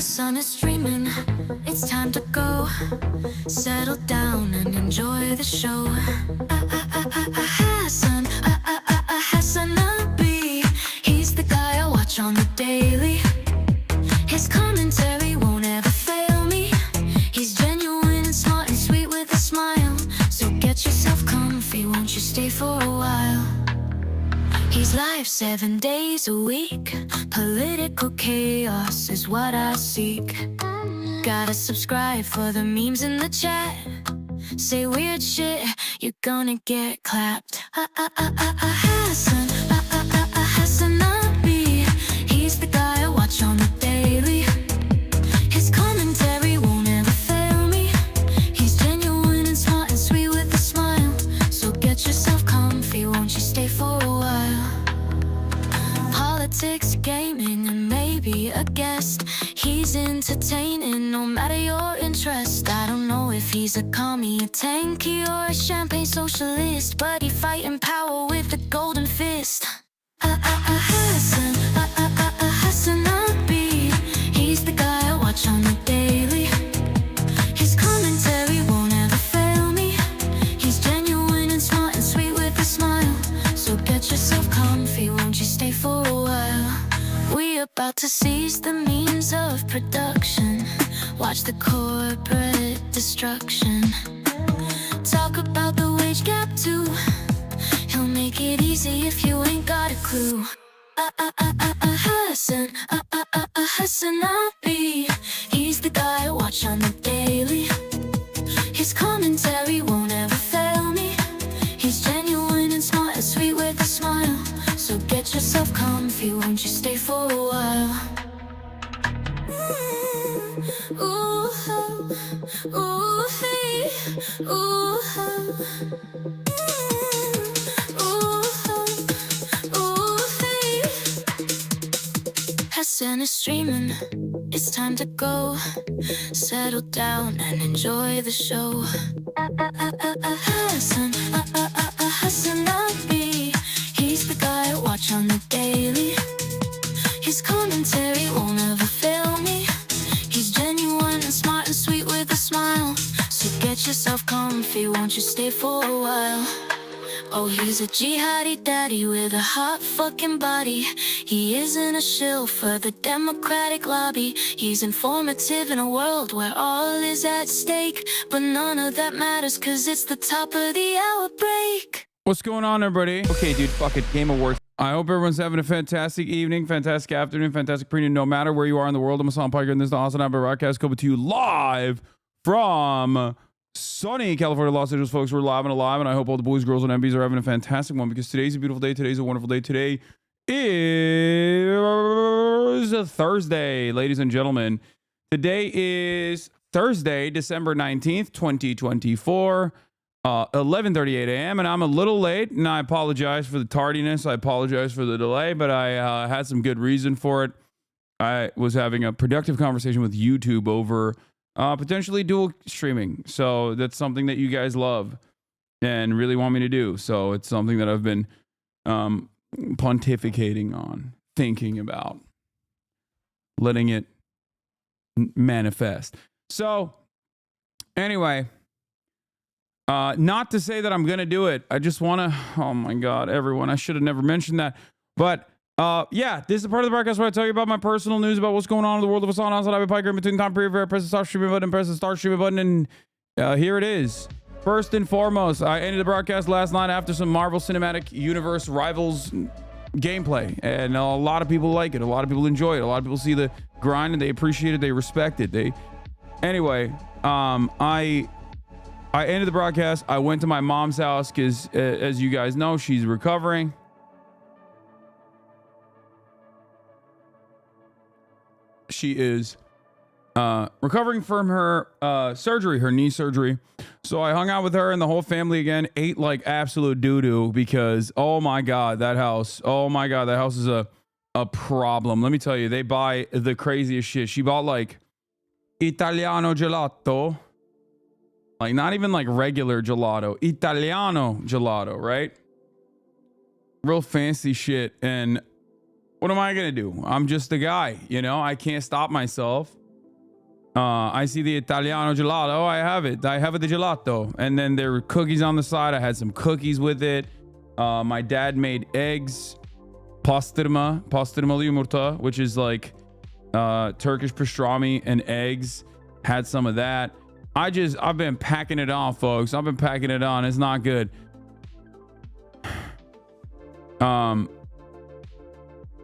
Sun is streaming, it's time to go. Settle down and enjoy the show. Hasanabi, he's the guy I watch on the daily. His commentary won't ever fail me. He's genuine and smart and sweet with a smile. So get yourself comfy, won't you stay for a while? He's live 7 days a week. Political chaos is what I seek. Gotta subscribe for the memes in the chat. Say weird shit, you're gonna get clapped. Hasanabi, he's the guy I watch on the daily. His commentary won't ever fail me. He's genuine and smart and sweet with a smile. So get yourself comfy, won't you stay for a while? Politics, gaming, and maybe a guest. He's entertaining no matter your interest. I don't know if he's a commie, a tanky, or a champagne socialist, but he fighting power with a golden fist. Hasanabi, he's the guy I watch on the daily. His commentary won't ever fail me. He's genuine and smart and sweet with a smile. So get yourself comfy, won't you stay for a while? We about to seize the means of production. Watch the corporate destruction. Talk about the wage gap too. He'll make it easy if you ain't got a clue. Hasanabi, he's the guy I watch on the daily. His commentary won't ever fail me. He's genuine and smart and sweet with a smile. So get yourself comfy, won't you stay for a while? Ooh, ooh, hey, ooh, Hassan is streaming, it's time to go. Settle down and enjoy the show. Hasanabi, he's the guy I watch on the daily. His commentary won't ever fail me. He's genuine and smart and sweet with a smile. So get yourself comfy, won't you stay for a while? Oh, he's a jihadi daddy with a hot fucking body. He isn't a shill for the Democratic lobby. He's informative in a world where all is at stake. But none of that matters, cause it's the top of the hour break. What's going on, everybody? Okay, dude, fuck it. Game Awards. I hope everyone's having a fantastic evening, fantastic afternoon, fantastic pre-noon, no matter where you are in the world. I'm Hassan Piker, and this is the Hasanabi broadcast coming to you live from sunny California, Los Angeles, folks. We're live and alive, and I hope all the boys, girls, and MBs are having a fantastic one, because today's a beautiful day. Today's a wonderful day. Today is a Thursday, ladies and gentlemen. Today is Thursday, December 19th, 2024. 11:38 a.m. and I'm a little late, and I apologize for the tardiness. I apologize for the delay, but I had some good reason for it. I was having a productive conversation with YouTube over potentially dual streaming. So that's something that you guys love and really want me to do. So it's something that I've been pontificating on, thinking about, letting it manifest. So anyway, not to say that I'm going to do it. I just want to, oh my God, everyone, I should have never mentioned that. But yeah, this is a part of the broadcast where I tell you about my personal news about what's going on in the world of Hassan. Hasanabi Piker. In between time period, press the start streaming button, press the start streaming button, and here it is. First and foremost, I ended the broadcast last night after some Marvel Cinematic Universe Rivals gameplay, and a lot of people like it. A lot of people enjoy it. A lot of people see the grind and they appreciate it. They respect it. Anyway, I ended the broadcast. I went to my mom's house because, as you guys know, she's recovering. She is recovering from her surgery, her knee surgery. So I hung out with her and the whole family again, ate like absolute doo-doo because, oh my God, that house is a problem. Let me tell you, they buy the craziest shit. She bought like Italiano gelato. Like, not even like regular gelato, Italiano gelato, right? Real fancy shit. And what am I going to do? I'm just a guy, you know, I can't stop myself. I see the Italiano gelato. Oh, I have it. I have the gelato. And then there were cookies on the side. I had some cookies with it. My dad made eggs, pastırma yumurta, which is like Turkish pastrami and eggs. Had some of that. I've been packing it on, folks. I've been packing it on. It's not good.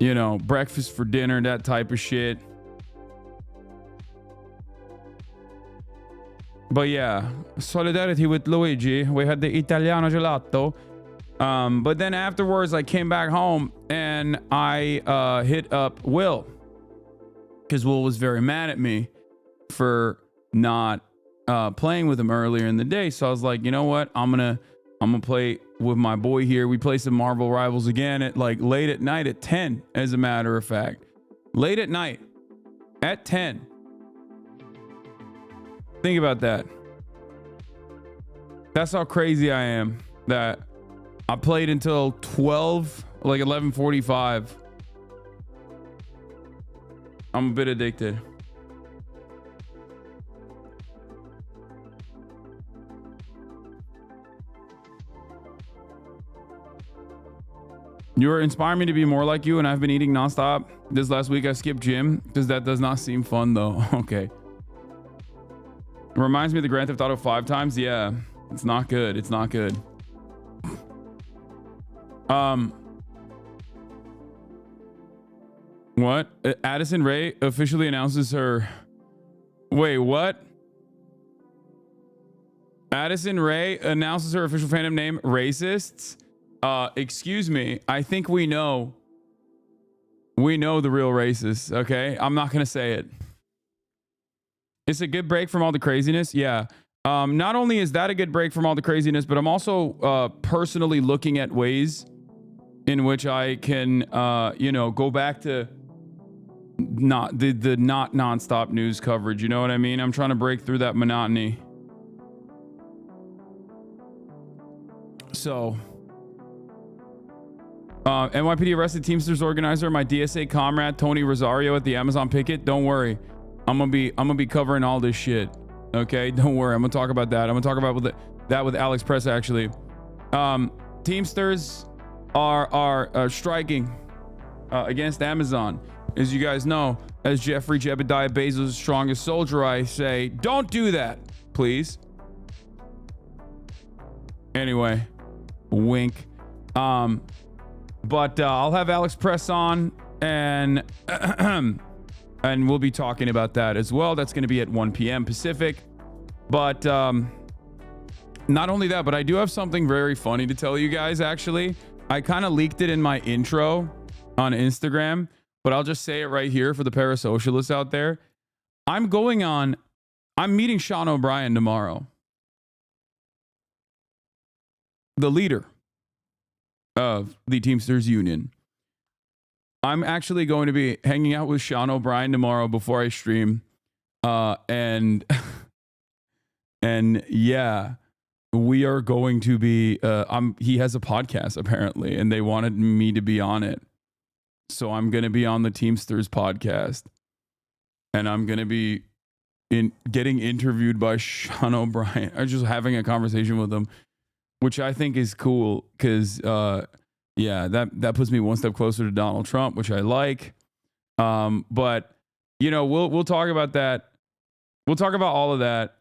You know, breakfast for dinner, that type of shit. But yeah, solidarity with Luigi. We had the Italiano gelato. But then afterwards, I came back home and I hit up Will, because Will was very mad at me for not playing with him earlier in the day. So I was like, you know what? I'm gonna play with my boy here. We play some Marvel Rivals again at like late at night at 10, as a matter of fact. Late at night at 10. Think about that. That's how crazy I am that I played until 12, like 11:45. I'm a bit addicted. You are inspiring me to be more like you, and I've been eating nonstop. This last week I skipped gym because that does not seem fun though. Okay. Reminds me of the Grand Theft Auto 5 times. Yeah, it's not good. It's not good. What? Addison Rae officially announces her... Wait, what? Addison Rae announces her official fandom name, Racists? Excuse me. I think we know the real racists, okay? I'm not gonna say it. It's a good break from all the craziness. Yeah. Not only is that a good break from all the craziness, but I'm also personally looking at ways in which I can, go back to not the not nonstop news coverage. You know what I mean? I'm trying to break through that monotony. So, NYPD arrested Teamsters organizer, my DSA comrade Tony Rosario at the Amazon picket. Don't worry. I'm gonna be covering all this shit. Okay, don't worry. I'm gonna talk about that. I'm gonna talk about that with Alex Press actually. Teamsters are striking against Amazon. As you guys know, as Jeffrey Jebediah Bezos' strongest soldier, I say, don't do that, please. Anyway, wink. But I'll have Alex Press on and. And we'll be talking about that as well. That's going to be at 1 p.m. Pacific. But not only that, but I do have something very funny to tell you guys, actually. I kind of leaked it in my intro on Instagram, but I'll just say it right here for the parasocialists out there. I'm meeting Sean O'Brien tomorrow. The leader of the Teamsters Union. I'm actually going to be hanging out with Sean O'Brien tomorrow before I stream. And yeah, we are going to be, he has a podcast apparently, and they wanted me to be on it. So I'm going to be on the Teamsters podcast, and I'm going to be getting interviewed by Sean O'Brien. I'm just having a conversation with him, which I think is cool because, yeah, that puts me one step closer to Donald Trump, which I like. But you know, we'll talk about that. We'll talk about all of that.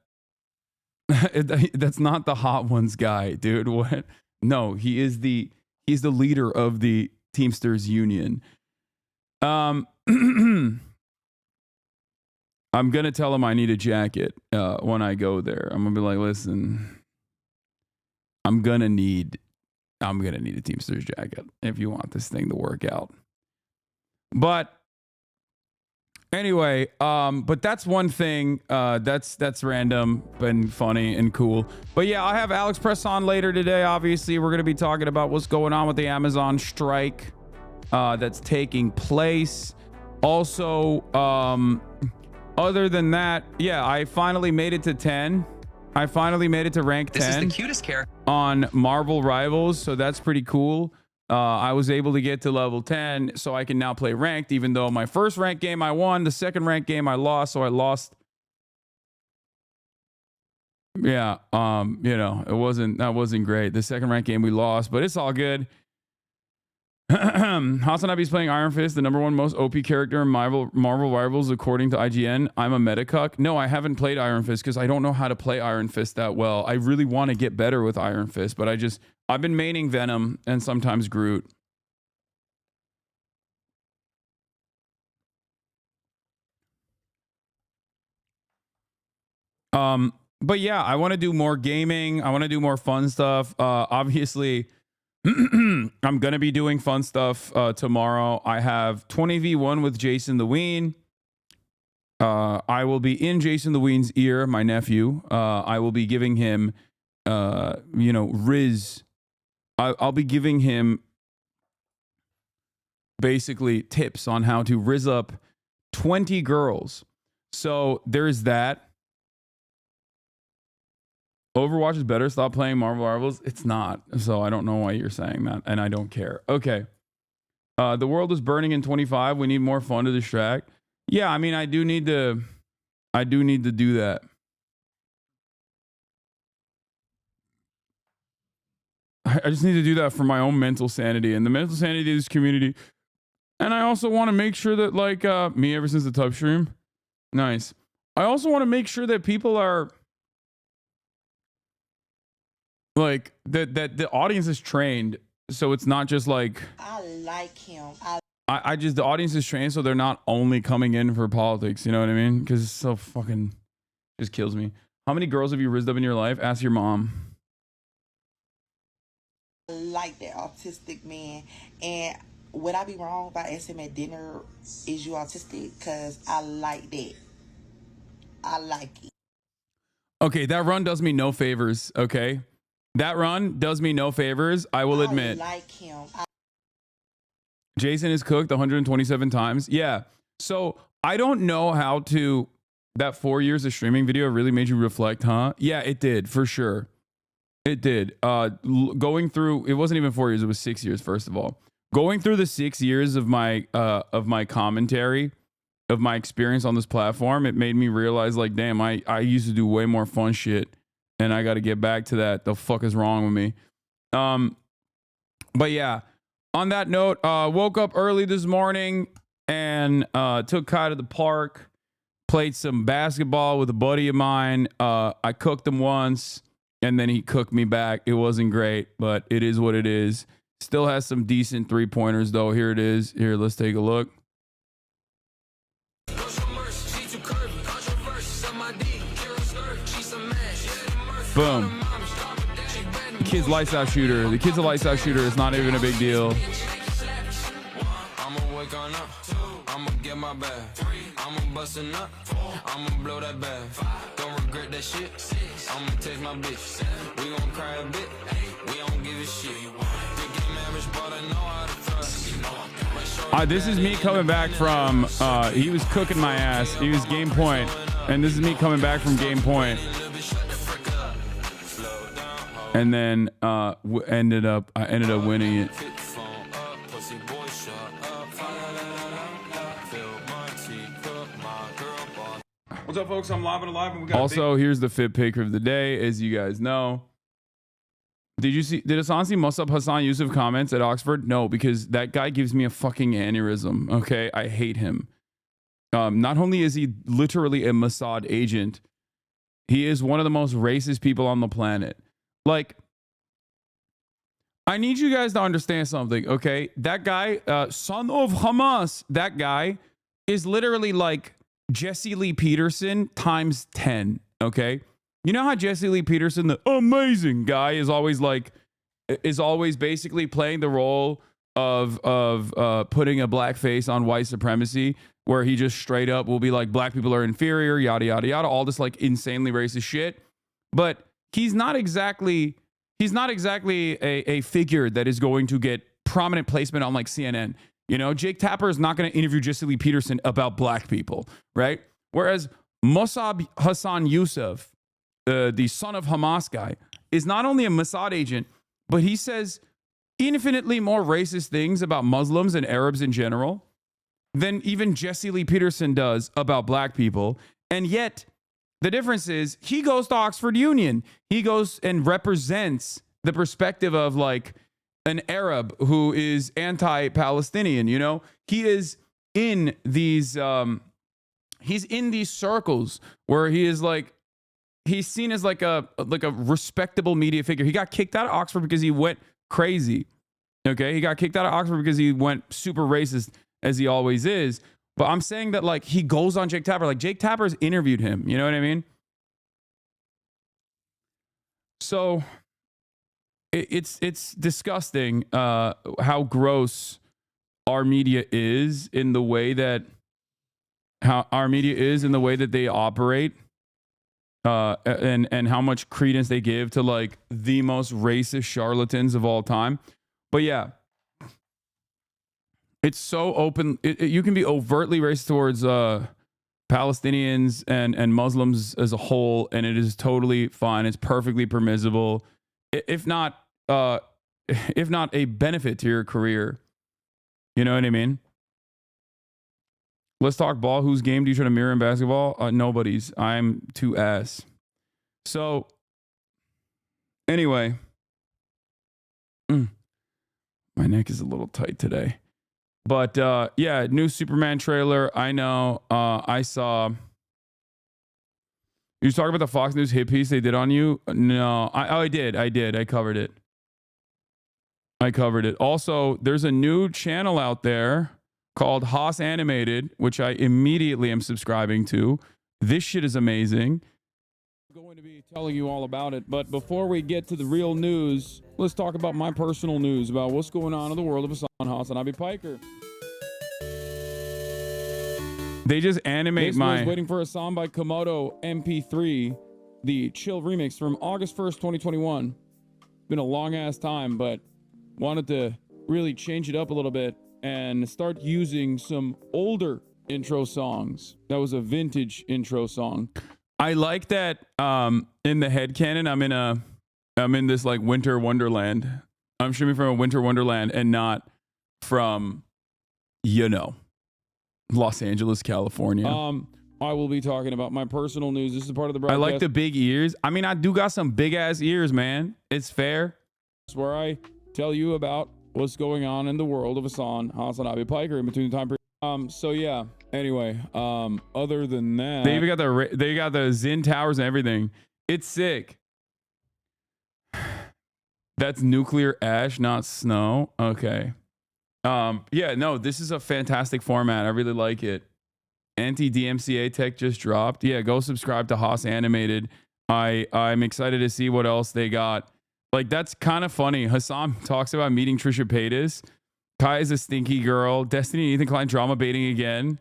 That's not the Hot Ones guy, dude. What? No, he's the leader of the Teamsters Union. I'm gonna tell him I need a jacket when I go there. I'm gonna be like, listen, I'm gonna need a Teamsters jacket if you want this thing to work out. But anyway, but that's one thing. That's random and funny and cool. But yeah, I have Alex Press on later today. Obviously, we're going to be talking about what's going on with the Amazon strike that's taking place. Also, other than that, yeah, I finally made it to 10. I finally made it to rank 10. This is the cutest character on Marvel Rivals, so that's pretty cool. I was able to get to level 10, so I can now play ranked, even though my first ranked game I won, the second ranked game I lost, so I lost Yeah, that wasn't great. The second ranked game we lost, but it's all good. Hasanabi's playing Iron Fist, the number one most OP character in Marvel Rivals, according to IGN. I'm a metacuck. No, I haven't played Iron Fist because I don't know how to play Iron Fist that well. I really want to get better with Iron Fist, but I've been maining Venom and sometimes Groot. But yeah, I want to do more gaming. I want to do more fun stuff. Obviously, I'm gonna be doing fun stuff tomorrow. I have 20v1 with Jason the Ween. I will be in Jason the Ween's ear, my nephew. I will be giving him, Riz. I'll be giving him basically tips on how to riz up 20 girls. So there's that. Overwatch is better. Stop playing Marvel Rivals. It's not. So I don't know why you're saying that, and I don't care. Okay. The world is burning in 25. We need more fun to distract. Yeah, I mean, I do need to do that. I just need to do that for my own mental sanity and the mental sanity of this community. And I also want to make sure that, like, me ever since the tub stream. Nice. I also want to make sure that people are like that the audience is trained, so it's not just like I like him. I just the audience is trained so they're not only coming in for politics. You know what I mean? Because it's so fucking just kills me. How many girls have you rizzed up in your life? Ask your mom. I like that autistic man. And would I be wrong if I asked him at dinner, is you autistic? Because I like that. I like it. Okay, that run does me no favors. Okay, that run does me no favors. I will admit. I like him. Jason is cooked 127 times. Yeah. So I don't know how to. That 4 years of streaming video really made you reflect, huh? Yeah, it did for sure. It did. Going through, it wasn't even 4 years. It was 6 years. First of all, going through the 6 years of my commentary, of my experience on this platform, it made me realize, like, damn, I used to do way more fun shit, and I got to get back to that. The fuck is wrong with me? But yeah. On that note, woke up early this morning and took Kai to the park, played some basketball with a buddy of mine. I cooked him once, and then he cooked me back. It wasn't great, but it is what it is. Still has some decent three-pointers, though. Here it is. Here, let's take a look. Boom. The kid's lights out shooter. The kid's a lights out shooter. It's not even a big deal. I'ma wake on up. I'ma get my bag. I'ma bustin' up. I'ma blow that bag. Don't regret that shit. I'ma take my bitch. We gon' cry a bit. We don't give a shit. Good game average, but I know how to trust. This is me coming back from, he was cooking my ass. He was game point. And this is me coming back from game point. And then I ended up winning it. What's up, folks? I'm Live and Alive, and we got also here's the fit pick of the day, as you guys know. Did Hassan see Musab Hassan Yusuf comments at Oxford? No, because that guy gives me a fucking aneurysm. Okay, I hate him. Not only is he literally a Mossad agent, he is one of the most racist people on the planet. Like, I need you guys to understand something, okay? That guy, son of Hamas, that guy is literally like Jesse Lee Peterson times 10, okay? You know how Jesse Lee Peterson, the amazing guy, is always basically playing the role of putting a black face on white supremacy, where he just straight up will be like, black people are inferior, yada, yada, yada, all this like insanely racist shit. But he's not exactly a figure that is going to get prominent placement on like CNN. You know, Jake Tapper is not going to interview Jesse Lee Peterson about black people, right? Whereas Mossab Hassan Yusuf, the son of Hamas guy, is not only a Mossad agent, but he says infinitely more racist things about Muslims and Arabs in general than even Jesse Lee Peterson does about black people. And yet The difference is he goes to Oxford Union. He goes and represents the perspective of like an Arab who is anti-Palestinian. You know, he is in these he's in these circles where he is like, he's seen as like a respectable media figure. He got kicked out of Oxford because he went crazy. Okay, he got kicked out of Oxford because he went super racist, as he always is. But I'm saying that like he goes on Jake Tapper. Like Jake Tapper's interviewed him. You know what I mean? So it's disgusting how gross our media is in the way that they operate, and how much credence they give to like the most racist charlatans of all time. But yeah, it's so open. You can be overtly racist towards Palestinians and Muslims as a whole, and it is totally fine. It's perfectly permissible, if not a benefit to your career. You know what I mean? Let's talk ball. Whose game do you try to mirror in basketball? Nobody's. I'm too ass. So, anyway, my neck is a little tight today. But yeah, new Superman trailer. I know. I saw. You talking about the Fox News hit piece they did on you? No, I did. I covered it. Also, there's a new channel out there called Haas Animated, which I immediately am subscribing to. This shit is amazing. I'm going to be telling you all about it. But before we get to the real news, let's talk about my personal news about what's going on in the world of Hasanabi Piker. They just animate my... Waiting for a song by Komodo MP3, the Chill remix from August 1st, 2021. Been a long ass time, but wanted to really change it up a little bit and start using some older intro songs. That was a vintage intro song. I like that in the headcanon, I'm in this like winter wonderland. I'm streaming from a winter wonderland and not from, you know, Los Angeles, California. I will be talking about my personal news. This is part of the broadcast. I like the big ears. I mean, I do got some big ass ears, man. It's fair. It's where I tell you about what's going on in the world of Hasanabi Piker in between the time period. So yeah. Anyway, other than that, they even got the Zin towers and everything. It's sick. That's nuclear ash, not snow. Okay. Yeah, no, this is a fantastic format. I really like it. Anti-DMCA tech just dropped. Yeah, go subscribe to Haas Animated. I'm excited to see what else they got. Like, that's kind of funny. Hassan talks about meeting Trisha Paytas. Kai is a stinky girl. Destiny and Ethan Klein drama baiting again.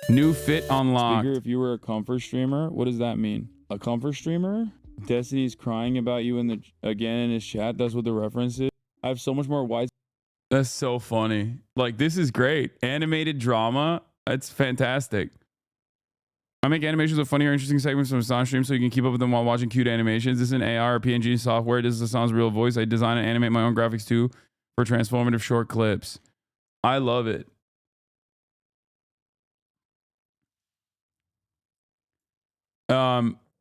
New fit unlocked. Speaker, if you were a comfort streamer, what does that mean? A comfort streamer? Destiny's crying about you in his chat. That's what the reference is. I have so much more wide. That's so funny. Like, this is great. Animated drama. That's fantastic. I make animations with funny or interesting segments from Hassan stream so you can keep up with them while watching cute animations. This is an AR or PNG software. This is Hassan's real voice. I design and animate my own graphics too for transformative short clips. I love it.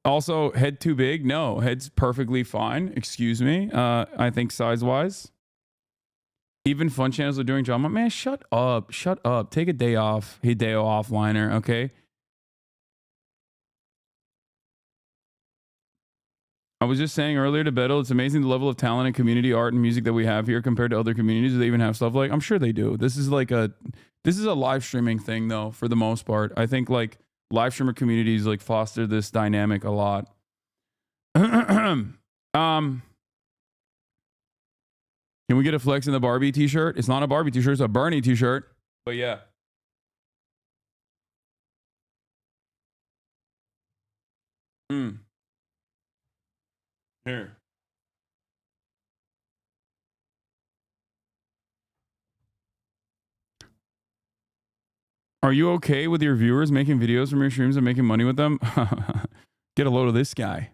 Also, head too big? No, head's perfectly fine. Excuse me. I think size-wise. Even fun channels are doing drama. Man, shut up. Shut up. Take a day off. Hideo offliner, okay? I was just saying earlier to Bettle, it's amazing the level of talent and community art and music that we have here compared to other communities. Do they even have stuff like? I'm sure they do. This is a live streaming thing though, for the most part. I think like live streamer communities like foster this dynamic a lot. Can we get a flex in the Barbie t-shirt? It's not a Barbie t-shirt, it's a Bernie t-shirt. But yeah. Here. Are you okay with your viewers making videos from your streams and making money with them? Get a load of this guy.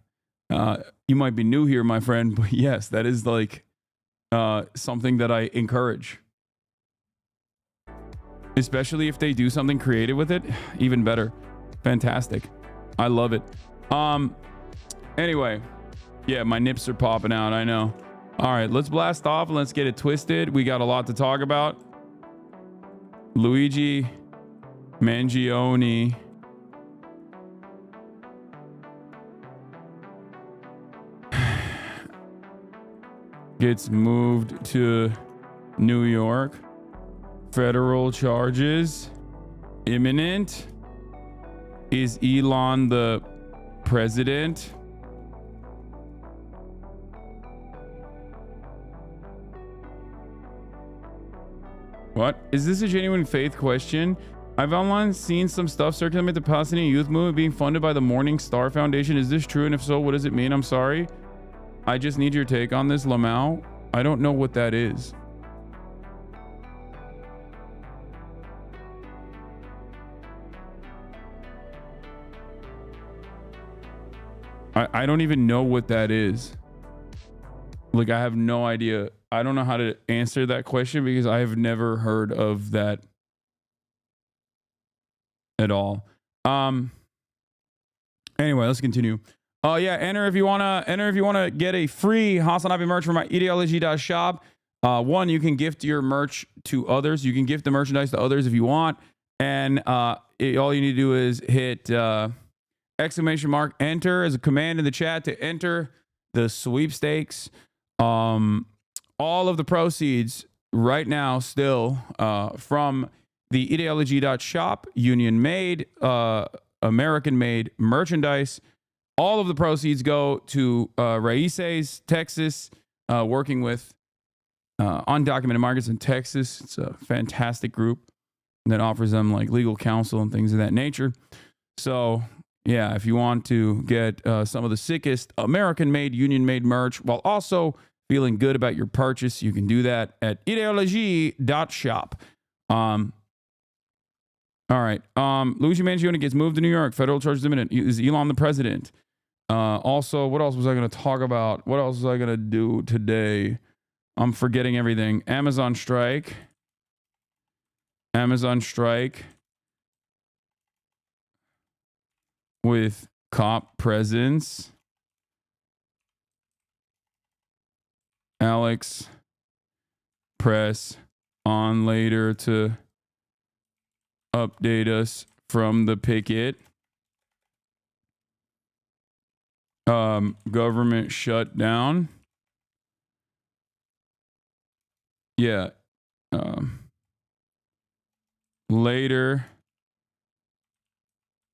You might be new here, my friend, but yes, that is like something that I encourage. Especially if they do something creative with it, even better. Fantastic. I love it. Anyway, yeah, my nips are popping out. I know. All right, let's blast off and let's get it twisted. We got a lot to talk about. Luigi Mangione gets moved to New York. Federal charges imminent. Is Elon the president? What? Is this a genuine faith question? I've online seen some stuff circulating with the Palestinian youth movement being funded by the Morning Star Foundation. Is this true? And if so, what does it mean? I'm sorry. I just need your take on this, Lamau. I don't know what that is. I don't even know what that is. Like, I have no idea. I don't know how to answer that question because I have never heard of that at all. Anyway, let's continue. Yeah, enter if you wanna get a free Hasanabi merch from my ideology.shop. One, you can gift your merch to others. You can gift the merchandise to others if you want. And all you need to do is hit ! enter as a command in the chat to enter the sweepstakes. All of the proceeds right now still from the ideology.shop, union made, American made merchandise. All of the proceeds go to Raices, Texas, working with undocumented migrants in Texas. It's a fantastic group that offers them like legal counsel and things of that nature. So yeah, if you want to get some of the sickest American-made, union-made merch while also feeling good about your purchase, you can do that at ideology.shop. All right. Luigi Mangione gets moved to New York. Federal charges imminent. Is Elon the president? Also, what else was I going to talk about? What else was I going to do today? I'm forgetting everything. Amazon strike. With cop presence. Alex press on later to update us from the picket. Government shutdown. Yeah. Later,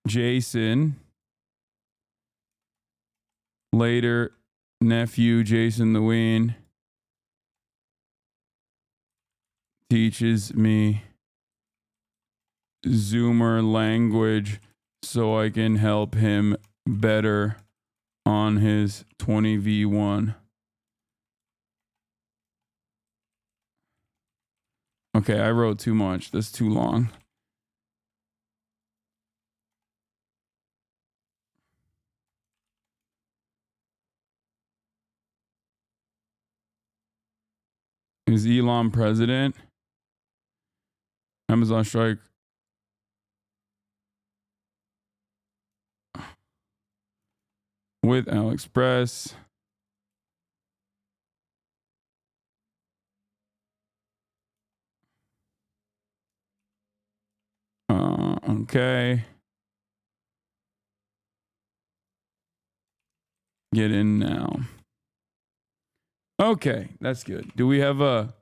Jason. Later, nephew Jason the Ween teaches me Zoomer language so I can help him better on his 20v1. Okay, I wrote too much. That's too long. Is Elon president? Amazon strike. With AliExpress. Okay. Get in now. Okay, that's good. Do we have a...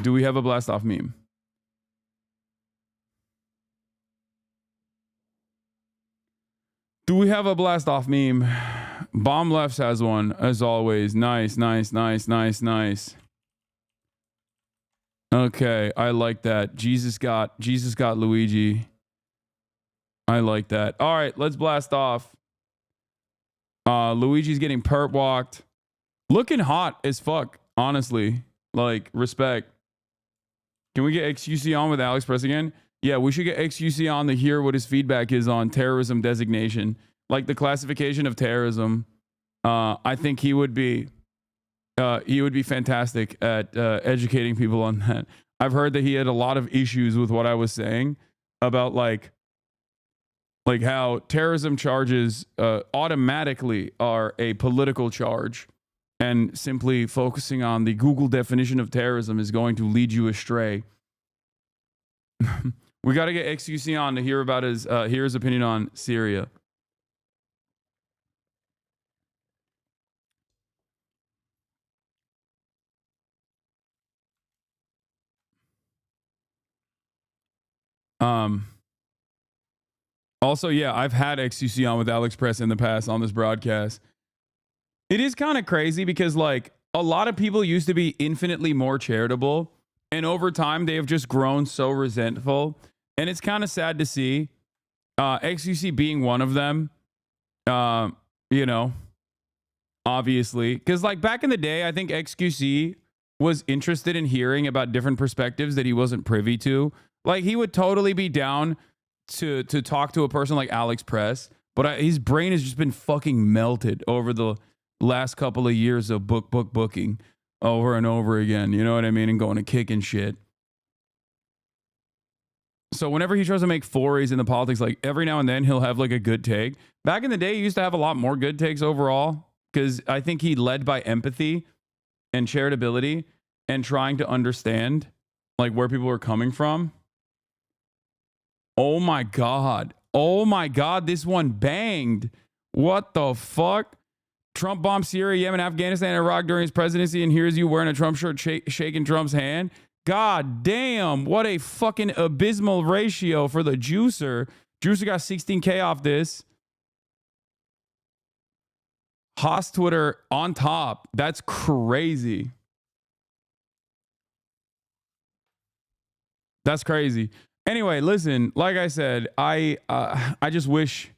do we have a blast off meme? Do we have a blast off meme? Bomb Lefts has one, as always. Nice. Okay, I like that. Jesus got Luigi. I like that. All right, let's blast off. Luigi's getting perp walked. Looking hot as fuck, honestly. Like, respect. Can we get XQC on with Alex Press again? Yeah, we should get XQC on to hear what his feedback is on terrorism designation. Like the classification of terrorism. I think he would be he would be fantastic at educating people on that. I've heard that he had a lot of issues with what I was saying about like how terrorism charges automatically are a political charge, and simply focusing on the Google definition of terrorism is going to lead you astray. We got to get XQC on to hear about hear his opinion on Syria. Also, yeah, I've had XQC on with Alex Press in the past on this broadcast. It is kind of crazy because like a lot of people used to be infinitely more charitable, and over time they have just grown so resentful, and it's kind of sad to see. XQC being one of them. You know, obviously, because like back in the day, I think XQC was interested in hearing about different perspectives that he wasn't privy to. Like he would totally be down to talk to a person like Alex Press, but his brain has just been fucking melted over the last couple of years of booking over and over again. You know what I mean? And going to kick and shit. So whenever he tries to make forays in the politics, like every now and then he'll have like a good take. Back in the day, he used to have a lot more good takes overall because I think he led by empathy and charitability and trying to understand like where people were coming from. Oh my God. Oh my God. This one banged. What the fuck? Trump bombed Syria, Yemen, Afghanistan, and Iraq during his presidency, and here's you wearing a Trump shirt shaking Trump's hand. God damn. What a fucking abysmal ratio for the juicer. Juicer got 16K off this. Haas Twitter on top. That's crazy. That's crazy. Anyway, listen, like I said, I just wish,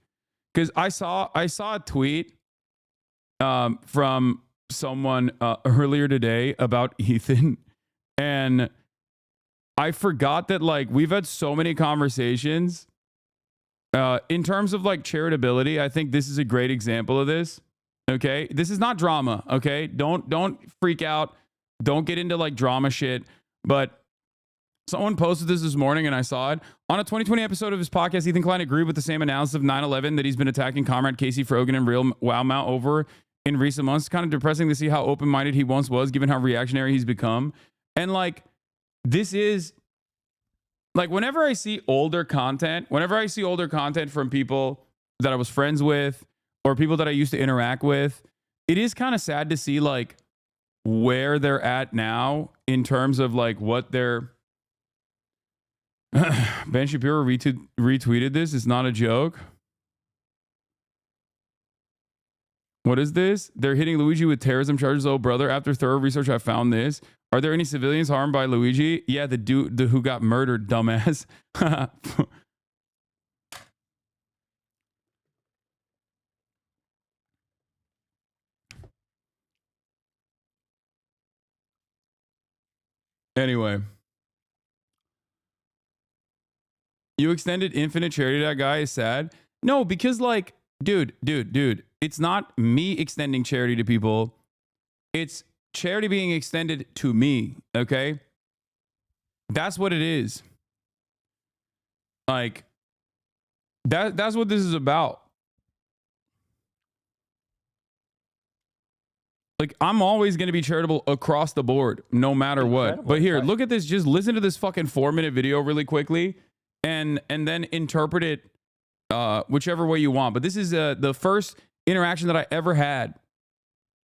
because I saw a tweet from someone earlier today about Ethan, and I forgot that like we've had so many conversations in terms of like charitability. I think this is a great example of this. Okay, this is not drama. Okay, don't freak out. Don't get into like drama shit. But someone posted this morning and I saw it. On a 2020 episode of his podcast, Ethan Klein agreed with the same analysis of 9/11 that he's been attacking Comrade Casey Frogan and Real Wowmouth over in recent months. It's kind of depressing to see how open-minded he once was, given how reactionary he's become. And like, this is like, whenever I see older content from people that I was friends with or people that I used to interact with, it is kind of sad to see like where they're at now in terms of like what they're Ben Shapiro retweeted this. It's not a joke. What is this? They're hitting Luigi with terrorism charges. Oh, brother. After thorough research, I found this. Are there any civilians harmed by Luigi? Yeah, the dude who got murdered, dumbass. Anyway. You extended infinite charity to that guy is sad. No, because like, dude, it's not me extending charity to people. It's charity being extended to me. Okay. That's what it is. Like that's what this is about. Like, I'm always going to be charitable across the board, no matter what. But here, look at this. Just listen to this fucking 4-minute video really quickly. And then interpret it whichever way you want. But this is the first interaction that I ever had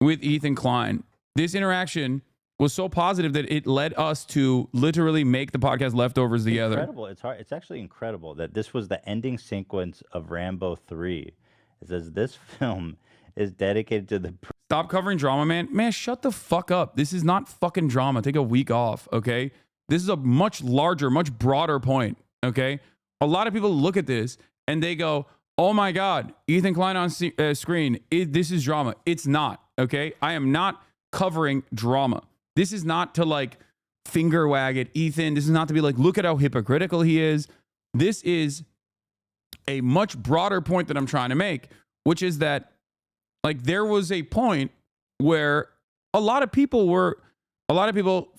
with Ethan Klein. This interaction was so positive that it led us to literally make the podcast Leftovers together. Incredible. It's actually incredible that this was the ending sequence of Rambo 3. It says this film is dedicated to the... Stop covering drama, man. Man, shut the fuck up. This is not fucking drama. Take a week off, okay? This is a much larger, much broader point. Okay, a lot of people look at this and they go, "Oh my God, Ethan Klein on screen. This is drama." It's not. Okay, I am not covering drama. This is not to like finger wag at Ethan. This is not to be like, look at how hypocritical he is. This is a much broader point that I'm trying to make, which is that like there was a point where a lot of people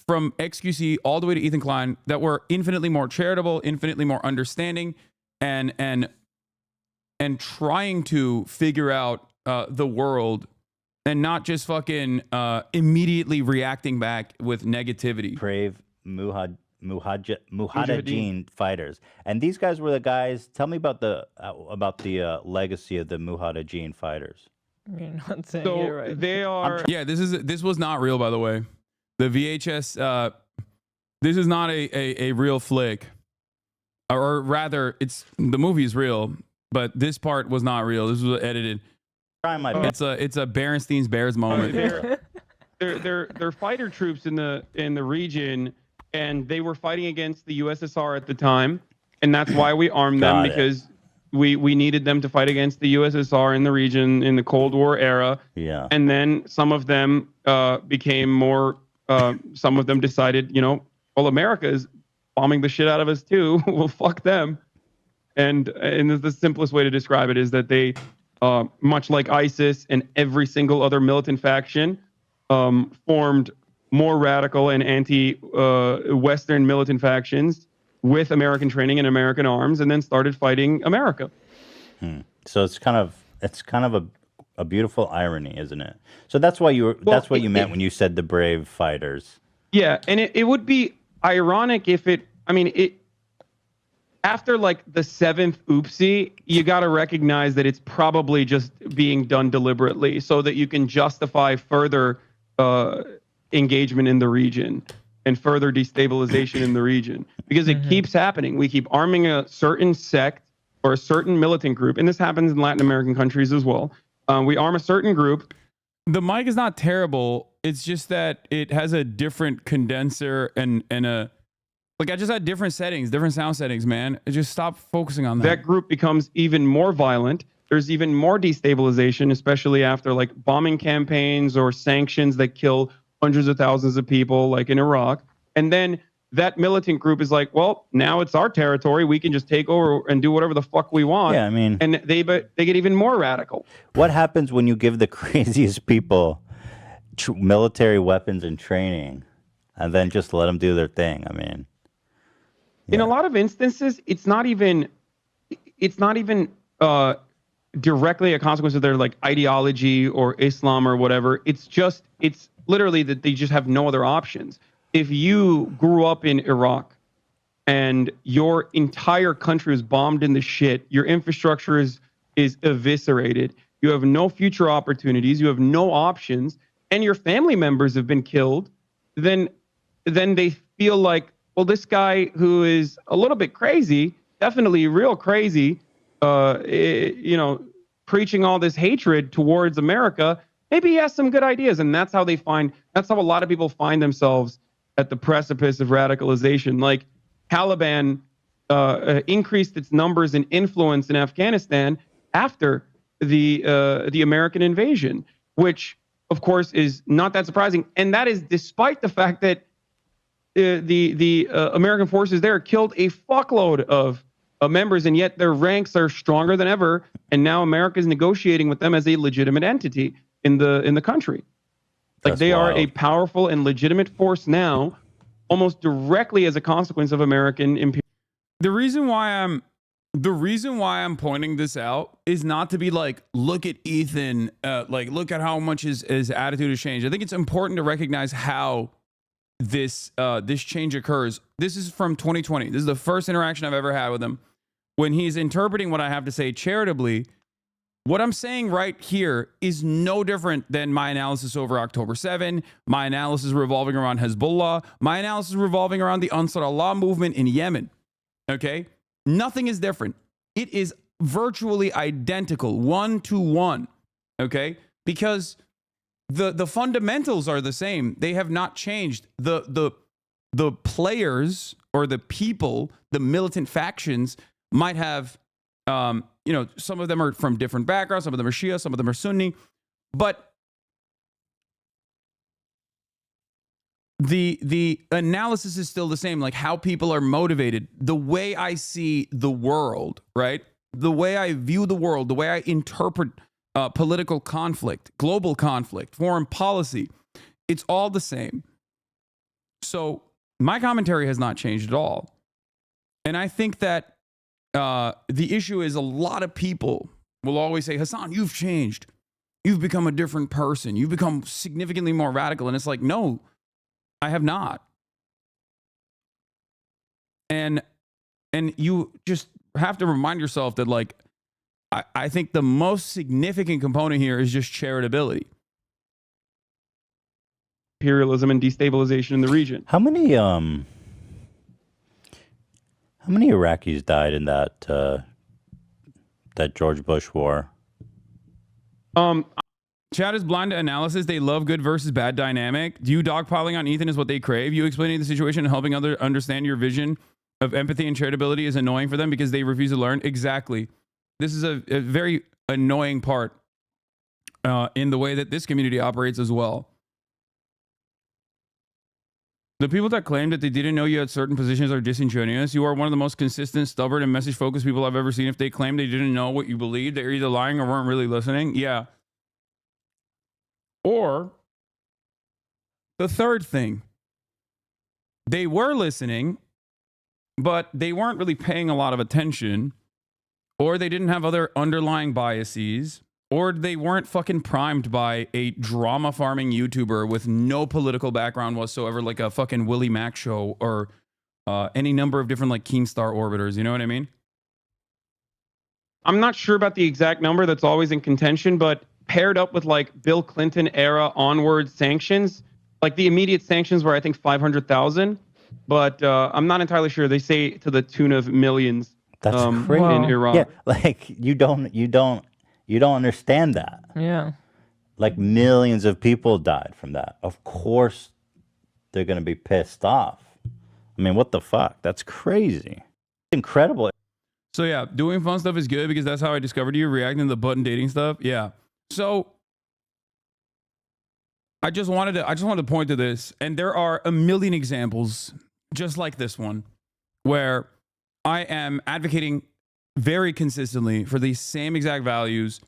from XQC all the way to Ethan Klein that were infinitely more charitable, infinitely more understanding, and trying to figure out the world and not just fucking immediately reacting back with negativity. Brave Mujahideen fighters, and these guys were the guys. Tell me about the legacy of the Mujahideen fighters. You're not saying So it right. they are. Yeah, this was not real, by the way. The VHS, this is not a real flick, or rather, the movie is real, but this part was not real. This was edited. Try my best. It's a Berenstein's Bears moment. They're fighter troops in the region, and they were fighting against the USSR at the time, and that's why we armed them, Got it. because we needed them to fight against the USSR in the region in the Cold War era. Yeah. And then some of them became more. Some of them decided, well, America is bombing the shit out of us too. Well, fuck them. And the simplest way to describe it is that they, much like ISIS and every single other militant faction, formed more radical and anti-Western militant factions with American training and American arms, and then started fighting America. So it's kind of a beautiful irony, isn't it? So that's why you meant when you said the brave fighters. Yeah, and it would be ironic if after like the 7th oopsie, you got to recognize that it's probably just being done deliberately so that you can justify further engagement in the region and further destabilization in the region, because it keeps happening. We keep arming a certain sect or a certain militant group, and this happens in Latin American countries as well. We arm a certain group. The mic is not terrible. It's just that it has a different condenser and I just had different sound settings, man. Just stop focusing on that. That group becomes even more violent. There's even more destabilization, especially after like bombing campaigns or sanctions that kill hundreds of thousands of people, like in Iraq. And then that militant group is like, well, now it's our territory. We can just take over and do whatever the fuck we want. Yeah, I mean, and they get even more radical. What happens when you give the craziest people military weapons and training, and then just let them do their thing? I mean, in a lot of instances, it's not even directly a consequence of their like ideology or Islam or whatever. It's literally that they just have no other options. If you grew up in Iraq and your entire country is bombed in the shit, your infrastructure is eviscerated, you have no future opportunities, you have no options, and your family members have been killed, then they feel like, well, this guy who is a little bit crazy, definitely real crazy, preaching all this hatred towards America, maybe he has some good ideas. And that's how a lot of people find themselves at the precipice of radicalization. Like Taliban increased its numbers and influence in Afghanistan after the American invasion, which of course is not that surprising. And that is despite the fact that the American forces there killed a fuckload of members, and yet their ranks are stronger than ever. And now America is negotiating with them as a legitimate entity in the country. Like they are a powerful and legitimate force now, almost directly as a consequence of American imperialism. The reason why I'm pointing this out is not to be like, look at Ethan, look at how much his attitude has changed. I think it's important to recognize how this change occurs. This is from 2020. This is the first interaction I've ever had with him. When he's interpreting what I have to say charitably, what I'm saying right here is no different than my analysis over October 7, my analysis revolving around Hezbollah, my analysis revolving around the Ansar Allah movement in Yemen. Okay? Nothing is different. It is virtually identical, 1-to-1. Okay? Because the fundamentals are the same. They have not changed. The players or the people, the militant factions might have some of them are from different backgrounds, some of them are Shia, some of them are Sunni, but the analysis is still the same, like how people are motivated, the way I see the world, right? The way I view the world, the way I interpret political conflict, global conflict, foreign policy It's all the same. So my commentary has not changed at all. And I think that the issue is a lot of people will always say, Hassan, you've changed. You've become a different person. You've become significantly more radical. And it's like, no, I have not. And you just have to remind yourself that, like, I think the most significant component here is just charitability. Imperialism and destabilization in the region. How many Iraqis died in that George Bush war? Chad is blind to analysis. They love good versus bad dynamic. You dogpiling on Ethan is what they crave. You explaining the situation and helping others understand your vision of empathy and charitability is annoying for them because they refuse to learn. Exactly. This is a very annoying part in the way that this community operates as well. The people that claim that they didn't know you had certain positions are disingenuous. You are one of the most consistent, stubborn, and message-focused people I've ever seen. If they claim they didn't know what you believed, they're either lying or weren't really listening. Yeah. Or the third thing, they were listening, but they weren't really paying a lot of attention, or they didn't have other underlying biases, or they weren't fucking primed by a drama farming YouTuber with no political background whatsoever, like a fucking Willie Mack show or any number of different like Keemstar orbiters. You know what I mean? I'm not sure about the exact number that's always in contention, but paired up with like Bill Clinton era onward sanctions, like the immediate sanctions were, I think, 500,000, but I'm not entirely sure. They say to the tune of millions. That's crazy. In Iran. Yeah, like you don't understand that. Yeah. Like millions of people died from that. Of course, they're gonna be pissed off. I mean, what the fuck? That's crazy. Incredible. So yeah, doing fun stuff is good because that's how I discovered you. Reacting to the button dating stuff. Yeah. So I just wanted to point to this, and there are a million examples just like this one where I am advocating very consistently for these same exact values,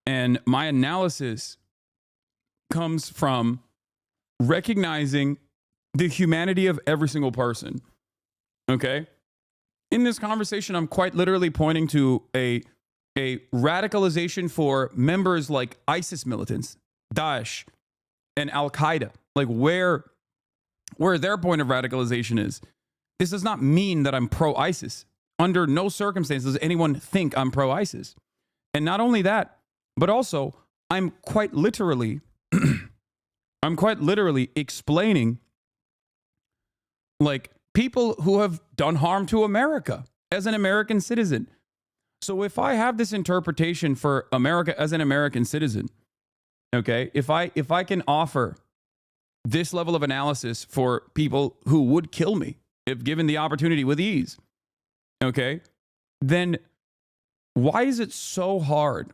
and my analysis comes from recognizing the humanity of every single person. Okay? In this conversation, I'm quite literally pointing to a radicalization for members like ISIS militants, Daesh, and Al-Qaeda, like where their point of radicalization is. This does not mean that I'm pro-ISIS. Under no circumstances does anyone think I'm pro-ISIS. And not only that, but also I'm quite literally explaining like people who have done harm to America as an American citizen. So if I have this interpretation for America as an American citizen, okay, if I can offer this level of analysis for people who would kill me if given the opportunity with ease, okay, then why is it so hard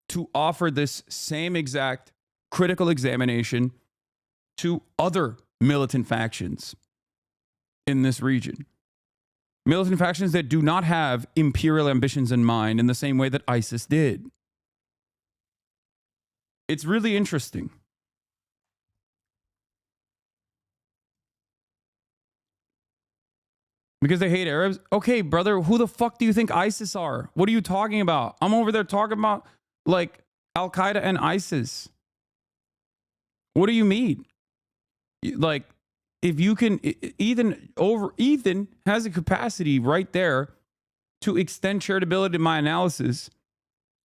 to offer this same exact critical examination to other militant factions in this region? Militant factions that do not have imperial ambitions in mind in the same way that ISIS did. It's really interesting. Because they hate Arabs? Okay, brother, who the fuck do you think ISIS are? What are you talking about? I'm over there talking about, like, Al-Qaeda and ISIS. What do you mean? Like, if you can, Ethan has a capacity right there to extend charitability to my analysis.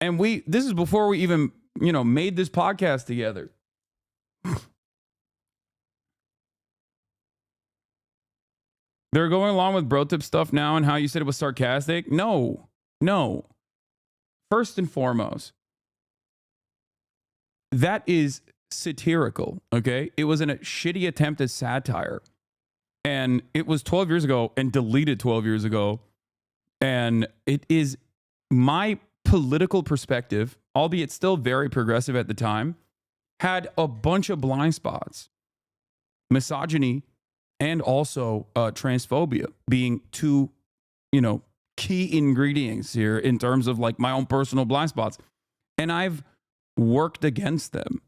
And this is before we even, made this podcast together. They're going along with bro tip stuff now and how you said it was sarcastic. No. First and foremost, that is satirical, okay? It was a shitty attempt at satire. And it was 12 years ago and deleted 12 years ago. And it is my political perspective, albeit still very progressive at the time, had a bunch of blind spots. Misogyny and also transphobia being two, key ingredients here in terms of like my own personal blind spots. And I've worked against them.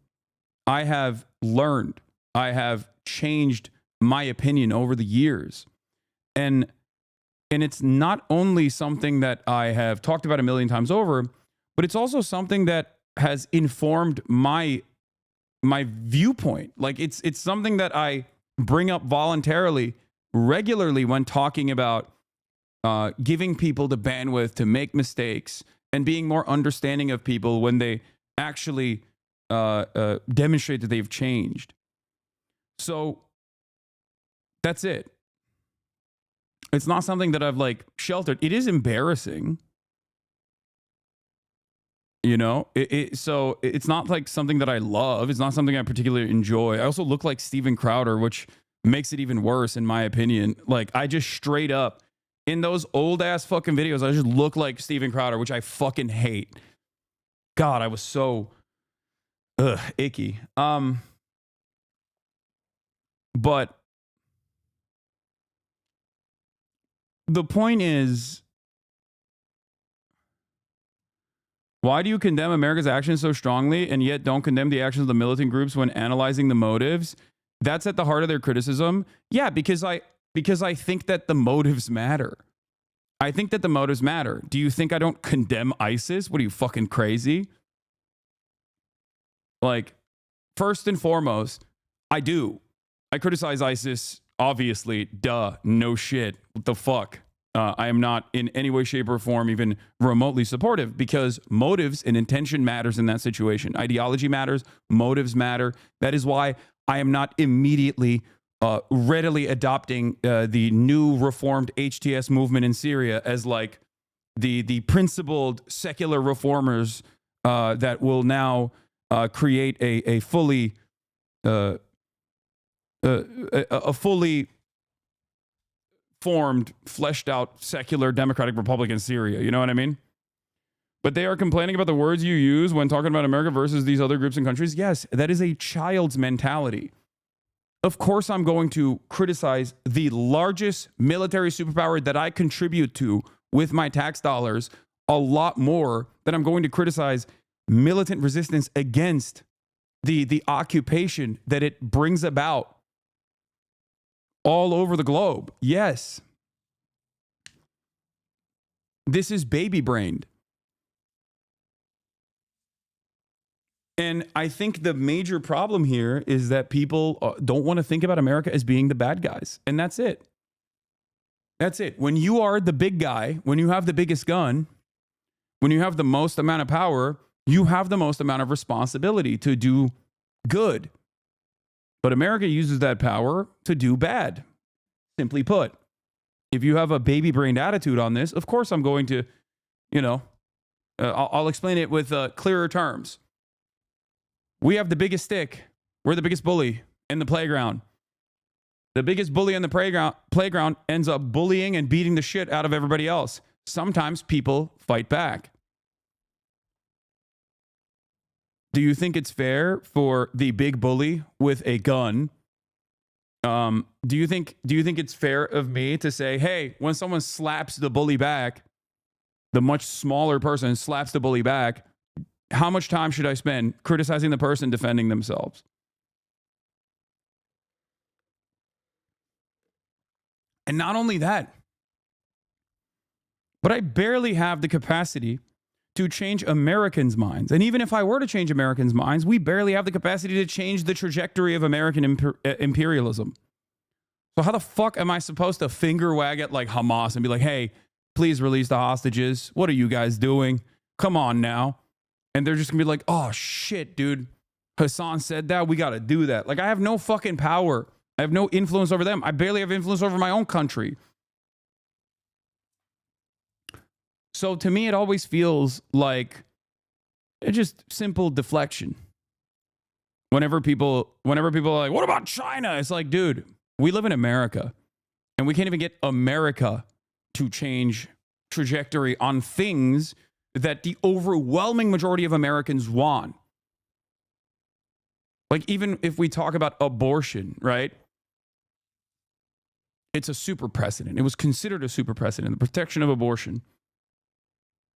I have learned I have changed my opinion over the years. And it's not only something that I have talked about a million times over, but it's also something that has informed my viewpoint. Like it's something that I bring up voluntarily regularly when talking about giving people the bandwidth to make mistakes and being more understanding of people when they actually demonstrate that they've changed. So that's it. It's not something that I've like sheltered. It is embarrassing. You know, so it's not like something that I love. It's not something I particularly enjoy. I also look like Steven Crowder, which makes it even worse in my opinion. Like I just straight up in those old ass fucking videos, I just look like Steven Crowder, which I fucking hate. God, I was so icky. But the point is, why do you condemn America's actions so strongly and yet don't condemn the actions of the militant groups when analyzing the motives? That's at the heart of their criticism. Yeah, because I think that the motives matter. I think that the motives matter. Do you think I don't condemn ISIS? What are you, fucking crazy? Like, first and foremost, I do. I criticize ISIS, obviously. Duh. No shit. What the fuck? I am not in any way, shape, or form even remotely supportive because motives and intention matters in that situation. Ideology matters. Motives matter. That is why I am not immediately readily adopting the new reformed HTS movement in Syria as like the principled secular reformers that will now create a fully formed, fleshed out, secular, democratic, Republican Syria. You know what I mean? But they are complaining about the words you use when talking about America versus these other groups and countries. Yes, that is a child's mentality. Of course, I'm going to criticize the largest military superpower that I contribute to with my tax dollars a lot more than I'm going to criticize militant resistance against the occupation that it brings about all over the globe. Yes. This is baby brained. And I think the major problem here is that people don't want to think about America as being the bad guys. And that's it. That's it. When you are the big guy, when you have the biggest gun, when you have the most amount of power, you have the most amount of responsibility to do good. But America uses that power to do bad. Simply put, if you have a baby-brained attitude on this, of course I'm going to, I'll explain it with clearer terms. We have the biggest stick. We're the biggest bully in the playground. The biggest bully in the playground ends up bullying and beating the shit out of everybody else. Sometimes people fight back. Do you think it's fair for the big bully with a gun? Do you think it's fair of me to say, hey, when someone slaps the bully back, the much smaller person slaps the bully back, how much time should I spend criticizing the person defending themselves? And not only that, but I barely have the capacity to change Americans' minds. And even if I were to change Americans' minds, we barely have the capacity to change the trajectory of American imperialism. So how the fuck am I supposed to finger wag at like Hamas and be like, hey, please release the hostages. What are you guys doing? Come on now. And they're just gonna be like, oh shit, dude. Hassan said that. We got to do that. Like I have no fucking power. I have no influence over them. I barely have influence over my own country. So to me, it always feels like it's just simple deflection. Whenever people are like, what about China? It's like, dude, we live in America and we can't even get America to change trajectory on things that the overwhelming majority of Americans want. Like even if we talk about abortion, right? It's a super precedent. It was considered a super precedent, the protection of abortion.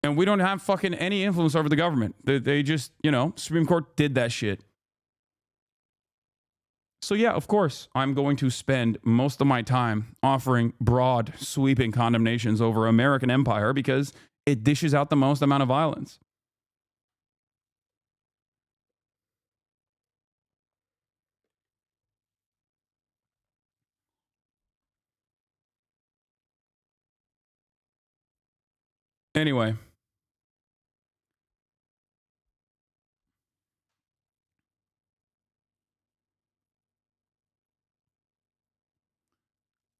And we don't have fucking any influence over the government. They just, Supreme Court did that shit. So yeah, of course, I'm going to spend most of my time offering broad, sweeping condemnations over American empire because it dishes out the most amount of violence. Anyway,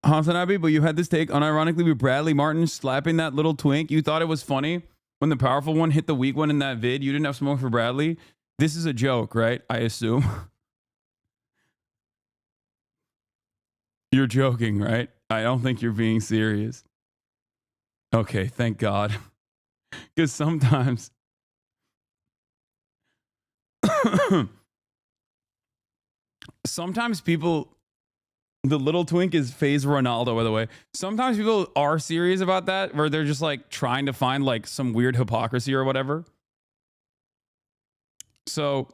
Hasanabi, but you had this take unironically with Bradley Martin slapping that little twink. You thought it was funny when the powerful one hit the weak one in that vid. You didn't have smoke for Bradley. This is a joke, right? I assume. You're joking, right? I don't think you're being serious. Okay, thank God. Because sometimes sometimes people, the little twink is phase Ronaldo, by the way. Sometimes people are serious about that, where they're just like trying to find like some weird hypocrisy or whatever. So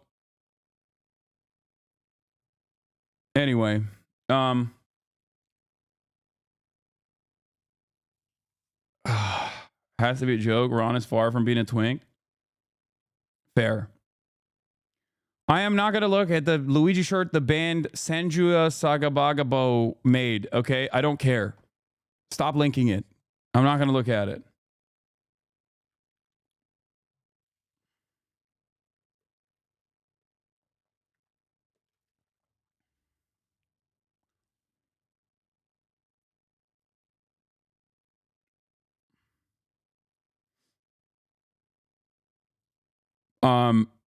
anyway, has to be a joke. Ron is far from being a twink. Fair. I am not going to look at the Luigi shirt the band Sanjua Sagabagabo made, okay? I don't care. Stop linking it. I'm not going to look at it.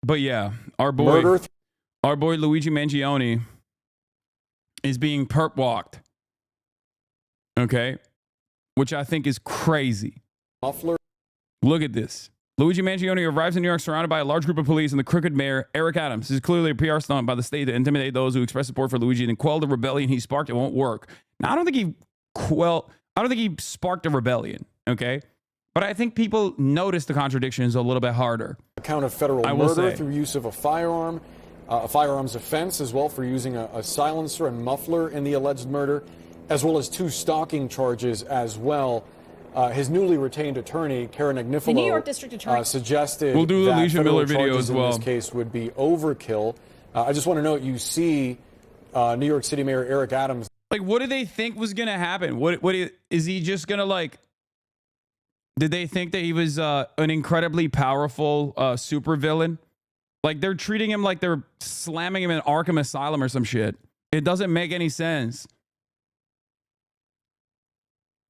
But yeah, our boy Luigi Mangione is being perp walked. Okay? Which I think is crazy. Muffler. Look at this. Luigi Mangione arrives in New York surrounded by a large group of police and the crooked mayor, Eric Adams. This is clearly a PR stunt by the state to intimidate those who express support for Luigi and quell the rebellion he sparked. It won't work. Now, I don't think he sparked a rebellion, okay? But I think people notice the contradictions a little bit harder. Account of federal murder through use of a firearm, a firearms offense as well for using a silencer and muffler in the alleged murder, as well as 2 stalking charges as well. His newly retained attorney, Karen Agnifilo, the New York District Attorney suggested we'll do the that Alicia federal Miller video charges as well. in this case would be overkill. I just want to note, you see New York City Mayor Eric Adams. Like, what did they think was going to happen? What is he just going to like? Did they think that he was an incredibly powerful supervillain? Like, they're treating him like they're slamming him in Arkham Asylum or some shit. It doesn't make any sense.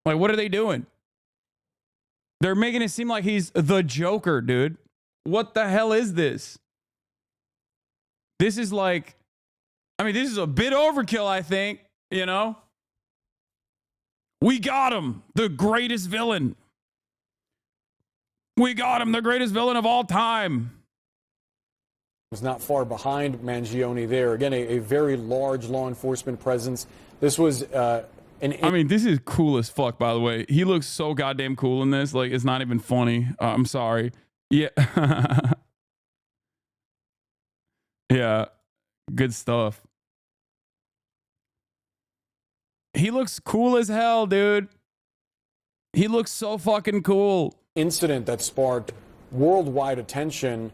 Like, what are they doing? They're making it seem like he's the Joker, dude. What the hell is this? This is like, I mean, this is a bit overkill, I think, you know? We got him, the greatest villain. We got him, the greatest villain of all time. Was not far behind Mangione there. Again, a very large law enforcement presence. This was I mean, this is cool as fuck, by the way. He looks so goddamn cool in this. Like, it's not even funny. I'm sorry. Yeah. Yeah. Good stuff. He looks cool as hell, dude. He looks so fucking cool. Incident that sparked worldwide attention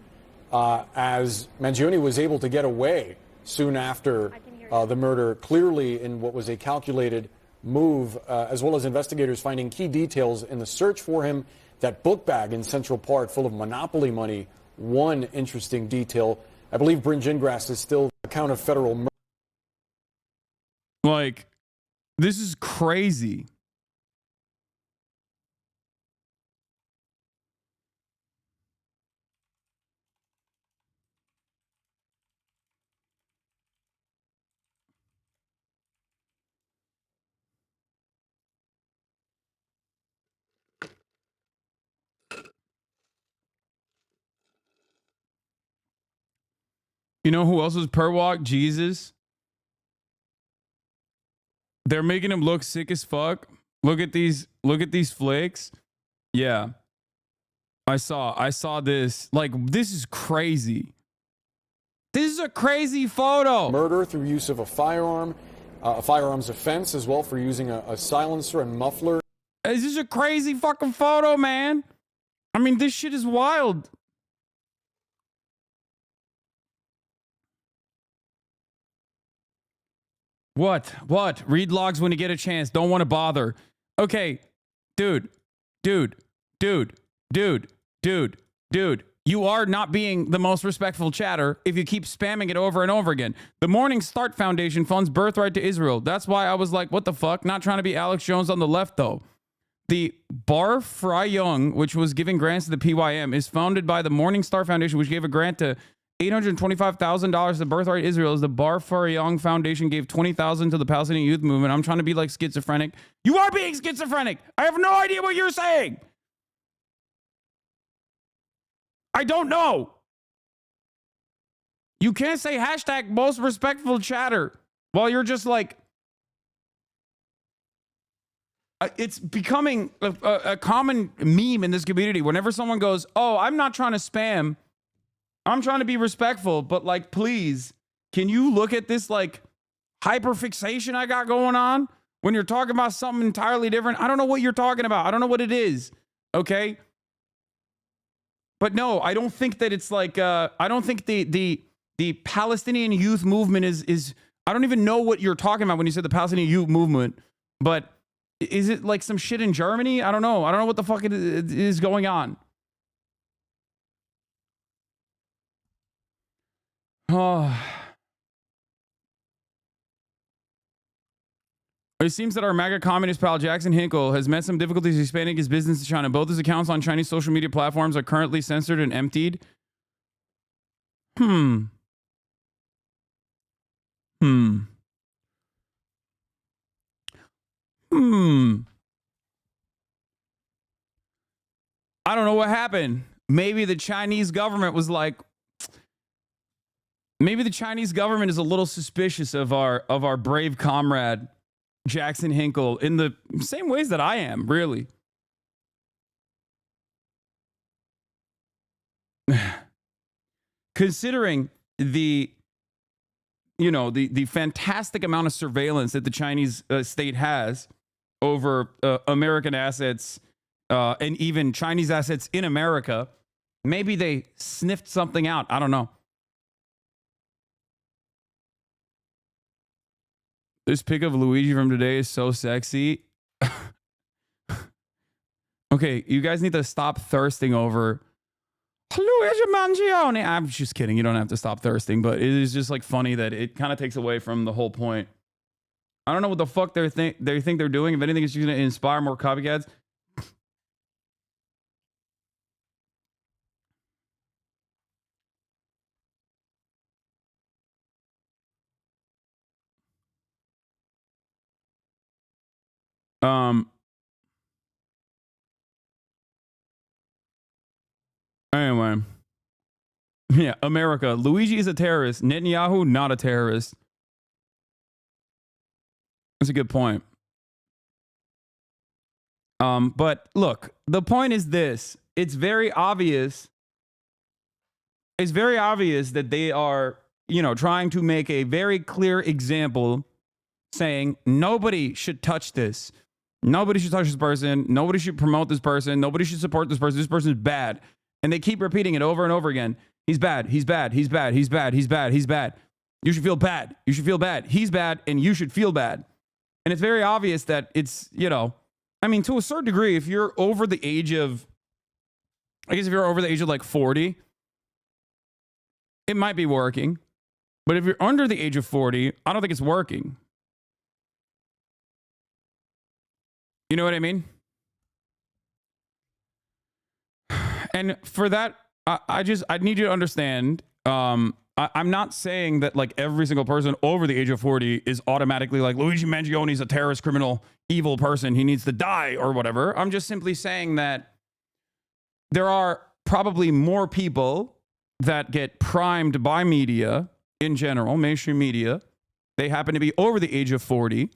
as Mangione was able to get away soon after the murder, clearly in what was a calculated move, as well as investigators finding key details in the search for him. That book bag in Central Park full of Monopoly money. One interesting detail. I believe Bryn Gingras is still account of federal murder. Like, this is crazy. You know who else was per walk? Jesus. They're making him look sick as fuck. Look at these flakes. Yeah. I saw this. Like, this is crazy. This is a crazy photo. Murder through use of a firearm, a firearms offense as well for using a silencer and muffler. This is a crazy fucking photo, man. I mean, this shit is wild. What? Read logs when you get a chance. Don't want to bother. Okay, dude. You are not being the most respectful chatter if you keep spamming it over and over again. The Morning Start Foundation funds Birthright to Israel. That's why I was like, what the fuck? Not trying to be Alex Jones on the left, though. The Bar Freyung, which was giving grants to the PYM, is founded by the Morning Star Foundation, which gave a grant to $825,000 to Birthright Israel. As the Bar Freyung Foundation gave $20,000 to the Palestinian youth movement. I'm trying to be like schizophrenic. You are being schizophrenic. I have no idea what you're saying. I don't know. You can't say hashtag most respectful chatter while you're just like, it's becoming a common meme in this community. Whenever someone goes, oh, I'm not trying to spam, I'm trying to be respectful, but like, please, can you look at this like hyperfixation I got going on when you're talking about something entirely different? I don't know what you're talking about. I don't know what it is. Okay. But no, I don't think that it's like, I don't think the Palestinian youth movement is, I don't even know what you're talking about when you said the Palestinian youth movement, but is it like some shit in Germany? I don't know. I don't know what the fuck it is going on. Oh. It seems that our MAGA communist pal Jackson Hinkle has met some difficulties expanding his business to China. Both his accounts on Chinese social media platforms are currently censored and emptied. I don't know what happened. Maybe the Chinese government was like, maybe the Chinese government is a little suspicious of our brave comrade Jackson Hinkle in the same ways that I am, really. Considering the fantastic amount of surveillance that the Chinese state has over American assets and even Chinese assets in America, maybe they sniffed something out. I don't know. This pic of Luigi from today is so sexy. Okay, you guys need to stop thirsting over Luigi Mangione. I'm just kidding. You don't have to stop thirsting, but it is just like funny that it kind of takes away from the whole point. I don't know what the fuck they think they're doing. If anything, it's just going to inspire more copycats. Anyway. Yeah, America. Luigi is a terrorist. Netanyahu, not a terrorist. That's a good point. But look, the point is this. It's very obvious. It's very obvious that they are, trying to make a very clear example saying nobody should touch this. Nobody should touch this person. Nobody should promote this person. Nobody should support this person. This person is bad. And they keep repeating it over and over again. He's bad. He's bad. He's bad. He's bad. He's bad. He's bad. You should feel bad. You should feel bad. He's bad and you should feel bad. And it's very obvious that it's, to a certain degree, if you're over the age of, if you're over the age of like 40, it might be working. But if you're under the age of 40, I don't think it's working. You know what I mean? And for that, I need you to understand, I'm not saying that like every single person over the age of 40 is automatically like Luigi Mangione is a terrorist, criminal, evil person. He needs to die or whatever. I'm just simply saying that there are probably more people that get primed by media in general, mainstream media. They happen to be over the age of 40.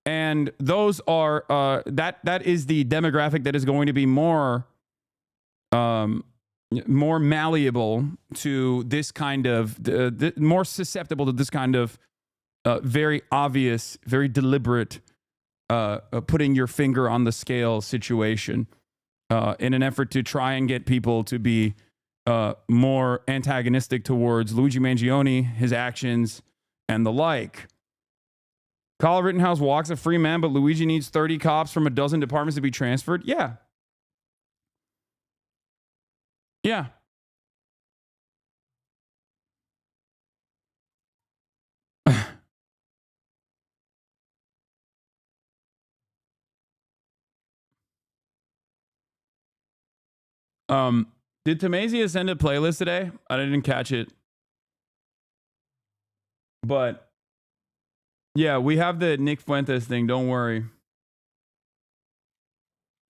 And those are, that is the demographic that is going to be more more malleable to this kind of, more susceptible to this kind of very obvious, very deliberate putting your finger on the scale situation in an effort to try and get people to be more antagonistic towards Luigi Mangione, his actions, and the like. Kyle Rittenhouse walks a free man, but Luigi needs 30 cops from a dozen departments to be transferred. Yeah. Yeah. Did Tamazia send a playlist today? I didn't catch it. But yeah, we have the Nick Fuentes thing. Don't worry.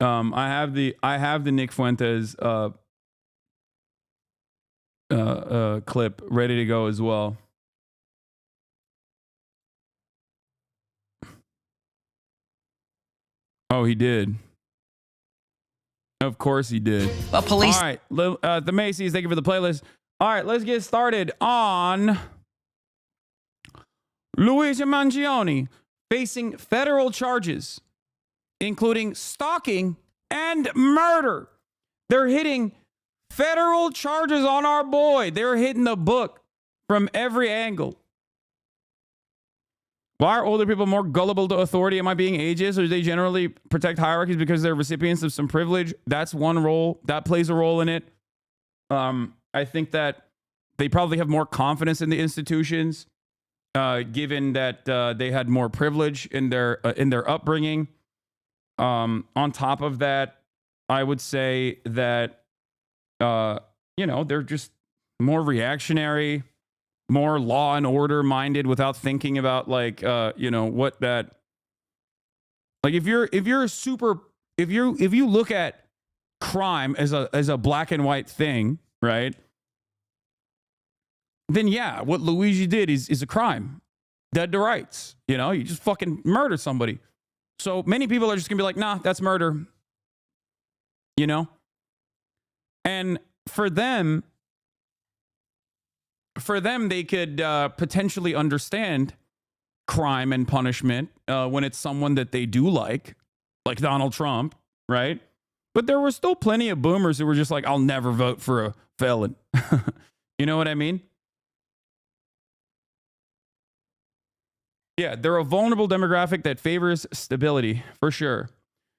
I have the Nick Fuentes clip ready to go as well. Oh, he did. Of course he did. Well, police. All right, the Macy's. Thank you for the playlist. All right, let's get started on Luigi Mangione facing federal charges, including stalking and murder. They're hitting federal charges on our boy. They're hitting the book from every angle. Why are older people more gullible to authority? Am I being ageist, or do they generally protect hierarchies because they're recipients of some privilege? That's one role. That plays a role in it. I think that they probably have more confidence in the institutions, given that they had more privilege in their upbringing. On top of that, I would say that they're just more reactionary, more law and order minded, without thinking about what that, like, if you look at crime as a black and white thing, right? Then yeah, what Luigi did is a crime, dead to rights. You just fucking murder somebody. So many people are just gonna be like, nah, that's murder. And for them, they could potentially understand crime and punishment when it's someone that they do like Donald Trump, right? But there were still plenty of boomers who were just like, I'll never vote for a felon. You know what I mean? Yeah, they're a vulnerable demographic that favors stability, for sure.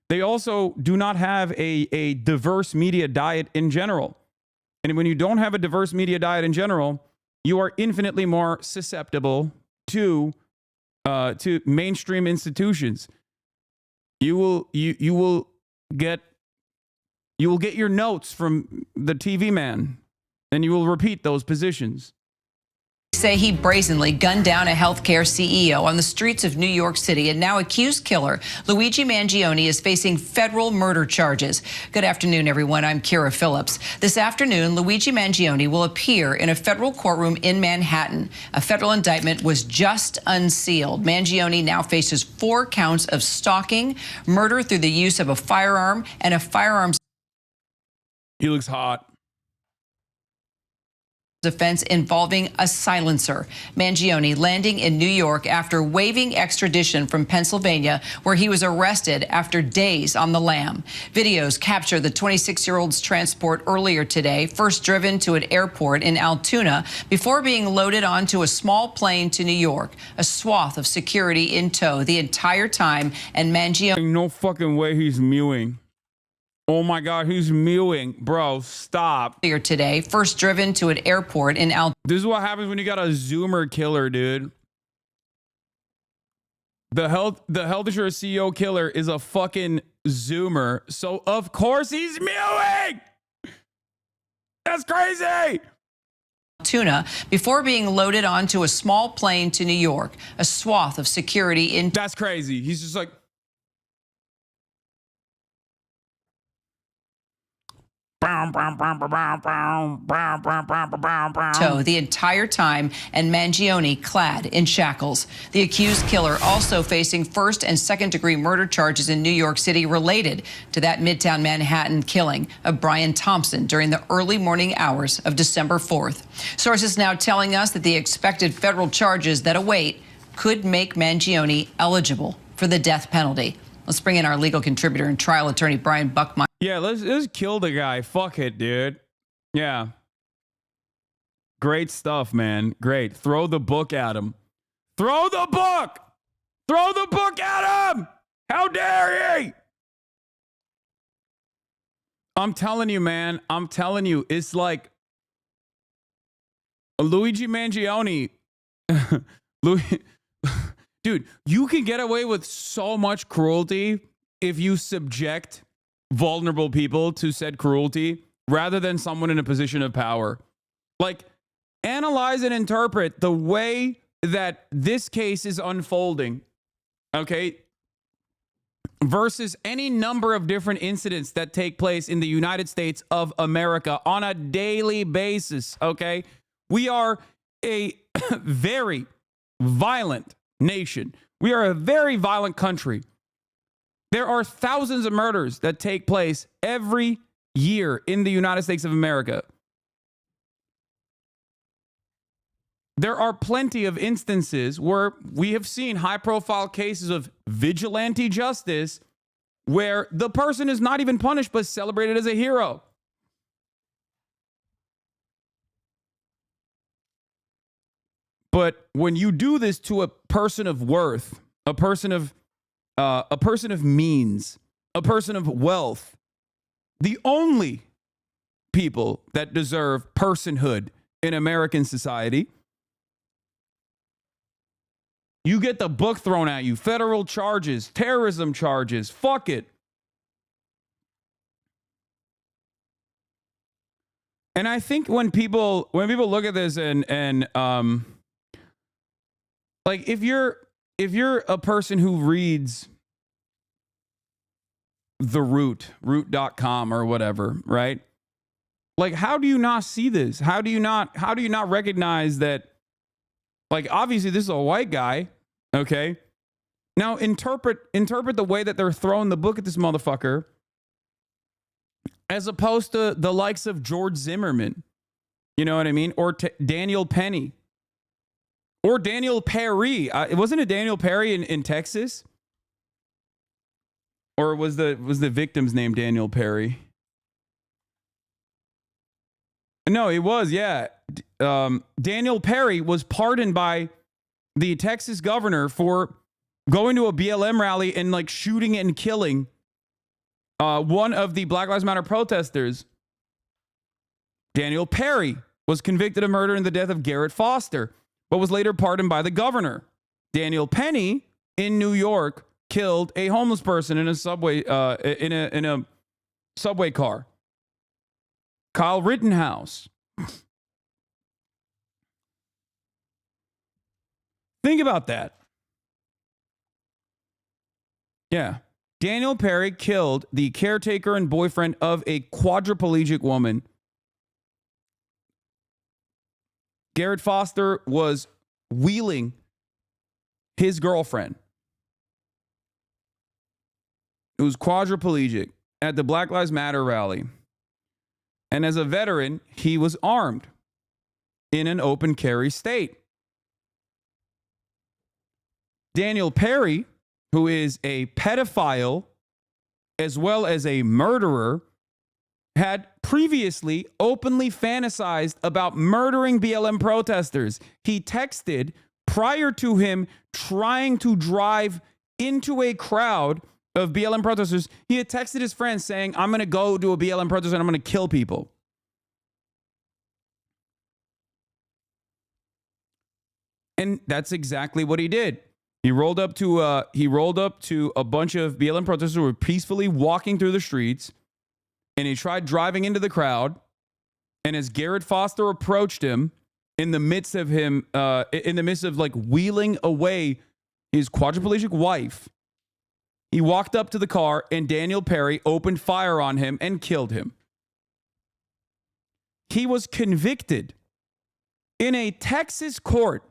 They also do not have a diverse media diet in general. And when you don't have a diverse media diet in general, you are infinitely more susceptible to mainstream institutions. You will get your notes from the TV man, and you will repeat those positions. Say he brazenly gunned down a healthcare CEO on the streets of New York City, and now accused killer Luigi Mangione is facing federal murder charges. Good afternoon, everyone. I'm Kira Phillips. This afternoon, Luigi Mangione will appear in a federal courtroom in Manhattan. A federal indictment was just unsealed. Mangione now faces 4 counts of stalking, murder through the use of a firearm, and a firearms He looks hot. offense involving a silencer. Mangione landing in New York after waiving extradition from Pennsylvania, where he was arrested after days on the lam. Videos capture the 26-year-old's transport earlier today, first driven to an airport in Altoona before being loaded onto a small plane to New York. A swath of security in tow the entire time, and Mangione... No fucking way he's mewing. Oh my God, he's mewing. Bro, stop. Earlier today, first driven to an airport in Altoona. This is what happens when you got a Zoomer killer, dude. The health insurance CEO killer is a fucking Zoomer. So of course he's mewing. That's crazy. Altoona before being loaded onto a small plane to New York. A swath of security in... That's crazy. He's just like... The entire time, and Mangione clad in shackles. The accused killer also facing first and second degree murder charges in New York City related to that Midtown Manhattan killing of Brian Thompson during the early morning hours of December 4th. Sources now telling us that the expected federal charges that await could make Mangione eligible for the death penalty. Let's bring in our legal contributor and trial attorney, Brian Buckmeyer. Yeah, let's kill the guy. Fuck it, dude. Yeah. Great stuff, man. Great. Throw the book at him. Throw the book! Throw the book at him! How dare he! I'm telling you, man. I'm telling you. It's like Luigi Mangione. Dude, you can get away with so much cruelty if you subject vulnerable people to said cruelty rather than someone in a position of power. Like, analyze and interpret the way that this case is unfolding, okay, versus any number of different incidents that take place in the United States of America on a daily basis, okay? We are a very violent nation. We are a very violent country. There are thousands of murders that take place every year in the United States of America. There are plenty of instances where we have seen high-profile cases of vigilante justice where the person is not even punished but celebrated as a hero. But when you do this to a person of worth, a person of means, a person of wealth, the only people that deserve personhood in American society, you get the book thrown at you, federal charges, terrorism charges, fuck it. And I think when people look at this and like if you're a person who reads The root.com or whatever, right? Like, how do you not see this? How do you not recognize that, like, obviously this is a white guy, okay? Now interpret the way that they're throwing the book at this motherfucker as opposed to the likes of George Zimmerman, you know what I mean? Or Daniel Penny. Or Daniel Perry. Wasn't it Daniel Perry in Texas? Or was the victim's name Daniel Perry? No, it was, yeah. Daniel Perry was pardoned by the Texas governor for going to a BLM rally and like shooting and killing one of the Black Lives Matter protesters. Daniel Perry was convicted of murder in the death of Garrett Foster, but was later pardoned by the governor. Daniel Penny in New York killed a homeless person in a subway in a subway car. Kyle Rittenhouse. Think about that. Yeah. Daniel Perry killed the caretaker and boyfriend of a quadriplegic woman. Garrett Foster was wheeling his girlfriend, who was quadriplegic, at the Black Lives Matter rally. And as a veteran, he was armed in an open carry state. Daniel Perry, who is a pedophile as well as a murderer, had previously openly fantasized about murdering BLM protesters. He texted prior to him trying to drive into a crowd of BLM protesters. He had texted his friends saying, I'm going to go to a BLM protest and I'm going to kill people. And that's exactly what he did. He rolled up to a bunch of BLM protesters who were peacefully walking through the streets, and he tried driving into the crowd. And as Garrett Foster approached him, in the midst of like wheeling away his quadriplegic wife, he walked up to the car and Daniel Perry opened fire on him and killed him. he was convicted in a Texas court.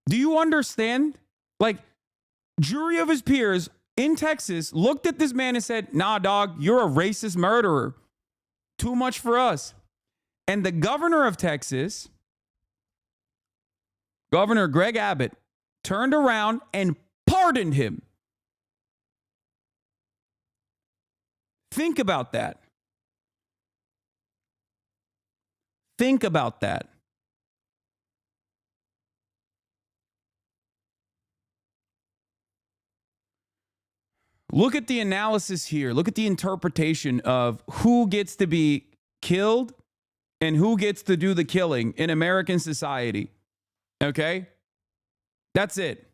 Do you understand? Like, jury of his peers in Texas looked at this man and said, nah, dog, you're a racist murderer. Too much for us. And the governor of Texas, Governor Greg Abbott, turned around and pardoned him. Think about that. Think about that. Look at the analysis here. Look at the interpretation of who gets to be killed and who gets to do the killing in American society. Okay? That's it.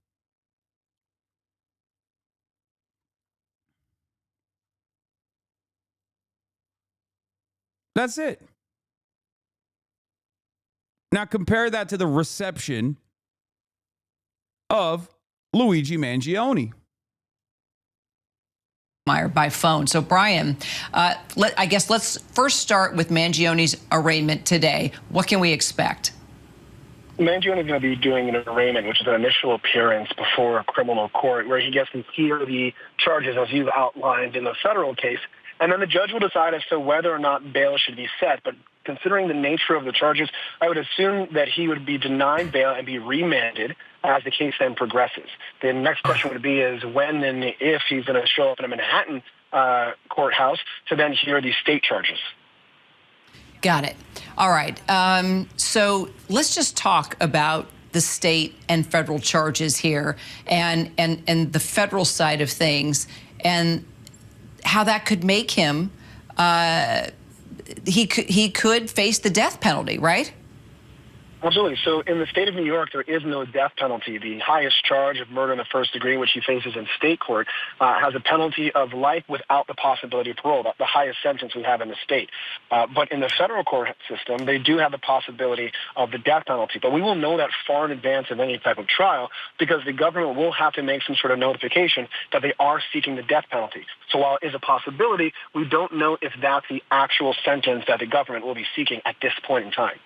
That's it. Now compare that to the reception of Luigi Mangione. By phone. So, Brian, I guess let's first start with Mangione's arraignment today. What can we expect? Mangione is going to be doing an arraignment, which is an initial appearance before a criminal court, where he gets to hear the charges as you've outlined in the federal case. And then the judge will decide as to whether or not bail should be set. But considering the nature of the charges, I would assume that he would be denied bail and be remanded as the case then progresses. The next question would be is when and if he's going to show up in a Manhattan courthouse to then hear these state charges. Got it. All right. So let's just talk about the state and federal charges here and the federal side of things and how that could make him, he could face the death penalty, right? Absolutely. So in the state of New York, there is no death penalty. The highest charge of murder in the first degree, which he faces in state court, has a penalty of life without the possibility of parole. That's the highest sentence we have in the state. But in the federal court system, they do have the possibility of the death penalty. But we will know that far in advance of any type of trial because the government will have to make some sort of notification that they are seeking the death penalty. So while it is a possibility, we don't know if that's the actual sentence that the government will be seeking at this point in time.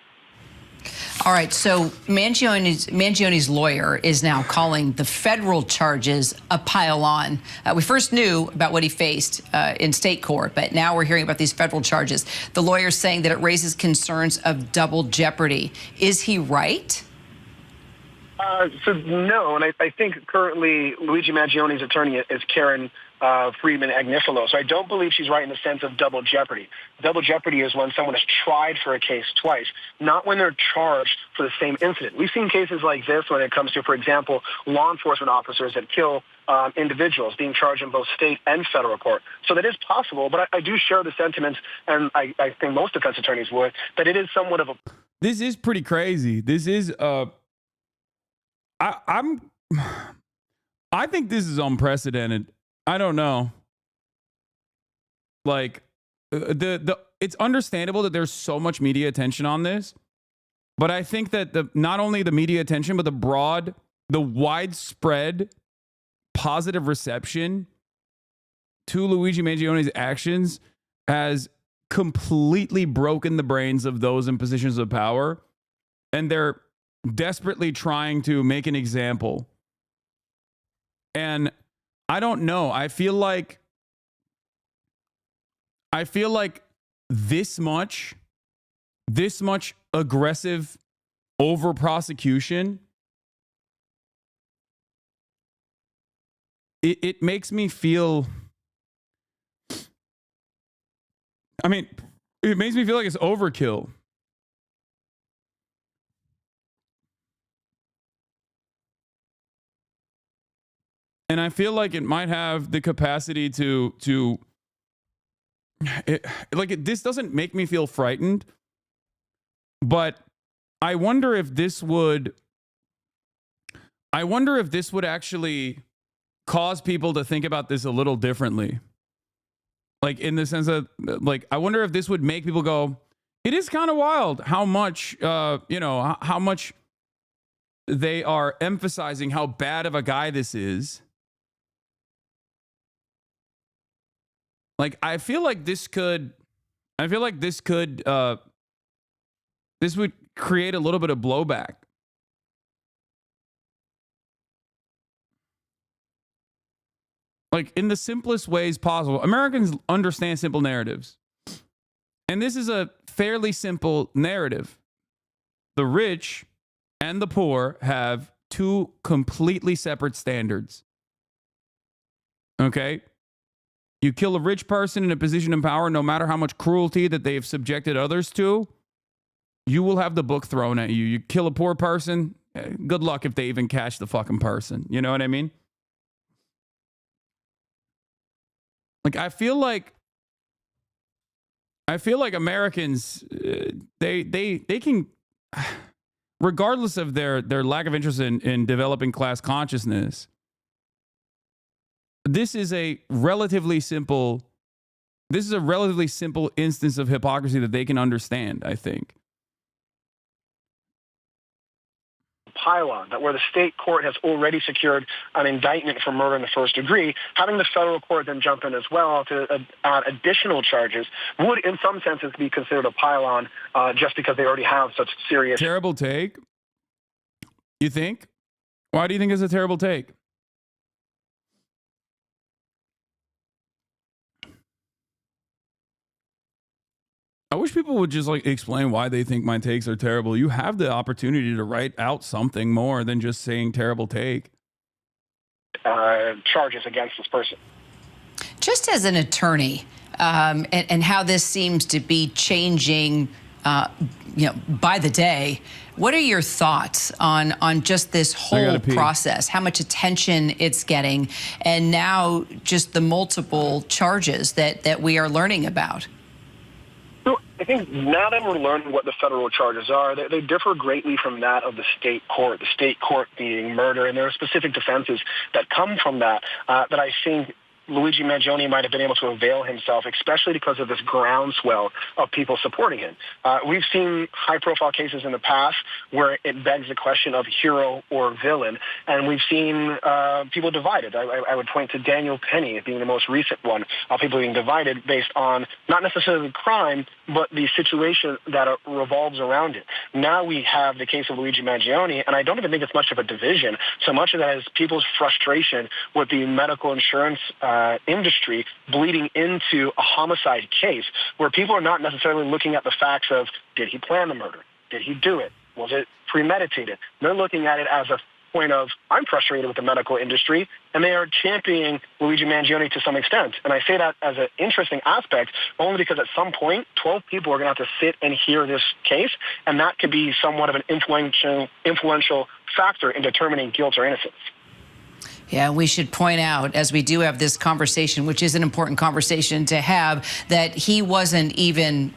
All right, so Mangione's lawyer is now calling the federal charges a pile-on. We first knew about what he faced in state court, but now we're hearing about these federal charges. The lawyer's saying that it raises concerns of double jeopardy. Is he right? So no, and I think currently Luigi Mangione's attorney is Karen Friedman Agnifilo. So I don't believe she's right in the sense of double jeopardy. Double jeopardy is when someone is tried for a case twice, not when they're charged for the same incident. We've seen cases like this when it comes to, for example, law enforcement officers that kill individuals being charged in both state and federal court. So that is possible, but I do share the sentiments, and I think most defense attorneys would, that it is somewhat of a... This is pretty crazy. This is... I think this is unprecedented. I don't know. Like it's understandable that there's so much media attention on this, but I think that not only the media attention, but the widespread positive reception to Luigi Mangione's actions has completely broken the brains of those in positions of power, and they're desperately trying to make an example. And I don't know. I feel like this much aggressive over prosecution, it makes me feel, I mean, it makes me feel like it's overkill. And I feel like it might have the capacity to this doesn't make me feel frightened, but I wonder if this would actually cause people to think about this a little differently. Like in the sense that, like, I wonder if this would make people go, it is kind of wild how much, how much they are emphasizing how bad of a guy this is. Like, I feel like this could I feel like this could this would create a little bit of blowback. Like in the simplest ways possible. Americans understand simple narratives. And this is a fairly simple narrative. The rich and the poor have two completely separate standards. Okay? You kill a rich person in a position of power, no matter how much cruelty that they have subjected others to, you will have the book thrown at you. You kill a poor person, good luck if they even catch the fucking person. You know what I mean? Like, I feel like Americans, they can, regardless of their lack of interest in developing class consciousness, this is a relatively simple instance of hypocrisy that they can understand, I think. Pylon, that where the state court has already secured an indictment for murder in the first degree, having the federal court then jump in as well to add additional charges would, in some senses, be considered a pylon just because they already have such serious... Terrible take? You think? Why do you think it's a terrible take? I wish people would just like explain why they think my takes are terrible. You have the opportunity to write out something more than just saying terrible take. Charges against this person. Just as an attorney, and how this seems to be changing, by the day, what are your thoughts on just this whole process? How much attention it's getting, and now just the multiple charges that we are learning about? I think now that we're learning what the federal charges are, they differ greatly from that of the state court being murder, and there are specific defenses that come from that that I think Luigi Mangione might have been able to avail himself, especially because of this groundswell of people supporting him. We've seen high-profile cases in the past where it begs the question of hero or villain, and we've seen people divided. I would point to Daniel Penny being the most recent one, people being divided based on not necessarily the crime, but the situation that revolves around it. Now we have the case of Luigi Mangione, and I don't even think it's much of a division. So much of that is people's frustration with the medical insurance industry bleeding into a homicide case where people are not necessarily looking at the facts of, did he plan the murder? Did he do it? Was it premeditated? They're looking at it as a point of, I'm frustrated with the medical industry, and they are championing Luigi Mangione to some extent. And I say that as an interesting aspect only because at some point, 12 people are going to have to sit and hear this case, and that could be somewhat of an influential factor in determining guilt or innocence. Yeah, we should point out, as we do have this conversation, which is an important conversation to have, that he wasn't even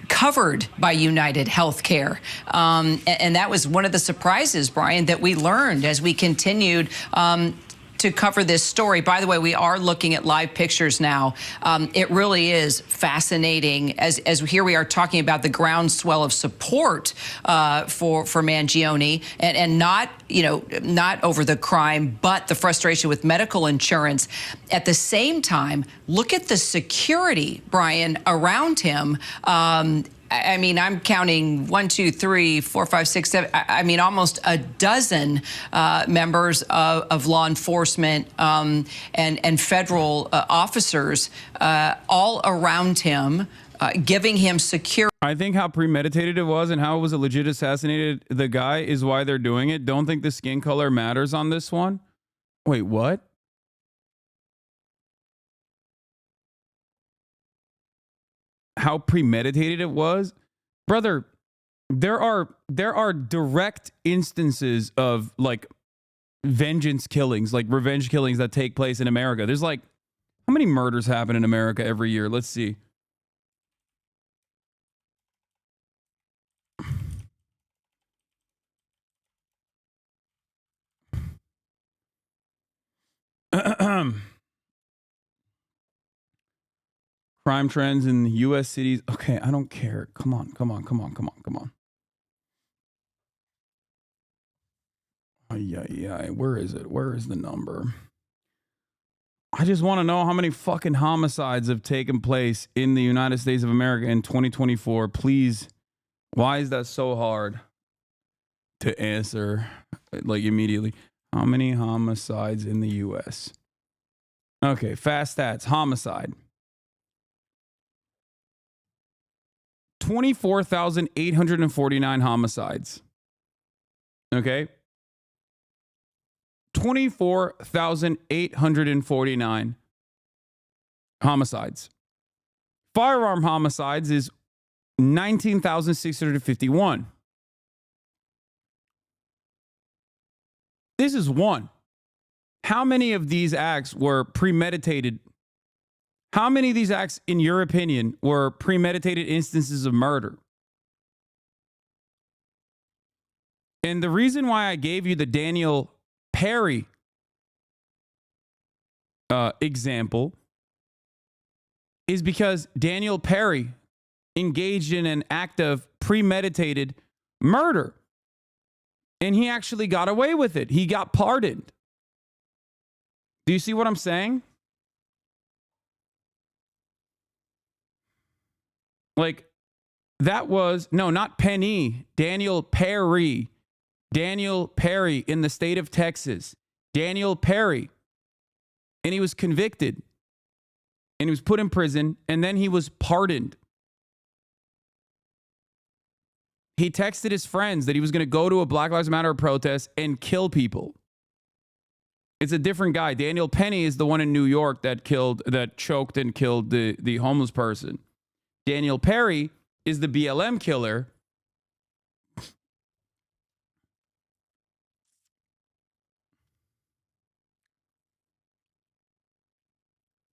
covered by United Healthcare. And that was one of the surprises, Brian, that we learned as we continued to cover this story. By the way, we are looking at live pictures now. It really is fascinating as here we are talking about the groundswell of support for Mangione, and not over the crime, but the frustration with medical insurance. At the same time, look at the security, Brian, around him. I mean, I'm counting 1, 2, 3, 4, 5, 6, 7. I mean, almost a dozen members of law enforcement and federal officers all around him, giving him security. I think how premeditated it was and how it was a legit assassinated the guy is why they're doing it. Don't think the skin color matters on this one. Wait, what? How premeditated it was, brother. There are direct instances of like vengeance killings, like revenge killings that take place in America. There's like, how many murders happen in America every year? Let's see. Crime trends in U.S. cities. Okay, I don't care. Come on. Yeah. Where is it? Where is the number? I just want to know how many fucking homicides have taken place in the United States of America in 2024. Please. Why is that so hard to answer, like, immediately? How many homicides in the U.S.? Okay, fast stats. Homicide. 24,849 homicides. Okay? 24,849 homicides. Firearm homicides is 19,651. This is one. How many of these acts were premeditated? How many of these acts, in your opinion, were premeditated instances of murder? And the reason why I gave you the Daniel Perry example is because Daniel Perry engaged in an act of premeditated murder. And he actually got away with it. He got pardoned. Do you see what I'm saying? Like, that was, no, not Penny, Daniel Perry. Daniel Perry in the state of Texas. Daniel Perry. And he was convicted. And he was put in prison. And then he was pardoned. He texted his friends that he was going to go to a Black Lives Matter protest and kill people. It's a different guy. Daniel Penny is the one in New York that choked and killed the homeless person. Daniel Perry is the BLM killer.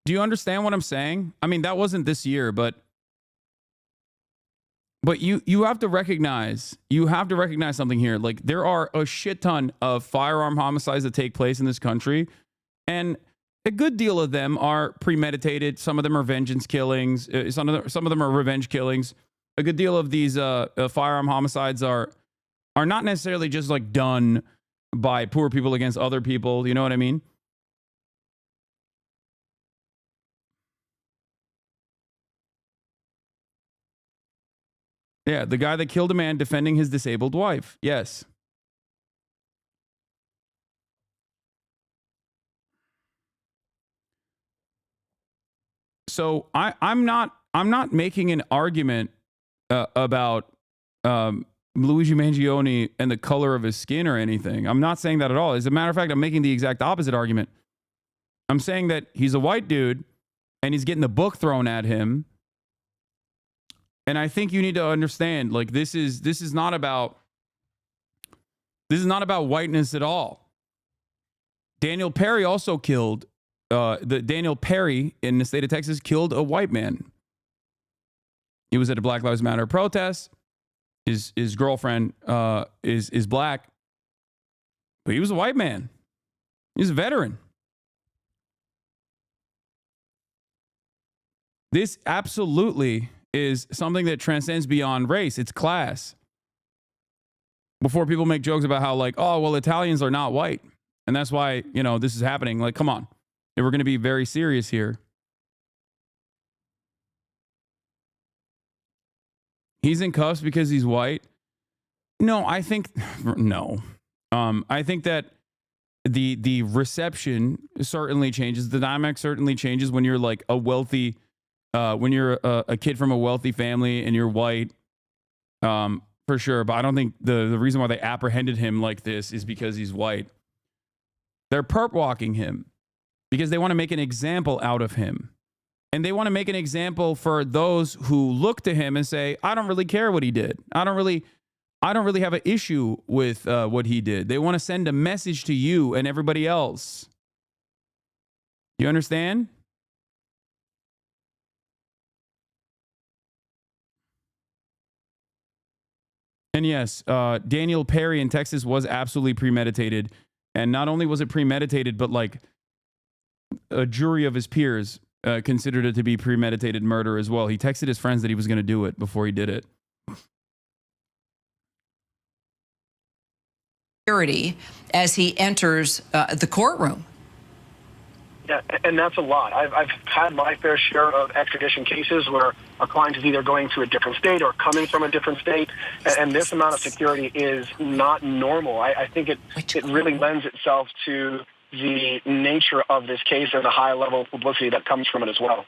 Do you understand what I'm saying? I mean, that wasn't this year, but you have to recognize something here. Like, there are a shit ton of firearm homicides that take place in this country, and a good deal of them are premeditated. Some of them are vengeance killings. Some of them are revenge killings. A good deal of these firearm homicides are not necessarily just like done by poor people against other people. You know what I mean? Yeah, the guy that killed a man defending his disabled wife. Yes. So I'm not making an argument about Luigi Mangione and the color of his skin or anything. I'm not saying that at all. As a matter of fact, I'm making the exact opposite argument. I'm saying that he's a white dude and he's getting the book thrown at him. And I think you need to understand, like, this is not about whiteness at all. Daniel Perry also killed Daniel Perry in the state of Texas killed a white man. He was at a Black Lives Matter protest. His girlfriend is black, but he was a white man. He's a veteran. This absolutely is something that transcends beyond race. It's class. Before people make jokes about how, like, oh, well, Italians are not white, and that's why, you know, this is happening. Like, come on. If we're going to be very serious here. He's in cuffs because he's white. No, I think no. I think that the reception certainly changes. The dynamic certainly changes when you're like a wealthy, when you're a kid from a wealthy family and you're white, for sure. But I don't think the reason why they apprehended him like this is because he's white. They're perp walking him because they want to make an example out of him. And they want to make an example for those who look to him and say, I don't really care what he did. I don't really have an issue with what he did. They want to send a message to you and everybody else. You understand? And yes, Daniel Perry in Texas was absolutely premeditated. And not only was it premeditated, but like a jury of his peers considered it to be premeditated murder as well. He texted his friends that he was going to do it before he did it. As he enters the courtroom. Yeah, and that's a lot. I've had my fair share of extradition cases where a client is either going to a different state or coming from a different state, and this amount of security is not normal. I think it really lends itself to the nature of this case and the high level of publicity that comes from it as well.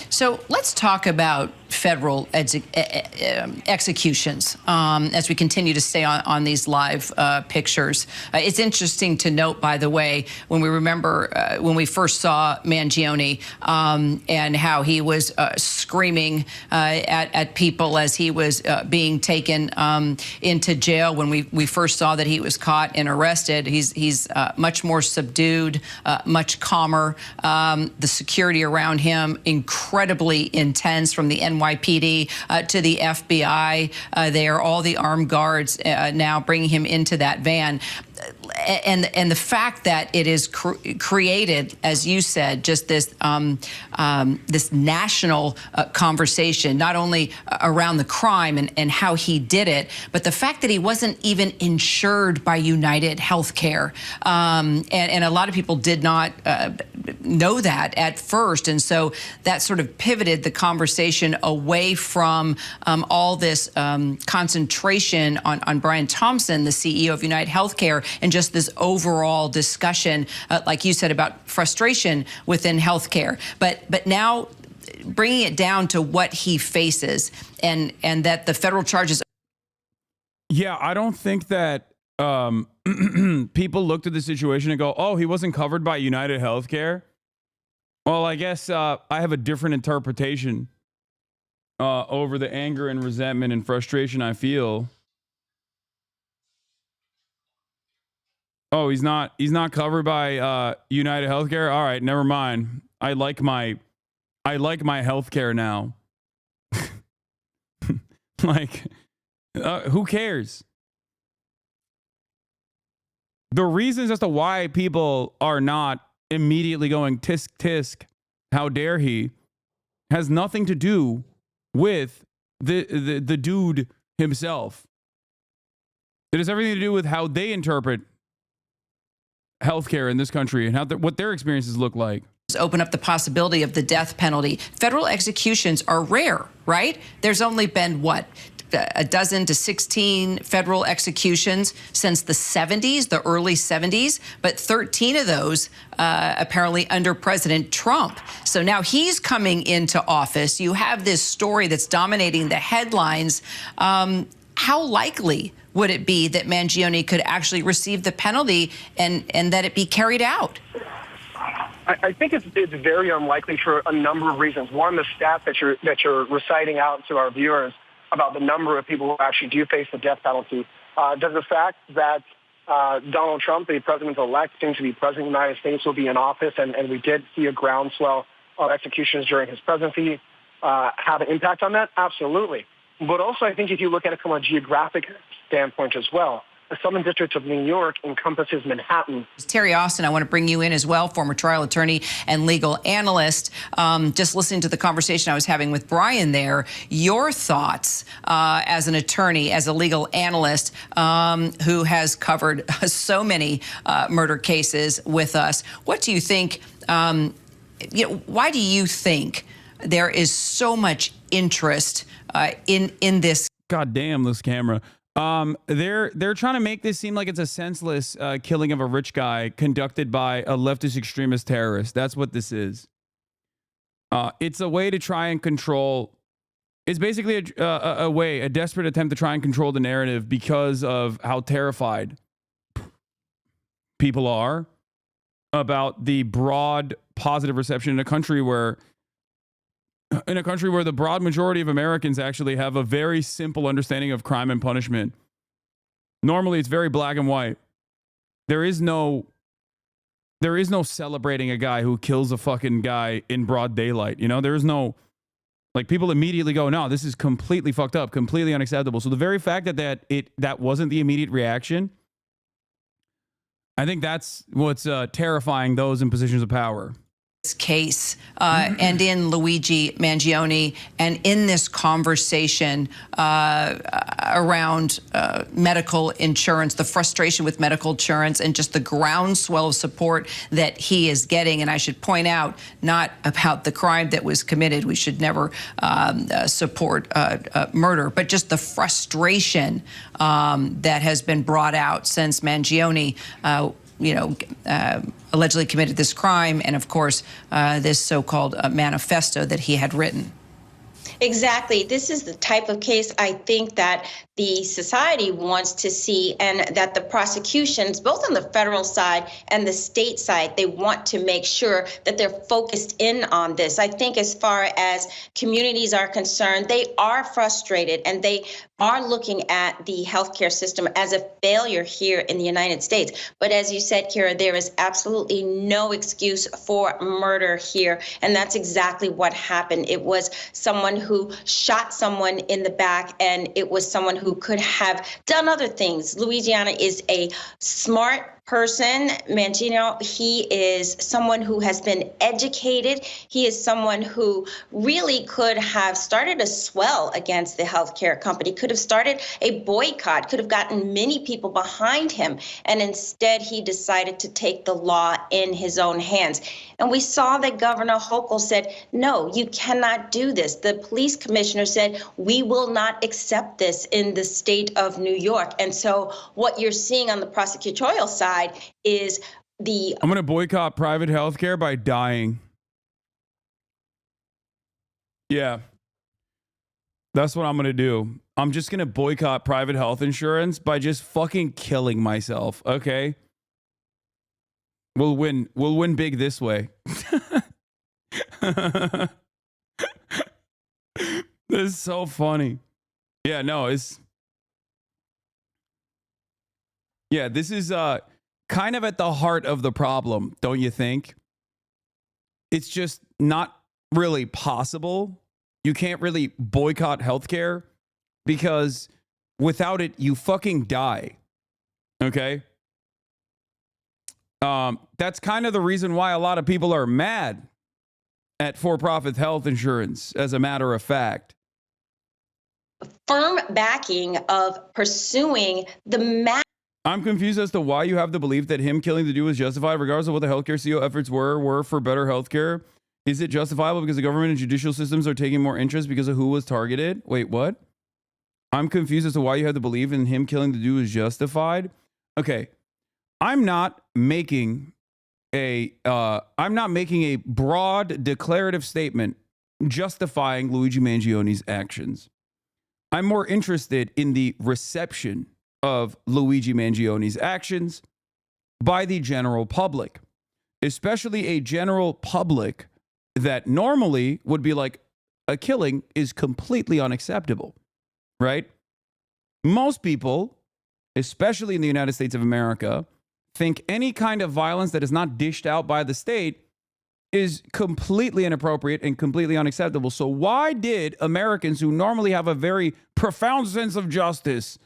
So let's talk about federal executions as we continue to stay on these live pictures. It's interesting to note, by the way, when we remember when we first saw Mangione and how he was screaming at people as he was being taken into jail. When we first saw that he was caught and arrested, he's much more subdued, much calmer. The security around him incredibly intense, from the NYPD to the FBI. They are all the armed guards now bringing him into that van. And the fact that it is created, as you said, just this this national conversation, not only around the crime and how he did it, but the fact that he wasn't even insured by United Healthcare. And a lot of people did not know that at first. And so that sort of pivoted the conversation away from all this concentration on Brian Thompson, the CEO of United Healthcare, and just this overall discussion, like you said, about frustration within healthcare. But now bringing it down to what he faces, and that the federal charges. Yeah, I don't think that people looked at the situation and go, oh, he wasn't covered by United Healthcare. Well, I guess I have a different interpretation over the anger and resentment and frustration I feel. Oh, he's not covered by United Healthcare. All right, never mind. I like my healthcare now. Like, who cares? The reasons as to why people are not immediately going tisk tisk, how dare he, has nothing to do with the dude himself. It has everything to do with how they interpret healthcare in this country and how what their experiences look like. Open up the possibility of the death penalty. Federal executions are rare, right? There's only been, what, a dozen to 16 federal executions since the 70s, the early 70s, but 13 of those apparently under President Trump. So now he's coming into office. You have this story that's dominating the headlines. How likely would it be that Mangione could actually receive the penalty and that it be carried out? I think it's very unlikely for a number of reasons. One, the stat that you're reciting out to our viewers about the number of people who actually do face the death penalty. Does the fact that Donald Trump, the president-elect, seems to be president of the United States, will be in office, and we did see a groundswell of executions during his presidency, have an impact on that? Absolutely. But also, I think if you look at it from a geographic standpoint as well, the Southern District of New York encompasses Manhattan. Terry Austin, I want to bring you in as well, former trial attorney and legal analyst. Just listening to the conversation I was having with Brian there, your thoughts as an attorney, as a legal analyst who has covered so many murder cases with us. What do you think, why do you think there is so much interest in this? God damn this camera. They're trying to make this seem like it's a senseless killing of a rich guy conducted by a leftist extremist terrorist. That's what this is. It's a way to try and control. It's basically a desperate attempt to try and control the narrative because of how terrified people are about the broad positive reception in a country where the broad majority of Americans actually have a very simple understanding of crime and punishment. Normally, it's very black and white. There is no celebrating a guy who kills a fucking guy in broad daylight. You know, there is no, like, people immediately go, no, this is completely fucked up, completely unacceptable. So the very fact that wasn't the immediate reaction, I think that's what's terrifying those in positions of power. case and in Luigi Mangione and in this conversation around medical insurance, the frustration with medical insurance, and just the groundswell of support that he is getting. And I should point out, not about the crime that was committed. We should never support murder, but just the frustration that has been brought out since Mangione allegedly committed this crime, and of course, this so-called manifesto that he had written. Exactly. This is the type of case I think that the society wants to see, and that the prosecutions, both on the federal side and the state side, they want to make sure that they're focused in on this. I think as far as communities are concerned, they are frustrated, and they are looking at the healthcare system as a failure here in the United States. But as you said, Kira, there is absolutely no excuse for murder here. And that's exactly what happened. It was someone who shot someone in the back, and it was someone who could have done other things. Louisiana is a smart person. Mangino, he is someone who has been educated. He is someone who really could have started a swell against the healthcare company, could have started a boycott, could have gotten many people behind him. And instead, he decided to take the law in his own hands. And we saw that Governor Hochul said, no, you cannot do this. The police commissioner said, we will not accept this in the state of New York. And so what you're seeing on the prosecutorial side is the... I'm going to boycott private healthcare by dying. Yeah. That's what I'm going to do. I'm just going to boycott private health insurance by just fucking killing myself, okay? We'll win big this way. This is so funny. Yeah, no, this is kind of at the heart of the problem, don't you think? It's just not really possible. You can't really boycott healthcare because without it, you fucking die. Okay? That's kind of the reason why a lot of people are mad at for-profit health insurance, as a matter of fact. Firm backing of pursuing the I'm confused as to why you have the belief that him killing the dude was justified, regardless of what the healthcare CEO efforts were for better healthcare. Is it justifiable because the government and judicial systems are taking more interest because of who was targeted? Wait, what? I'm confused as to why you have the belief in him killing the dude was justified. Okay, I'm not making a broad declarative statement justifying Luigi Mangione's actions. I'm more interested in the reception of Luigi Mangione's actions by the general public, especially a general public that normally would be like, a killing is completely unacceptable, right? Most people, especially in the United States of America, think any kind of violence that is not dished out by the state is completely inappropriate and completely unacceptable. So why did Americans who normally have a very profound sense of justice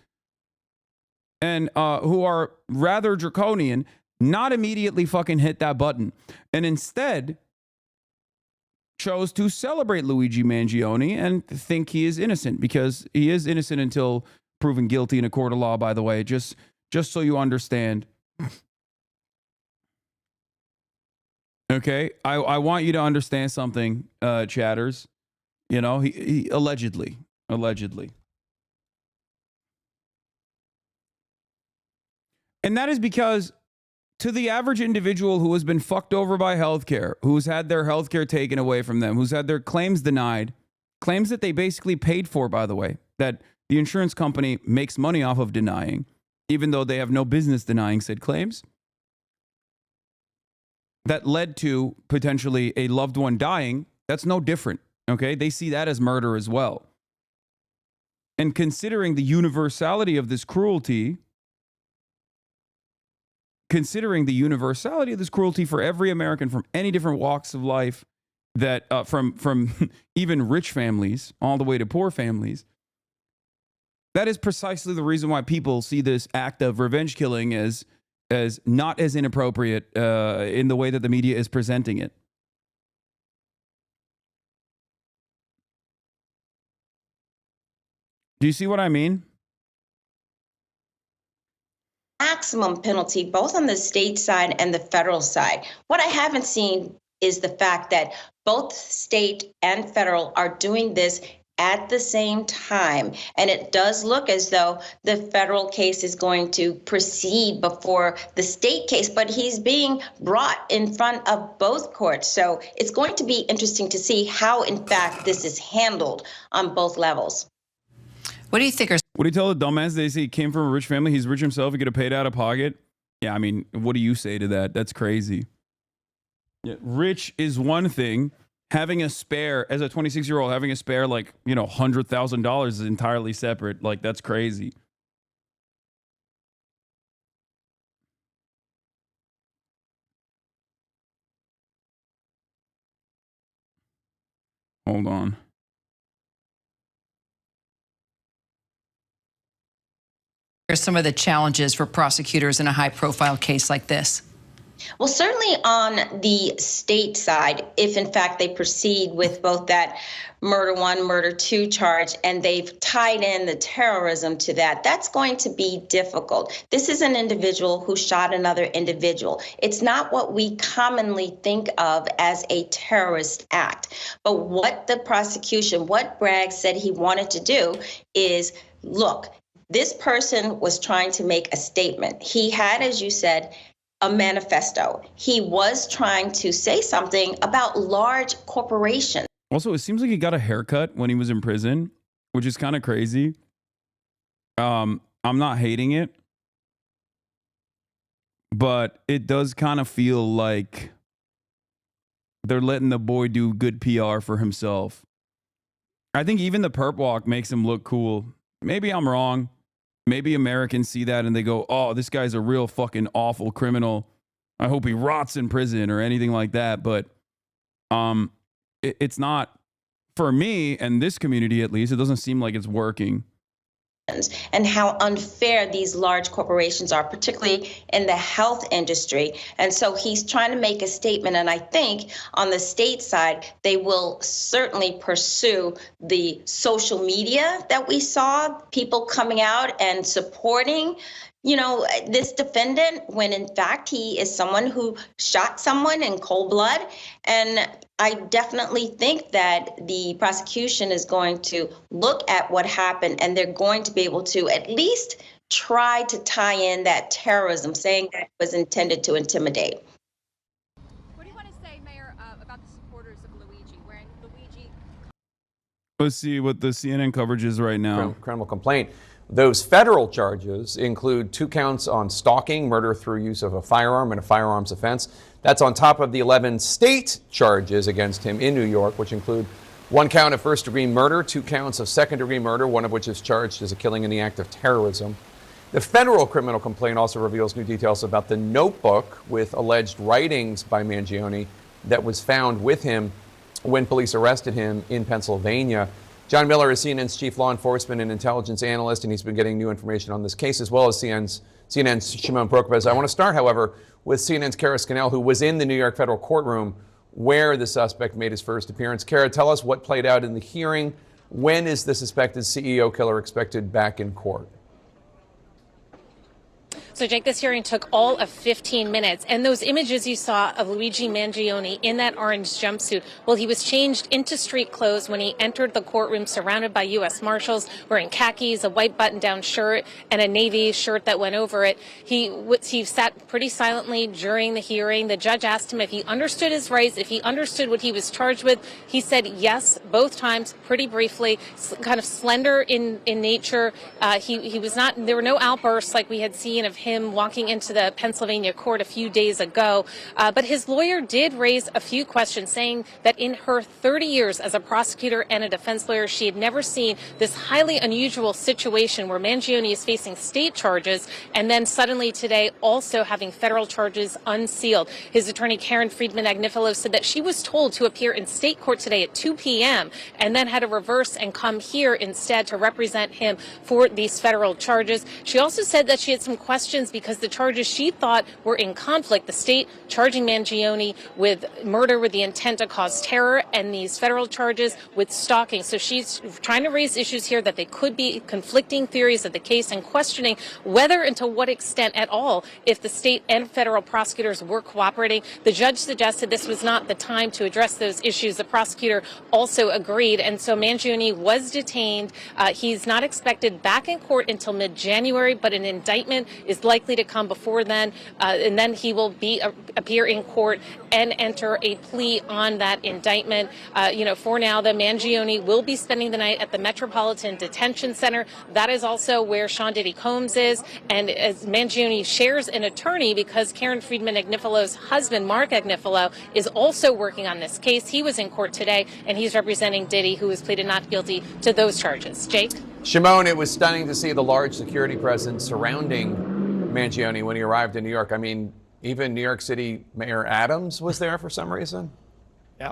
and who are rather draconian not immediately fucking hit that button and instead chose to celebrate Luigi Mangione and think he is innocent? Because he is innocent until proven guilty in a court of law, by the way, just so you understand. Okay, I want you to understand something, chatters. You know, he allegedly. And that is because to the average individual who has been fucked over by healthcare, who's had their healthcare taken away from them, who's had their claims denied, claims that they basically paid for, by the way, that the insurance company makes money off of denying, even though they have no business denying said claims, that led to potentially a loved one dying, that's no different, okay? They see that as murder as well. And considering the universality of this cruelty, for every American from any different walks of life, that from even rich families all the way to poor families, that is precisely the reason why people see this act of revenge killing as not as inappropriate in the way that the media is presenting it. Do you see what I mean? Maximum penalty, both on the state side and the federal side. What I haven't seen is the fact that both state and federal are doing this at the same time. And it does look as though the federal case is going to proceed before the state case, but he's being brought in front of both courts. So it's going to be interesting to see how, in fact, this is handled on both levels. What do you think? What do you tell the dumbass? They say he came from a rich family. He's rich himself. He could have paid out of pocket. Yeah, I mean, what do you say to that? That's crazy. Yeah, rich is one thing. Having a spare, as a 26-year-old, having a spare, like, you know, $100,000 is entirely separate. Like, that's crazy. Hold on. Here's some of the challenges for prosecutors in a high-profile case like this. Well, certainly on the state side, if in fact they proceed with both that murder 1, murder 2 charge, and they've tied in the terrorism to that, that's going to be difficult. This is an individual who shot another individual. It's not what we commonly think of as a terrorist act. But what the prosecution, what Bragg said he wanted to do is, look, this person was trying to make a statement. He had, as you said, a manifesto. He was trying to say something about large corporations. Also, it seems like he got a haircut when he was in prison, which is kind of crazy. I'm not hating it, but it does kind of feel like they're letting the boy do good PR for himself. I think even the perp walk makes him look cool. Maybe I'm wrong. Maybe Americans see that and they go, oh, this guy's a real fucking awful criminal. I hope he rots in prison or anything like that. But it's not, for me and this community at least, it doesn't seem like it's working. And how unfair these large corporations are, particularly in the health industry. And so he's trying to make a statement. And I think on the state side, they will certainly pursue the social media that we saw, people coming out and supporting, you know, this defendant, when in fact he is someone who shot someone in cold blood. And I definitely think that the prosecution is going to look at what happened, and they're going to be able to at least try to tie in that terrorism, saying that it was intended to intimidate. What do you want to say, Mayor, about the supporters of Luigi, wearing Luigi? Let's see what the CNN coverage is right now. Criminal complaint. Those federal charges include 2 counts on stalking, murder through use of a firearm, and a firearms offense. That's on top of the 11 state charges against him in New York, which include 1 count of first-degree murder, 2 counts of second-degree murder, one of which is charged as a killing in the act of terrorism. The federal criminal complaint also reveals new details about the notebook with alleged writings by Mangione that was found with him when police arrested him in Pennsylvania. John Miller is CNN's chief law enforcement and intelligence analyst, and he's been getting new information on this case, as well as CNN's Shimon Prokopez. I want to start, however, with CNN's Kara Scannell, who was in the New York federal courtroom where the suspect made his first appearance. Kara, tell us what played out in the hearing. When is the suspected CEO killer expected back in court? So, Jake, this hearing took all of 15 minutes. And those images you saw of Luigi Mangione in that orange jumpsuit, well, he was changed into street clothes when he entered the courtroom surrounded by U.S. Marshals, wearing khakis, a white button-down shirt, and a navy shirt that went over it. He sat pretty silently during the hearing. The judge asked him if he understood his rights, if he understood what he was charged with. He said yes, both times, pretty briefly, kind of slender in nature. He was not, there were no outbursts like we had seen of him walking into the Pennsylvania court a few days ago. But his lawyer did raise a few questions, saying that in her 30 years as a prosecutor and a defense lawyer, she had never seen this highly unusual situation where Mangione is facing state charges and then suddenly today also having federal charges unsealed. His attorney, Karen Friedman-Agnifilo, said that she was told to appear in state court today at 2 p.m. and then had to reverse and come here instead to represent him for these federal charges. She also said that she had some questions questions because the charges she thought were in conflict. The state charging Mangione with murder with the intent to cause terror and these federal charges with stalking. So she's trying to raise issues here that they could be conflicting theories of the case and questioning whether and to what extent at all if the state and federal prosecutors were cooperating. The judge suggested this was not the time to address those issues. The prosecutor also agreed, and so Mangione was detained. He's not expected back in court until mid-January, but an indictment is likely to come before then, and then he will appear in court and enter a plea on that indictment. For now, the Mangione will be spending the night at the Metropolitan Detention Center. That is also where Sean Diddy Combs is, and as Mangione shares an attorney because Karen Friedman Agnifalo's husband, Mark Agnifalo, is also working on this case. He was in court today, and he's representing Diddy, who has pleaded not guilty to those charges. Jake? Shimon, it was stunning to see the large security presence surrounding Mangione when he arrived in New York. I mean, even New York City Mayor Adams was there for some reason. Yeah.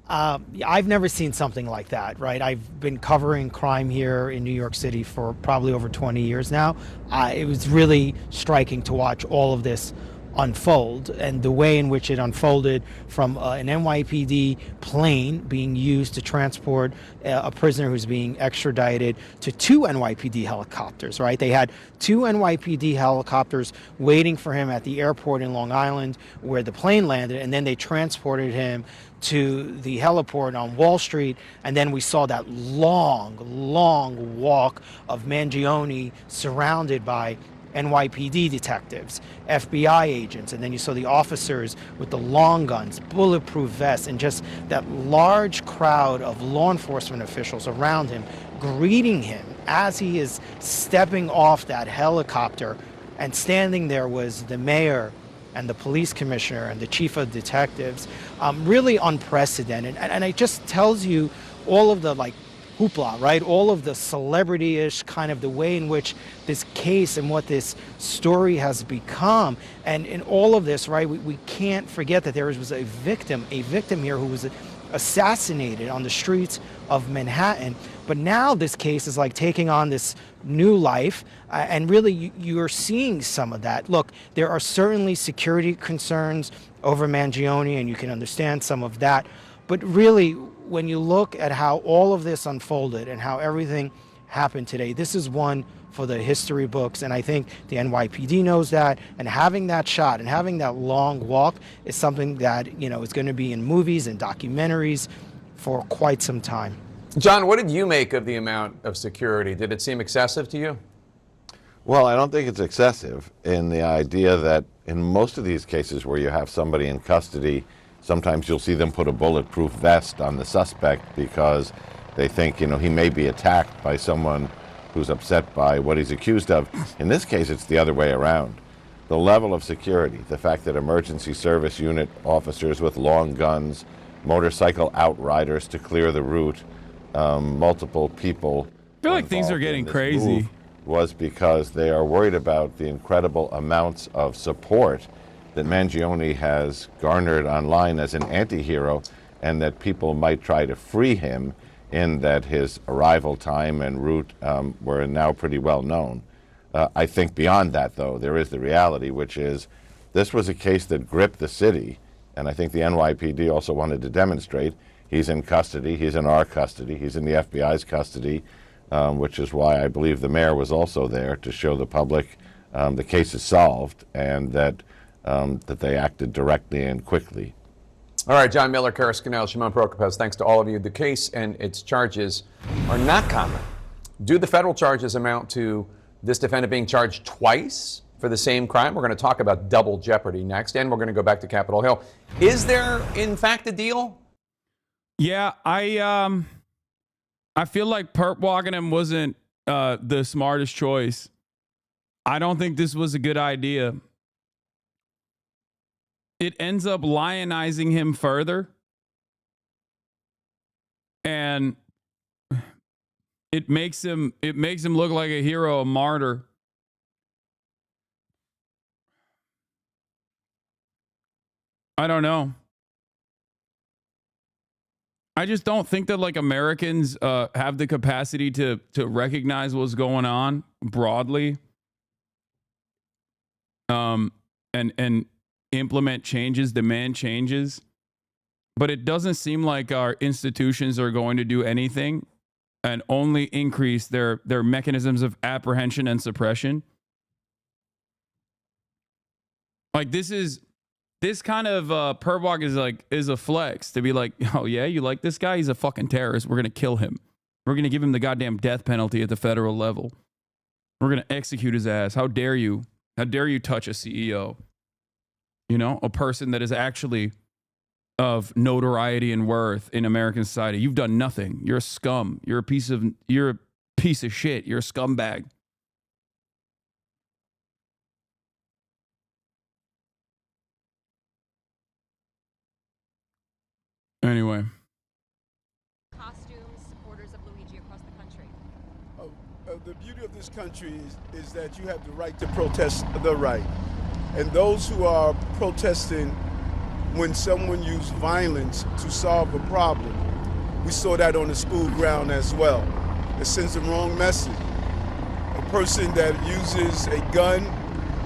I've never seen something like that, right? I've been covering crime here in New York City for probably over 20 years now. It was really striking to watch all of this unfold and the way in which it unfolded from an NYPD plane being used to transport a prisoner who's being extradited to two NYPD helicopters, right? They had two NYPD helicopters waiting for him at the airport in Long Island where the plane landed, and then they transported him to the heliport on Wall Street, and then we saw that long walk of Mangione surrounded by NYPD detectives, FBI agents, and then you saw the officers with the long guns, bulletproof vests, and just that large crowd of law enforcement officials around him greeting him as he is stepping off that helicopter. And standing there was the mayor and the police commissioner and the chief of detectives. Really unprecedented. And it just tells you all of the hoopla, right? All of the celebrity-ish kind of the way in which this case and what this story has become. And in all of this, right, we can't forget that there was a victim here who was assassinated on the streets of Manhattan. But now this case is taking on this new life, and really you're seeing some of that. Look, there are certainly security concerns over Mangione, and you can understand some of that. But really, when you look at how all of this unfolded and how everything happened today, this is one for the history books. And I think the NYPD knows that. And having that shot and having that long walk is something that, is going to be in movies and documentaries for quite some time. John, what did you make of the amount of security? Did it seem excessive to you? Well, I don't think it's excessive in the idea that in most of these cases where you have somebody in custody, sometimes you'll see them put a bulletproof vest on the suspect because they think, he may be attacked by someone who's upset by what he's accused of. In this case, it's the other way around. The level of security, the fact that emergency service unit officers with long guns, motorcycle outriders to clear the route, multiple people. I feel like things are getting crazy. Was because they are worried about the incredible amounts of support that Mangione has garnered online as an anti-hero, and that people might try to free him in that his arrival time and route were now pretty well known. I think beyond that, though, there is the reality, which is this was a case that gripped the city, and I think the NYPD also wanted to demonstrate he's in custody, he's in our custody, he's in the FBI's custody, which is why I believe the mayor was also there to show the public the case is solved and that they acted directly and quickly. All right, John Miller, Kara Scannell, Shimon Prokopez, thanks to all of you. The case and its charges are not common. Do the federal charges amount to this defendant being charged twice for the same crime? We're going to talk about double jeopardy next, and we're going to go back to Capitol Hill. Is there, in fact, a deal? Yeah, I feel like perp walking him wasn't the smartest choice. I don't think this was a good idea. It ends up lionizing him further. And it makes him look like a hero, a martyr. I don't know. I just don't think that Americans have the capacity to recognize what's going on broadly. and implement changes, demand changes. But it doesn't seem like our institutions are going to do anything and only increase their mechanisms of apprehension and suppression. Like this kind of perp walk is a flex to be like, oh yeah, you like this guy? He's a fucking terrorist. We're gonna kill him. We're gonna give him the goddamn death penalty at the federal level. We're gonna execute his ass. How dare you? How dare you touch a CEO? You know, a person that is actually of notoriety and worth in American society. You've done nothing. You're a scum. You're a piece of shit. You're a scumbag. Anyway. Costumes, supporters of Luigi across the country. The beauty of this country is that you have the right to protest the right. And those who are protesting when someone used violence to solve a problem, we saw that on the school ground as well. It sends the wrong message. A person that uses a gun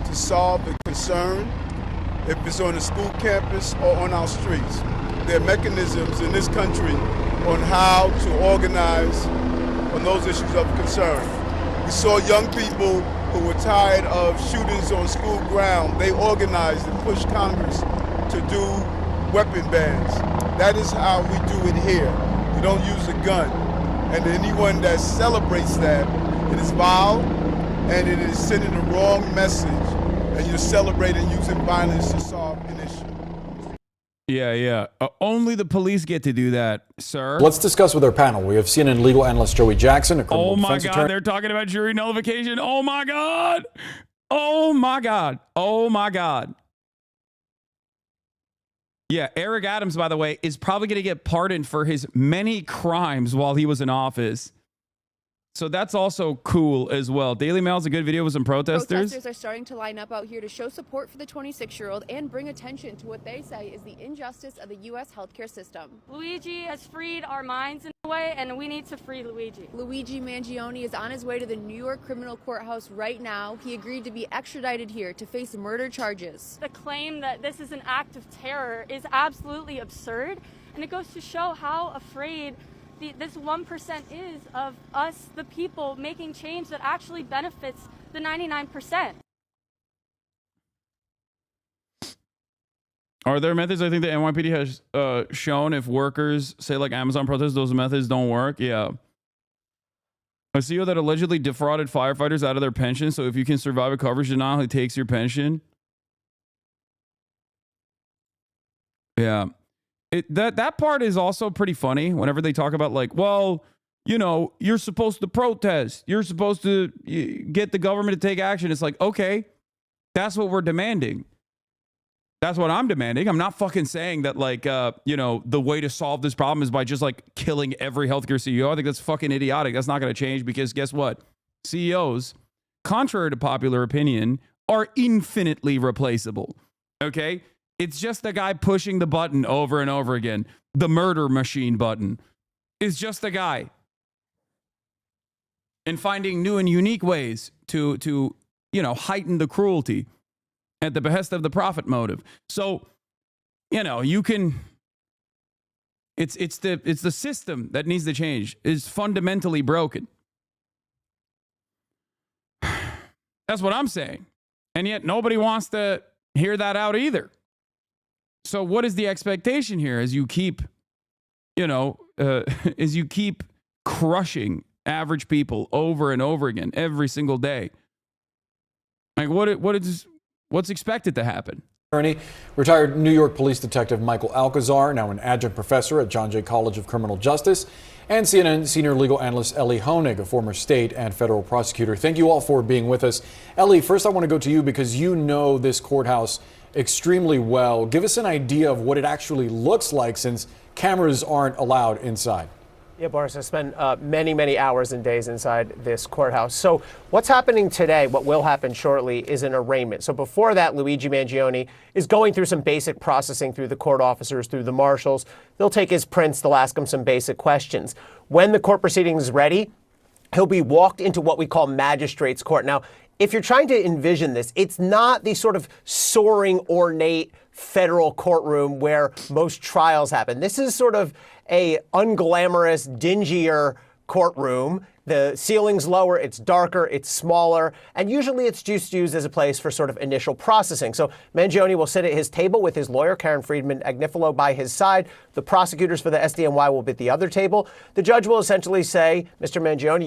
to solve a concern, if it's on a school campus or on our streets, there are mechanisms in this country on how to organize on those issues of concern. We saw young people who were tired of shootings on school ground. They organized and pushed Congress to do weapon bans. That is how we do it here. We don't use a gun. And anyone that celebrates that, it is vile and it is sending the wrong message, and you're celebrating using violence to solve an issue. Yeah. Only the police get to do that, sir. Let's discuss with our panel. We have CNN legal analyst Joey Jackson, a criminal defense God, attorney. they're talking about jury nullification. Oh my God. Oh my God. Oh my God. Yeah, Eric Adams, by the way, is probably going to get pardoned for his many crimes while he was in office. So that's also cool as well. Daily Mail's a good video with some protesters. Protesters are starting to line up out here to show support for the 26-year-old and bring attention to what they say is the injustice of the U.S. healthcare system. Luigi has freed our minds in a way, and we need to free Luigi. Luigi Mangione is on his way to the New York criminal courthouse right now. He agreed to be extradited here to face murder charges. The claim that this is an act of terror is absolutely absurd, and it goes to show how afraid this 1% is of us, the people, making change that actually benefits the 99%. Are there methods I think the NYPD has shown if workers say like Amazon protests, those methods don't work? Yeah. A CEO that allegedly defrauded firefighters out of their pension. So if you can survive a coverage denial, he takes your pension. Yeah. That part is also pretty funny whenever they talk about like, well, you know, you're supposed to protest. You're supposed to get the government to take action. It's like, okay, that's what we're demanding. That's what I'm demanding. I'm not fucking saying that like, you know, the way to solve this problem is by just like killing every healthcare CEO. I think that's fucking idiotic. That's not going to change because guess what? CEOs, contrary to popular opinion, are infinitely replaceable. Okay? It's just the guy pushing the button over and over again. The murder machine button is just the guy. And finding new and unique ways to you know, heighten the cruelty at the behest of the profit motive. So, you know, you can it's the system that needs to change. It's fundamentally broken. That's what I'm saying. And yet nobody wants to hear that out either. So what is the expectation here as you keep, you know, as you keep crushing average people over and over again every single day? Like what's expected to happen? Attorney, retired New York Police Detective Michael Alcazar, now an adjunct professor at John Jay College of Criminal Justice, and CNN senior legal analyst Ellie Honig, a former state and federal prosecutor. Thank you all for being with us. Ellie, first I want to go to you because you know this courthouse extremely well. Give us an idea of what it actually looks like since cameras aren't allowed inside. Yeah, Boris, I spent many hours and days inside this courthouse. So what's happening today, what will happen shortly, is an arraignment. So before that, Luigi Mangione is going through some basic processing through the court officers, through the marshals. They'll take his prints. They'll ask him some basic questions. When the court proceeding is ready, he'll be walked into what we call magistrate's court. Now, if you're trying to envision this, it's not the sort of soaring, ornate federal courtroom where most trials happen. This is sort of a unglamorous, dingier courtroom. The ceiling's lower, it's darker, it's smaller, and usually it's just used as a place for sort of initial processing. So Mangione will sit at his table with his lawyer, Karen Friedman Agnifilo, by his side. The prosecutors for the SDNY will be at the other table. The judge will essentially say, Mr. Mangione,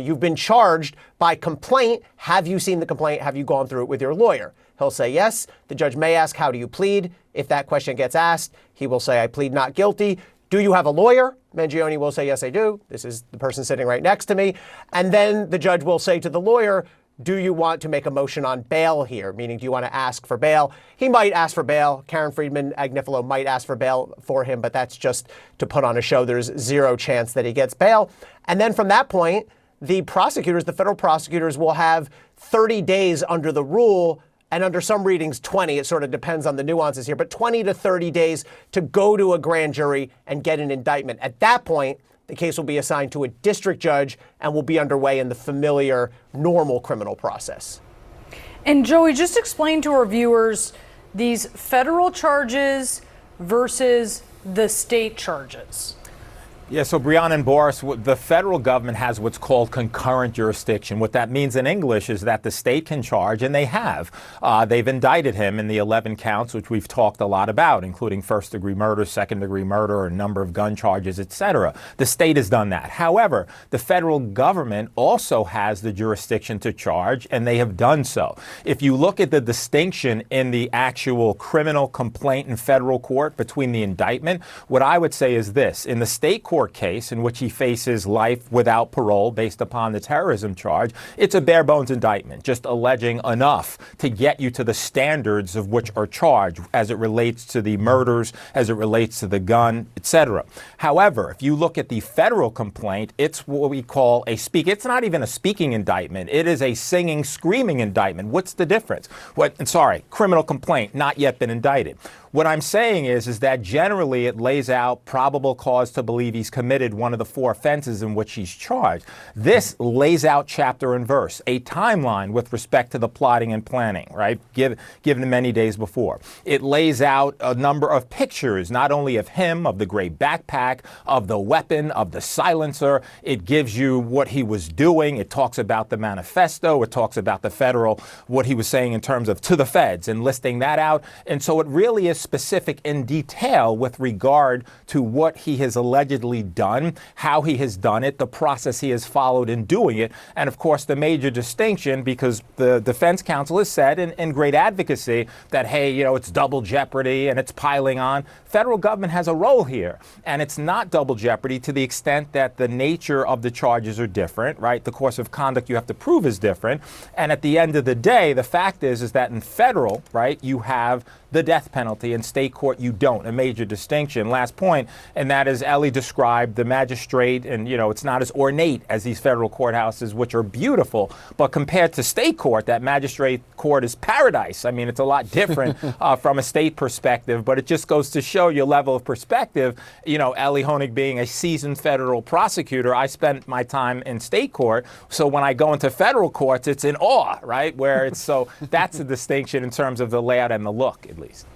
you've been charged by complaint. Have you seen the complaint? Have you gone through it with your lawyer? He'll say yes. The judge may ask, how do you plead? If that question gets asked, he will say, I plead not guilty. Do you have a lawyer? Mangione will say, yes, I do. This is the person sitting right next to me. And then the judge will say to the lawyer, do you want to make a motion on bail here? Meaning, do you want to ask for bail? He might ask for bail. Karen Friedman Agnifilo might ask for bail for him, but that's just to put on a show. There's zero chance that he gets bail. And then from that point, the prosecutors, the federal prosecutors, will have 30 days under the rule, and under some readings 20, it sort of depends on the nuances here, but 20 to 30 days to go to a grand jury and get an indictment. At that point, the case will be assigned to a district judge and will be underway in the familiar, normal criminal process. And Joey, just explain to our viewers these federal charges versus the state charges. Yeah, so Brianna and Boris, the federal government has what's called concurrent jurisdiction. What that means in English is that the state can charge, and they have. They've indicted him in the 11 counts, which we've talked a lot about, including first-degree murder, second-degree murder, a number of gun charges, etc. The state has done that. However, the federal government also has the jurisdiction to charge, and they have done so. If you look at the distinction in the actual criminal complaint in federal court between the indictment, what I would say is this. In the state court case in which he faces life without parole based upon the terrorism charge, it's a bare bones indictment, just alleging enough to get you to the standards of which are charged as it relates to the murders, as it relates to the gun, etc. However, if you look at the federal complaint, it's what we call it's not even a speaking indictment. It is a singing, screaming indictment. What's the difference? Criminal complaint, not yet been indicted. What I'm saying is that generally it lays out probable cause to believe he's committed one of the 4 offenses in which he's charged. This lays out chapter and verse, a timeline with respect to the plotting and planning, right? Given many days before. It lays out a number of pictures, not only of him, of the gray backpack, of the weapon, of the silencer. It gives you what he was doing. It talks about the manifesto. It talks about the federal, what he was saying in terms of to the feds and listing that out. And so it really is specific in detail with regard to what he has allegedly done, how he has done it, the process he has followed in doing it. And of course, the major distinction, because the defense counsel has said in great advocacy that, hey, it's double jeopardy and it's piling on. Federal government has a role here, and it's not double jeopardy to the extent that the nature of the charges are different, right? The course of conduct you have to prove is different. And at the end of the day, the fact is that in federal, right, you have the death penalty. In state court, you don't. A major distinction. Last point, and that is Ellie described the magistrate, and it's not as ornate as these federal courthouses, which are beautiful, but compared to state court, that magistrate court is paradise. I mean, it's a lot different from a state perspective, but it just goes to show your level of perspective. Ellie Honig being a seasoned federal prosecutor, I spent my time in state court, so when I go into federal courts, it's in awe, right? So that's a distinction in terms of the layout and the look, at least.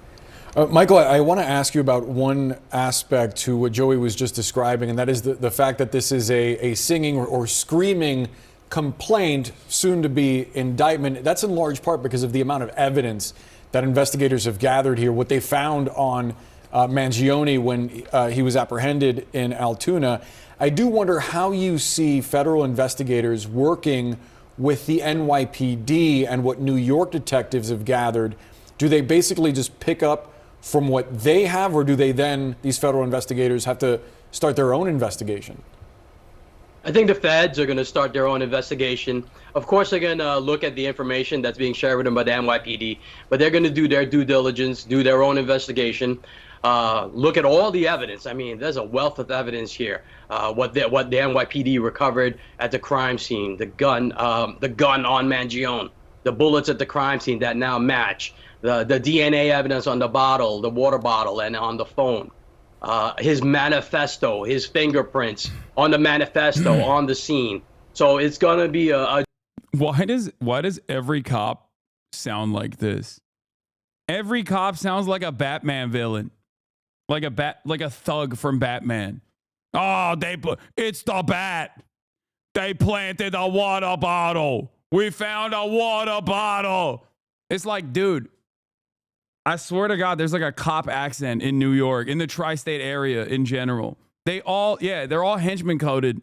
Michael, I want to ask you about one aspect to what Joey was just describing, and that is the fact that this is a singing or screaming complaint, soon to be indictment. That's in large part because of the amount of evidence that investigators have gathered here, what they found on Mangione when he was apprehended in Altoona. I do wonder how you see federal investigators working with the NYPD and what New York detectives have gathered. Do they basically just pick up from what they have, or do they then, these federal investigators, have to start their own investigation? I think the feds are going to start their own investigation. Of course, they're going to look at the information that's being shared with them by the NYPD, but they're going to do their due diligence, do their own investigation, look at all the evidence. I mean, there's a wealth of evidence here. What the NYPD recovered at the crime scene, the gun on Mangione, the bullets at the crime scene that now match, the DNA evidence on the bottle, the water bottle, and on the phone. His manifesto, his fingerprints on the manifesto on the scene. So it's going to be a Why does every cop sound like this? Every cop sounds like a Batman villain. Like a thug from Batman. Oh, it's the bat. They planted a water bottle. We found a water bottle. It's like, dude, I swear to God, there's like a cop accent in New York, in the tri-state area in general. They're all henchman coded.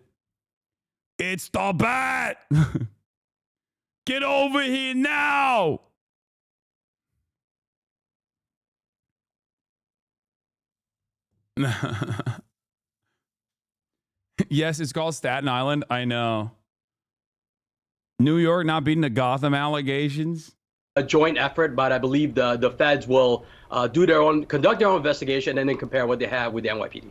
It's the bat. Get over here now. Yes, it's called Staten Island. I know. New York not beating the Gotham allegations. A joint effort, but I believe the feds will conduct their own investigation and then compare what they have with the NYPD.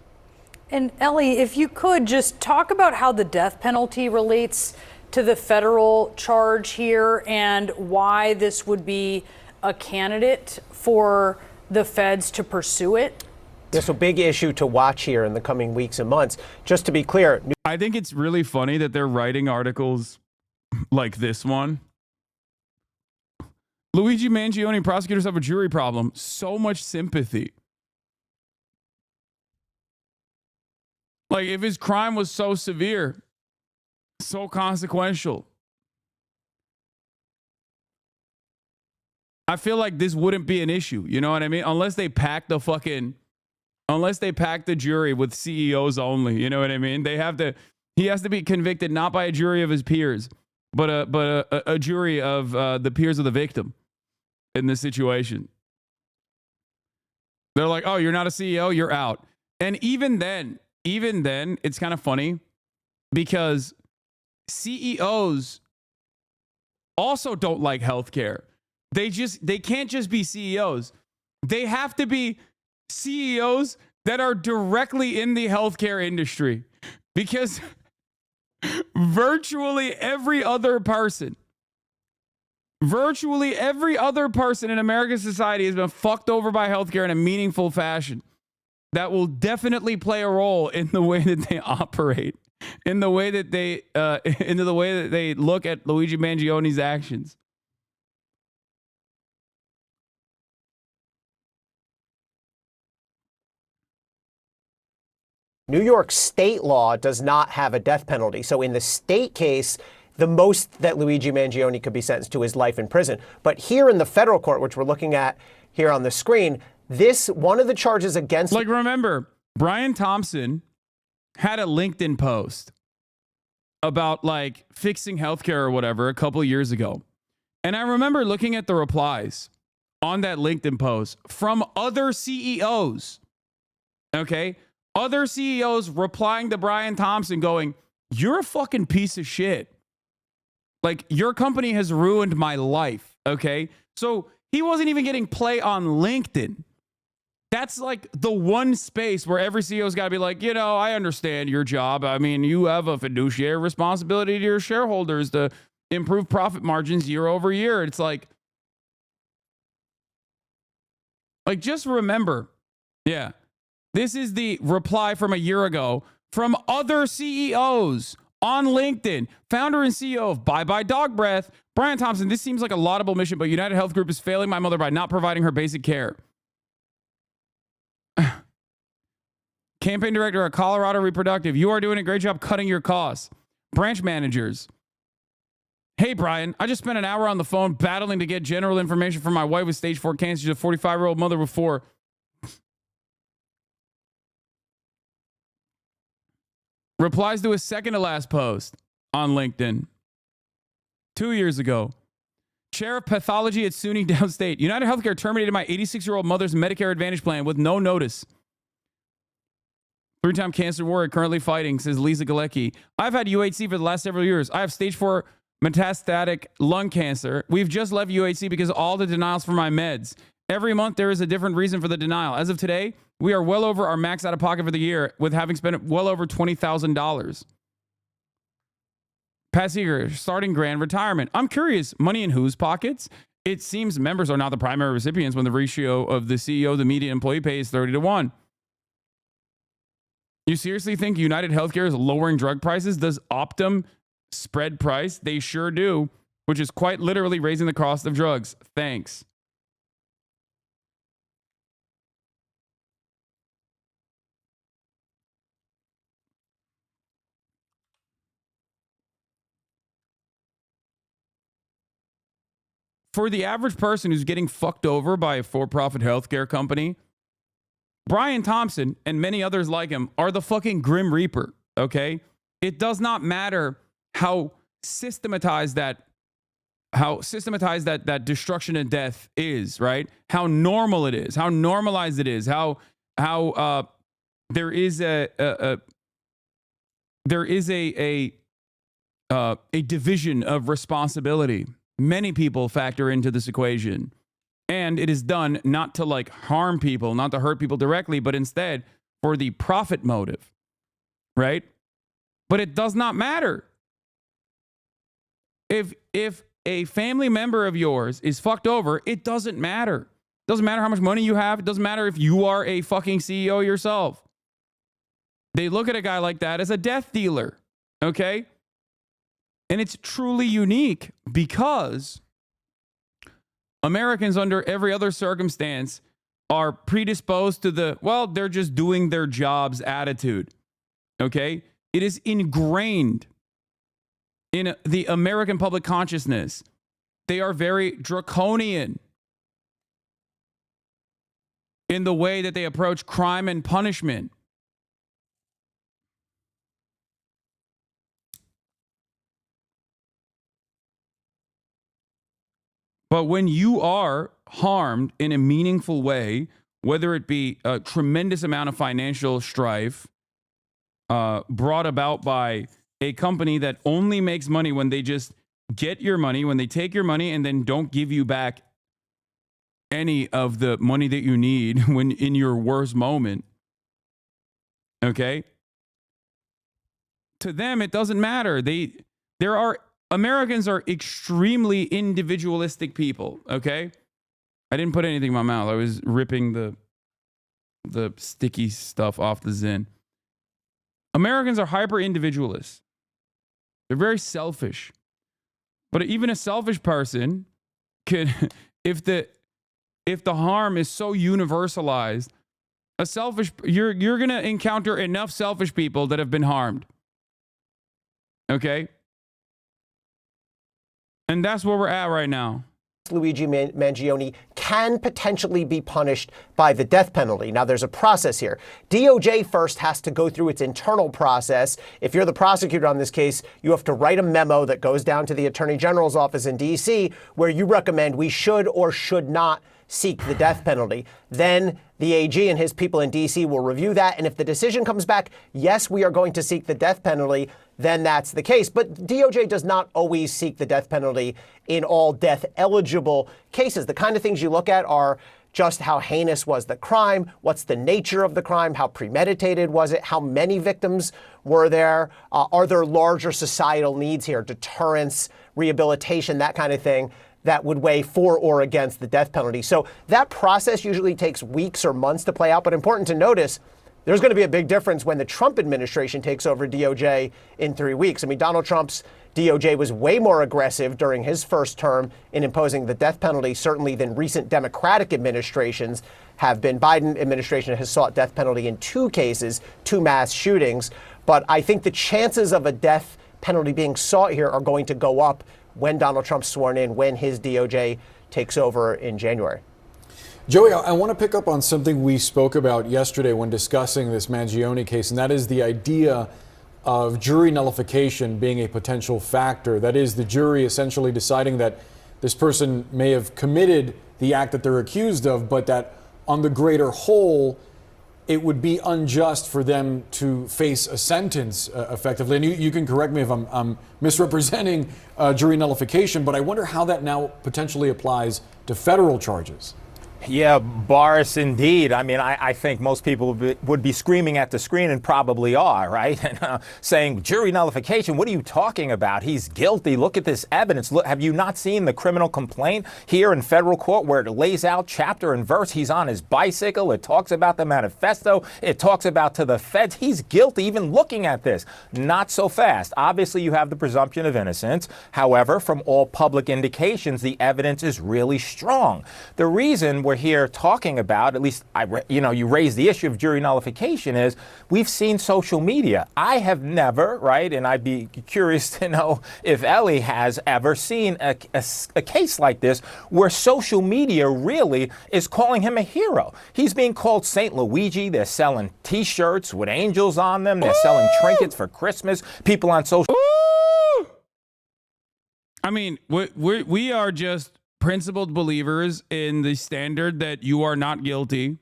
And Ellie, if you could just talk about how the death penalty relates to the federal charge here and why this would be a candidate for the feds to pursue it. Yeah, so big issue to watch here in the coming weeks and months. Just to be clear, I think it's really funny that they're writing articles like this one. Luigi Mangione, prosecutors have a jury problem. So much sympathy. Like, if his crime was so severe, so consequential, I feel like this wouldn't be an issue. You know what I mean? Unless they pack the jury with CEOs only. You know what I mean? He has to be convicted not by a jury of his peers, but a jury of the peers of the victim in this situation. They're like, oh, you're not a CEO, you're out. And even then, it's kind of funny because CEOs also don't like healthcare. They can't just be CEOs. They have to be CEOs that are directly in the healthcare industry, because virtually every other person in American society has been fucked over by healthcare in a meaningful fashion. That will definitely play a role in the way that they operate, in the way that they look at Luigi Mangione's actions. New York state law does not have a death penalty. So in the state case, the most that Luigi Mangione could be sentenced to is life in prison. But here in the federal court, which we're looking at here on the screen, one of the charges against... Like, remember, Brian Thompson had a LinkedIn post about like fixing healthcare or whatever a couple of years ago. And I remember looking at the replies on that LinkedIn post from other CEOs. Okay? Other CEOs replying to Brian Thompson going, you're a fucking piece of shit. Like, your company has ruined my life. Okay? So he wasn't even getting play on LinkedIn. That's like the one space where every CEO's got to be like, I understand your job. I mean, you have a fiduciary responsibility to your shareholders to improve profit margins year over year. It's like just remember, yeah, this is the reply from a year ago from other CEOs on LinkedIn. Founder and CEO of Bye Bye Dog Breath, Brian Thompson. This seems like a laudable mission, but United Health Group is failing my mother by not providing her basic care. Campaign director at Colorado Reproductive. You are doing a great job cutting your costs. Branch managers. Hey, Brian, I just spent an hour on the phone battling to get general information from my wife with stage 4 cancer. She's a 45-year-old mother with 4. Replies to his second to last post on LinkedIn 2 years ago. Chair of pathology at SUNY Downstate. United Healthcare terminated my 86-year-old mother's Medicare Advantage plan with no notice. 3-time cancer warrior currently fighting, says Lisa Galecki. I've had UHC for the last several years. I have stage 4 metastatic lung cancer. We've just left UHC because of all the denials for my meds. Every month there is a different reason for the denial. As of today, we are well over our max out of pocket for the year with having spent well over $20,000. Pat Seeger, starting grand retirement. I'm curious, money in whose pockets? It seems members are not the primary recipients when the ratio of the CEO to the median employee pay is 30-1. You seriously think United Healthcare is lowering drug prices? Does Optum spread price? They sure do. which is quite literally raising the cost of drugs. Thanks. For the average person who's getting fucked over by a for-profit healthcare company, Brian Thompson and many others like him are the fucking Grim Reaper, okay? It does not matter how systematized that destruction and death is, right? How normal it is, how normalized it is, how there is a division of responsibility. Many people factor into this equation. And it is done not to like harm people, not to hurt people directly, but instead for the profit motive, right? But it does not matter. If a family member of yours is fucked over, it doesn't matter. It doesn't matter how much money you have. It doesn't matter if you are a fucking CEO yourself. They look at a guy like that as a death dealer, okay? And it's truly unique because Americans under every other circumstance are predisposed to the, well, they're just doing their jobs attitude, okay? It is ingrained in the American public consciousness. They are very draconian in the way that they approach crime and punishment. But when you are harmed in a meaningful way, whether it be a tremendous amount of financial strife brought about by a company that only makes money when they just get your money, when they take your money and then don't give you back any of the money that you need when in your worst moment, okay? To them, it doesn't matter. Americans are extremely individualistic people, okay? I didn't put anything in my mouth. I was ripping the sticky stuff off the Zen. Americans are hyper individualists. They're very selfish. But even a selfish person can, if the harm is so universalized, you're going to encounter enough selfish people that have been harmed. Okay? And that's where we're at right now. Luigi Mangione can potentially be punished by the death penalty. Now, there's a process here. DOJ first has to go through its internal process. If you're the prosecutor on this case, you have to write a memo that goes down to the Attorney General's office in D.C. where you recommend we should or should not seek the death penalty. Then the AG and his people in D.C. will review that. And if the decision comes back, yes, we are going to seek the death penalty, then that's the case. But DOJ does not always seek the death penalty in all death-eligible cases. The kind of things you look at are just how heinous was the crime, what's the nature of the crime, how premeditated was it, how many victims were there, are there larger societal needs here, deterrence, rehabilitation, that kind of thing, that would weigh for or against the death penalty. So that process usually takes weeks or months to play out, but important to notice, there's going to be a big difference when the Trump administration takes over DOJ in 3 weeks. I mean, Donald Trump's DOJ was way more aggressive during his first term in imposing the death penalty, certainly than recent Democratic administrations have been. Biden administration has sought death penalty in 2 cases, 2 mass shootings. But I think the chances of a death penalty being sought here are going to go up when Donald Trump's sworn in, when his DOJ takes over in January. Joey, I want to pick up on something we spoke about yesterday when discussing this Mangione case, and that is the idea of jury nullification being a potential factor. That is, the jury essentially deciding that this person may have committed the act that they're accused of, but that on the greater whole, it would be unjust for them to face a sentence effectively. And you can correct me if I'm misrepresenting jury nullification, but I wonder how that now potentially applies to federal charges. Yeah, Boris, indeed. I mean, I think most people would be screaming at the screen and probably are, right? And, saying, jury nullification, what are you talking about? He's guilty. Look at this evidence. Look, have you not seen the criminal complaint here in federal court where it lays out chapter and verse? He's on his bicycle. It talks about the manifesto. It talks about to the feds. He's guilty even looking at this. Not so fast. Obviously, you have the presumption of innocence. However, from all public indications, the evidence is really strong. The reason we're here talking about, at least, you raise the issue of jury nullification, is we've seen social media. I have never, right, and I'd be curious to know if Ellie has ever seen a case like this where social media really is calling him a hero. He's being called St. Luigi. They're selling T-shirts with angels on them. They're selling trinkets for Christmas. People on social... I mean, we are just principled believers in the standard that you are not guilty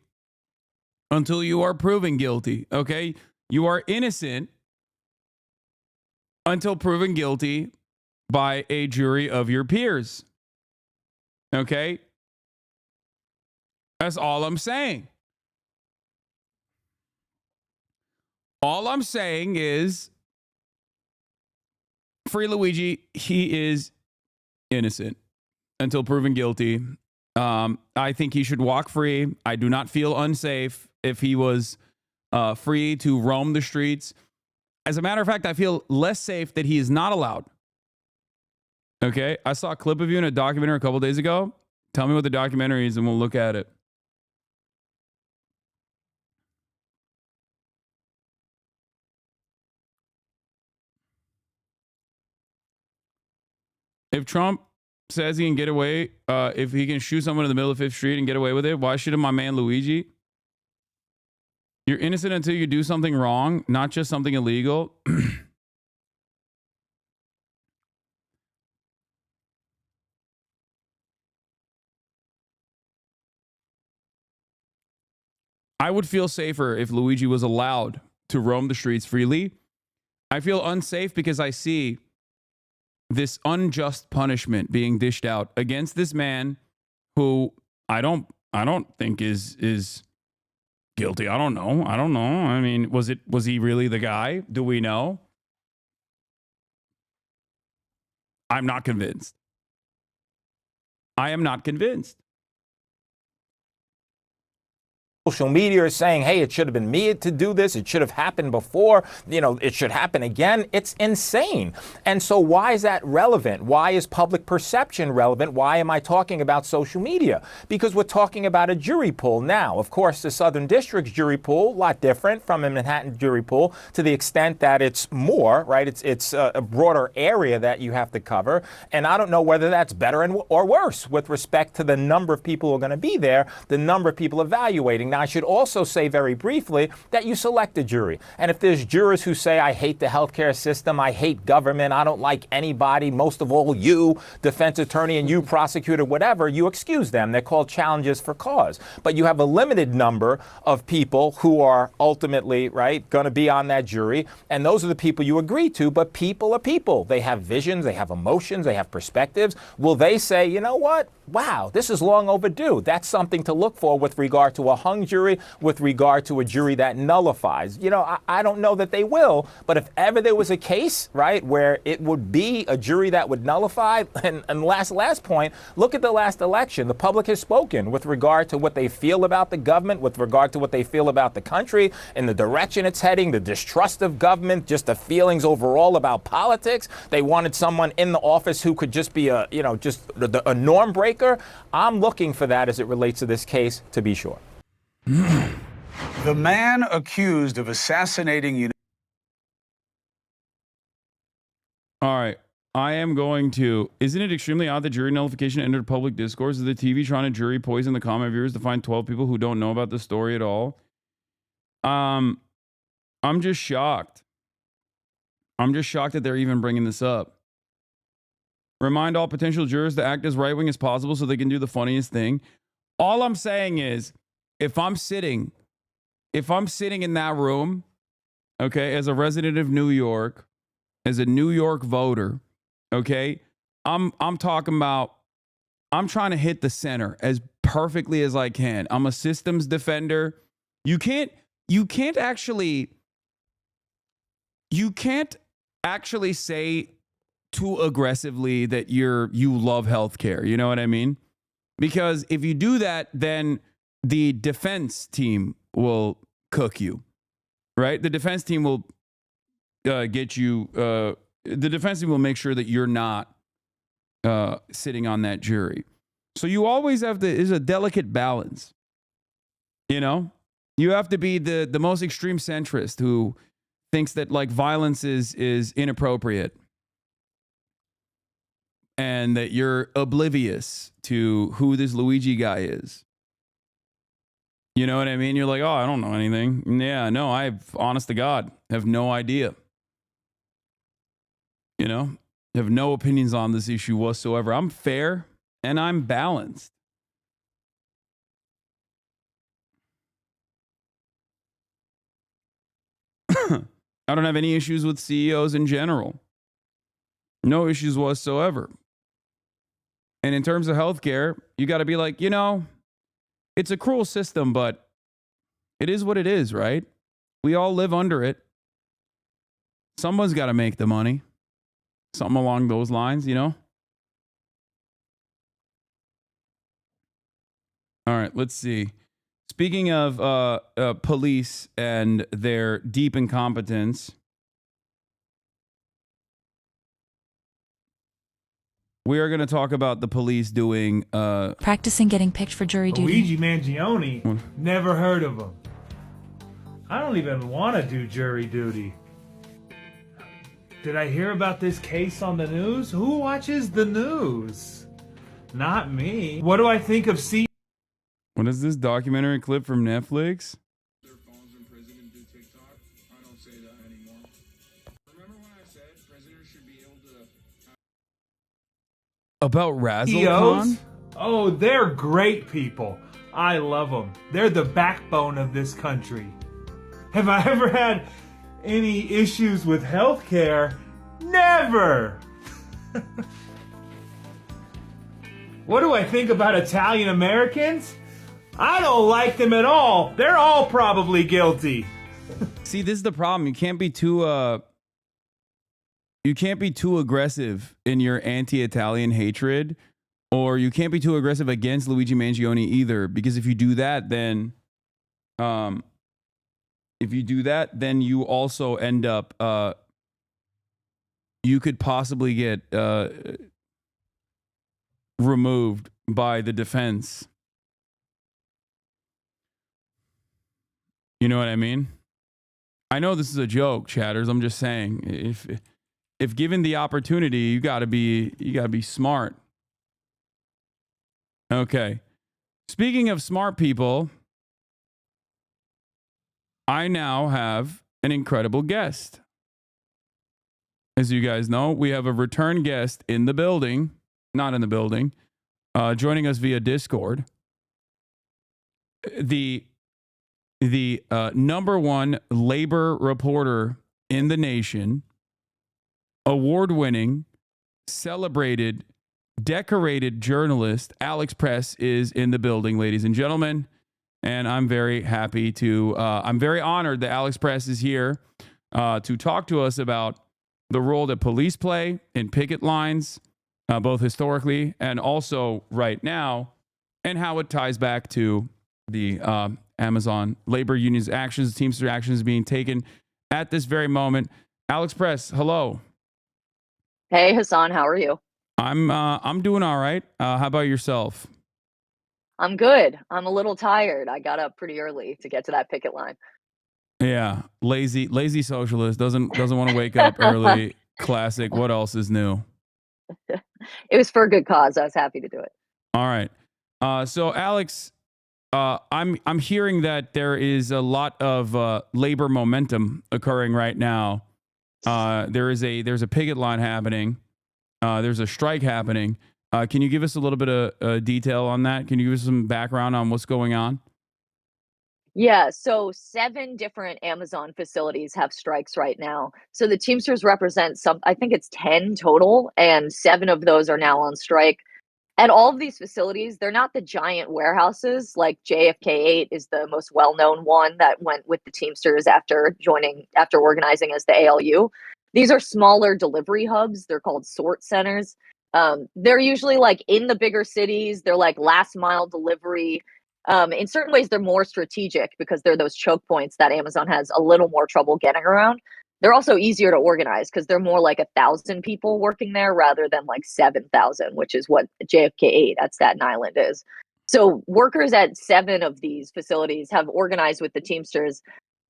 until you are proven guilty, okay? You are innocent until proven guilty by a jury of your peers, okay? That's all I'm saying. All I'm saying is, Free Luigi, he is innocent until proven guilty. I think he should walk free. I do not feel unsafe if he was free to roam the streets. As a matter of fact, I feel less safe that he is not allowed. Okay? I saw a clip of you in a documentary a couple days ago. Tell me what the documentary is and we'll look at it. If Trump says he can get away, if he can shoot someone in the middle of 5th Street and get away with it, why shouldn't my man Luigi? You're innocent until you do something wrong, not just something illegal. I would feel safer if Luigi was allowed to roam the streets freely. I feel unsafe because I see this unjust punishment being dished out against this man who I don't think is guilty. I don't know. I mean, was he really the guy? Do we know? I'm not convinced. I am not convinced. Social media is saying, hey, it should have been me to do this. It should have happened before. It should happen again. It's insane. And so why is that relevant? Why is public perception relevant? Why am I talking about social media? Because we're talking about a jury pool. Now, of course, the Southern District's jury pool, a lot different from a Manhattan jury pool to the extent that it's more, right? It's a broader area that you have to cover. And I don't know whether that's better or worse with respect to the number of people who are going to be there, the number of people evaluating. Now, I should also say very briefly that you select a jury. And if there's jurors who say, I hate the healthcare system, I hate government, I don't like anybody, most of all you, defense attorney, and you, prosecutor, whatever, you excuse them. They're called challenges for cause. But you have a limited number of people who are ultimately, right, going to be on that jury. And those are the people you agree to. But people are people. They have visions, they have emotions, they have perspectives. Will they say, you know what? Wow, this is long overdue. That's something to look for with regard to a hung jury, with regard to a jury that nullifies. I don't know that they will, but if ever there was a case, right, where it would be a jury that would nullify, and last point, look at the last election. The public has spoken with regard to what they feel about the government, with regard to what they feel about the country, and the direction it's heading, the distrust of government, just the feelings overall about politics. They wanted someone in the office who could just be a norm breaker. I'm looking for that as it relates to this case, to be sure. The man accused of assassinating... All right. I am going to... Isn't it extremely odd that jury nullification entered public discourse? Is the TV trying to jury poison the common viewers to find 12 people who don't know about the story at all? I'm just shocked. I'm just shocked that they're even bringing this up. Remind all potential jurors to act as right-wing as possible so they can do the funniest thing. All I'm saying is, if I'm sitting in that room, okay, as a resident of New York, as a New York voter, okay, I'm talking about, I'm trying to hit the center as perfectly as I can. I'm a systems defender. You can't actually say too aggressively that you love healthcare. You know what I mean? Because if you do that, then the defense team will cook you, right? The defense team will get you. The defense team will make sure that you're not sitting on that jury. So you always have to. Is a delicate balance. You know, you have to be the most extreme centrist who thinks that like violence is inappropriate, and that you're oblivious to who this Luigi guy is. You know what I mean? You're like, oh, I don't know anything. Yeah, no, honest to God, have no idea. You know, have no opinions on this issue whatsoever. I'm fair and I'm balanced. I don't have any issues with CEOs in general. No issues whatsoever. And in terms of healthcare, you got to be like, you know, it's a cruel system, but it is what it is, right? We all live under it. Someone's got to make the money. Something along those lines, you know? All right, let's see. Speaking of police and their deep incompetence, we are going to talk about the police doing practicing getting picked for jury duty. Luigi Mangione, never heard of him. I don't even want to do jury duty. Did I hear about this case on the news? Who watches the news? Not me. What do I think of What is this documentary clip from Netflix? About Razzle CEOs? Oh, they're great people. I love them. They're the backbone of this country. Have I ever had any issues with healthcare? Never! What do I think about Italian Americans? I don't like them at all. They're all probably guilty. See, this is the problem. You can't be too aggressive in your anti-Italian hatred, or you can't be too aggressive against Luigi Mangione either, because if you do that, then you also end up you could possibly get removed by the defense. You know what I mean? I know this is a joke, chatters. I'm just saying, if given the opportunity, you gotta be smart. Okay. Speaking of smart people, I now have an incredible guest. As you guys know, we have a return guest in the building, not in the building, joining us via Discord. The number one labor reporter in the nation, award-winning, celebrated, decorated journalist Alex Press is in the building, ladies and gentlemen. And I'm very happy I'm very honored that Alex Press is here to talk to us about the role that police play in picket lines, both historically and also right now, and how it ties back to the Amazon labor union's actions, Teamster actions being taken at this very moment. Alex Press, hello. Hey, Hassan, how are you? I'm doing all right. How about yourself? I'm good. I'm a little tired. I got up pretty early to get to that picket line. Yeah, lazy socialist doesn't want to wake up early. Classic. What else is new? It was for a good cause. I was happy to do it. All right. So Alex, I'm hearing that there is a lot of labor momentum occurring right now. There's a picket line happening. There's a strike happening. Can you give us a little bit of detail on that? Can you give us some background on what's going on? Yeah, so 7 different Amazon facilities have strikes right now. So the Teamsters represent I think it's 10 total, and 7 of those are now on strike. At all of these facilities, they're not the giant warehouses. Like JFK 8 is the most well-known one that went with the Teamsters after organizing as the ALU. These are smaller delivery hubs. They're called sort centers. They're usually like in the bigger cities. They're like last mile delivery. In certain ways, they're more strategic because they're those choke points that Amazon has a little more trouble getting around. They're also easier to organize because they're more like 1,000 people working there rather than like 7,000, which is what JFK 8 at Staten Island is. So workers at 7 of these facilities have organized with the Teamsters.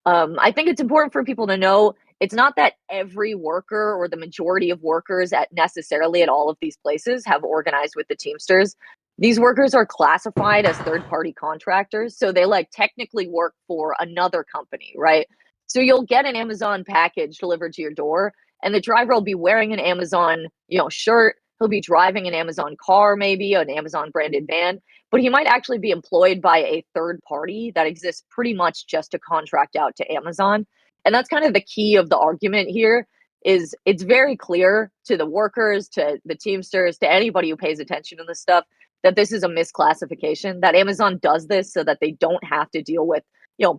I think it's important for people to know it's not that every worker or the majority of workers at necessarily at all of these places have organized with the Teamsters. These workers are classified as third-party contractors, so they like technically work for another company, right? So you'll get an Amazon package delivered to your door, and the driver will be wearing an Amazon, shirt. He'll be driving an Amazon car, maybe an Amazon branded van, but he might actually be employed by a third party that exists pretty much just to contract out to Amazon. And that's kind of the key of the argument here is it's very clear to the workers, to the Teamsters, to anybody who pays attention to this stuff, that this is a misclassification, that Amazon does this so that they don't have to deal with,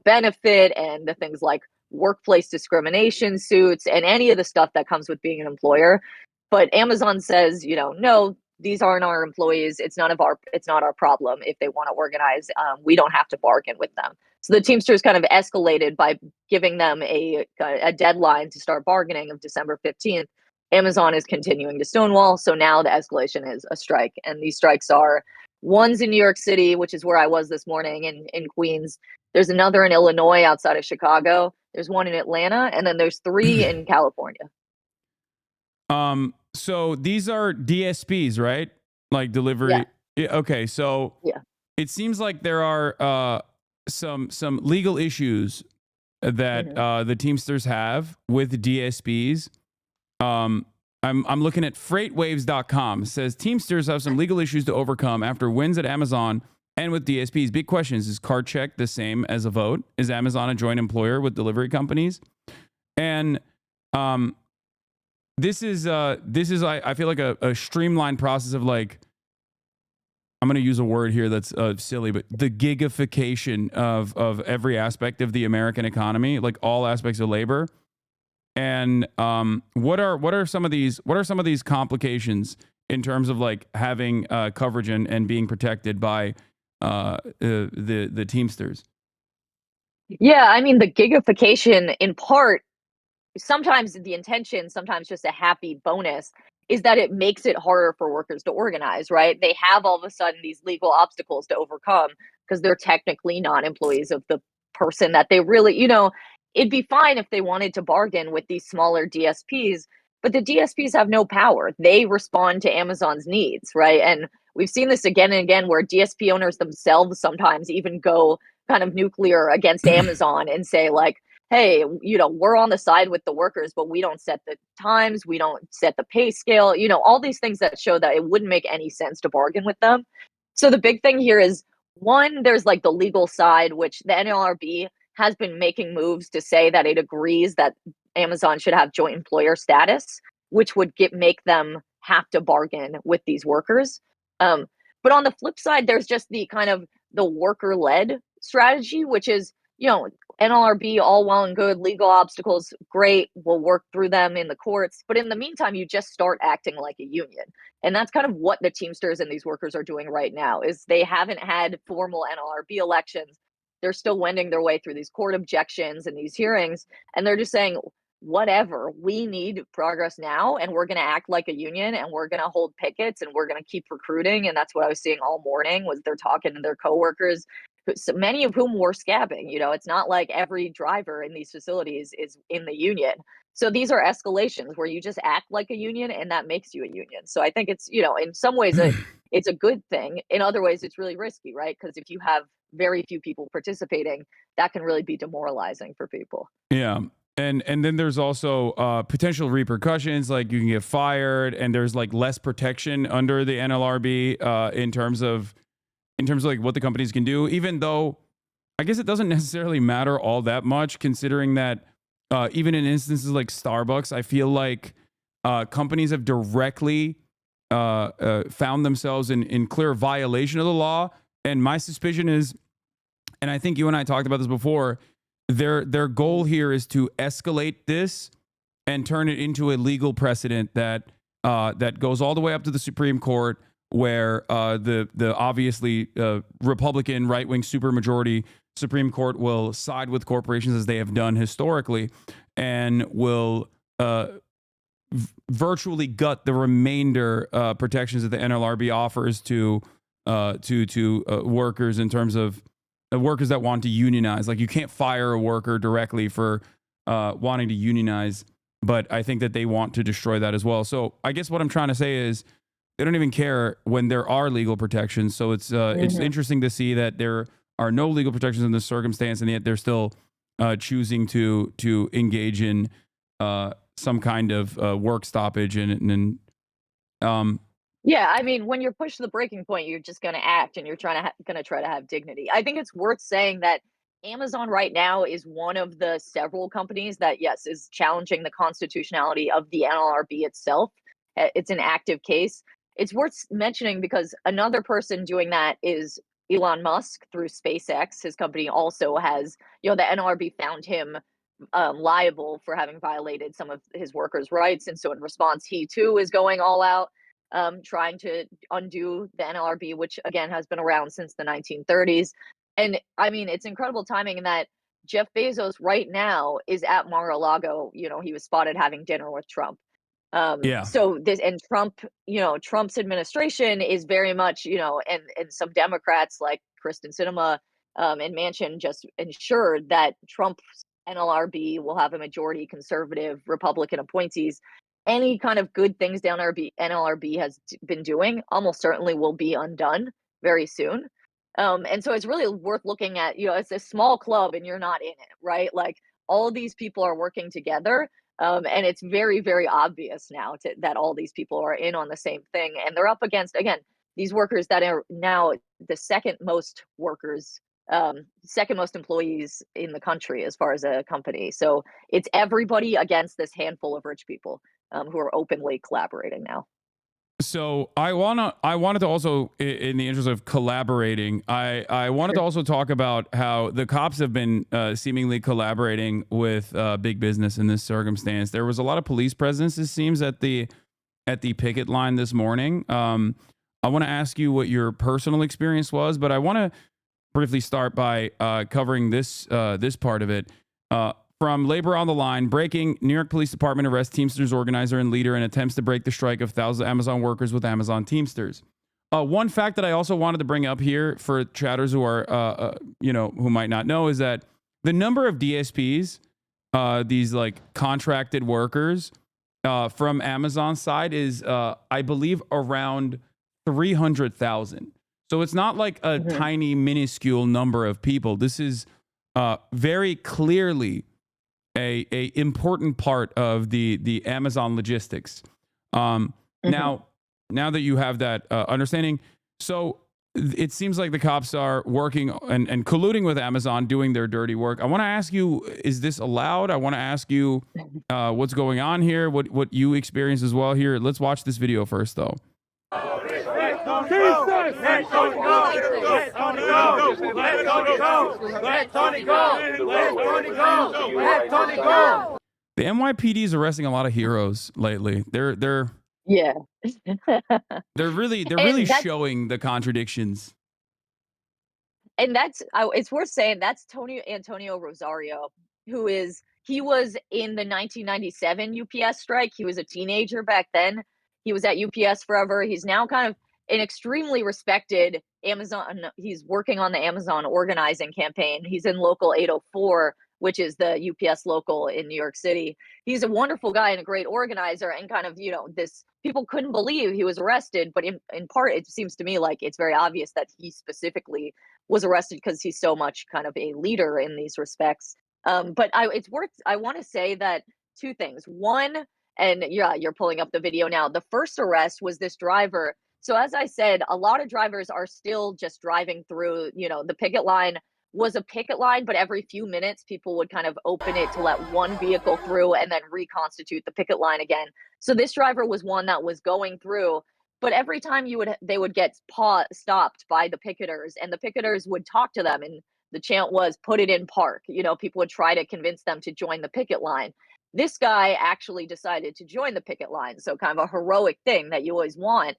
benefit and the things like workplace discrimination suits and any of the stuff that comes with being an employer. But Amazon says, no, these aren't our employees. It's not our problem if they want to organize. We don't have to bargain with them. So the Teamsters kind of escalated by giving them a deadline to start bargaining of December 15th. Amazon is continuing to stonewall. So now the escalation is a strike. And these strikes are one's in New York City, which is where I was this morning in Queens. There's another in Illinois outside of Chicago. There's one in Atlanta. And then there's 3 in California. So these are DSPs, right? Like delivery. Yeah. Okay. So it seems like there are some legal issues that the Teamsters have with DSPs. I'm looking at freightwaves.com. It says Teamsters have some legal issues to overcome after wins at Amazon and with DSPs. Big questions. Is card check the same as a vote? Is Amazon a joint employer with delivery companies? And this is I feel like a streamlined process of like, I'm going to use a word here that's silly, but the gigification of every aspect of the American economy, like all aspects of labor. And what are some of these complications in terms of like having coverage and being protected by the Teamsters? Yeah, I mean the gigification in part, sometimes the intention, sometimes just a happy bonus, is that it makes it harder for workers to organize, right? They have all of a sudden these legal obstacles to overcome because they're technically not employees of the person that they really, it'd be fine if they wanted to bargain with these smaller DSPs, but the DSPs have no power. They respond to Amazon's needs, right? And we've seen this again and again where DSP owners themselves sometimes even go kind of nuclear against Amazon and say like, hey, we're on the side with the workers, but we don't set the times, we don't set the pay scale, all these things that show that it wouldn't make any sense to bargain with them. So the big thing here is, one, there's like the legal side, which the NLRB has been making moves to say that it agrees that Amazon should have joint employer status, which would make them have to bargain with these workers. But on the flip side, there's just the kind of the worker-led strategy, which is, NLRB, all well and good, legal obstacles, great, we'll work through them in the courts. But in the meantime, you just start acting like a union. And that's kind of what the Teamsters and these workers are doing right now, is they haven't had formal NLRB elections. They're still wending their way through these court objections and these hearings. And they're just saying, whatever, we need progress now. And we're going to act like a union and we're going to hold pickets and we're going to keep recruiting. And that's what I was seeing all morning was they're talking to their coworkers, many of whom were scabbing. It's not like every driver in these facilities is in the union. So these are escalations where you just act like a union and that makes you a union. So I think it's, in some ways it's a good thing. In other ways, it's really risky, right? Because if you have very few people participating, that can really be demoralizing for people. Yeah. And then there's also potential repercussions, like you can get fired, and there's like less protection under the NLRB in terms of like what the companies can do, even though I guess it doesn't necessarily matter all that much, considering that even in instances like Starbucks, I feel like companies have directly found themselves in clear violation of the law. And my suspicion is, and I think you and I talked about this before, their goal here is to escalate this and turn it into a legal precedent that that goes all the way up to the Supreme Court, where the obviously Republican right-wing supermajority Supreme Court will side with corporations as they have done historically, and will virtually gut the remainder protections that the NLRB offers to workers in terms of workers that want to unionize. Like, you can't fire a worker directly for wanting to unionize, but I think that they want to destroy that as well. So I guess what I'm trying to say is they don't even care when there are legal protections. So it's interesting to see that there are no legal protections in this circumstance, and yet they're still choosing to engage in some kind of work stoppage and Yeah, I mean, when you're pushed to the breaking point, you're just going to act, and you're going to try to have dignity. I think it's worth saying that Amazon right now is one of the several companies that, yes, is challenging the constitutionality of the NLRB itself. It's an active case. It's worth mentioning because another person doing that is Elon Musk through SpaceX. His company also has, the NLRB found him liable for having violated some of his workers' rights. And so in response, he too is going all out, trying to undo the NLRB, which again has been around since the 1930s. And I mean, it's incredible timing in that Jeff Bezos right now is at Mar-a-Lago. He was spotted having dinner with Trump. So this, and Trump, Trump's administration is very much, and some Democrats like Kristen Sinema and Manchin just ensured that Trump's NLRB will have a majority conservative Republican appointees. Any kind of good things the NLRB has been doing almost certainly will be undone very soon. And so it's really worth looking at, it's a small club and you're not in it, right? Like, all of these people are working together. And it's very, very obvious now that all these people are in on the same thing. And they're up against, again, these workers that are now the second most employees in the country as far as a company. So it's everybody against this handful of rich people who are openly collaborating now. So I wanted to also, in the interest of collaborating, I wanted to also talk about how the cops have been seemingly collaborating with big business in this circumstance. There was a lot of police presence, it seems, at the picket line this morning. I want to ask you what your personal experience was, but I want to briefly start by covering this part of it. From Labor on the Line, breaking: New York Police Department arrests Teamsters organizer and leader in attempts to break the strike of thousands of Amazon workers with Amazon Teamsters. One fact that I also wanted to bring up here for chatters who are, who might not know, is that the number of DSPs, these like contracted workers from Amazon's side, is, I believe, around 300,000. So it's not like a tiny, minuscule number of people. This is very clearly a important part of the Amazon logistics. Now that you have that understanding, so it seems like the cops are working and colluding with Amazon, doing their dirty work. I want to ask you, is this allowed? I want to ask you what's going on here, what you experienced as well here. Let's watch this video first, though. Let Tony go! Let Tony go! Let Tony go! Let Tony go! Let Tony go! Let Tony go! Let Tony go! The NYPD is arresting a lot of heroes lately. They're really showing the contradictions. And it's worth saying that's Antonio Rosario, he was in the 1997 UPS strike. He was a teenager back then. He was at UPS forever. He's now kind of an extremely respected Amazon. He's working on the Amazon organizing campaign. He's in local 804, which is the UPS local in New York City. He's a wonderful guy and a great organizer, and kind of, this people couldn't believe he was arrested. But in part, it seems to me like it's very obvious that he specifically was arrested because he's so much kind of a leader in these respects. But I want to say that two things. One, and you're pulling up the video now. The first arrest was this driver. So as I said, a lot of drivers are still just driving through, the picket line was a picket line, but every few minutes people would kind of open it to let one vehicle through and then reconstitute the picket line again. So this driver was one that was going through, But every time they would get stopped by the picketers, and the picketers would talk to them, and the chant was "Put it in park." People would try to convince them to join the picket line. This guy actually decided to join the picket line, so kind of a heroic thing that you always want.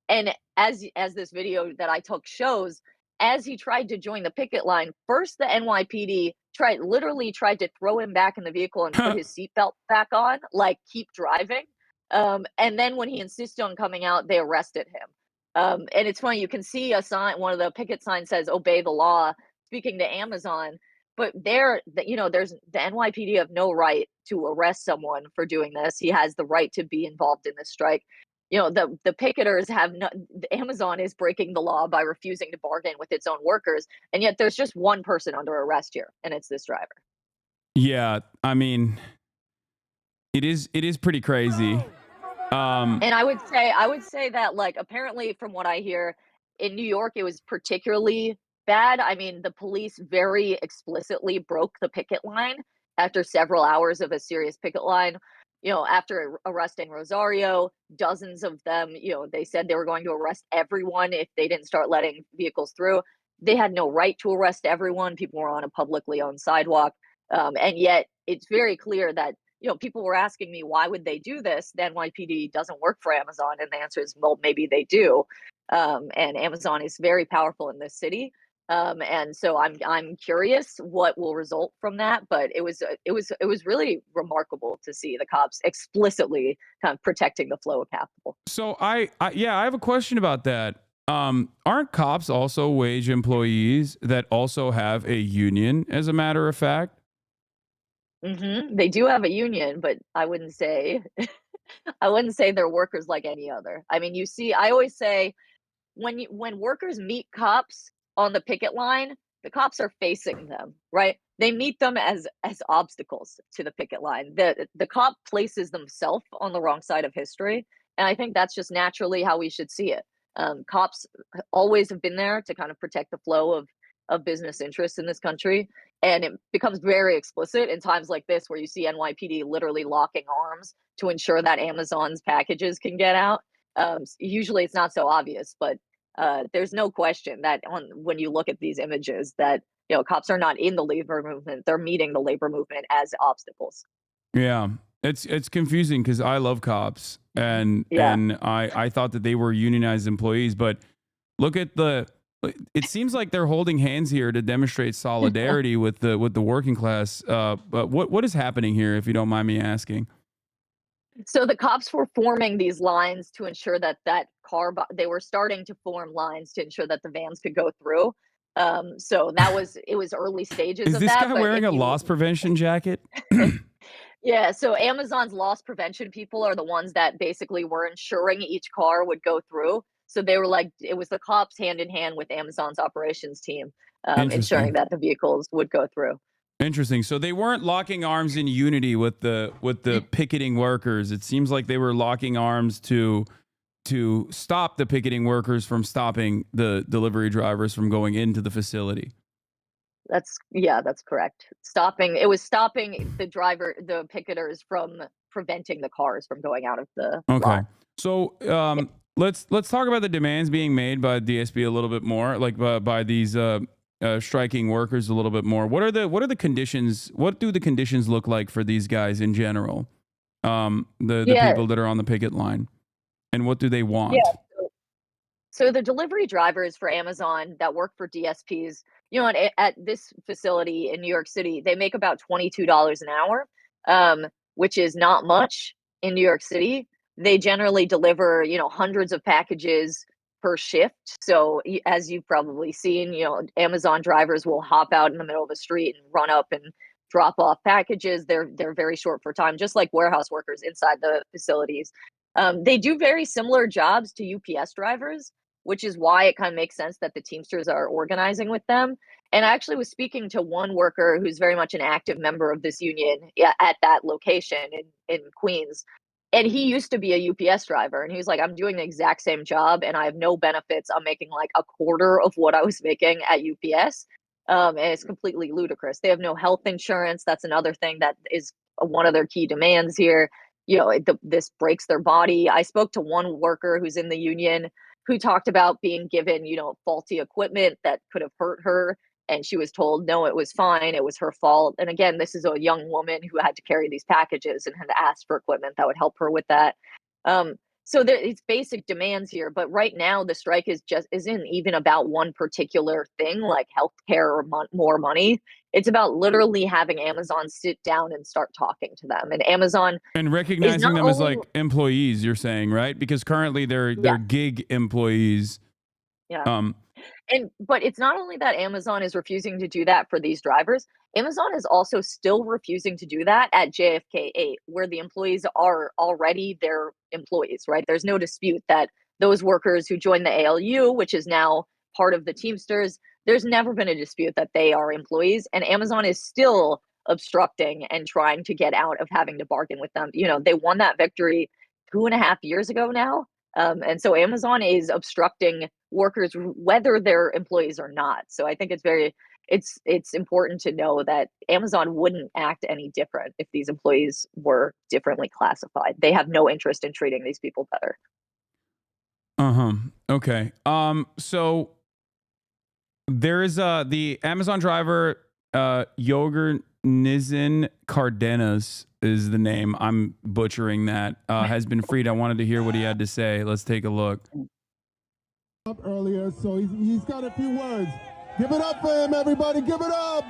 And as this video that I took shows, as he tried to join the picket line, first the NYPD literally tried to throw him back in the vehicle and put his seatbelt back on, like keep driving. And then when he insisted on coming out, they arrested him. And it's funny, you can see a sign, one of the picket signs says "Obey the law," speaking to Amazon. But there's the NYPD have no right to arrest someone for doing this. He has the right to be involved in this strike. The picketers have no. Amazon is breaking the law by refusing to bargain with its own workers, and yet there's just one person under arrest here, and it's this driver. Yeah, I mean, it is pretty crazy. And I would say that, like, apparently from what I hear, in New York it was particularly bad. I mean, the police very explicitly broke the picket line after several hours of a serious picket line. After arresting Rosario, dozens of them, they said they were going to arrest everyone if they didn't start letting vehicles through. They had no right to arrest everyone. People were on a publicly owned sidewalk. And yet it's very clear that, people were asking me, why would they do this? The NYPD doesn't work for Amazon. And the answer is, well, maybe they do. And Amazon is very powerful in this city. And so I'm curious what will result from that. But it was really remarkable to see the cops explicitly kind of protecting the flow of capital. So I have a question about that. Aren't cops also wage employees that also have a union, as a matter of fact? They do have a union, but I wouldn't say they're workers like any other. I mean, I always say, when workers meet cops on the picket line, the cops are facing them, right? They meet them as obstacles to the picket line. The cop places themselves on the wrong side of history, and I think that's just naturally how we should see it. Cops always have been there to kind of protect the flow of business interests in this country, and it becomes very explicit in times like this, where you see NYPD literally locking arms to ensure that Amazon's packages can get out. Usually it's not so obvious, but there's no question that when you look at these images that, cops are not in the labor movement. They're meeting the labor movement as obstacles. Yeah, it's confusing because I love cops, and I thought that they were unionized employees, but look at it seems like they're holding hands here to demonstrate solidarity with the working class. But what is happening here, if you don't mind me asking? So the cops were forming these lines to ensure that they were starting to form lines to ensure that the vans could go through. So it was early stages Is of this that. guy wearing a loss prevention jacket? Yeah, so Amazon's loss prevention people are the ones that basically were ensuring each car would go through. So they were like, it was the cops hand in hand with Amazon's operations team, ensuring that the vehicles would go through. Interesting. So they weren't locking arms in unity with the picketing workers. It seems like they were locking arms to stop the picketing workers from stopping the delivery drivers from going into the facility. That's correct. It was stopping the picketers from preventing the cars from going out of the lot. So let's talk about the demands being made by DSP a little bit more, like by these striking workers a little bit more. What are the conditions? What do the conditions look like for these guys in general? The people that are on the picket line, and what do they want? Yeah. So the delivery drivers for Amazon that work for DSPs, at this facility in New York City, they make about $22 an hour, which is not much in New York City. They generally deliver, hundreds of packages per shift. So as you've probably seen, Amazon drivers will hop out in the middle of the street and run up and drop off packages. They're very short for time, just like warehouse workers inside the facilities. They do very similar jobs to UPS drivers, which is why it kind of makes sense that the Teamsters are organizing with them. And I actually was speaking to one worker who's very much an active member of this union at that location in Queens. And he used to be a UPS driver, and he was like, I'm doing the exact same job and I have no benefits. I'm making like a quarter of what I was making at UPS. And it's completely ludicrous. They have no health insurance. That's another thing that is one of their key demands here. this breaks their body. I spoke to one worker who's in the union who talked about being given, faulty equipment that could have hurt her. And she was told, no, it was fine. It was her fault. And again, this is a young woman who had to carry these packages and had asked for equipment that would help her with that. So it's basic demands here. But right now, the strike isn't even about one particular thing like healthcare or more money. It's about literally having Amazon sit down and start talking to them. And Amazon and recognizing them as like employees, you're saying, right? Because currently they're gig employees. Yeah. But it's not only that Amazon is refusing to do that for these drivers. Amazon is also still refusing to do that at JFK 8, where the employees are already their employees, right? There's no dispute that those workers who joined the ALU, which is now part of the Teamsters, there's never been a dispute that they are employees. And Amazon is still obstructing and trying to get out of having to bargain with them. They won that victory 2.5 years ago now. And so Amazon is obstructing workers whether they're employees or not. So I think it's important to know that Amazon wouldn't act any different if these employees were differently classified. They have no interest in treating these people better. Okay. So there is the Amazon driver Yoger Nizin Cardenas is the name. I'm butchering that. Has been freed. I wanted to hear what he had to say. Let's take a look. Up earlier, so he's got a few words. Give it up for him, everybody. Give it up.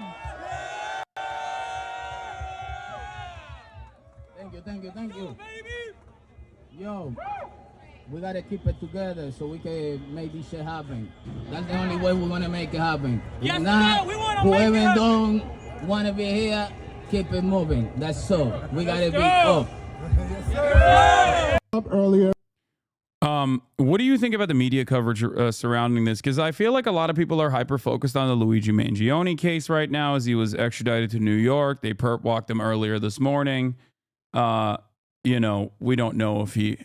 Thank you. Yo, we gotta keep it together so we can make this shit happen. That's the only way we're gonna make it happen. Yes, if not, we wanna whoever make it don't wanna be here, keep it moving. That's so. We gotta be up. Up earlier. What do you think about the media coverage surrounding this? Because I feel like a lot of people are hyper focused on the Luigi Mangione case right now, as he was extradited to New York. They perp walked him earlier this morning. We don't know if he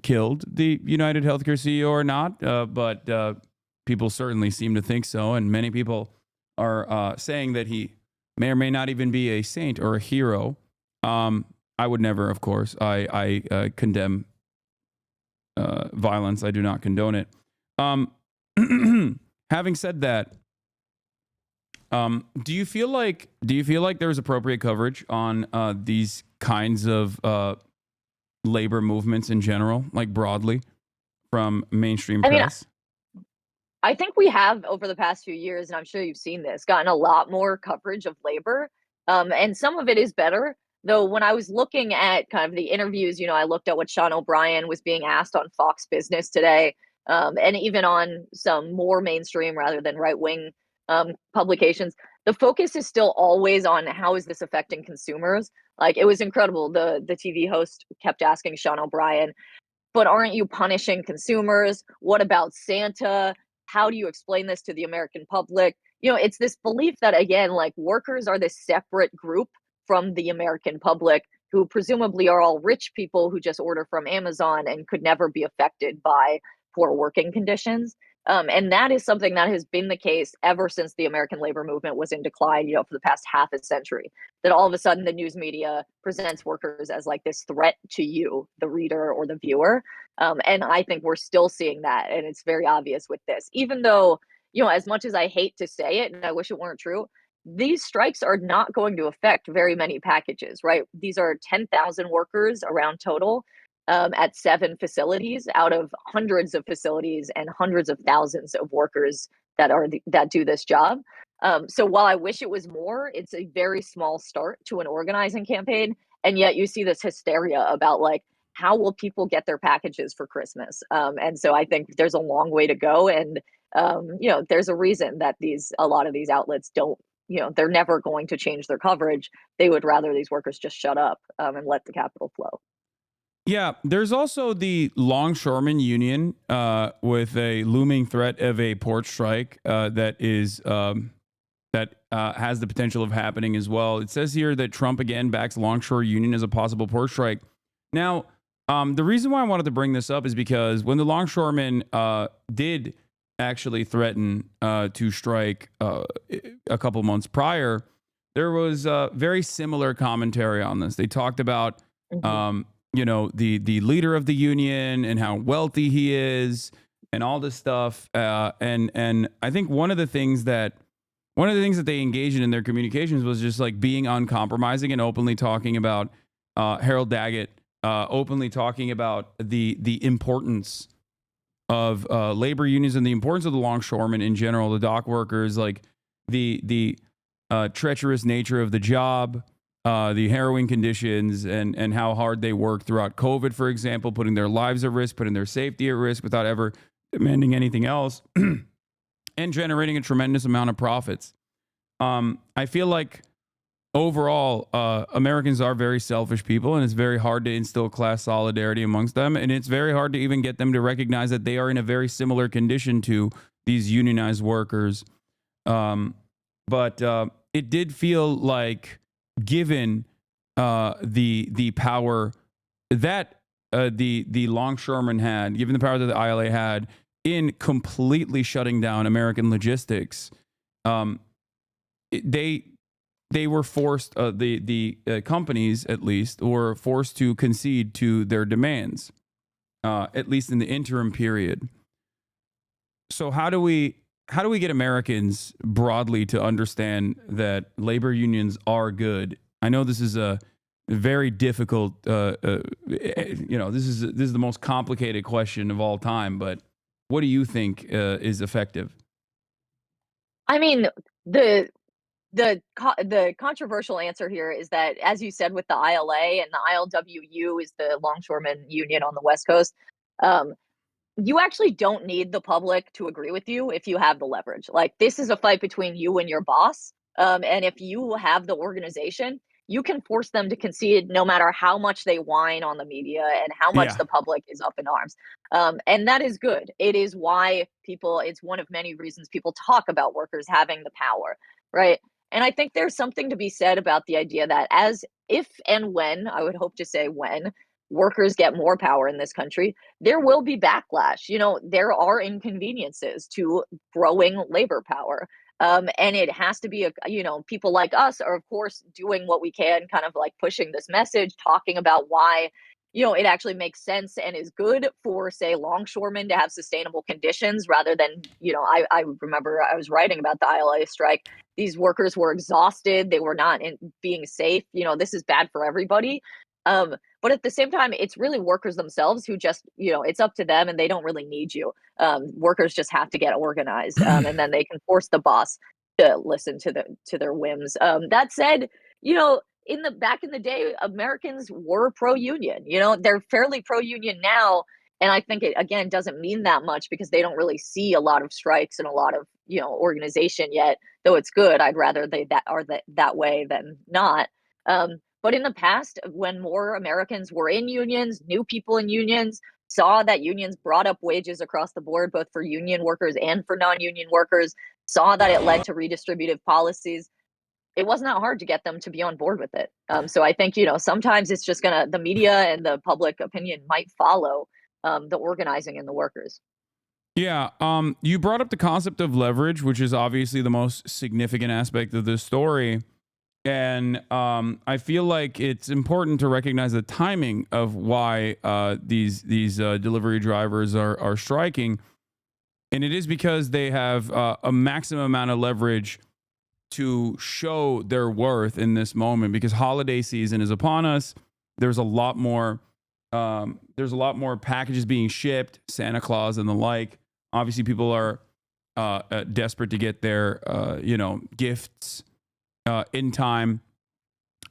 killed the United Healthcare CEO or not, but people certainly seem to think so, and many people are saying that he may or may not even be a saint or a hero. I would never, of course. I condemn violence. I do not condone it. Having said that, do you feel like there's appropriate coverage on these kinds of labor movements in general, like broadly, from mainstream press? I think we have over the past few years, and I'm sure you've seen this, gotten a lot more coverage of labor. And some of it is better. Though when I was looking at kind of the interviews, I looked at what Sean O'Brien was being asked on Fox Business today, and even on some more mainstream rather than right-wing publications. The focus is still always on how is this affecting consumers. Like, it was incredible. The TV host kept asking Sean O'Brien, but aren't you punishing consumers? What about Santa? How do you explain this to the American public? It's this belief that, again, like, workers are this separate group from the American public, who presumably are all rich people who just order from Amazon and could never be affected by poor working conditions. And that is something that has been the case ever since the American labor movement was in decline, for the past half a century, that all of a sudden the news media presents workers as like this threat to you, the reader or the viewer. And I think we're still seeing that. And it's very obvious with this, even though, as much as I hate to say it, and I wish it weren't true, these strikes are not going to affect very many packages, right? These are 10,000 workers around total at 7 facilities out of hundreds of facilities and hundreds of thousands of workers that do this job. So while I wish it was more, it's a very small start to an organizing campaign. And yet you see this hysteria about like, how will people get their packages for Christmas? And so I think there's a long way to go. And, there's a reason that a lot of these outlets don't, they're never going to change their coverage. They would rather these workers just shut up and let the capital flow. Yeah, there's also the Longshoremen Union with a looming threat of a port strike that has the potential of happening as well. It says here that Trump again backs Longshore Union as a possible port strike. Now, the reason why I wanted to bring this up is because when the Longshoremen did actually threaten to strike a couple months prior, there was very similar commentary on this. They talked about You know, the leader of the union and how wealthy he is and all this stuff. And I think one of the things that they engaged in their communications was just like being uncompromising and openly talking about Harold Daggett, openly talking about the importance of labor unions and the importance of the longshoremen in general, the dock workers, like the treacherous nature of the job, the harrowing conditions, and how hard they work throughout COVID, for example, putting their lives at risk, putting their safety at risk without ever demanding anything else, and generating a tremendous amount of profits. I feel like overall, Americans are very selfish people, and it's very hard to instill class solidarity amongst them. And it's very hard to even get them to recognize that they are in a very similar condition to these unionized workers. But it did feel like, given the power that the longshoremen had, given the power that the ILA had in completely shutting down American logistics, they were forced, the companies at least, were forced to concede to their demands, at least in the interim period. So how do we get Americans broadly to understand that labor unions are good? I know this is a very difficult, this is the most complicated question of all time, but what do you think is effective? I mean, the controversial answer here is that, as you said, with the ILA and the ILWU is the longshoremen union on the West Coast, you actually don't need the public to agree with you if you have the leverage. Like, this is a fight between you and your boss. And if you have the organization, you can force them to concede no matter how much they whine on the media and how much the public is up in arms. And that is good. It is why it's one of many reasons people talk about workers having the power, right? And I think there's something to be said about the idea that if and when, I would hope to say when, workers get more power in this country, there will be backlash. There are inconveniences to growing labor power. And it has to be, people like us are, of course, doing what we can, kind of like pushing this message, talking about why, it actually makes sense and is good for, say, longshoremen to have sustainable conditions rather than, I remember I was writing about the ILA strike. These workers were exhausted. They were not being safe. This is bad for everybody. But at the same time, it's really workers themselves who just, it's up to them and they don't really need you. Workers just have to get organized, and then they can force the boss to listen to their whims. That said, back in the day, Americans were pro-union. They're fairly pro-union now, and I think it again doesn't mean that much because they don't really see a lot of strikes and a lot of organization yet. Though it's good, I'd rather they are that way than not. But in the past, when more Americans were in unions, new people in unions, saw that unions brought up wages across the board, both for union workers and for non-union workers, saw that it led to redistributive policies, it wasn't that hard to get them to be on board with it. So I think, sometimes it's just the media and the public opinion might follow the organizing and the workers. Yeah, you brought up the concept of leverage, which is obviously the most significant aspect of this story. And I feel like it's important to recognize the timing of why these delivery drivers are striking. And it is because they have a maximum amount of leverage to show their worth in this moment, because holiday season is upon us. There's a lot more packages being shipped, Santa Claus and the like. Obviously, people are desperate to get their gifts in time.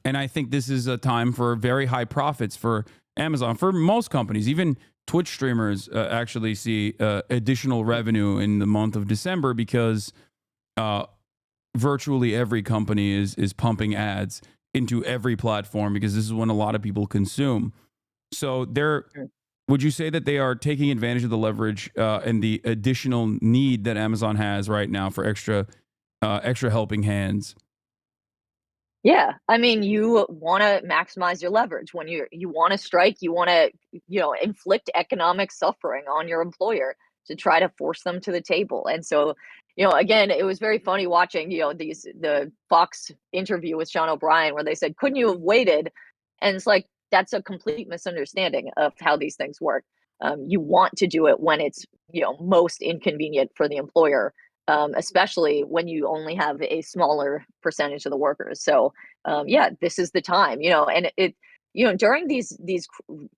And I think this is a time for very high profits for Amazon, for most companies. Even Twitch streamers actually see additional revenue in the month of December because virtually every company is pumping ads into every platform, because this is when a lot of people consume. So would you say that they are taking advantage of the leverage and the additional need that Amazon has right now for extra helping hands? Yeah, I mean, you want to maximize your leverage when you want to strike. You want to inflict economic suffering on your employer to try to force them to the table. And so, again, it was very funny watching the Fox interview with Sean O'Brien where they said, couldn't you have waited? And it's like, that's a complete misunderstanding of how these things work. You want to do it when it's, most inconvenient for the employer, especially when you only have a smaller percentage of the workers. So, yeah, this is the time, and during these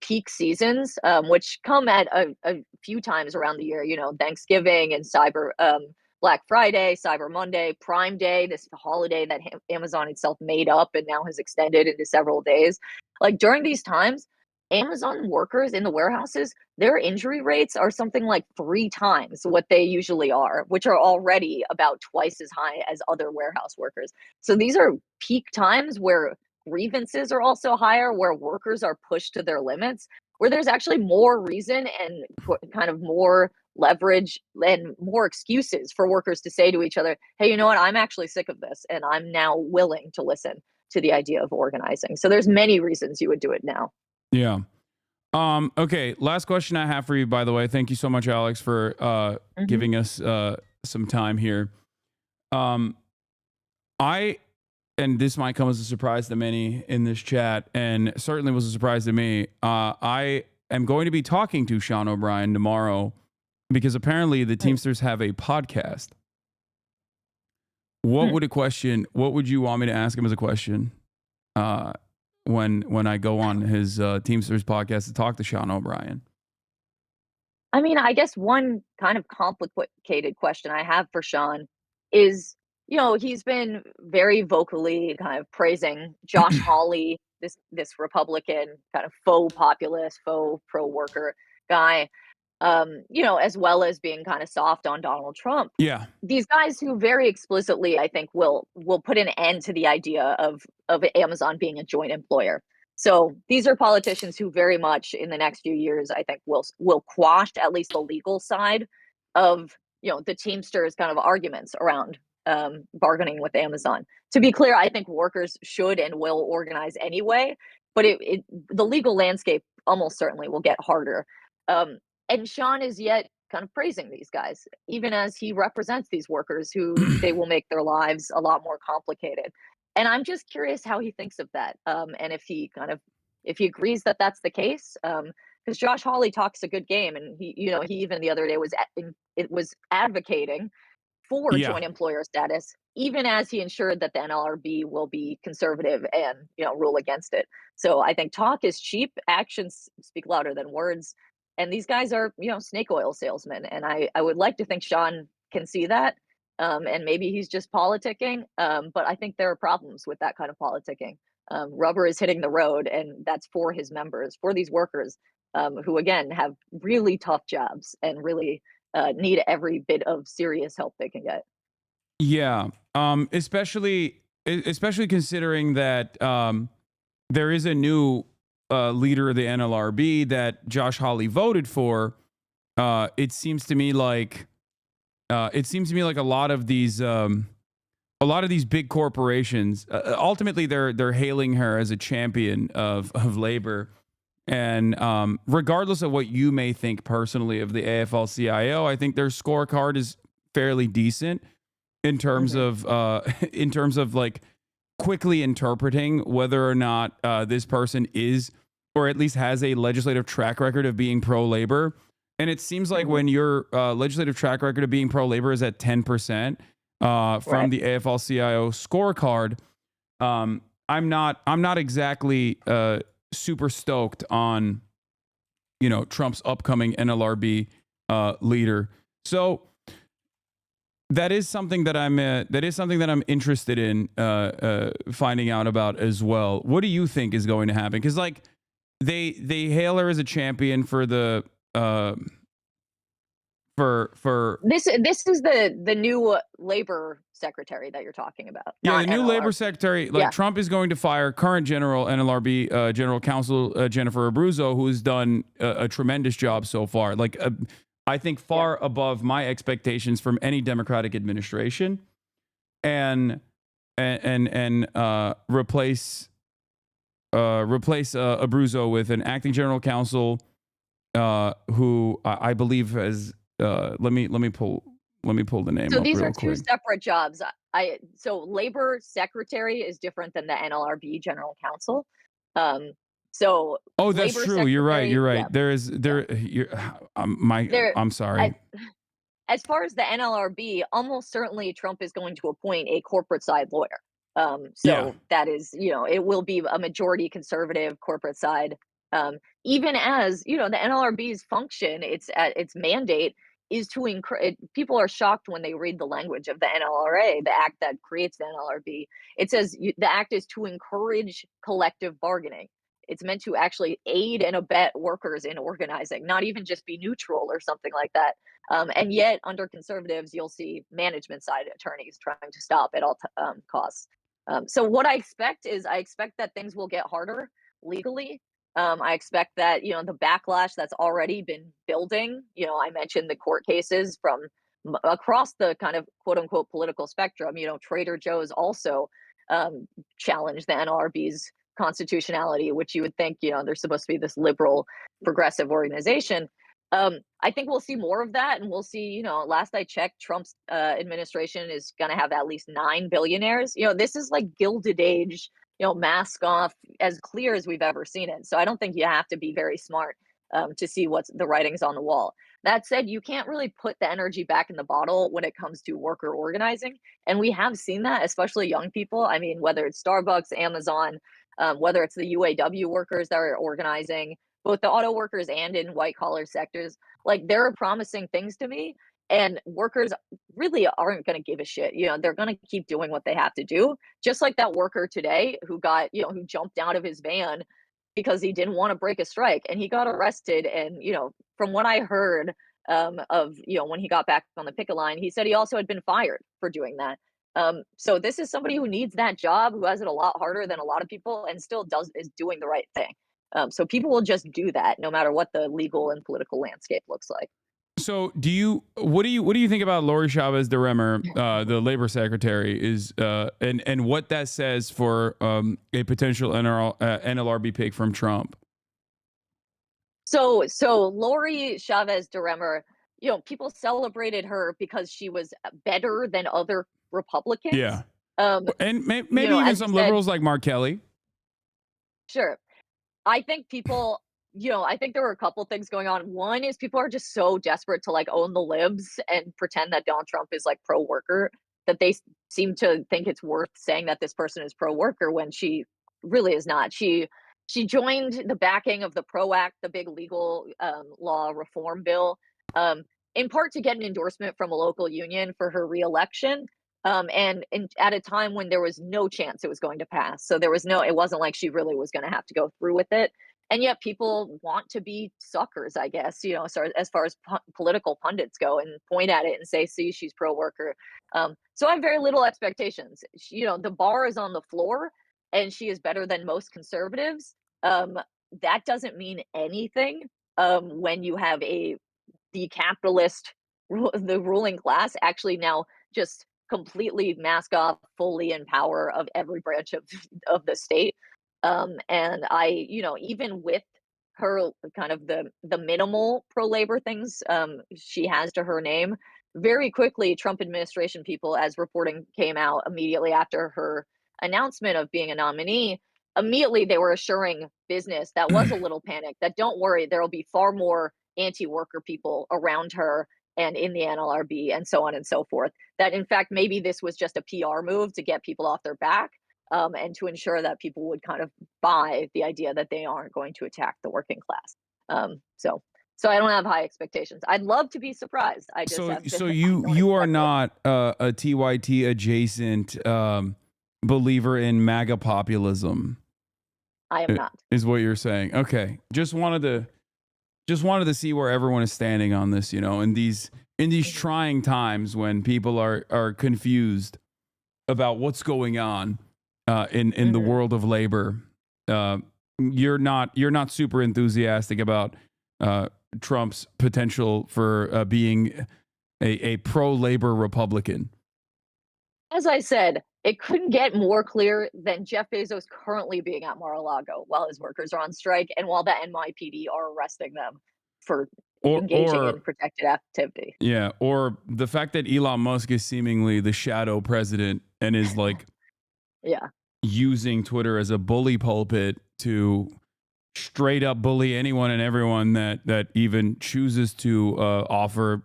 peak seasons, which come at a few times around the year, Thanksgiving and Black Friday, Cyber Monday, Prime Day, this holiday that Amazon itself made up and now has extended into several days. Like during these times, Amazon workers in the warehouses, their injury rates are something like 3 times what they usually are, which are already about twice as high as other warehouse workers. So these are peak times where grievances are also higher, where workers are pushed to their limits, where there's actually more reason and kind of more leverage and more excuses for workers to say to each other, hey, you know what, I'm actually sick of this and I'm now willing to listen to the idea of organizing. So there's many reasons you would do it now. Yeah. Okay. Last question I have for you, by the way. Thank you so much, Alex, for giving us some time here. And this might come as a surprise to many in this chat, and certainly was a surprise to me. I am going to be talking to Sean O'Brien tomorrow because apparently the Teamsters have a podcast. What would you want me to ask him as a question? When I go on his Teamsters podcast to talk to Sean O'Brien? I mean, I guess one kind of complicated question I have for Sean is, he's been very vocally kind of praising Josh Hawley, this Republican kind of faux populist, faux pro-worker guy, as well as being kind of soft on Donald Trump. Yeah. These guys who very explicitly, I think, will put an end to the idea of Amazon being a joint employer. So these are politicians who very much in the next few years, I think, will quash at least the legal side of, the Teamsters kind of arguments around bargaining with Amazon. To be clear, I think workers should and will organize anyway, but the legal landscape almost certainly will get harder. And Sean is yet kind of praising these guys, even as he represents these workers who they will make their lives a lot more complicated. And I'm just curious how he thinks of that. And if he agrees that that's the case, because Josh Hawley talks a good game, and he even the other day was advocating for joint employer status, even as he ensured that the NLRB will be conservative and rule against it. So I think talk is cheap, actions speak louder than words. And these guys are, snake oil salesmen. And I would like to think Sean can see that. And maybe he's just politicking. But I think there are problems with that kind of politicking. Rubber is hitting the road, and that's for his members, for these workers who, again, have really tough jobs and really need every bit of serious help they can get. Yeah. Especially considering that there is a new leader of the NLRB that Josh Hawley voted for. It seems to me like a lot of these big corporations ultimately they're hailing her as a champion of labor. And regardless of what you may think personally of the AFL-CIO, I think their scorecard is fairly decent in terms of like quickly interpreting whether or not this person is, or at least has a legislative track record of being pro-labor. And it seems like when your legislative track record of being pro-labor is at 10% from the AFL-CIO scorecard, I'm not exactly super stoked on Trump's upcoming NLRB leader. So that is something that I'm interested in finding out about as well. What do you think is going to happen? Because like they hail her as a champion for the for this is the new labor secretary that you're talking about. Yeah, the new labor secretary. Like Trump is going to fire current NLRB general counsel Jennifer Abruzzo, who has done a tremendous job so far. Like I think far above my expectations from any Democratic administration, and replace Abruzzo with an acting general counsel who I believe has let me pull the name. So these are two separate jobs. So labor secretary is different than the NLRB general counsel. So Oh, that's Labor true. You're right. Secretary, You're right. yeah, There is there. You're, there. I'm sorry. As far as the NLRB, almost certainly Trump is going to appoint a corporate side lawyer. Yeah. So that is, it will be a majority conservative corporate side. Even as the NLRB's function, its mandate is to encourage. People are shocked when they read the language of the NLRA, the act that creates the NLRB. It says the act is to encourage collective bargaining. It's meant to actually aid and abet workers in organizing, not even just be neutral or something like that. And yet, under conservatives, you'll see management side attorneys trying to stop at all costs. So what I expect that things will get harder legally. I expect that the backlash that's already been building. I mentioned the court cases from across the kind of quote unquote political spectrum. Trader Joe's also challenged the NLRB's constitutionality, which you would think they're supposed to be this liberal, progressive organization. I think we'll see more of that, and we'll see. Last I checked, Trump's administration is going to have at least 9 billionaires. This is like Gilded Age, mask off, as clear as we've ever seen it. So I don't think you have to be very smart to see what's the writings on the wall. That said, you can't really put the energy back in the bottle when it comes to worker organizing, and we have seen that, especially young people. I mean, whether it's Starbucks, Amazon, whether it's the UAW workers that are organizing, both the auto workers and in white collar sectors, like they're promising things to me, and workers really aren't going to give a shit. They're going to keep doing what they have to do. Just like that worker today who who jumped out of his van because he didn't want to break a strike, and he got arrested. And, from what I heard of, when he got back on the picket line, he said he also had been fired for doing that. So this is somebody who needs that job, who has it a lot harder than a lot of people, and still is doing the right thing. So people will just do that no matter what the legal and political landscape looks like. So what do you think about Lori Chavez de Remmer, the labor secretary, and what that says for a potential NLRB pick from Trump? So Lori Chavez de Remmer, people celebrated her because she was better than other Republicans. Yeah. And maybe even some liberals like Mark Kelly. Sure. I think people, I think there were a couple things going on. One is people are just so desperate to like own the libs and pretend that Donald Trump is like pro-worker, that they seem to think it's worth saying that this person is pro-worker when she really is not. She joined the backing of the PRO Act, the big legal law reform bill, in part to get an endorsement from a local union for her reelection. And at a time when there was no chance it was going to pass. So it wasn't like she really was going to have to go through with it. And yet people want to be suckers, I guess, as far as political pundits go, and point at it and say, see, she's pro-worker. So I have very little expectations. The bar is on the floor, and she is better than most conservatives. That doesn't mean anything when you have the capitalist, the ruling class actually now just completely mask off fully in power of every branch of the state. And I, even with her kind of the minimal pro-labor things she has to her name, very quickly Trump administration people, as reporting came out immediately after her announcement of being a nominee, immediately they were assuring business that was a little panicked that don't worry, there will be far more anti-worker people around her and in the NLRB and so on and so forth. That in fact, maybe this was just a PR move to get people off their back and to ensure that people would kind of buy the idea that they aren't going to attack the working class. So I don't have high expectations. I'd love to be surprised. I just so you are not a TYT adjacent believer in MAGA populism. I am not. Is what you're saying. Okay. Just wanted to see where everyone is standing on this, in these trying times when people are confused about what's going on in the world of labor. You're not super enthusiastic about Trump's potential for being a pro-labor Republican. As I said, it couldn't get more clear than Jeff Bezos currently being at Mar-a-Lago while his workers are on strike and while the NYPD are arresting them for engaging in protected activity. Yeah, or the fact that Elon Musk is seemingly the shadow president and is like yeah, using Twitter as a bully pulpit to straight up bully anyone and everyone that even chooses to offer,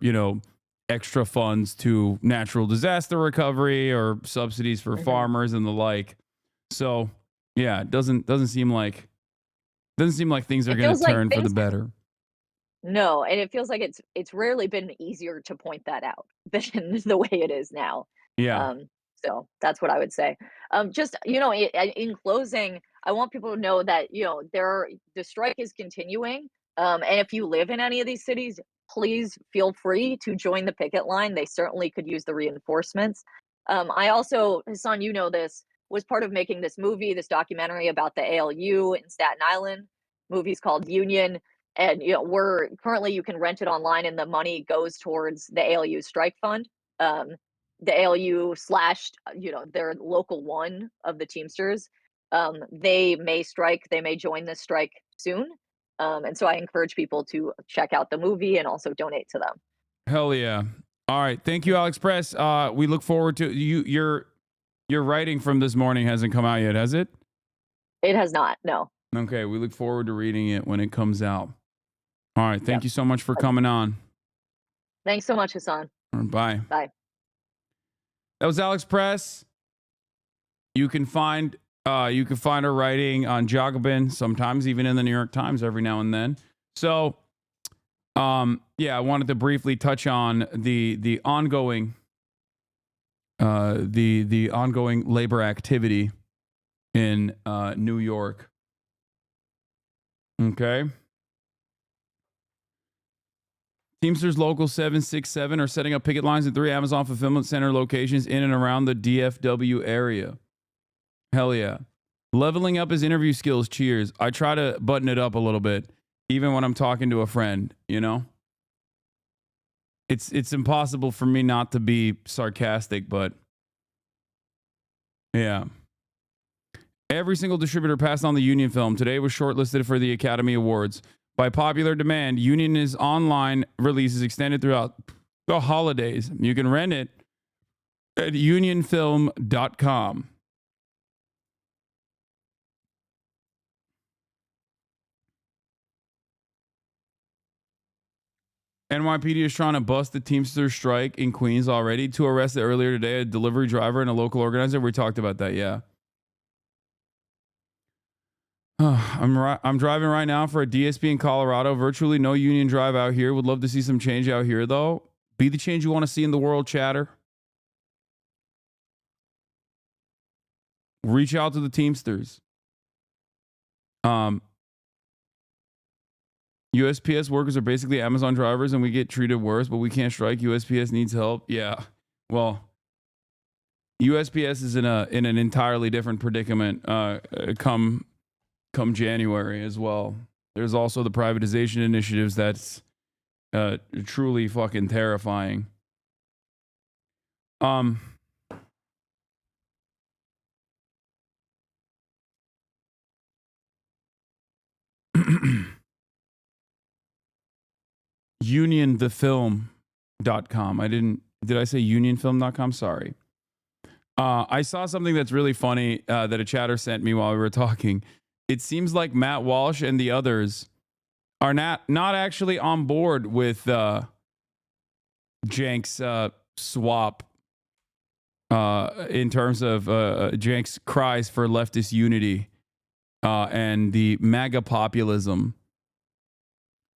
extra funds to natural disaster recovery or subsidies for farmers and the like. So yeah, it doesn't seem like things are It going feels to like turn for the things better. No, and it feels like it's rarely been easier to point that out than the way it is now. Yeah. Um, so that's what I would say. Just in closing, I want people to know that the strike is continuing. And if you live in any of these cities, please feel free to join the picket line. They certainly could use the reinforcements. I also, Hassan, this was part of making this movie, this documentary about the ALU in Staten Island. Movie's called Union. And we're currently, you can rent it online, and the money goes towards the ALU strike fund. The ALU slashed, their local one of the Teamsters. They may strike, they may join this strike soon. And so I encourage people to check out the movie and also donate to them. Hell yeah. All right. Thank you, Alex Press. We look forward to your writing from this morning hasn't come out yet, has it? It has not. No. Okay. We look forward to reading it when it comes out. All right. Thank you so much for coming on. Thanks so much, Hassan. All right, bye. Bye. That was Alex Press. You can find her writing on Jacobin, sometimes even in the New York Times every now and then. So, I wanted to briefly touch on the ongoing the ongoing labor activity in New York. Okay. Teamsters Local 767 are setting up picket lines in 3 Amazon fulfillment center locations in and around the DFW area. Hell yeah. Leveling up his interview skills. Cheers. I try to button it up a little bit, even when I'm talking to a friend, It's impossible for me not to be sarcastic, but yeah. Every single distributor passed on the Union film. Today was shortlisted for the Academy Awards. By popular demand, Union is online release is extended throughout the holidays. You can rent it at unionfilm.com. NYPD is trying to bust the Teamsters strike in Queens already. 2 arrested earlier today, a delivery driver and a local organizer. We talked about that, yeah. I'm driving right now for a DSP in Colorado. Virtually no union drive out here. Would love to see some change out here, though. Be the change you want to see in the world, chatter. Reach out to the Teamsters. USPS workers are basically Amazon drivers, and we get treated worse, but we can't strike. USPS needs help. Yeah. Well, USPS is in an entirely different predicament come January as well. There's also the privatization initiatives that's truly fucking terrifying. unionthefilm.com. Did I say unionfilm.com? Sorry. I saw something that's really funny that a chatter sent me while we were talking. It seems like Matt Walsh and the others are not actually on board with Jenk's swap in terms of Jenk's cries for leftist unity and the MAGA populism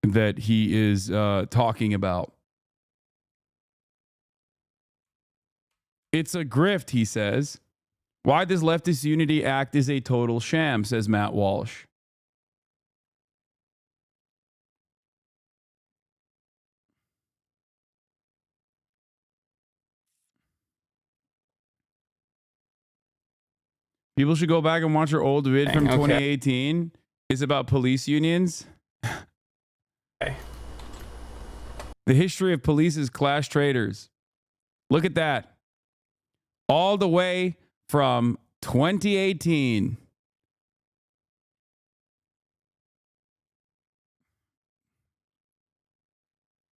that he is talking about. It's a grift, he says. Why this leftist unity act is a total sham, says Matt Walsh. People should go back and watch our old vid from 2018. It's about police unions. Okay. The history of police is class traitors. Look at that. All the way from 2018.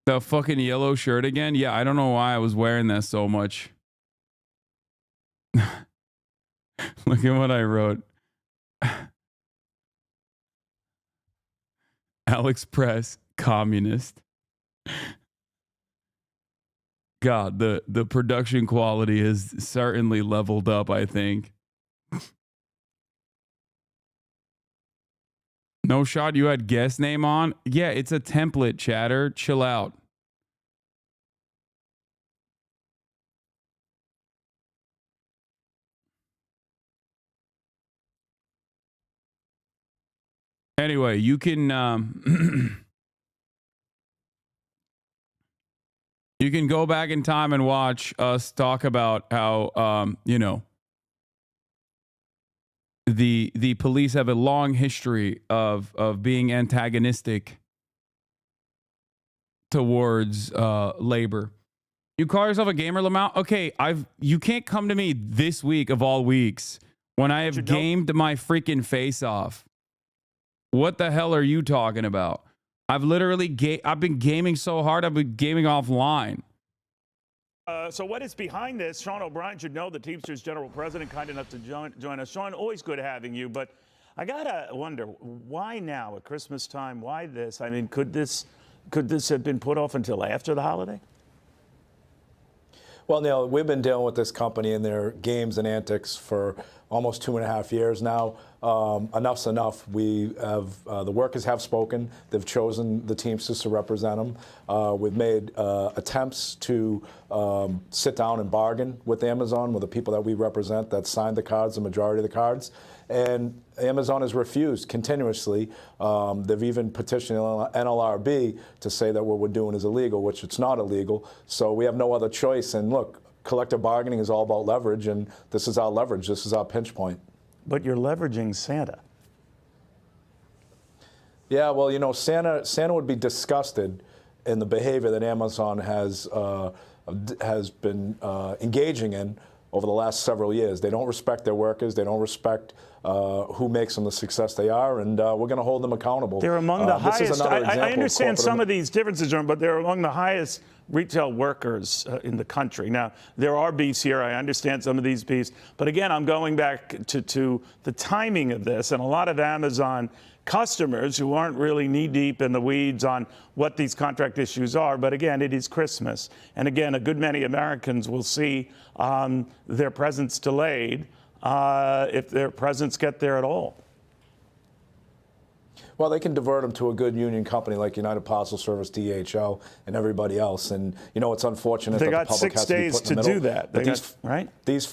The fucking yellow shirt again? Yeah, I don't know why I was wearing that so much. Look at what I wrote. AliExpress communist. God, the production quality has certainly leveled up, I think. No shot, you had guest name on? Yeah, it's a template, chatter. Chill out. Anyway, you can you can go back in time and watch us talk about how the police have a long history of being antagonistic towards labor. You call yourself a gamer, Lamau? Okay, you can't come to me this week of all weeks when I have gamed my freaking face off. What the hell are you talking about? I've literally I've been gaming so hard, I've been gaming offline. So what is behind this? Sean O'Brien should know, the Teamsters General President, kind enough to join us. Sean, always good having you, but I gotta wonder, why now at Christmas time? Why this? I mean, could this have been put off until after the holiday? Well, Neil, we've been dealing with this company and their games and antics for almost 2.5 years now. Enough's enough. We have the workers have spoken. They've chosen the Teamsters to represent them. We've made attempts to sit down and bargain with Amazon, with the people that we represent that signed the cards, the majority of the cards. And Amazon has refused continuously. They've even petitioned NLRB to say that what we're doing is illegal, which it's not illegal. So we have no other choice. And look, collective bargaining is all about leverage, and this is our leverage. This is our pinch point. But you're leveraging Santa. Yeah, well, you know, Santa would be disgusted in the behavior that Amazon has been engaging in over the last several years. They don't respect their workers. They don't respect who makes them the success they are, and we're going to hold them accountable. They're among the highest. I understand some of these differences, but they're among the highest retail workers in the country. Now, there are beefs here. I understand some of these beefs. But again, I'm going back to the timing of this, and a lot of Amazon customers who aren't really knee-deep in the weeds on what these contract issues are. But again, it is Christmas. And again, a good many Americans will see their presents delayed if their presents get there at all. Well, they can divert them to a good union company like United Parcel Service, DHL, and everybody else. And, you know, it's unfortunate they that got the public 6 has to be days put in the to middle. do that. But Right? These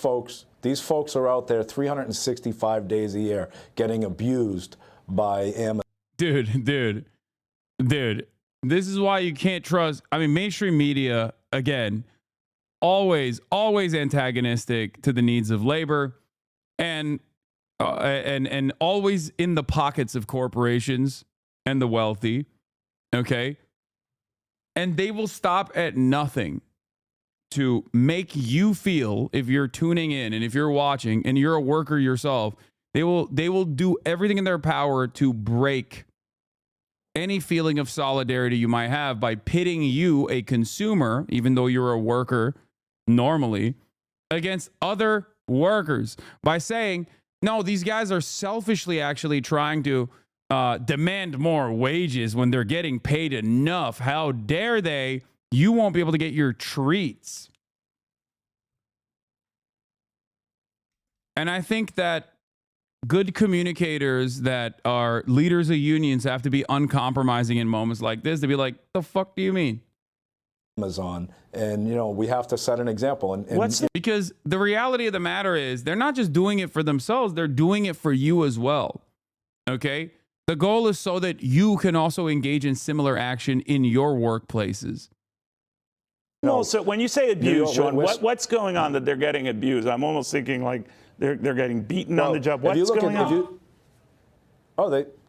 folks are out there 365 days a year getting abused by Amazon. Dude, this is why you can't trust. I mean, mainstream media, again, always antagonistic to the needs of labor, and always in the pockets of corporations and the wealthy. Okay, and they will stop at nothing to make you feel, if you're tuning in and if you're watching and you're a worker yourself, they will do everything in their power to break any feeling of solidarity you might have by pitting you, a consumer, even though you're a worker normally, against other workers by saying, no, these guys are selfishly actually trying to demand more wages when they're getting paid enough. How dare they? You won't be able to get your treats. And I think that good communicators that are leaders of unions have to be uncompromising in moments like this, to be like, the fuck do you mean? Amazon, and, you know, we have to set an example. Because the reality of the matter is they're not just doing it for themselves, they're doing it for you as well. Okay? The goal is so that you can also engage in similar action in your workplaces. No, so when you say abuse, Sean, what's going on that they're getting abused? I'm almost thinking like they're getting beaten on the job. What's going on?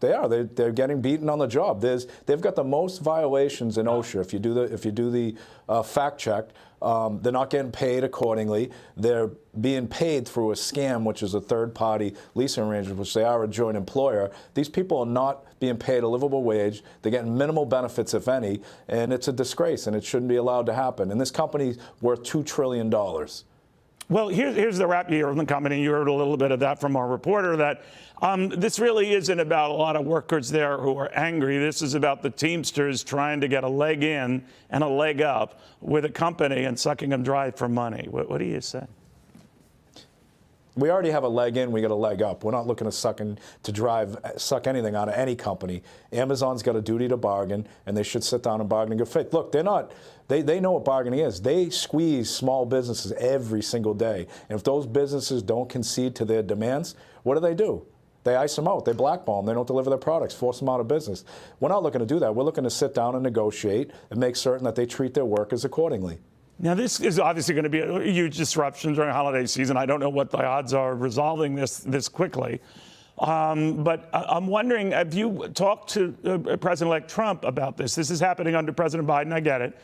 They are. They're getting beaten on the job. They've got the most violations in OSHA. If you do the fact check, they're not getting paid accordingly. They're being paid through a scam, which is a third-party leasing arrangement, which they are a joint employer. These people are not being paid a livable wage. They're getting minimal benefits, if any, and it's a disgrace, and it shouldn't be allowed to happen. And this company's worth $2 trillion. Well, here's the wrap here on the company. You heard a little bit of that from our reporter, that this really isn't about a lot of workers there who are angry. This is about the Teamsters trying to get a leg in and a leg up with a company and sucking them dry for money. What do you say? We already have a leg in, we got a leg up. We're not looking to suck anything out of any company. Amazon's got a duty to bargain, and they should sit down and bargain in good faith. Look, they know what bargaining is. They squeeze small businesses every single day. And if those businesses don't concede to their demands, what do? They ice them out. They blackball them. They don't deliver their products, force them out of business. We're not looking to do that. We're looking to sit down and negotiate and make certain that they treat their workers accordingly. Now, this is obviously going to be a huge disruption during holiday season. I don't know what the odds are of resolving this quickly. But I'm wondering, have you talked to President-elect Trump about this? This is happening under President Biden, I get it.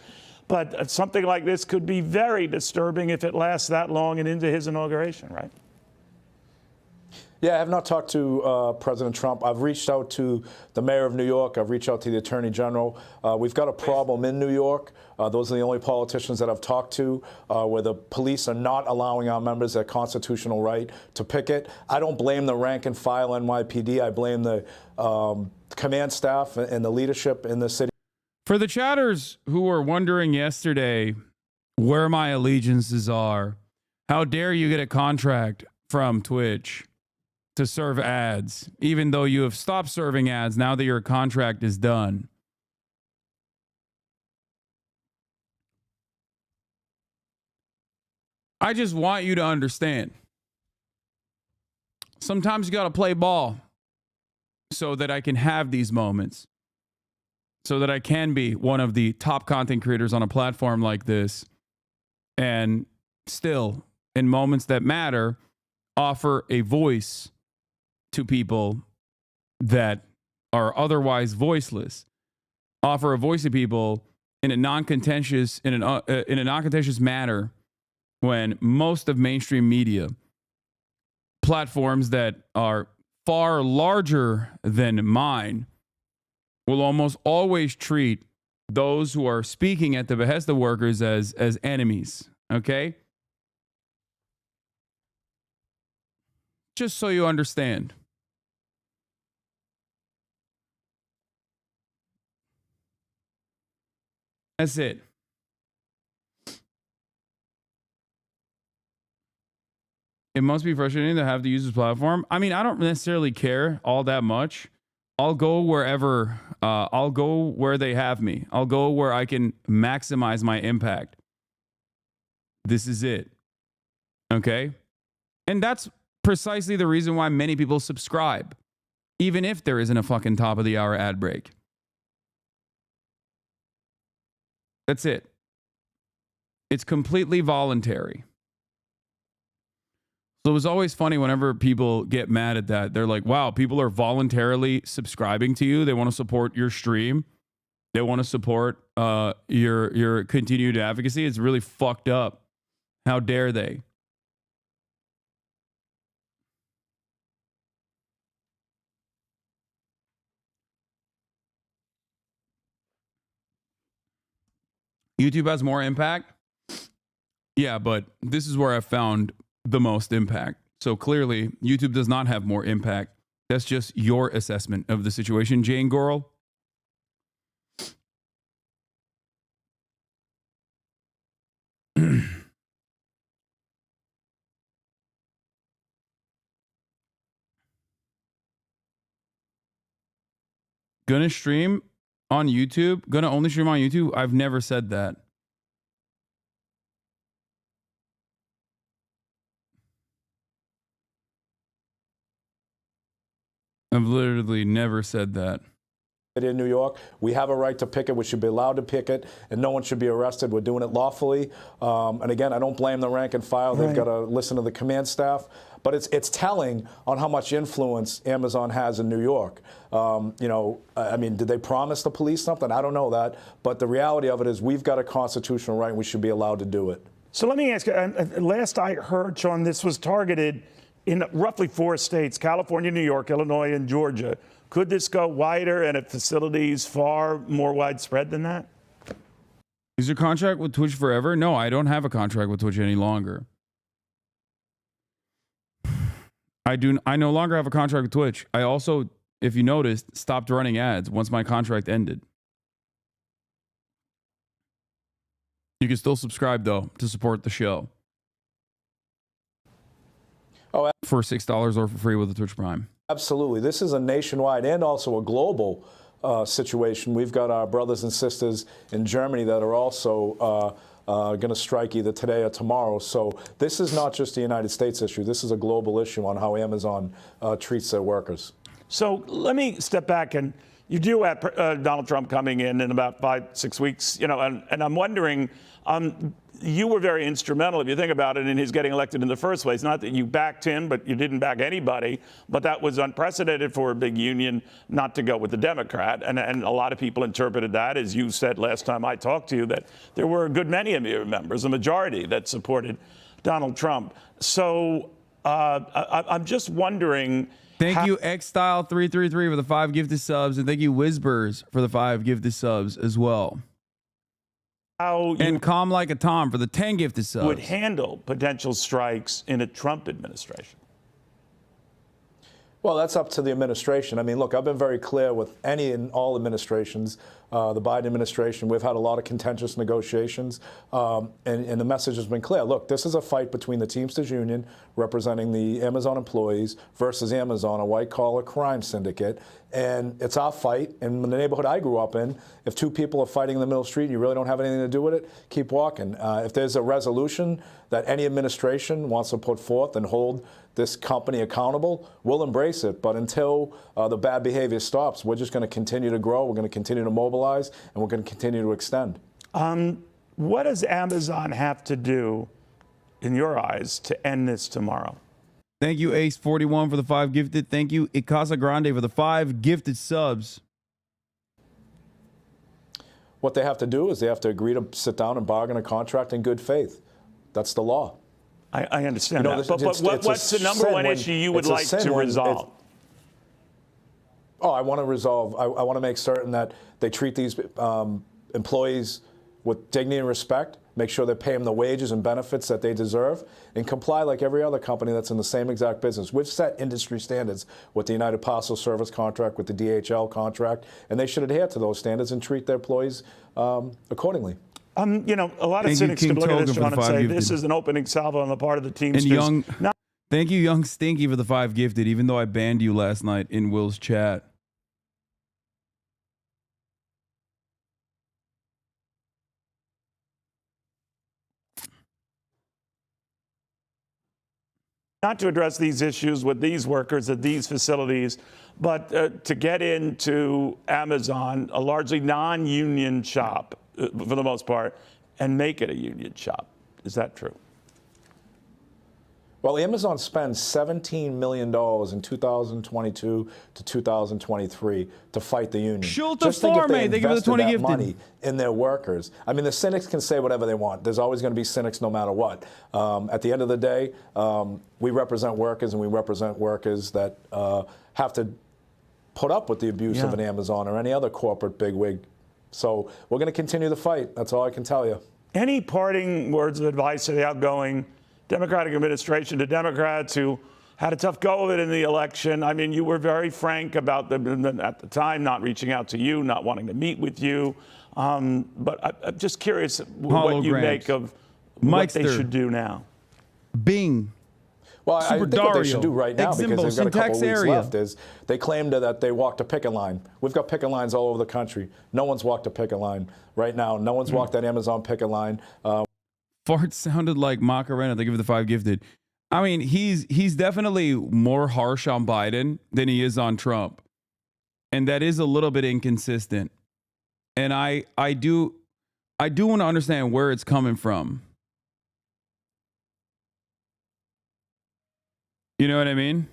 But something like this could be very disturbing if it lasts that long and into his inauguration, right? Yeah, I have not talked to President Trump. I've reached out to the mayor of New York. I've reached out to the attorney general. We've got a problem in New York. Those are the only politicians that I've talked to where the police are not allowing our members their constitutional right to picket. I don't blame the rank and file NYPD. I blame the command staff and the leadership in the city. For the chatters who were wondering yesterday where my allegiances are, how dare you get a contract from Twitch to serve ads, even though you have stopped serving ads now that your contract is done. I just want you to understand. Sometimes you got to play ball so that I can have these moments, so that I can be one of the top content creators on a platform like this, and still, in moments that matter, offer a voice to people that are otherwise voiceless. Offer a voice to people in a non-contentious manner, when most of mainstream media platforms that are far larger than mine will almost always treat those who are speaking at the behest of workers as enemies. Okay? Just so you understand. That's it. It must be frustrating to have to use this platform. I mean, I don't necessarily care all that much. I'll go wherever, I'll go where they have me. I'll go where I can maximize my impact. This is it. Okay? And that's precisely the reason why many people subscribe, even if there isn't a fucking top of the hour ad break. That's it. It's completely voluntary. So it was always funny whenever people get mad at that. They're like, wow, people are voluntarily subscribing to you. They want to support your stream. They want to support your continued advocacy. It's really fucked up. How dare they? YouTube has more impact. Yeah, but this is where I found the most impact. So clearly, YouTube does not have more impact. That's just your assessment of the situation, Jane Goral. Gonna stream on YouTube? Gonna only stream on YouTube? I've never said that. I've literally never said that. In New York, we have a right to picket. We should be allowed to picket, and no one should be arrested. We're doing it lawfully. And again, I don't blame the rank and file. They've got to listen to the command staff. But it's telling on how much influence Amazon has in New York. You know, I mean, did they promise the police something? I don't know that. But the reality of it is we've got a constitutional right, and we should be allowed to do it. So let me ask you, last I heard, Sean, this was targeted in roughly 4 states, California, New York, Illinois, and Georgia. Could this go wider and at facilities far more widespread than that? Is your contract with Twitch forever? No, I don't have a contract with Twitch any longer. I no longer have a contract with Twitch. I also, if you noticed, stopped running ads once my contract ended. You can still subscribe though to support the show. Oh, for $6 or for free with the Twitch Prime. Absolutely. This is a nationwide and also a global situation. We've got our brothers and sisters in Germany that are also going to strike either today or tomorrow. So this is not just a United States issue. This is a global issue on how Amazon treats their workers. So let me step back, and you do have Donald Trump coming in about 5-6 weeks, you know, and I'm wondering, you were very instrumental, if you think about it, in his getting elected in the first place. Not that you backed him, but you didn't back anybody. But that was unprecedented for a big union not to go with the Democrat. And a lot of people interpreted that, as you said last time I talked to you, that there were a good many of your members, a majority, that supported Donald Trump. So I'm just wondering. Thank you, Xstyle333 for the 5 gifted subs, and thank you, Whizbers, for the 5 gifted subs as well. And Calm Like a Tom for the 10 gifted subs. Would handle potential strikes in a Trump administration? Well, that's up to the administration. I mean, look, I've been very clear with any and all administrations. The Biden administration, we've had a lot of contentious negotiations, and the message has been clear. Look, this is a fight between the Teamsters Union, representing the Amazon employees, versus Amazon, a white-collar crime syndicate. And it's our fight. And in the neighborhood I grew up in, if 2 people are fighting in the middle of the street and you really don't have anything to do with it, keep walking. If there's a resolution that any administration wants to put forth and hold this company accountable, we'll embrace it. But until the bad behavior stops, we're just going to continue to grow, we're going to continue to mobilize, and we're going to continue to extend. What does Amazon have to do, in your eyes, to end this tomorrow? Thank you, Ace41 for the 5 gifted. Thank you, Icasa Grande for the 5 gifted subs. What they have to do is they have to agree to sit down and bargain a contract in good faith. That's the law. I understand that. But what's the number one issue you would like to resolve? I want to resolve. I want to make certain that they treat these employees with dignity and respect, make sure they pay them the wages and benefits that they deserve, and comply like every other company that's in the same exact business. We've set industry standards with the United Parcel Service contract, with the DHL contract, and they should adhere to those standards and treat their employees accordingly. You know, a lot of cynics can look at this, John, and say this is an opening salvo on the part of the Teamsters. Thank you, Young Stinky, for the 5 gifted, even though I banned you last night in Will's chat. Not to address these issues with these workers at these facilities, but to get into Amazon, a largely non-union shop for the most part, and make it a union shop. Is that true? Well, Amazon spends $17 million in 2022 to 2023 to fight the union. Just think if they invested that money in their workers. I mean, the cynics can say whatever they want. There's always going to be cynics no matter what. At the end of the day, we represent workers, and we represent workers that have to put up with the abuse of an Amazon or any other corporate bigwig. So we're going to continue the fight. That's all I can tell you. Any parting words of advice to the outgoing Democratic administration, to Democrats who had a tough go of it in the election? I mean, you were very frank about them at the time, not reaching out to you, not wanting to meet with you. But I'm just curious what you make of what they should do now. Bing. Well, I think what they should do right now, Eximbo, because they've got a couple weeks area. left, is they claimed that they walked a picket line. We've got picket lines all over the country. No one's walked a picket line right now. No one's walked that Amazon picket line. Fart sounded like Macarena. They give the 5 gifted. I mean, he's definitely more harsh on Biden than he is on Trump, and that is a little bit inconsistent. And I do want to understand where it's coming from. You know what I mean?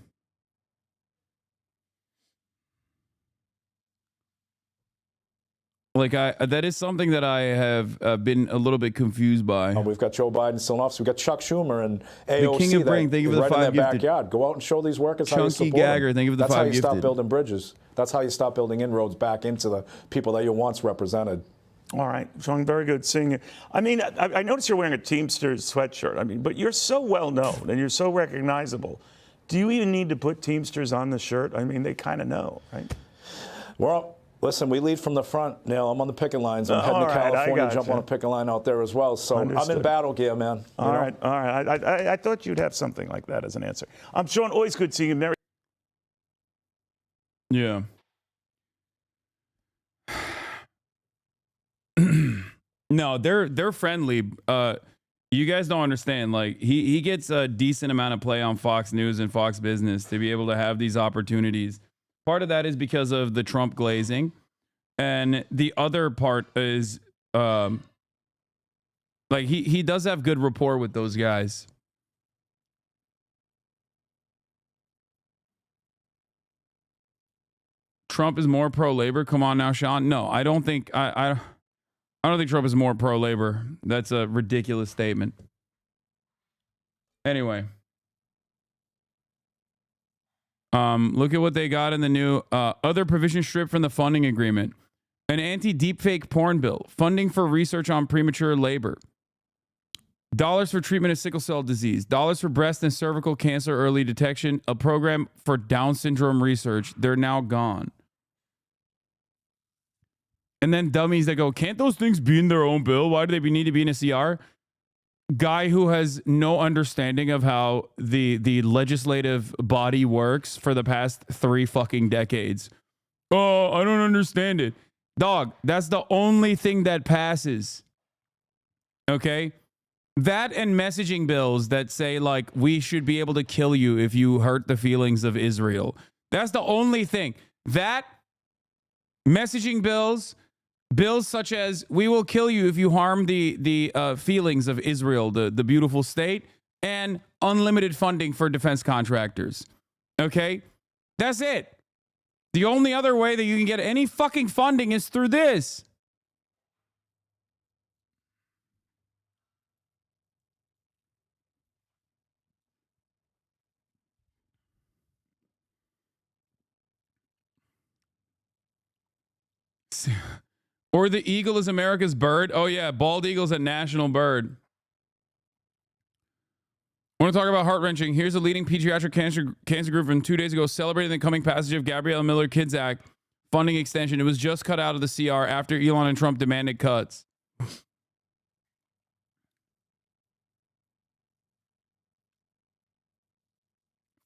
Like that is something that I have been a little bit confused by. We've got Joe Biden still in office. We've got Chuck Schumer and AOC the King of Brain, thank you for the 5 right in their gifted. backyard. Go out and show these workers how you Chunky support Gagger, them. thank you for the 5 That's how you stop gifted. building bridges. That's how you stop building inroads back into the people that you once represented. All right, Sean, very good seeing you. I mean, I noticed you're wearing a Teamsters sweatshirt. I mean, but you're so well known and you're so recognizable. Do you even need to put Teamsters on the shirt? I mean, they kind of know, right? Well, listen, we lead from the front, Neil. I'm on the picket lines. I'm heading to California, jump on a picket line out there as well. So I'm in battle gear, man. All right. I thought you'd have something like that as an answer. I'm Sean. Always good seeing you. Merry. Yeah. No, they're friendly. You guys don't understand. Like he gets a decent amount of play on Fox News and Fox Business to be able to have these opportunities. Part of that is because of the Trump glazing, and the other part is like he does have good rapport with those guys. Trump is more pro-labor. Come on now, Sean. No, I don't think I don't think Trump is more pro-labor. That's a ridiculous statement. Anyway, look at what they got in the new other provision stripped from the funding agreement. An anti-deepfake porn bill, funding for research on premature labor, dollars for treatment of sickle cell disease, dollars for breast and cervical cancer early detection, a program for Down syndrome research. They're now gone. And then dummies that go, can't those things be in their own bill? Why do they need to be in a CR? Guy who has no understanding of how the legislative body works for the past 3 fucking decades. Oh, I don't understand it. Dog, that's the only thing that passes. Okay? That and messaging bills that say, like, we should be able to kill you if you hurt the feelings of Israel. That's the only thing. That, messaging bills such as we will kill you if you harm the feelings of Israel, the beautiful state, and unlimited funding for defense contractors. Okay? That's it. The only other way that you can get any fucking funding is through this. Or the eagle is America's bird. Oh, yeah. Bald eagle's a national bird. I want to talk about heart-wrenching. Here's a leading pediatric cancer group from 2 days ago celebrating the coming passage of Gabrielle Miller Kids Act funding extension. It was just cut out of the CR after Elon and Trump demanded cuts.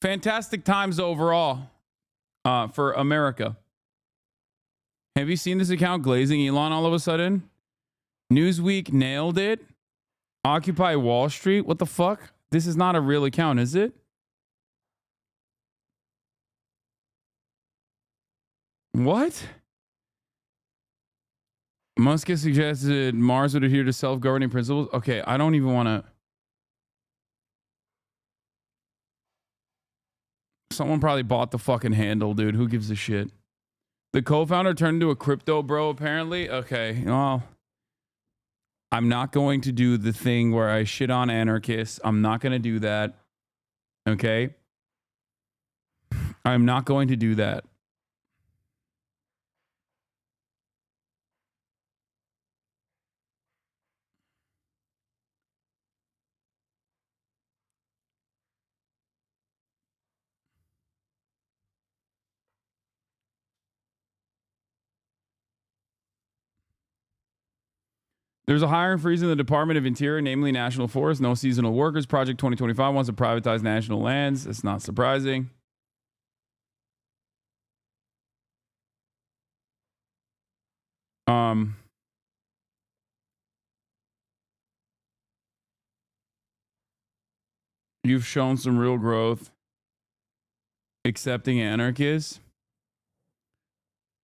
Fantastic times overall for America. Have you seen this account glazing Elon all of a sudden? Newsweek nailed it. Occupy Wall Street. What the fuck? This is not a real account, is it? What? Musk has suggested Mars would adhere to self-governing principles. Okay, I don't even want to. Someone probably bought the fucking handle, dude. Who gives a shit? The co-founder turned into a crypto bro, apparently. Okay, well, I'm not going to do the thing where I shit on anarchists. I'm not going to do that. Okay? I'm not going to do that. There's a hiring freeze in the Department of Interior, namely National Forest. No seasonal workers. Project 2025 wants to privatize national lands. It's not surprising. You've shown some real growth accepting anarchists.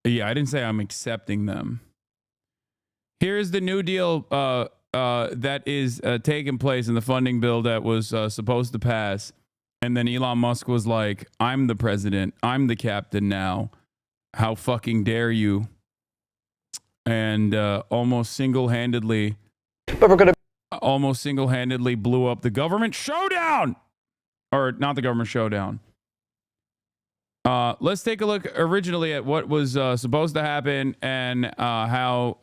Yeah, I didn't say I'm accepting them. Here's the New Deal that is taking place in the funding bill that was supposed to pass. And then Elon Musk was like, I'm the president. I'm the captain now. How fucking dare you? And almost single-handedly blew up the government showdown. Or not the government showdown. Let's take a look originally at what was supposed to happen and how,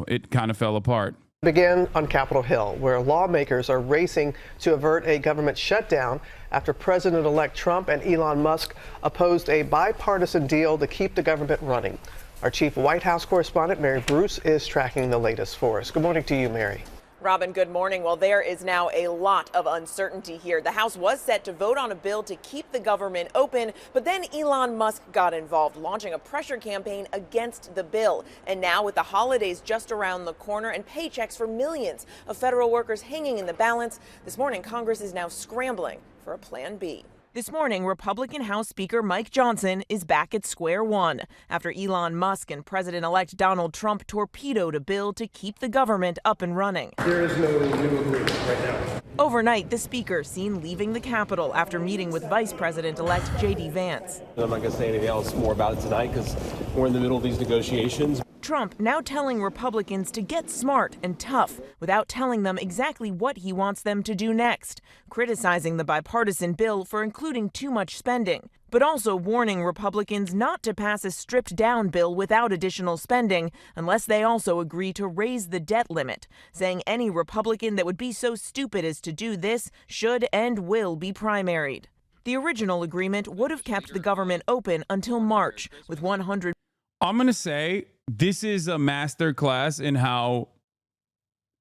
it kind of fell apart. Began on Capitol Hill, where lawmakers are racing to avert a government shutdown after President-elect Trump and Elon Musk opposed a bipartisan deal to keep the government running. Our chief White House correspondent, Mary Bruce, is tracking the latest for us. Good morning to you, Mary. Robin, good morning. Well, there is now a lot of uncertainty here. The House was set to vote on a bill to keep the government open, but then Elon Musk got involved, launching a pressure campaign against the bill. And now, with the holidays just around the corner and paychecks for millions of federal workers hanging in the balance, this morning Congress is now scrambling for a plan B. This morning, Republican House Speaker Mike Johnson is back at square one after Elon Musk and President-elect Donald Trump torpedoed a bill to keep the government up and running. There is no new agreement right now. Overnight, the speaker seen leaving the Capitol after meeting with Vice President-elect J.D. Vance. I'm not going to say anything else more about it tonight because we're in the middle of these negotiations. Trump now telling Republicans to get smart and tough without telling them exactly what he wants them to do next, criticizing the bipartisan bill for including too much spending, but also warning Republicans not to pass a stripped-down bill without additional spending unless they also agree to raise the debt limit, saying any Republican that would be so stupid as to do this should and will be primaried. The original agreement would have kept the government open until March, with 100. I'm going to say this is a masterclass in how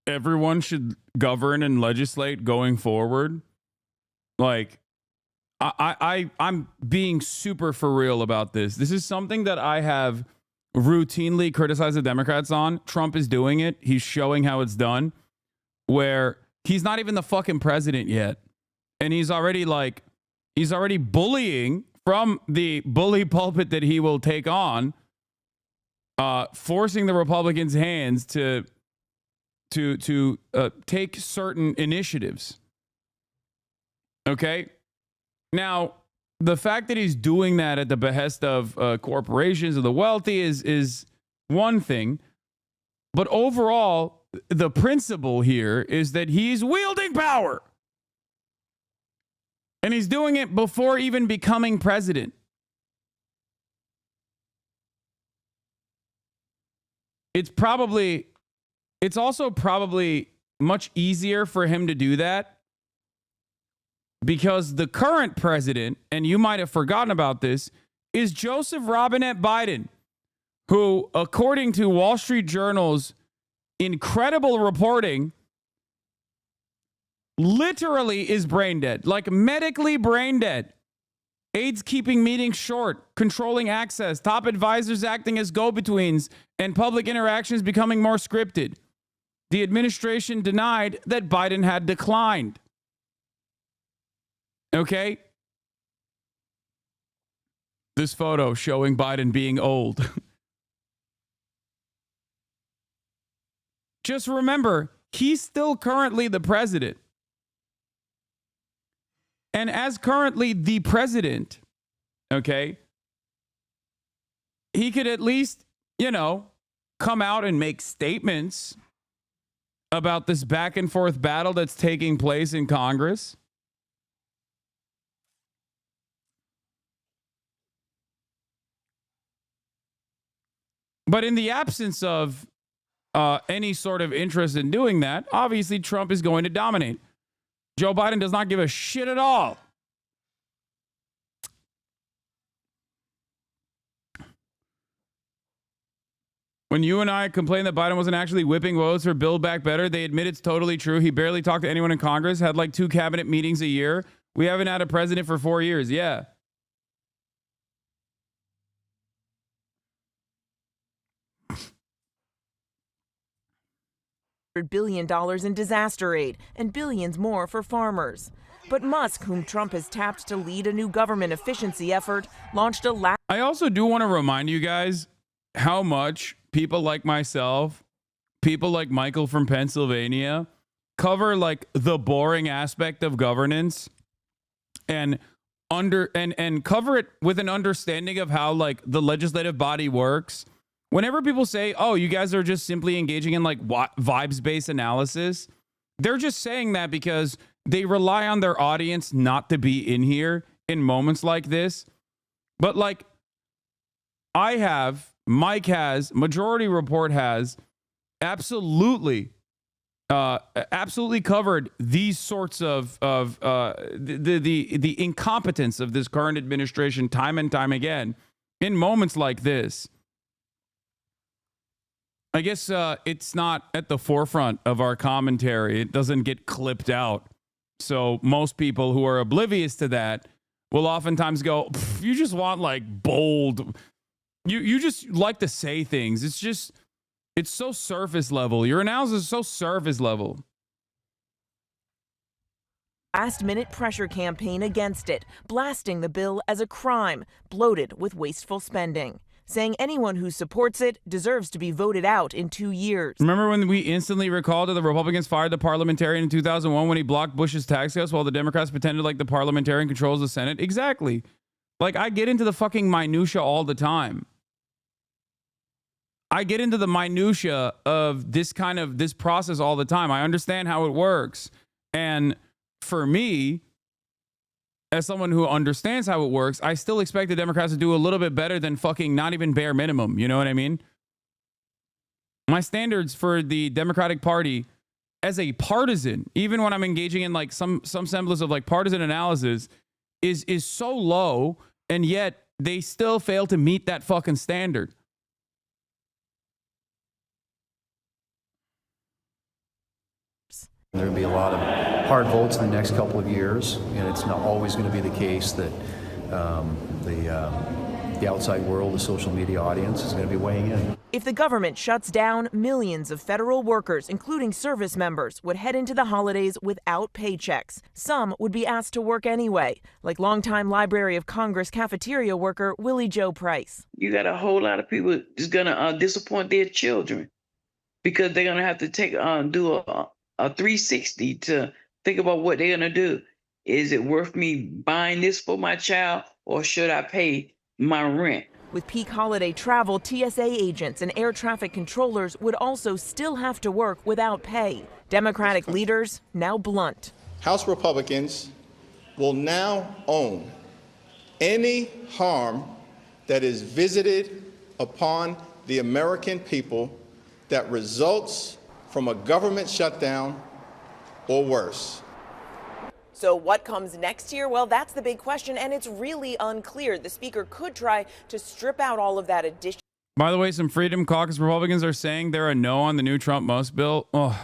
everyone should govern and legislate going forward. Like, I'm being super for real about this. This is something that I have routinely criticized the Democrats on. Trump is doing it. He's showing how it's done, where he's not even the fucking president yet. And he's already bullying from the bully pulpit that he will take on, forcing the Republicans' hands to take certain initiatives. Okay? Now, the fact that he's doing that at the behest of corporations or the wealthy is one thing. But overall, the principle here is that he's wielding power. And he's doing it before even becoming president. It's also probably much easier for him to do that because the current president, and you might have forgotten about this, is Joseph Robinette Biden, who, according to Wall Street Journal's incredible reporting, literally is brain dead, like medically brain dead. Aides keeping meetings short, controlling access, top advisors acting as go-betweens, and public interactions becoming more scripted. The administration denied that Biden had declined. Okay? This photo showing Biden being old. Just remember, he's still currently the president. And as currently the president, okay, he could at least, come out and make statements about this back and forth battle that's taking place in Congress. But in the absence of any sort of interest in doing that, obviously Trump is going to dominate. Joe Biden does not give a shit at all. When you and I complained that Biden wasn't actually whipping votes for Build Back Better, they admit it's totally true. He barely talked to anyone in Congress, had like 2 cabinet meetings a year. We haven't had a president for 4 years. Yeah. $100 billion in disaster aid and billions more for farmers. But Musk, whom Trump has tapped to lead a new government efficiency effort, launched a I also do want to remind you guys how much people like myself, people like Michael from Pennsylvania, cover like the boring aspect of governance and cover it with an understanding of how like the legislative body works. Whenever people say, oh, you guys are just simply engaging in like vibes-based analysis, they're just saying that because they rely on their audience not to be in here in moments like this. But like I have, Mike has, Majority Report has absolutely absolutely covered these sorts of the incompetence of this current administration time and time again in moments like this. I guess it's not at the forefront of our commentary. It doesn't get clipped out. So most people who are oblivious to that will oftentimes go, you just want like bold. You just like to say things. It's so surface level. Your analysis is so surface level. Last-minute pressure campaign against it, blasting the bill as a crime, bloated with wasteful spending, saying anyone who supports it deserves to be voted out in 2 years. Remember when we instantly recalled that the Republicans fired the parliamentarian in 2001 when he blocked Bush's tax cuts while the Democrats pretended like the parliamentarian controls the Senate? Exactly. Like, I get into the fucking minutia all the time. I get into the minutia of this process all the time. I understand how it works. And for me, as someone who understands how it works, I still expect the Democrats to do a little bit better than fucking not even bare minimum. You know what I mean? My standards for the Democratic Party as a partisan, even when I'm engaging in like some semblance of like partisan analysis, is so low, and yet they still fail to meet that fucking standard. There will be a lot of hard votes in the next couple of years, and it's not always going to be the case that the outside world, the social media audience, is going to be weighing in. If the government shuts down, millions of federal workers, including service members, would head into the holidays without paychecks. Some would be asked to work anyway, like longtime Library of Congress cafeteria worker Willie Joe Price. You got a whole lot of people that's going to disappoint their children because they're going to have to do a 360 to think about what they're going to do. Is it worth me buying this for my child, or should I pay my rent? With peak holiday travel, TSA agents and air traffic controllers would also still have to work without pay. Democratic leaders now blunt. House Republicans will now own any harm that is visited upon the American people that results from a government shutdown or worse. So what comes next year? Well, that's the big question, and it's really unclear. The speaker could try to strip out all of that addition. By the way, some Freedom Caucus Republicans are saying they're a no on the new Trump-Most bill. Oh,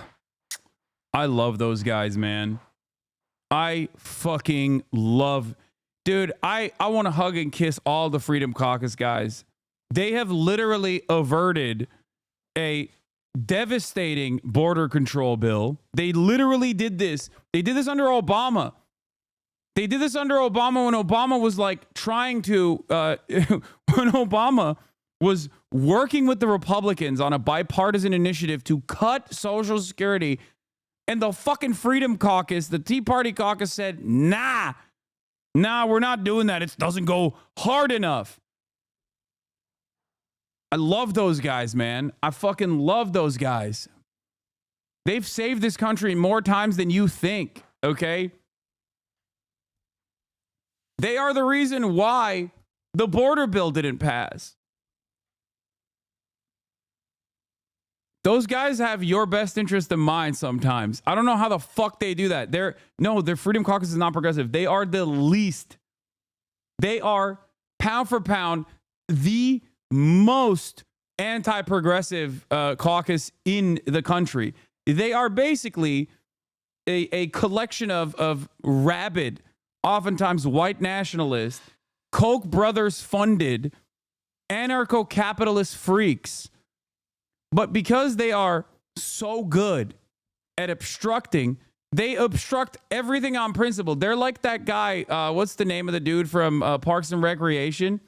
I love those guys, man. I fucking love... Dude, I want to hug and kiss all the Freedom Caucus guys. They have literally averted a devastating border control bill. They literally did this. They did this under Obama. They did this under Obama when Obama was like trying to, when Obama was working with the Republicans on a bipartisan initiative to cut Social Security, and the fucking Freedom Caucus, the Tea Party caucus said, nah, we're not doing that. It doesn't go hard enough. I love those guys, man. I fucking love those guys. They've saved this country more times than you think, okay? They are the reason why the border bill didn't pass. Those guys have your best interest in mind sometimes. I don't know how the fuck they do that. Their Freedom Caucus is not progressive. They are the least. They are, pound for pound, the most anti-progressive caucus in the country. They are basically a collection of rabid, oftentimes white nationalist, Koch brothers funded, anarcho-capitalist freaks. But because they are so good at obstructing, they obstruct everything on principle. They're like that guy, what's the name of the dude from Parks and Recreation?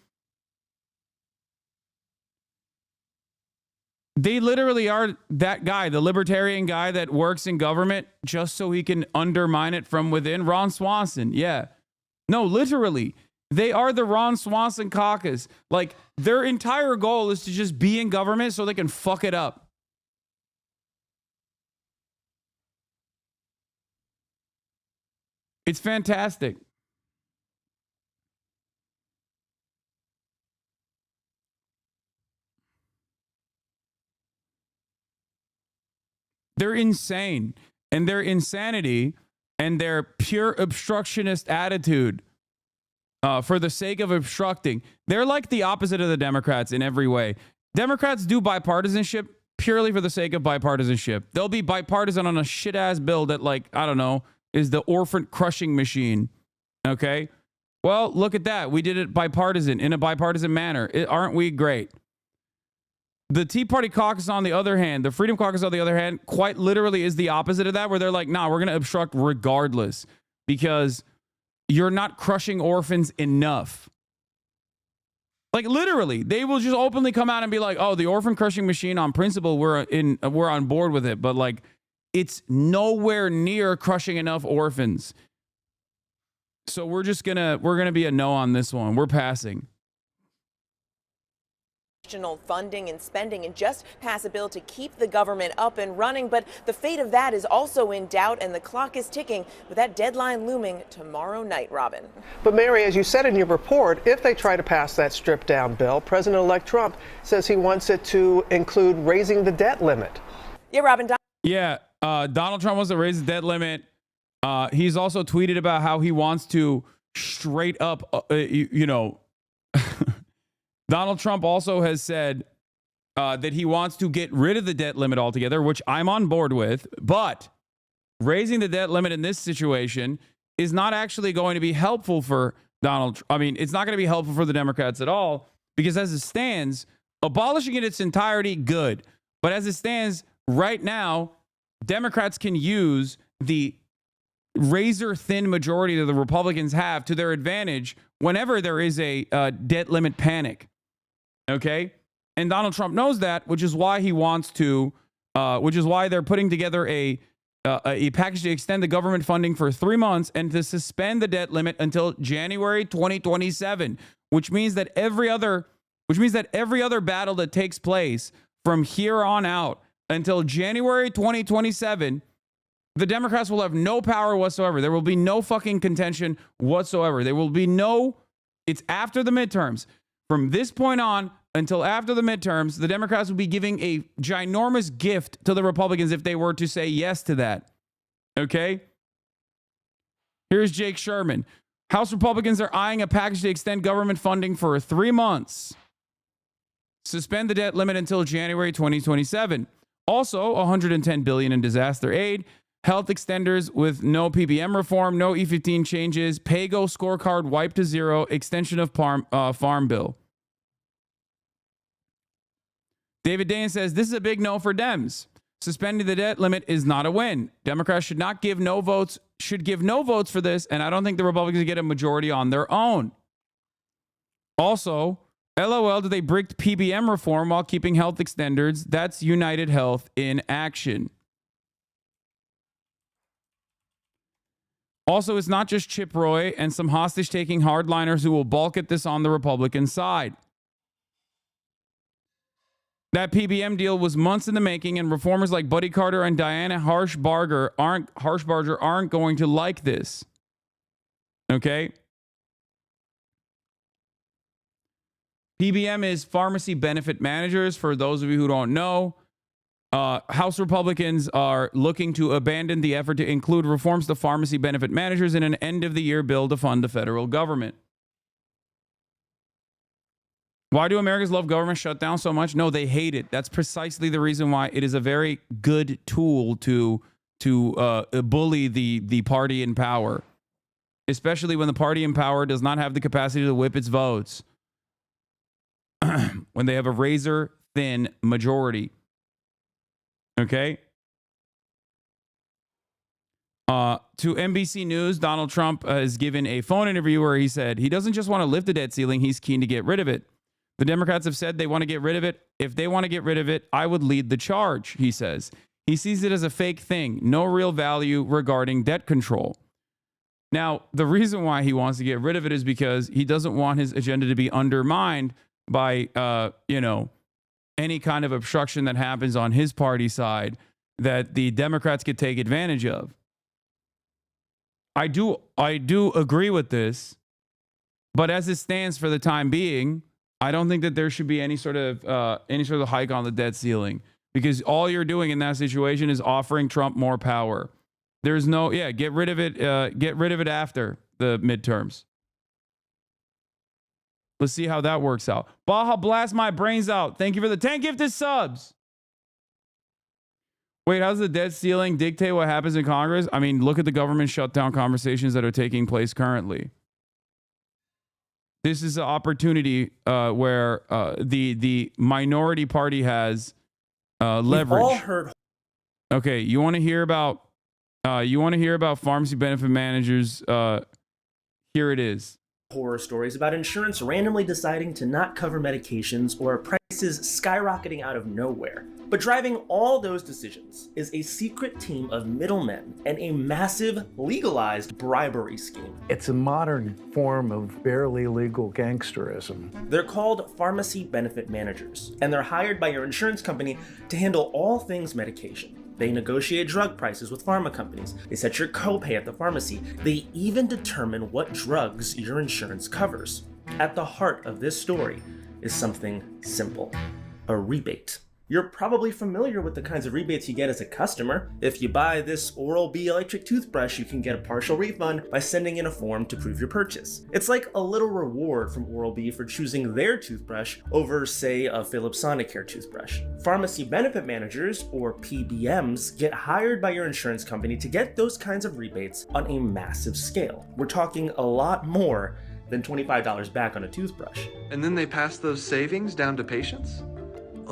They literally are that guy, the libertarian guy that works in government just so he can undermine it from within. Ron Swanson, yeah. No, literally. They are the Ron Swanson caucus. Like, their entire goal is to just be in government so they can fuck it up. It's fantastic. They're insane. And their insanity and their pure obstructionist attitude for the sake of obstructing, they're like the opposite of the Democrats in every way. Democrats do bipartisanship purely for the sake of bipartisanship. They'll be bipartisan on a shit-ass bill that, like, I don't know, is the orphan crushing machine. Okay? Well, look at that. We did it bipartisan, in a bipartisan manner. Aren't we great? The Tea Party caucus, on the other hand, the Freedom Caucus, on the other hand, quite literally is the opposite of that, where they're like, nah, we're going to obstruct regardless because you're not crushing orphans enough. Like, literally, they will just openly come out and be like, oh, the orphan crushing machine on principle, we're on board with it. But, like, it's nowhere near crushing enough orphans. So we're going to be a no on this one. We're passing. Funding and spending and just pass a bill to keep the government up and running. But the fate of that is also in doubt, and the clock is ticking with that deadline looming tomorrow night, Robin. But Mary, as you said in your report, if they try to pass that stripped down bill, President-elect Trump says he wants it to include raising the debt limit. Yeah, Robin. Donald Trump wants to raise the debt limit. He's also tweeted about how he wants to straight up, Donald Trump also has said that he wants to get rid of the debt limit altogether, which I'm on board with. But raising the debt limit in this situation is not actually going to be helpful for Donald. I mean, it's not going to be helpful for the Democrats at all, because as it stands, abolishing it in its entirety, good. But as it stands right now, Democrats can use the razor thin majority that the Republicans have to their advantage whenever there is a debt limit panic. Okay? And Donald Trump knows that, which is why he wants to, which is why they're putting together a package to extend the government funding for 3 months and to suspend the debt limit until January 2027, which means that every other battle that takes place from here on out until January 2027, the Democrats will have no power whatsoever. There will be no fucking contention whatsoever. There will be it's after the midterms. From this point on until after the midterms, the Democrats will be giving a ginormous gift to the Republicans if they were to say yes to that. Okay? Here's Jake Sherman. House Republicans are eyeing a package to extend government funding for 3 months. Suspend the debt limit until January 2027. Also, $110 billion in disaster aid. Health extenders with no PBM reform, no E15 changes, PAYGO scorecard wiped to zero, extension of farm bill. David Dayen says, this is a big no for Dems. Suspending the debt limit is not a win. Democrats should give no votes for this, and I don't think the Republicans get a majority on their own. Also, LOL, did they brick PBM reform while keeping health extenders? That's United Health in action. Also, it's not just Chip Roy and some hostage-taking hardliners who will balk at this on the Republican side. That PBM deal was months in the making, and reformers like Buddy Carter and Diana Harshbarger aren't going to like this. Okay? PBM is pharmacy benefit managers, for those of you who don't know. House Republicans are looking to abandon the effort to include reforms to pharmacy benefit managers in an end-of-the-year bill to fund the federal government. Why do Americans love government shutdown so much? No, they hate it. That's precisely the reason why it is a very good tool to bully the party in power, especially when the party in power does not have the capacity to whip its votes, when they have a razor-thin majority. Okay? To NBC News, Donald Trump has given a phone interview where he said he doesn't just want to lift the debt ceiling, he's keen to get rid of it. The Democrats have said they want to get rid of it. If they want to get rid of it, I would lead the charge, he says. He sees it as a fake thing, no real value regarding debt control. Now, the reason why he wants to get rid of it is because he doesn't want his agenda to be undermined by, any kind of obstruction that happens on his party side that the Democrats could take advantage of. I do agree with this, but as it stands for the time being, I don't think that there should be any sort of hike on the debt ceiling. because all you're doing in that situation is offering Trump more power. There's no, get rid of it. Get rid of it after the midterms. Let's see how that works out. Baja blast my brains out. Thank you for the 10 gifted subs. Wait, how's the debt ceiling dictate what happens in Congress? I mean, look at the government shutdown conversations that are taking place currently. This is an opportunity where the minority party has leverage. We've all heard. Okay, you want to hear about pharmacy benefit managers? Here it is. Horror stories about insurance randomly deciding to not cover medications or prices skyrocketing out of nowhere. But driving all those decisions is a secret team of middlemen and a massive legalized bribery scheme. It's a modern form of barely legal gangsterism. They're called pharmacy benefit managers, and they're hired by your insurance company to handle all things medication. They negotiate drug prices with pharma companies. They set your copay at the pharmacy. They even determine what drugs your insurance covers. At the heart of this story is something simple: a rebate. You're probably familiar with the kinds of rebates you get as a customer. If you buy this Oral-B electric toothbrush, you can get a partial refund by sending in a form to prove your purchase. It's like a little reward from Oral-B for choosing their toothbrush over, say, a Philips Sonicare toothbrush. Pharmacy benefit managers, or PBMs, get hired by your insurance company to get those kinds of rebates on a massive scale. We're talking a lot more than $25 back on a toothbrush. And then they pass those savings down to patients?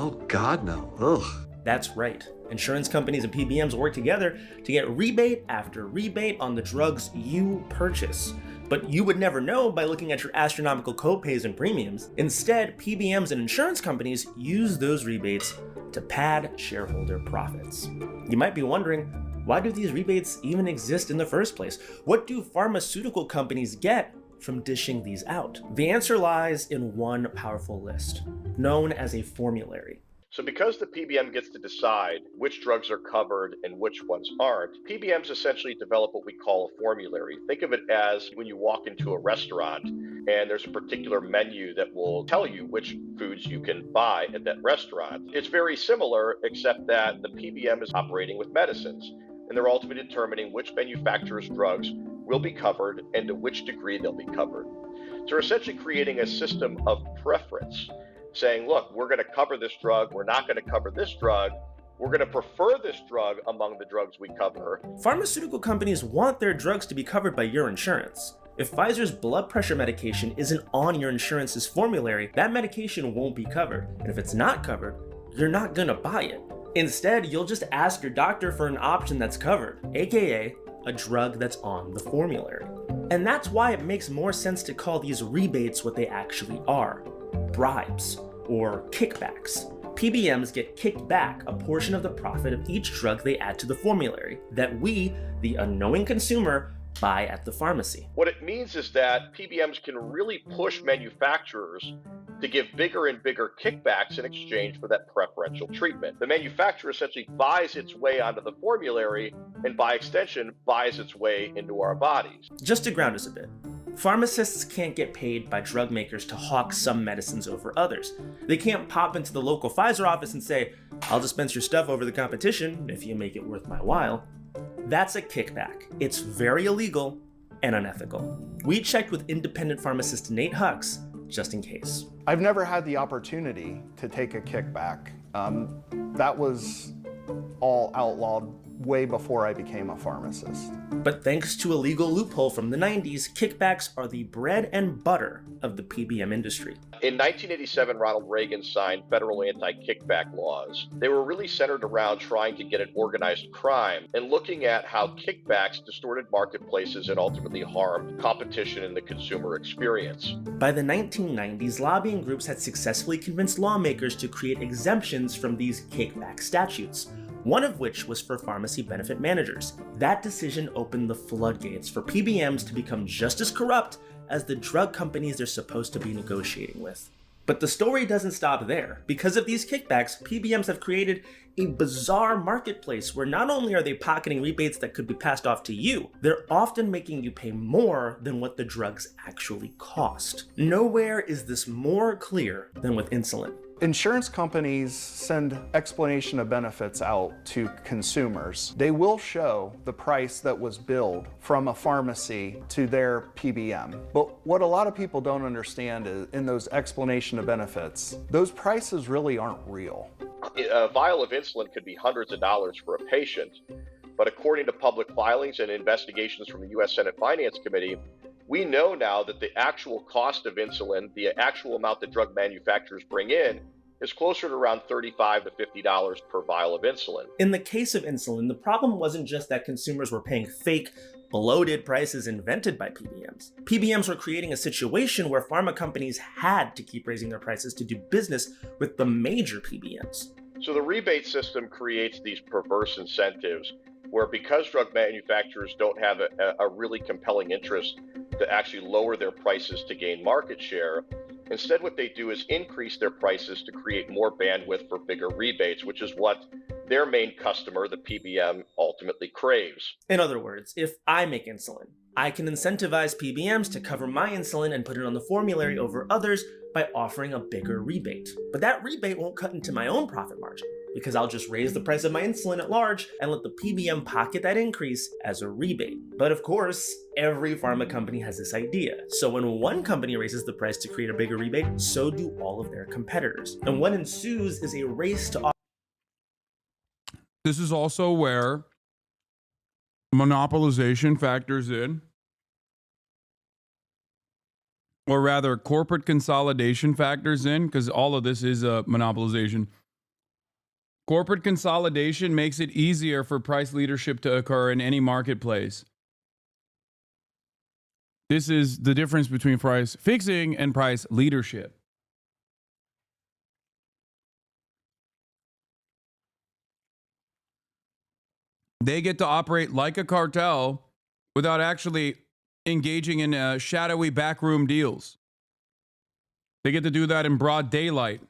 Oh God, no. Ugh. That's right. Insurance companies and PBMs work together to get rebate after rebate on the drugs you purchase. But you would never know by looking at your astronomical copays and premiums. Instead, PBMs and insurance companies use those rebates to pad shareholder profits. You might be wondering, why do these rebates even exist in the first place? What do pharmaceutical companies get from dishing these out? The answer lies in one powerful list, known as a formulary. So because the PBM gets to decide which drugs are covered and which ones aren't, PBMs essentially develop what we call a formulary. Think of it as when you walk into a restaurant and there's a particular menu that will tell you which foods you can buy at that restaurant. It's very similar, except that the PBM is operating with medicines, and they're ultimately determining which manufacturer's drugs will be covered and to which degree they'll be covered. So we're essentially creating a system of preference, saying, look, we're going to cover this drug, we're not going to cover this drug, we're going to prefer this drug among the drugs we cover. Pharmaceutical companies want their drugs to be covered by your insurance. If Pfizer's blood pressure medication isn't on your insurance's formulary, that medication won't be covered. And if it's not covered, you're not going to buy it. Instead, you'll just ask your doctor for an option that's covered, aka a drug that's on the formulary. And that's why it makes more sense to call these rebates what they actually are: bribes or kickbacks. PBMs get kicked back a portion of the profit of each drug they add to the formulary that we, the unknowing consumer, buy at the pharmacy. What it means is that PBMs can really push manufacturers to give bigger and bigger kickbacks in exchange for that preferential treatment. The manufacturer essentially buys its way onto the formulary and by extension buys its way into our bodies. Just to ground us a bit, pharmacists can't get paid by drug makers to hawk some medicines over others. They can't pop into the local Pfizer office and say, I'll dispense your stuff over the competition if you make it worth my while. That's a kickback. It's very illegal and unethical. We checked with independent pharmacist Nate Hux just in case. I've never had the opportunity to take a kickback. That was all outlawed way before I became a pharmacist. But thanks to a legal loophole from the 90s, kickbacks are the bread and butter of the PBM industry. In 1987, Ronald Reagan signed federal anti-kickback laws. They were really centered around trying to get at organized crime and looking at how kickbacks distorted marketplaces and ultimately harmed competition and the consumer experience. By the 1990s, lobbying groups had successfully convinced lawmakers to create exemptions from these kickback statutes, one of which was for pharmacy benefit managers. That decision opened the floodgates for PBMs to become just as corrupt as the drug companies they're supposed to be negotiating with. But the story doesn't stop there. Because of these kickbacks, PBMs have created a bizarre marketplace where not only are they pocketing rebates that could be passed off to you, they're often making you pay more than what the drugs actually cost. Nowhere is this more clear than with insulin. Insurance companies send explanation of benefits out to consumers. They will show the price that was billed from a pharmacy to their PBM. But what a lot of people don't understand is in those explanation of benefits, those prices really aren't real. A vial of insulin could be hundreds of dollars for a patient, but according to public filings and investigations from the U.S. Senate Finance Committee, we know now that the actual cost of insulin, the actual amount that drug manufacturers bring in, is closer to around $35 to $50 per vial of insulin. In the case of insulin, the problem wasn't just that consumers were paying fake, bloated prices invented by PBMs. PBMs were creating a situation where pharma companies had to keep raising their prices to do business with the major PBMs. So the rebate system creates these perverse incentives where, because drug manufacturers don't have a really compelling interest to actually lower their prices to gain market share, instead what they do is increase their prices to create more bandwidth for bigger rebates, which is what their main customer, the PBM, ultimately craves. In other words, if I make insulin, I can incentivize PBMs to cover my insulin and put it on the formulary over others by offering a bigger rebate. But that rebate won't cut into my own profit margin, because I'll just raise the price of my insulin at large and let the PBM pocket that increase as a rebate. But of course, every pharma company has this idea. So when one company raises the price to create a bigger rebate, so do all of their competitors. And what ensues is a race to... This is also where monopolization factors in, or rather corporate consolidation factors in, because all of this is a monopolization. Corporate consolidation makes it easier for price leadership to occur in any marketplace. This is the difference between price fixing and price leadership. They get to operate like a cartel without actually engaging in shadowy backroom deals. They get to do that in broad daylight.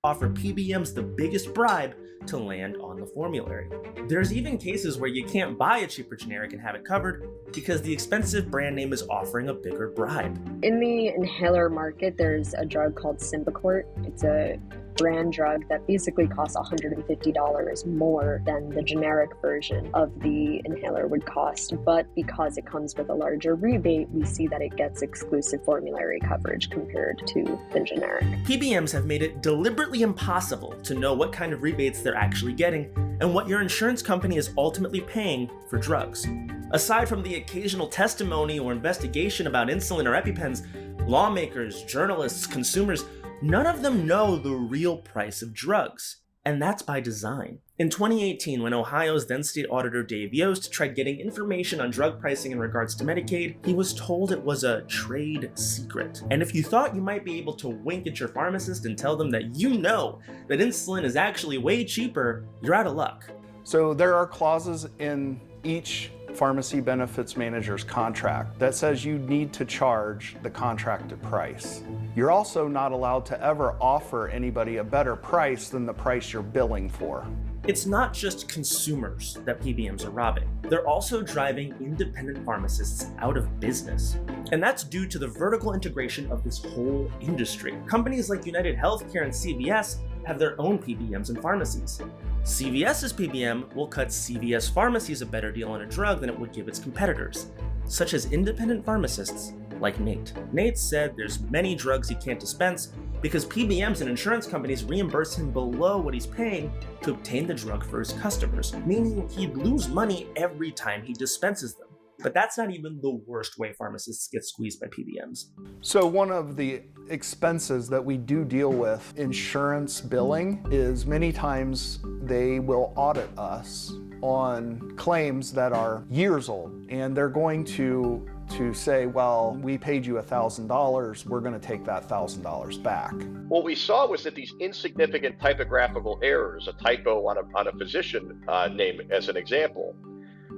Offer PBMs the biggest bribe to land on the formulary. There's even cases where you can't buy a cheaper generic and have it covered because the expensive brand name is offering a bigger bribe. In the inhaler market, there's a drug called Symbicort. It's a brand drug that basically costs $150 more than the generic version of the inhaler would cost. But because it comes with a larger rebate, we see that it gets exclusive formulary coverage compared to the generic. PBMs have made it deliberately impossible to know what kind of rebates they're actually getting and what your insurance company is ultimately paying for drugs. Aside from the occasional testimony or investigation about insulin or EpiPens, lawmakers, journalists, consumers, none of them know the real price of drugs. And that's by design. In 2018, when Ohio's then state auditor Dave Yost tried getting information on drug pricing in regards to Medicaid, he was told it was a trade secret. And if you thought you might be able to wink at your pharmacist and tell them that you know that insulin is actually way cheaper, you're out of luck. So there are clauses in each pharmacy benefits manager's contract that says you need to charge the contracted price. You're also not allowed to ever offer anybody a better price than the price you're billing for. It's not just consumers that PBMs are robbing. They're also driving independent pharmacists out of business. And that's due to the vertical integration of this whole industry. Companies like United Healthcare and CVS have their own PBMs and pharmacies. CVS's PBM will cut CVS pharmacies a better deal on a drug than it would give its competitors, such as independent pharmacists like Nate. Nate said there's many drugs he can't dispense because PBMs and insurance companies reimburse him below what he's paying to obtain the drug for his customers, meaning he'd lose money every time he dispenses them. But that's not even the worst way pharmacists get squeezed by PBMs. So one of the expenses that we do deal with, insurance billing, is many times they will audit us on claims that are years old, and they're going to say, well, we paid you $1,000, we're going to take that $1,000 back. What we saw was that these insignificant typographical errors, a typo on a physician name as an example,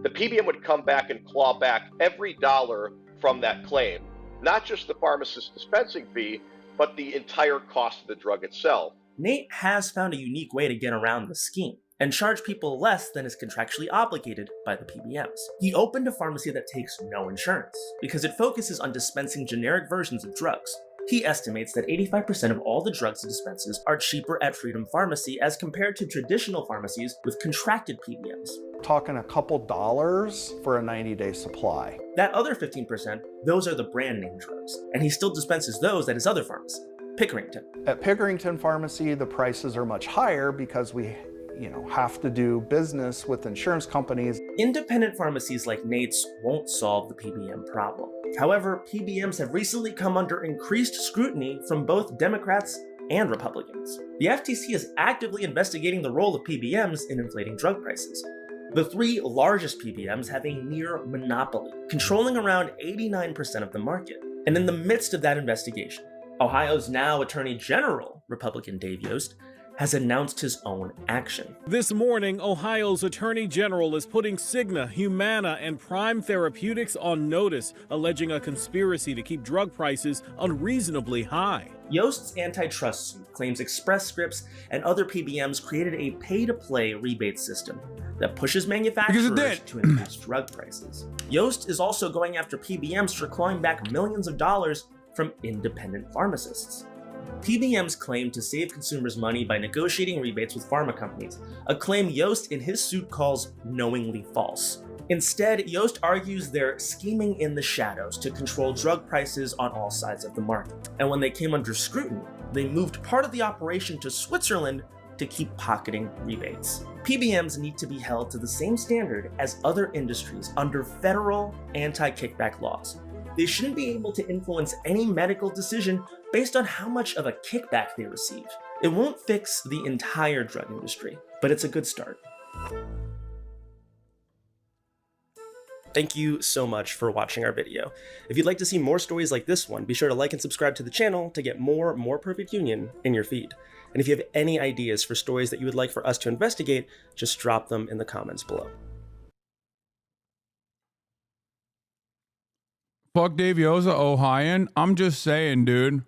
the PBM would come back and claw back every dollar from that claim, not just the pharmacist's dispensing fee, but the entire cost of the drug itself. Nate has found a unique way to get around the scheme, and charge people less than is contractually obligated by the PBMs. He opened a pharmacy that takes no insurance because it focuses on dispensing generic versions of drugs. He estimates that 85% of all the drugs it dispenses are cheaper at Freedom Pharmacy as compared to traditional pharmacies with contracted PBMs. Talking a couple dollars for a 90-day supply. That other 15%, those are the brand name drugs, and he still dispenses those at his other pharmacy, Pickerington. At Pickerington Pharmacy, the prices are much higher because we have to do business with insurance companies. Independent pharmacies like Nate's won't solve the PBM problem. However, PBMs have recently come under increased scrutiny from both Democrats and Republicans. The FTC is actively investigating the role of PBMs in inflating drug prices. The three largest PBMs have a near monopoly, controlling around 89% of the market. And in the midst of that investigation, Ohio's now Attorney General, Republican Dave Yost, has announced his own action. This morning, Ohio's Attorney General is putting Cigna, Humana, and Prime Therapeutics on notice, alleging a conspiracy to keep drug prices unreasonably high. Yost's antitrust suit claims Express Scripts and other PBMs created a pay-to-play rebate system that pushes manufacturers to increase drug prices. Yost is also going after PBMs for clawing back millions of dollars from independent pharmacists. PBMs claim to save consumers money by negotiating rebates with pharma companies, a claim Yost in his suit calls knowingly false. Instead, Yost argues they're scheming in the shadows to control drug prices on all sides of the market. And when they came under scrutiny, they moved part of the operation to Switzerland to keep pocketing rebates. PBMs need to be held to the same standard as other industries under federal anti-kickback laws. They shouldn't be able to influence any medical decision based on how much of a kickback they receive. It won't fix the entire drug industry, but it's a good start. Thank you so much for watching our video. If you'd like to see more stories like this one, be sure to like and subscribe to the channel to get more Perfect Union in your feed. And if you have any ideas for stories that you would like for us to investigate, just drop them in the comments below. Fuck Dave Yoza, Ohioan. I'm just saying, dude.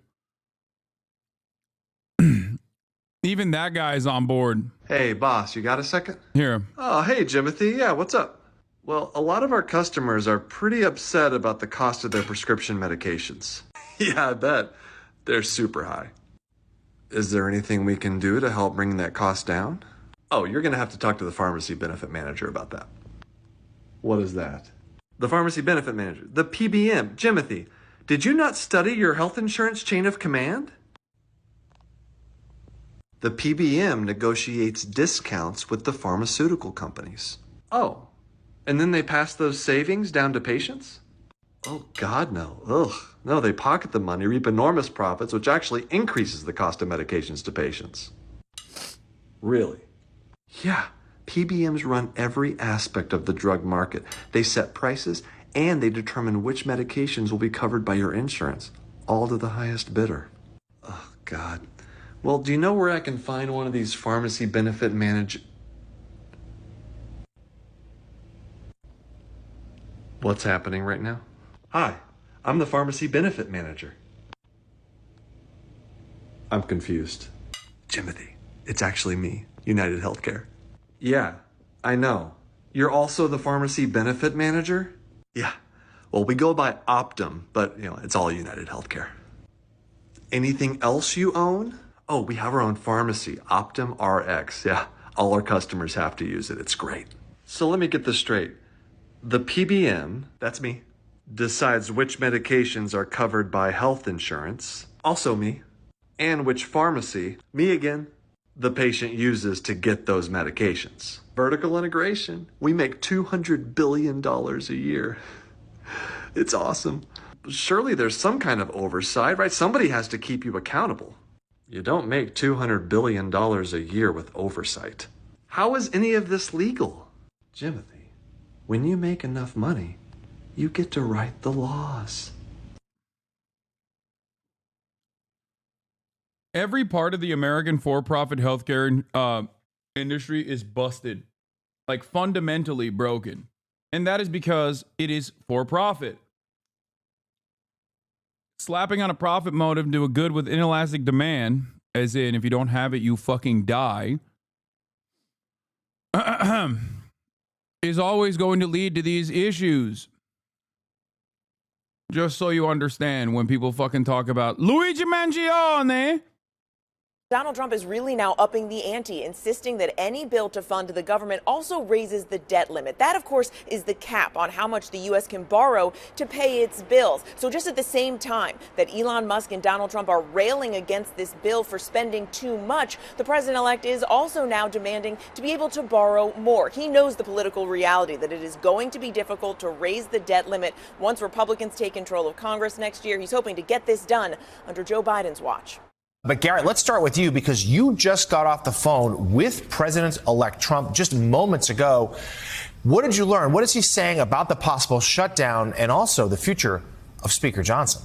Even that guy's on board. Hey, boss, you got a second? Here. Oh, hey, Jimothy. Yeah, what's up? Well, a lot of our customers are pretty upset about the cost of their prescription medications. Yeah, I bet. They're super high. Is there anything we can do to help bring that cost down? Oh, you're going to have to talk to the pharmacy benefit manager about that. What is that? The pharmacy benefit manager. The PBM. Jimothy, did you not study your health insurance chain of command? The PBM negotiates discounts with the pharmaceutical companies. Oh, and then they pass those savings down to patients? Oh, God, no. Ugh. No, they pocket the money, reap enormous profits, which actually increases the cost of medications to patients. Really? Yeah. PBMs run every aspect of the drug market. They set prices and they determine which medications will be covered by your insurance, all to the highest bidder. Oh, God. Well, do you know where I can find one of these pharmacy benefit manage? What's happening right now? Hi, I'm the pharmacy benefit manager. I'm confused. Jimothy, it's actually me, United Healthcare. Yeah, I know. You're also the pharmacy benefit manager? Yeah. Well, we go by Optum, but it's all United Healthcare. Anything else you own? Oh, we have our own pharmacy, Optum RX. Yeah, all our customers have to use it. It's great. So let me get this straight. The PBM, that's me, decides which medications are covered by health insurance, also me, and which pharmacy, me again, the patient uses to get those medications. Vertical integration. We make $200 billion a year. It's awesome. Surely there's some kind of oversight, right? Somebody has to keep you accountable. You don't make $200 billion a year with oversight. How is any of this legal? Jimothy, when you make enough money, you get to write the laws. Every part of the American for-profit healthcare industry is busted, like fundamentally broken. And that is because it is for-profit. Slapping on a profit motive to a good with inelastic demand, as in if you don't have it, you fucking die, is always going to lead to these issues. Just so you understand when people fucking talk about Luigi Mangione. Donald Trump is really now upping the ante, insisting that any bill to fund the government also raises the debt limit. That, of course, is the cap on how much the U.S. can borrow to pay its bills. So just at the same time that Elon Musk and Donald Trump are railing against this bill for spending too much, the president-elect is also now demanding to be able to borrow more. He knows the political reality that it is going to be difficult to raise the debt limit once Republicans take control of Congress next year. He's hoping to get this done under Joe Biden's watch. But Garrett, let's start with you because you just got off the phone with President-elect Trump just moments ago. What did you learn? What is he saying about the possible shutdown and also the future of Speaker Johnson?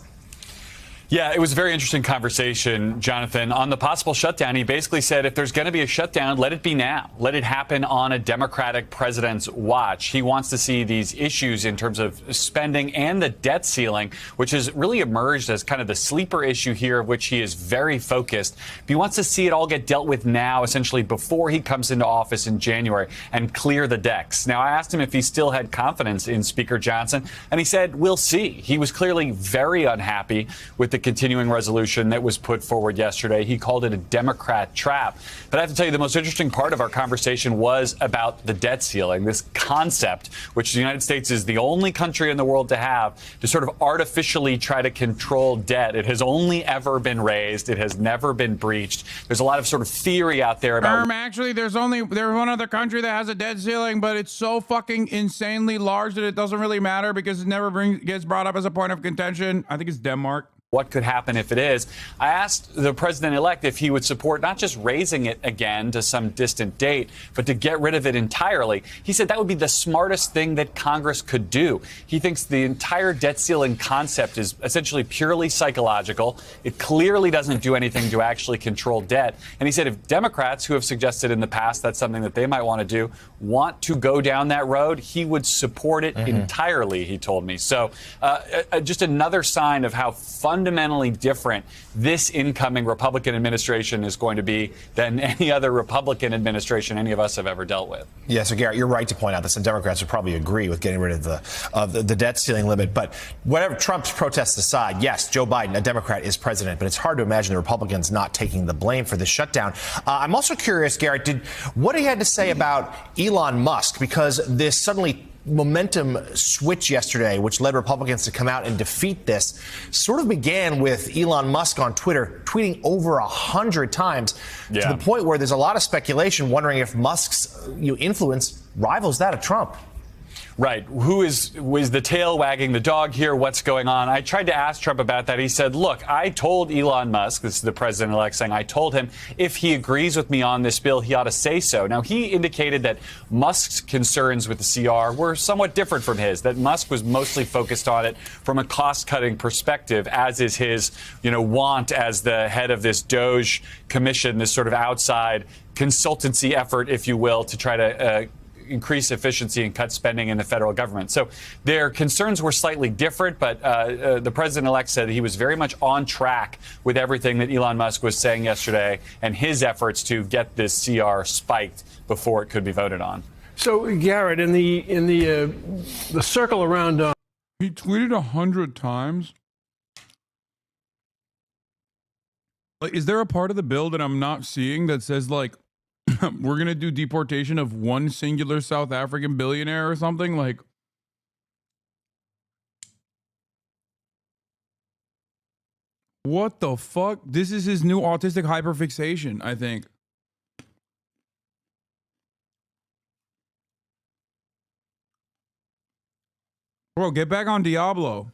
Yeah, it was a very interesting conversation, Jonathan. On the possible shutdown, he basically said if there's going to be a shutdown, let it be now. Let it happen on a Democratic president's watch. He wants to see these issues in terms of spending and the debt ceiling, which has really emerged as kind of the sleeper issue here, of which he is very focused. But he wants to see it all get dealt with now, essentially before he comes into office in January, and clear the decks. Now, I asked him if he still had confidence in Speaker Johnson, and he said, we'll see. He was clearly very unhappy with the continuing resolution that was put forward yesterday. He called it a Democrat trap. But I have to tell you, the most interesting part of our conversation was about the debt ceiling, this concept, which the United States is the only country in the world to have, to sort of artificially try to control debt. It has only ever been raised. It has never been breached. There's a lot of sort of theory out there about... Actually, there's one other country that has a debt ceiling, but it's so fucking insanely large that it doesn't really matter because it never gets brought up as a point of contention. I think it's Denmark. What could happen if it is? I asked the president-elect if he would support not just raising it again to some distant date, but to get rid of it entirely. He said that would be the smartest thing that Congress could do. He thinks the entire debt ceiling concept is essentially purely psychological. It clearly doesn't do anything to actually control debt. And he said if Democrats, who have suggested in the past that's something that they might want to do, want to go down that road, he would support it entirely, he told me. So just another sign of how fundamentally different this incoming Republican administration is going to be than any other Republican administration any of us have ever dealt with. Yeah, so Garrett, you're right to point out that some Democrats would probably agree with getting rid of the debt ceiling limit. But whatever Trump's protests aside, yes, Joe Biden, a Democrat, is president. But it's hard to imagine the Republicans not taking the blame for the shutdown. I'm also curious, Garrett, what he had to say about Elon Musk, because this suddenly momentum switch yesterday, which led Republicans to come out and defeat this, sort of began with Elon Musk on Twitter tweeting over 100 times to the point where there's a lot of speculation wondering if Musk's influence rivals that of Trump. Right. Who is the tail wagging the dog here? What's going on? I tried to ask Trump about that. He said, look, I told Elon Musk, this is the president-elect saying, I told him if he agrees with me on this bill, he ought to say so. Now, he indicated that Musk's concerns with the CR were somewhat different from his, that Musk was mostly focused on it from a cost-cutting perspective, as is his, want as the head of this DOJ commission, this sort of outside consultancy effort, if you will, to try to increase efficiency and cut spending in the federal government. So their concerns were slightly different, but the president-elect said he was very much on track with everything that Elon Musk was saying yesterday and his efforts to get this CR spiked before it could be voted on. So, Garrett, in the circle around... He tweeted 100 times? Like, is there a part of the bill that I'm not seeing that says, like, we're going to do deportation of one singular South African billionaire or something? Like, what the fuck? This is his new autistic hyperfixation, I think. Bro, get back on Diablo.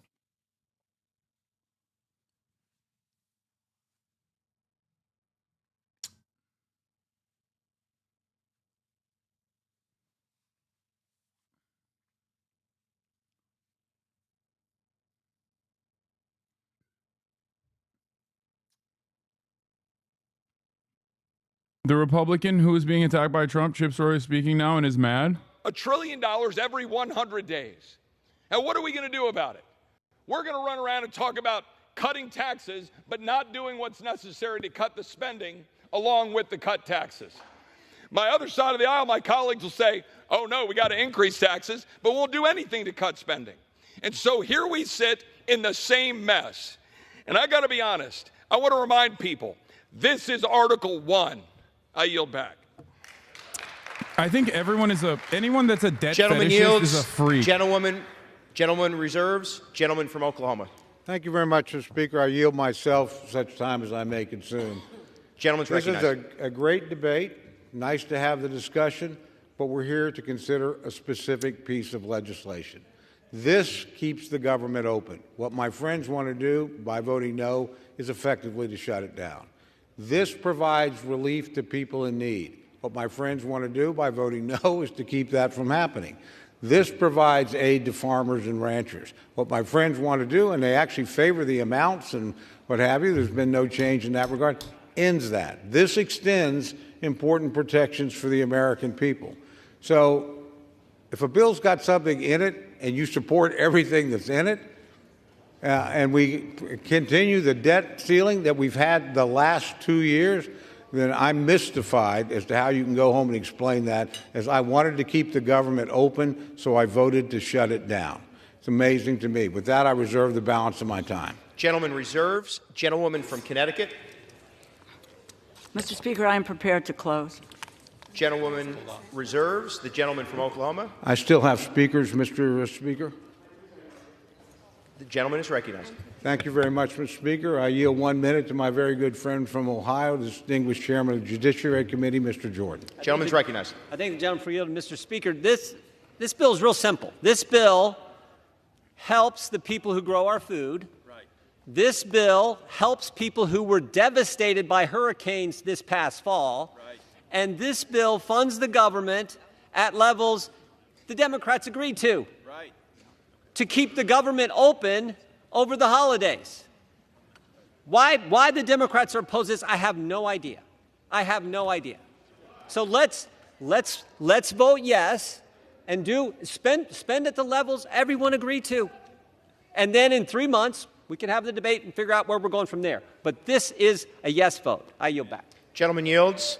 The Republican who is being attacked by Trump, Chip Roy, is speaking now and is mad. $1 trillion every 100 days. And what are we going to do about it? We're going to run around and talk about cutting taxes, but not doing what's necessary to cut the spending along with the cut taxes. My other side of the aisle, my colleagues will say, oh no, we got to increase taxes, but we'll do anything to cut spending. And so here we sit in the same mess. And I got to be honest, I want to remind people, this is Article 1. I yield back. I think anyone that's a debt Gentleman fetishist yields. is a freak. Gentleman reserves. Gentleman from Oklahoma. Thank you very much, Mr. Speaker. I yield myself such time as I may consume. Gentleman's recognized. This is a great debate. Nice to have the discussion, but we're here to consider a specific piece of legislation. This keeps the government open. What my friends want to do by voting no is effectively to shut it down. This provides relief to people in need. What my friends want to do by voting no is to keep that from happening. This provides aid to farmers and ranchers. What my friends want to do, and they actually favor the amounts and what have you, there's been no change in that regard, ends that. This extends important protections for the American people. So if a bill's got something in it and you support everything that's in it, and we continue the debt ceiling that we've had the last 2 years, then I'm mystified as to how you can go home and explain that, as I wanted to keep the government open, so I voted to shut it down. It's amazing to me. With that, I reserve the balance of my time. Gentleman reserves. Gentlewoman from Connecticut. Mr. Speaker, I am prepared to close. Gentlewoman reserves. The gentleman from Oklahoma. I still have speakers, Mr. Speaker. The gentleman is recognized. Thank you very much, Mr. Speaker. I yield 1 minute to my very good friend from Ohio, the distinguished chairman of the Judiciary Committee, Mr. Jordan. Gentleman's recognized. I thank the gentleman for yielding, Mr. Speaker. This bill is real simple. This bill helps the people who grow our food. Right. This bill helps people who were devastated by hurricanes this past fall. Right. And this bill funds the government at levels the Democrats agreed to. Right. To keep the government open over the holidays. Why the Democrats are opposed to this, I have no idea. I have no idea. So let's vote yes and spend at the levels everyone agreed to. And then in 3 months, we can have the debate and figure out where we're going from there. But this is a yes vote. I yield back. Gentleman yields.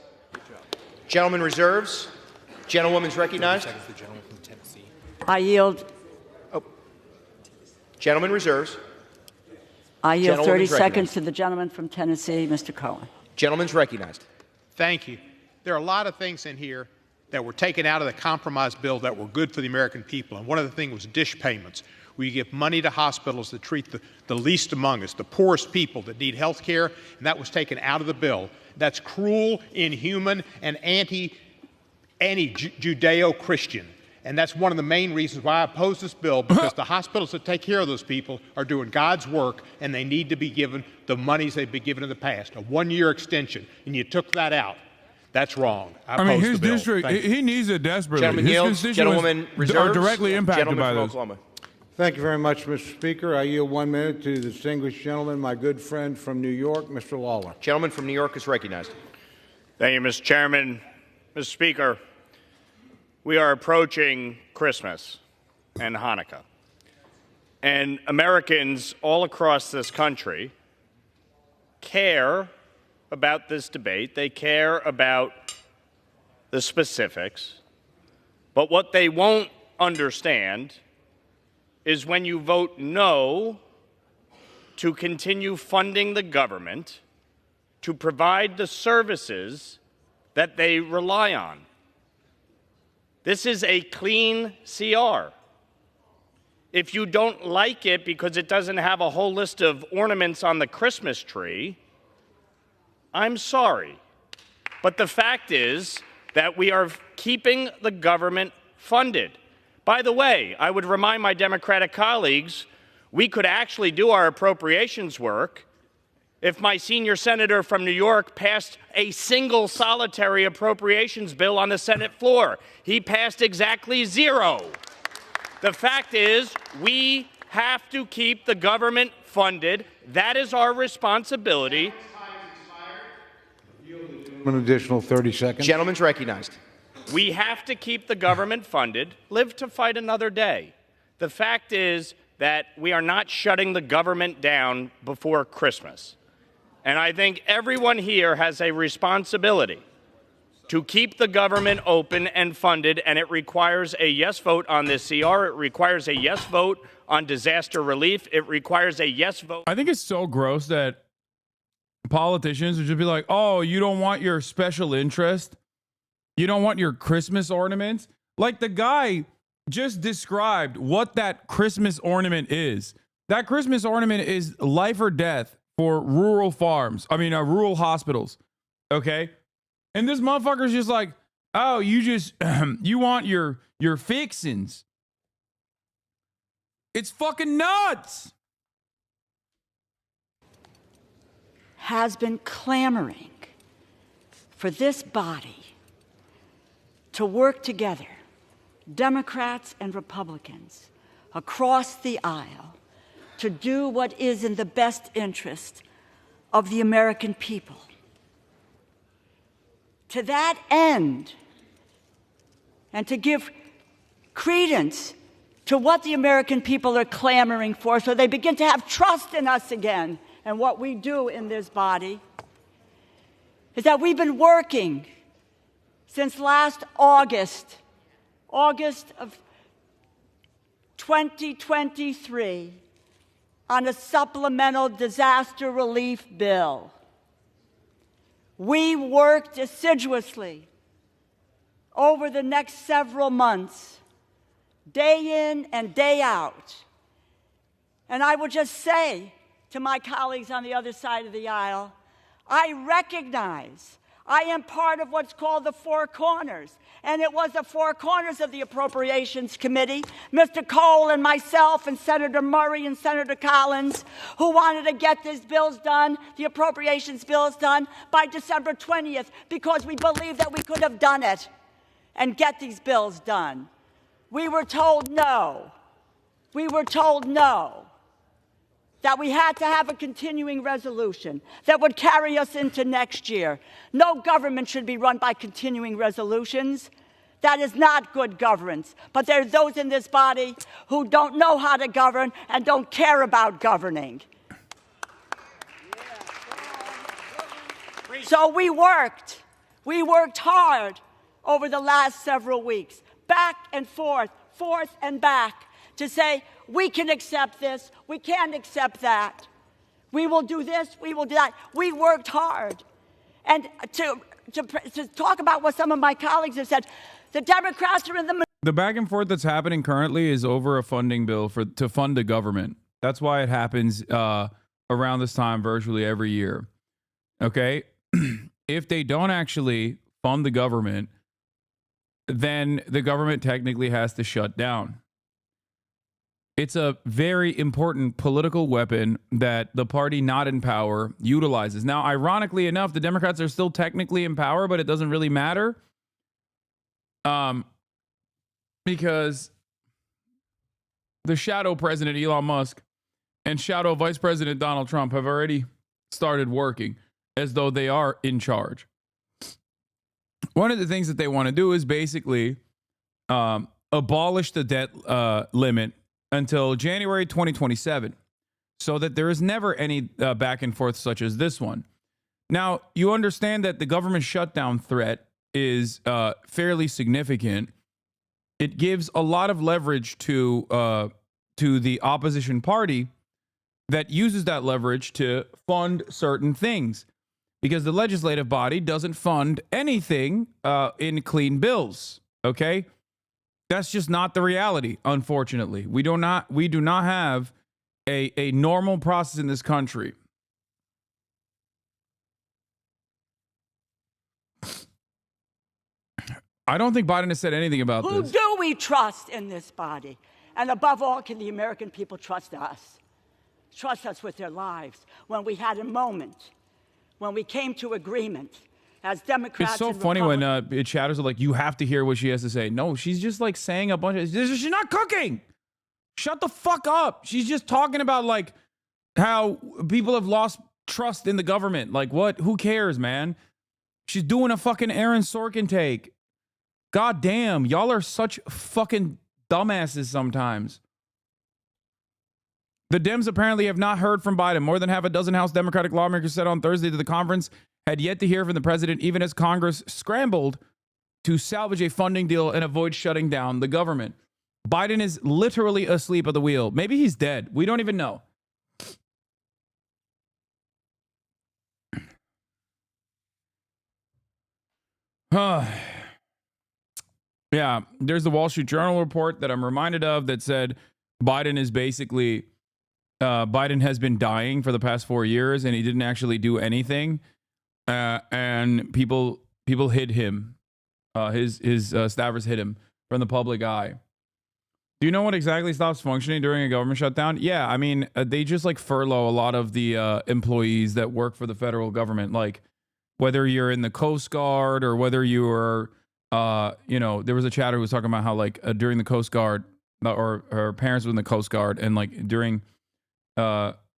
Gentleman reserves. Gentlewoman's recognized. I yield. Gentleman reserves. I yield 30 seconds to the gentleman from Tennessee, Mr. Cohen. Gentleman's recognized. Thank you. There are a lot of things in here that were taken out of the compromise bill that were good for the American people. And one of the things was dish payments, where you give money to hospitals that treat the least among us, the poorest people that need health care, and that was taken out of the bill. That's cruel, inhuman, and anti-Judeo-Christian. And that's one of the main reasons why I oppose this bill, because the hospitals that take care of those people are doing God's work, and they need to be given the monies they've been given in the past, a 1-year extension, and you took that out. That's wrong. I mean, oppose his the bill. district, he needs it desperately. Gentleman yields. Gentlewoman reserves. Are directly impacted Gentleman by from this. Oklahoma. Thank you very much, Mr. Speaker. I yield 1 minute to the distinguished gentleman, my good friend from New York, Mr. Lawler. Gentleman from New York is recognized. Thank you, Mr. Chairman. Mr. Speaker, we are approaching Christmas and Hanukkah. And Americans all across this country care about this debate. They care about the specifics. But what they won't understand is when you vote no to continue funding the government to provide the services that they rely on. This is a clean CR. If you don't like it because it doesn't have a whole list of ornaments on the Christmas tree, I'm sorry. But the fact is that we are keeping the government funded. By the way, I would remind my Democratic colleagues, we could actually do our appropriations work if my senior senator from New York passed a single solitary appropriations bill on the Senate floor. He passed exactly 0. The fact is, we have to keep the government funded. That is our responsibility. An additional 30 seconds. Gentleman's recognized. We have to keep the government funded, live to fight another day. The fact is that we are not shutting the government down before Christmas. And I think everyone here has a responsibility to keep the government open and funded, and it requires a yes vote on this CR. It requires a yes vote on disaster relief. It requires a yes vote. I think it's so gross that politicians would just be like, oh, you don't want your special interest? You don't want your Christmas ornaments? Like the guy just described what that Christmas ornament is. That Christmas ornament is life or death for rural farms. I mean, rural hospitals. Okay? And this motherfucker's just like, oh, you just, you want your fixins. It's fucking nuts. Has been clamoring for this body to work together, Democrats and Republicans, across the aisle, to do what is in the best interest of the American people. To that end, and to give credence to what the American people are clamoring for so they begin to have trust in us again and what we do in this body, is that we've been working since last August of 2023, on a supplemental disaster relief bill. We worked assiduously over the next several months, day in and day out. And I will just say to my colleagues on the other side of the aisle, I recognize I am part of what's called the Four Corners. And it was the Four Corners of the Appropriations Committee, Mr. Cole and myself and Senator Murray and Senator Collins, who wanted to get these bills done, the appropriations bills done, by December 20th, because we believed that we could have done it and get these bills done. We were told no. We were told no. That we had to have a continuing resolution that would carry us into next year. No government should be run by continuing resolutions. That is not good governance. But there are those in this body who don't know how to govern and don't care about governing. So we worked hard over the last several weeks, back and forth and back, to say, we can accept this, we can't accept that. We will do this, we will do that. We worked hard. And to talk about what some of my colleagues have said, the Democrats are in the back and forth that's happening currently is over a funding bill to fund the government. That's why it happens around this time virtually every year. Okay? If they don't actually fund the government, then the government technically has to shut down. It's a very important political weapon that the party not in power utilizes. Now, ironically enough, the Democrats are still technically in power, but it doesn't really matter. Because the shadow president, Elon Musk, and shadow vice president, Donald Trump, have already started working as though they are in charge. One of the things that they want to do is basically abolish the debt limit until January 2027, so that there is never any back and forth such as this one. Now, you understand that the government shutdown threat is fairly significant. It gives a lot of leverage to the opposition party that uses that leverage to fund certain things, because the legislative body doesn't fund anything in clean bills. Okay? That's just not the reality, unfortunately. We do not have a normal process in this country. I don't think Biden has said anything about this. Who do we trust in this body? And above all, can the American people trust us? Trust us with their lives. When we had a moment, when we came to agreement, as Democrats, it's so funny when chatters are like, you have to hear what she has to say. No, she's just like saying a bunch of, she's not cooking. Shut the fuck up. She's just talking about like how people have lost trust in the government. Like what? Who cares, man? She's doing a fucking Aaron Sorkin take. God damn, y'all are such fucking dumbasses sometimes. The Dems apparently have not heard from Biden. More than half a dozen House Democratic lawmakers said on Thursday that the conference had yet to hear from the president, even as Congress scrambled to salvage a funding deal and avoid shutting down the government. Biden is literally asleep at the wheel. Maybe he's dead. We don't even know. Yeah, there's the Wall Street Journal report that I'm reminded of that said Biden is basically, Biden has been dying for the past 4 years and he didn't actually do anything. And people hid him. His staffers hid him from the public eye. Do you know what exactly stops functioning during a government shutdown? Yeah, I mean, they just like furlough a lot of the employees that work for the federal government. Like whether you're in the Coast Guard or whether you are, there was a chatter who was talking about how like during the Coast Guard or her parents were in the Coast Guard and like during government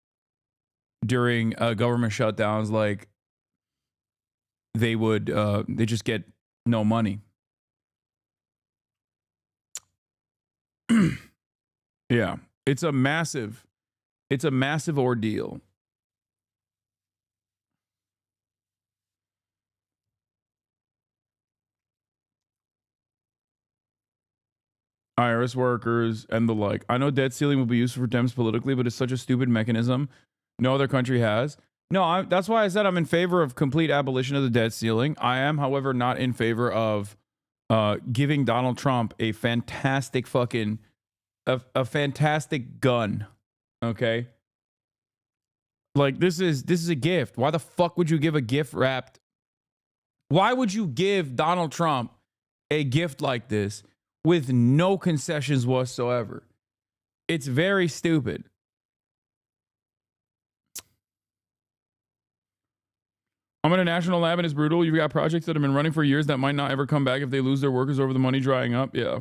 shutdowns, like they would they just get no money. Yeah, it's a massive ordeal. IRS workers and the like. I know debt ceiling will be useful for Dems politically, but it's such a stupid mechanism no other country has. No, that's why I said I'm in favor of complete abolition of the debt ceiling. I am, however, not in favor of giving Donald Trump a fantastic fucking a fantastic gun. Okay, like this is a gift. Why the fuck would you give a gift wrapped? Why would you give Donald Trump a gift like this with no concessions whatsoever? It's very stupid. I'm in a national lab and it's brutal. You've got projects that have been running for years that might not ever come back if they lose their workers over the money drying up. Yeah.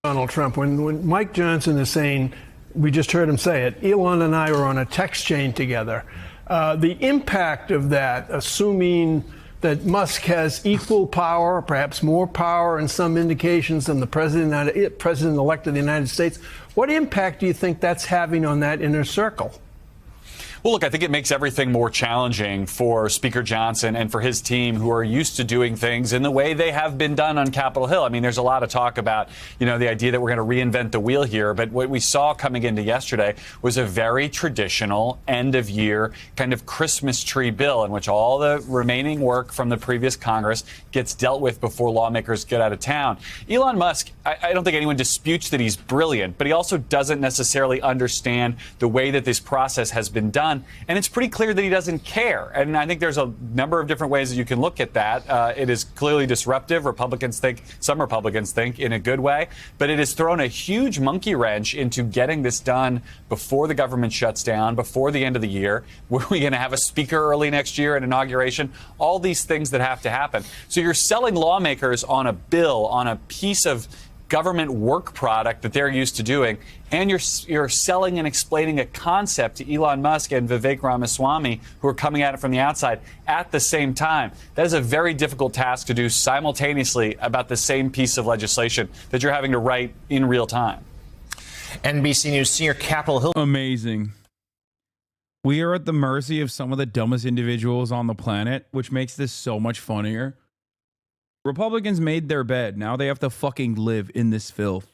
Donald Trump, when Mike Johnson is saying, we just heard him say it, Elon and I were on a text chain together. The impact of that, assuming that Musk has equal power, perhaps more power in some indications than the president-elect of the United States, what impact do you think that's having on that inner circle? Well, look, I think it makes everything more challenging for Speaker Johnson and for his team, who are used to doing things in the way they have been done on Capitol Hill. I mean, there's a lot of talk about, the idea that we're going to reinvent the wheel here. But what we saw coming into yesterday was a very traditional end-of-year kind of Christmas tree bill in which all the remaining work from the previous Congress gets dealt with before lawmakers get out of town. Elon Musk, I don't think anyone disputes that he's brilliant, but he also doesn't necessarily understand the way that this process has been done. And it's pretty clear that he doesn't care. And I think there's a number of different ways that you can look at that. It is clearly disruptive. Some Republicans think in a good way, but it has thrown a huge monkey wrench into getting this done before the government shuts down, before the end of the year. Were we going to have a speaker early next year at inauguration? All these things that have to happen. So you're selling lawmakers on a bill, on a piece of government work product that they're used to doing, and you're selling and explaining a concept to Elon Musk and Vivek Ramaswamy, who are coming at it from the outside at the same time. That is a very difficult task to do simultaneously about the same piece of legislation that you're having to write in real time. NBC News senior Capitol Hill. Amazing. We are at the mercy of some of the dumbest individuals on the planet, which makes this so much funnier. Republicans made their bed. Now they have to fucking live in this filth.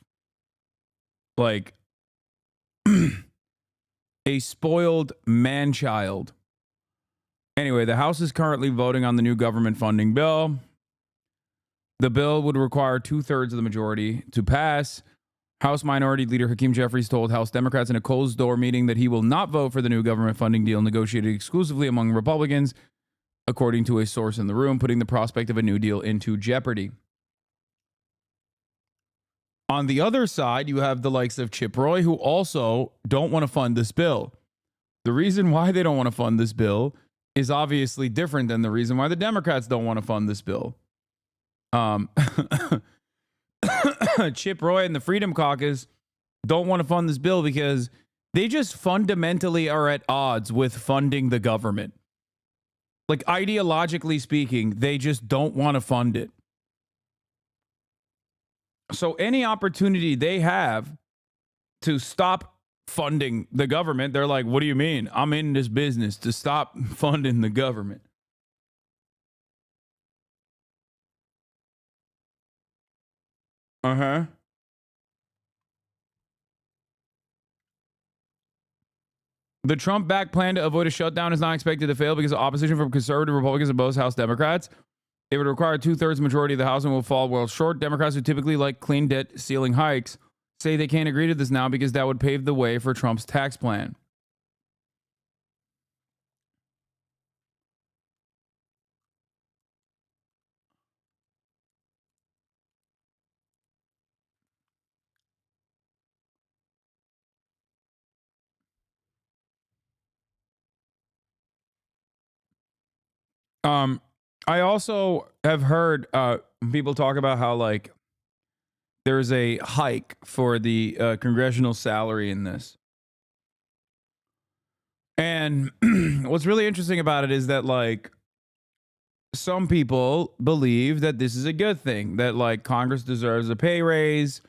Like a spoiled man-child. Anyway, the House is currently voting on the new government funding bill. The bill would require 2/3 of the majority to pass. House Minority Leader Hakeem Jeffries told House Democrats in a closed-door meeting that he will not vote for the new government funding deal negotiated exclusively among Republicans, according to a source in the room, putting the prospect of a new deal into jeopardy. On the other side, you have the likes of Chip Roy, who also don't want to fund this bill. The reason why they don't want to fund this bill is obviously different than the reason why the Democrats don't want to fund this bill. Chip Roy and the Freedom Caucus don't want to fund this bill because they just fundamentally are at odds with funding the government. Like, ideologically speaking, they just don't want to fund it. So any opportunity they have to stop funding the government. They're like, what do you mean? I'm in this business to stop funding the government. Uh-huh. The Trump-backed plan to avoid a shutdown is not expected to fail because of opposition from conservative Republicans and both House Democrats. It would require a 2/3 majority of the House and will fall well short. Democrats who typically like clean debt ceiling hikes say they can't agree to this now because that would pave the way for Trump's tax plan. I also have heard people talk about how like there's a hike for the congressional salary in this. And what's really interesting about it is that like some people believe that this is a good thing, that like Congress deserves a pay raise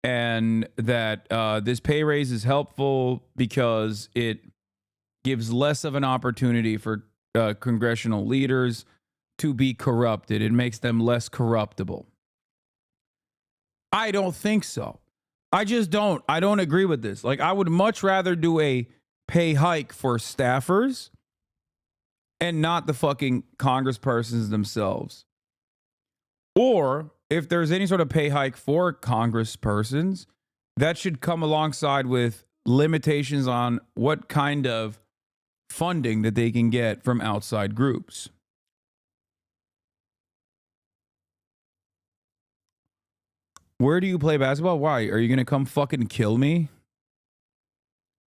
and that this pay raise is helpful because it gives less of an opportunity for congressional leaders to be corrupted. It makes them less corruptible. I don't think so. I just don't. I don't agree with this. Like, I would much rather do a pay hike for staffers and not the fucking congresspersons themselves. Or if there's any sort of pay hike for congresspersons, that should come alongside with limitations on what kind of funding that they can get from outside groups. Where do you play basketball? Why? Are you going to come fucking kill me?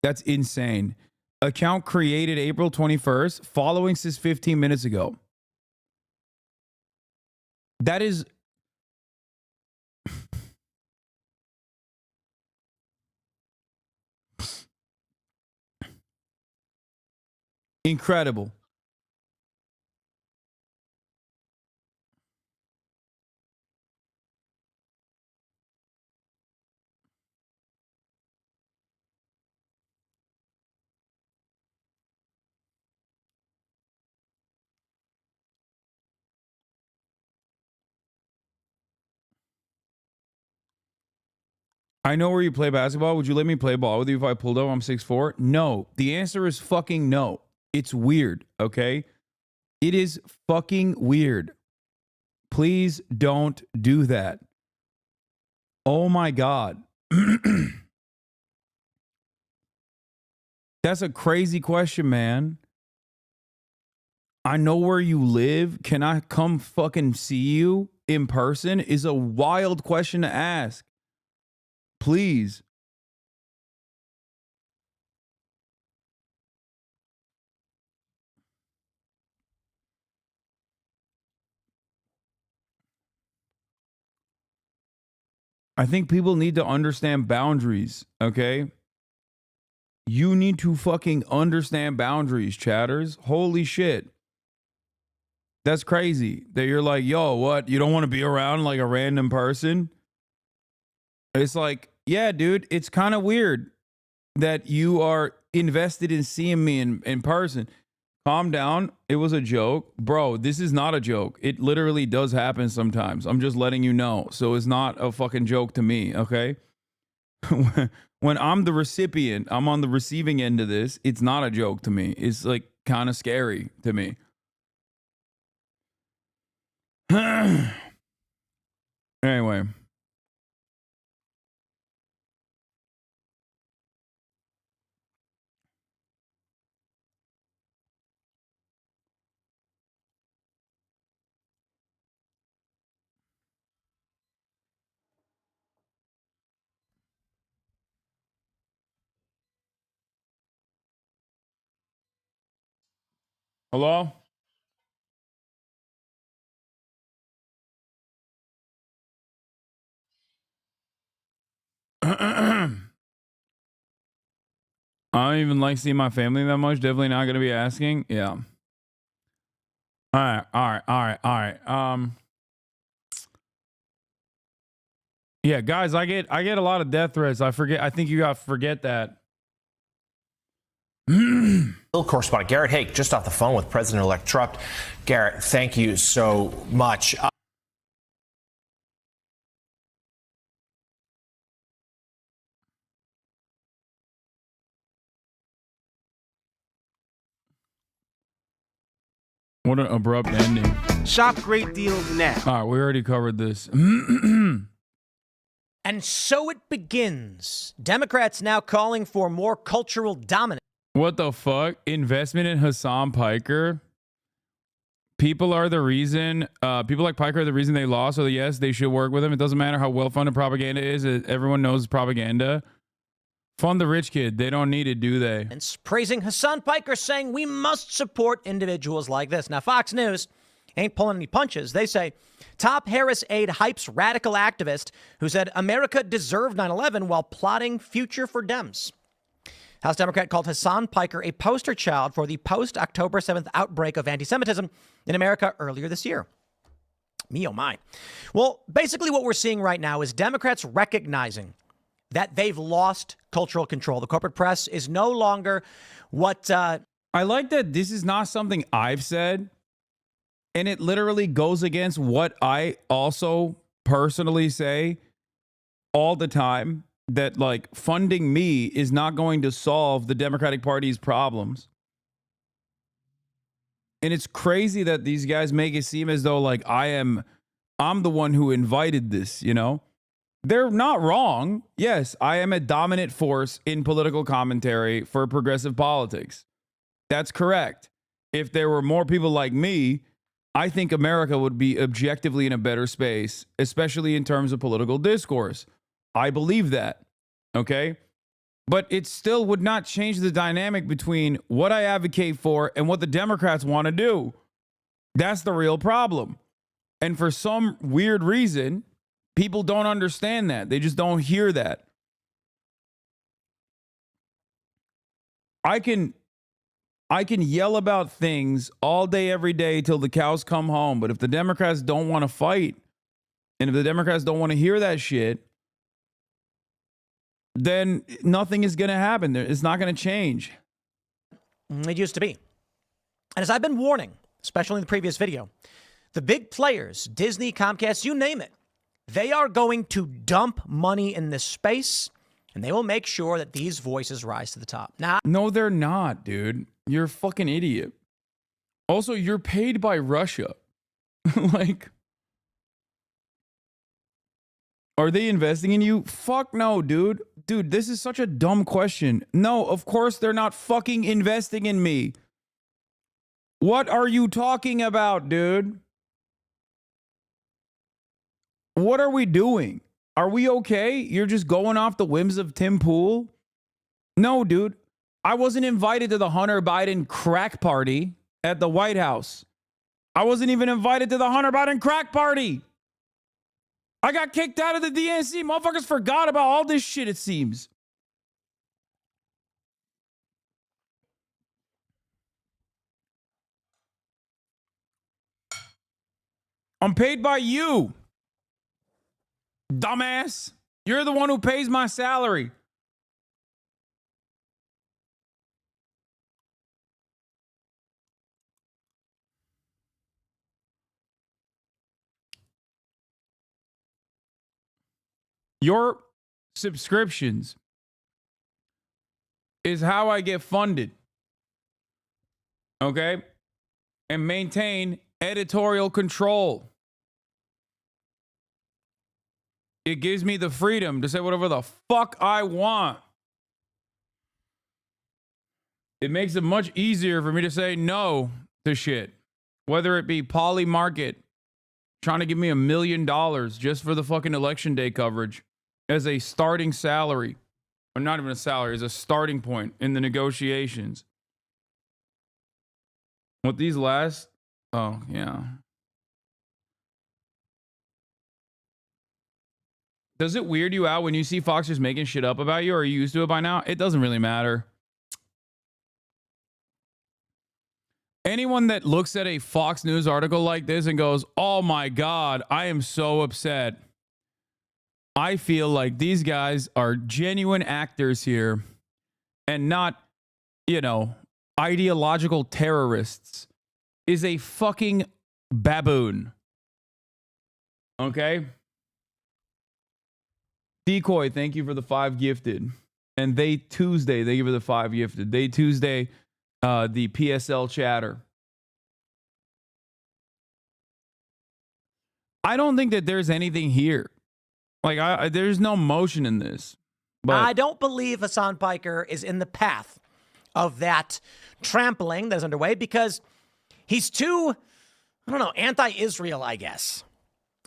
That's insane. Account created April 21st. Following says 15 minutes ago. That is... incredible. I know where you play basketball. Would you let me play ball with you if I pulled up? I'm 6'4". No. The answer is fucking no. It's weird, okay? It is fucking weird. Please don't do that. Oh my God. That's a crazy question, man. I know where you live. Can I come fucking see you in person? Is a wild question to ask. Please. I think people need to understand boundaries, okay? You need to fucking understand boundaries, chatters. Holy shit. That's crazy that you're like, yo, what? You don't want to be around like a random person? It's like, yeah, dude, it's kind of weird that you are invested in seeing me in person. Calm down. It was a joke. Bro, this is not a joke. It literally does happen sometimes. I'm just letting you know. So it's not a fucking joke to me, okay? When I'm the recipient, I'm on the receiving end of this, it's not a joke to me. It's like kind of scary to me. Anyway. Hello? I don't even like seeing my family that much. Definitely not going to be asking. Yeah. All right. Yeah, guys, I get a lot of death threats. I think you got to forget that. Correspondent Garrett Hake just off the phone with President-elect Trump. Garrett, thank you so much. What an abrupt ending. Shop great deals now. All right, we already covered this. And so it begins. Democrats now calling for more cultural dominance. What the fuck? Investment in Hassan Piker? People are the reason, people like Piker are the reason they lost. So yes, they should work with him. It doesn't matter how well-funded propaganda is. Everyone knows propaganda. Fund the rich kid. They don't need it, do they? And praising Hassan Piker, saying we must support individuals like this. Now, Fox News ain't pulling any punches. They say top Harris aide hypes radical activist who said America deserved 9/11 while plotting future for Dems. House Democrat called Hassan Piker a poster child for the post-October 7th outbreak of anti-Semitism in America earlier this year. Me, oh my. Well, basically what we're seeing right now is Democrats recognizing that they've lost cultural control. The corporate press is no longer what... I like that this is not something I've said, and it literally goes against what I also personally say all the time, that like funding me is not going to solve the Democratic Party's problems. And it's crazy that these guys make it seem as though like I'm the one who invited this, you know? They're not wrong. Yes, I am a dominant force in political commentary for progressive politics. That's correct. If there were more people like me, I think America would be objectively in a better space, especially in terms of political discourse. I believe that. Okay? But it still would not change the dynamic between what I advocate for and what the Democrats want to do. That's the real problem. And for some weird reason, people don't understand that. They just don't hear that. I can yell about things all day, every day till the cows come home. But if the Democrats don't want to fight, and if the Democrats don't want to hear that shit, then nothing is going to happen. It's not going to change. It used to be. And as I've been warning, especially in the previous video, the big players, Disney, Comcast, you name it, they are going to dump money in this space, and they will make sure that these voices rise to the top. Now, no, they're not, dude. You're a fucking idiot. Also, you're paid by Russia. Like, are they investing in you? Fuck no, dude. Dude, this is such a dumb question. No, of course they're not fucking investing in me. What are you talking about, dude? What are we doing? Are we okay? You're just going off the whims of Tim Pool? No, dude. I wasn't invited to the Hunter Biden crack party at the White House. I wasn't even invited to the Hunter Biden crack party. I got kicked out of the DNC. Motherfuckers forgot about all this shit, it seems. I'm paid by you. Dumbass. You're the one who pays my salary. Your subscriptions is how I get funded. Okay? And maintain editorial control. It gives me the freedom to say whatever the fuck I want. It makes it much easier for me to say no to shit. Whether it be Poly Market trying to give me $1 million just for the fucking election day coverage as a starting salary, or not even a salary, as a starting point in the negotiations. What these last? Oh, yeah. Does it weird you out when you see Fox just making shit up about you? Or are you used to it by now? It doesn't really matter. Anyone that looks at a Fox News article like this and goes, oh my God, I am so upset. I feel like these guys are genuine actors here and not you know, ideological terrorists is a fucking baboon. Okay? Decoy, thank you for the 5 gifted. And They Tuesday, thank you for the 5 gifted. They Tuesday, the PSL chatter. I don't think that there's anything here. Like, there's no motion in this. But I don't believe Hassan Piker is in the path of that trampling that is underway because he's too, I don't know, anti-Israel, I guess.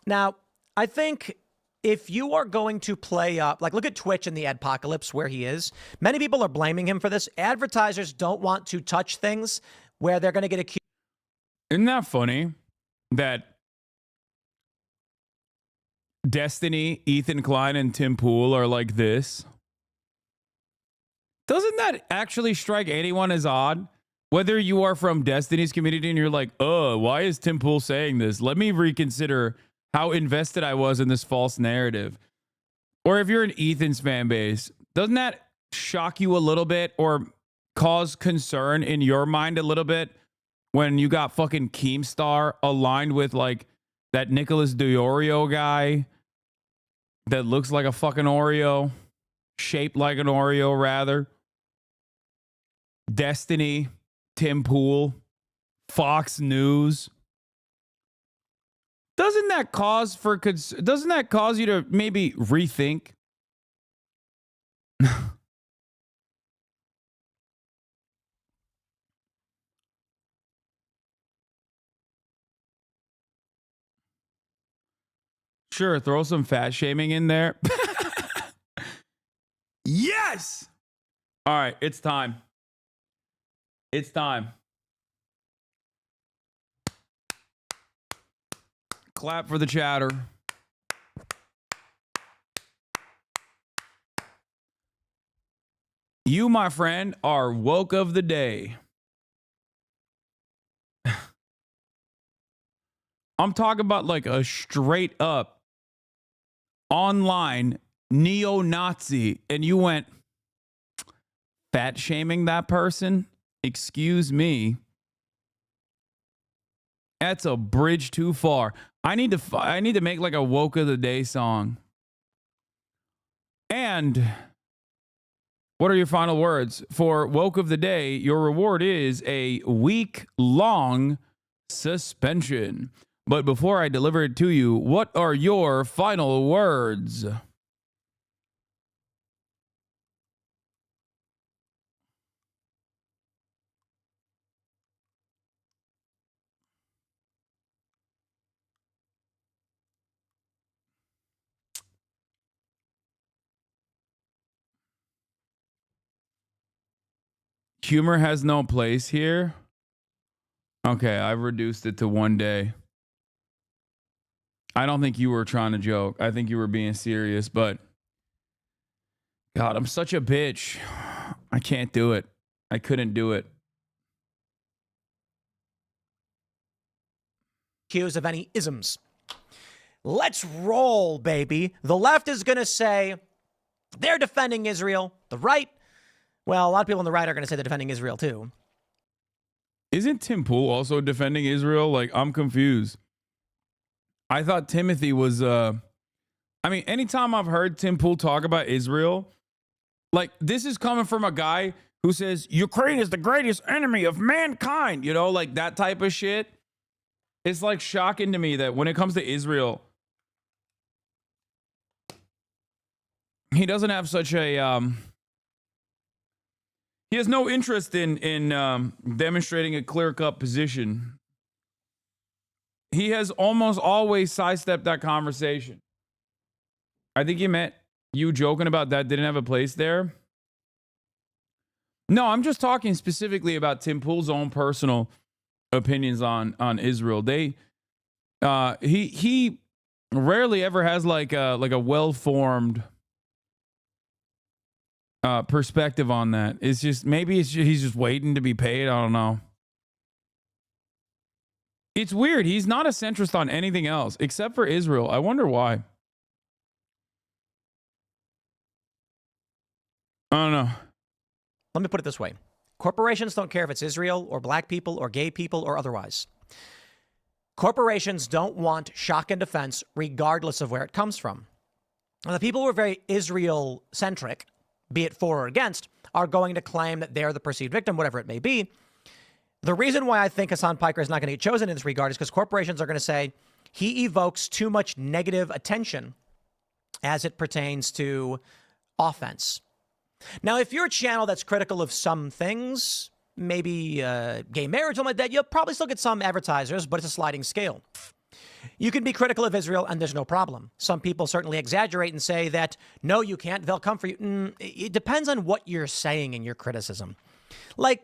Now, I think if you are going to play up, like look at Twitch in the adpocalypse where he is. Many people are blaming him for this. Advertisers don't want to touch things where they're going to get accused. Isn't that funny that Destiny, Ethan Klein, and Tim Pool are like this? Doesn't that actually strike anyone as odd? Whether you are from Destiny's community and you're like, why is Tim Pool saying this? Let me reconsider how invested I was in this false narrative. Or if you're an Ethan's fan base, doesn't that shock you a little bit or cause concern in your mind a little bit when you got fucking Keemstar aligned with like that Nicholas DiOrio guy that looks like a fucking Oreo, shaped like an Oreo rather? Destiny, Tim Pool, Fox News. Doesn't that cause you to maybe rethink? Sure, throw some fat shaming in there. Yes! All right, it's time. It's time. Clap for the chatter. You, my friend, are woke of the day. I'm talking about like a straight up online neo-Nazi, and you went fat shaming that person? Excuse me. That's a bridge too far. I need to make like a woke of the day song. And what are your final words for woke of the day? Your reward is a week-long suspension. But before I deliver it to you, what are your final words? Humor has no place here. Okay, I've reduced it to 1 day. I don't think you were trying to joke. I think you were being serious, but God, I'm such a bitch. I can't do it. I couldn't do it. Accused of any isms. Let's roll, baby. The left is going to say they're defending Israel. The right, well, a lot of people on the right are going to say they're defending Israel too. Isn't Tim Pool also defending Israel? Like, I'm confused. I thought Timothy was, anytime I've heard Tim Pool talk about Israel, like, this is coming from a guy who says Ukraine is the greatest enemy of mankind, you know, like that type of shit. It's like shocking to me that when it comes to Israel, he doesn't have such a, he has no interest in demonstrating a clear-cut position. He has almost always sidestepped that conversation. I think he meant you joking about that didn't have a place there. No, I'm just talking specifically about Tim Pool's own personal opinions on Israel. He rarely ever has like a well-formed perspective on that. It's just he's just waiting to be paid. I don't know. It's weird. He's not a centrist on anything else except for Israel. I wonder why. I don't know. Let me put it this way. Corporations don't care if it's Israel or black people or gay people or otherwise. Corporations don't want shock and defense regardless of where it comes from. Now, the people who are very Israel-centric, be it for or against, are going to claim that they're the perceived victim, whatever it may be. The reason why I think Hassan Piker is not going to get chosen in this regard is because corporations are going to say he evokes too much negative attention as it pertains to offense. Now, if you're a channel that's critical of some things, maybe gay marriage, something like that, you'll probably still get some advertisers, but it's a sliding scale. You can be critical of Israel and there's no problem. Some people certainly exaggerate and say that, no, you can't, they'll come for you. It depends on what you're saying in your criticism. Like,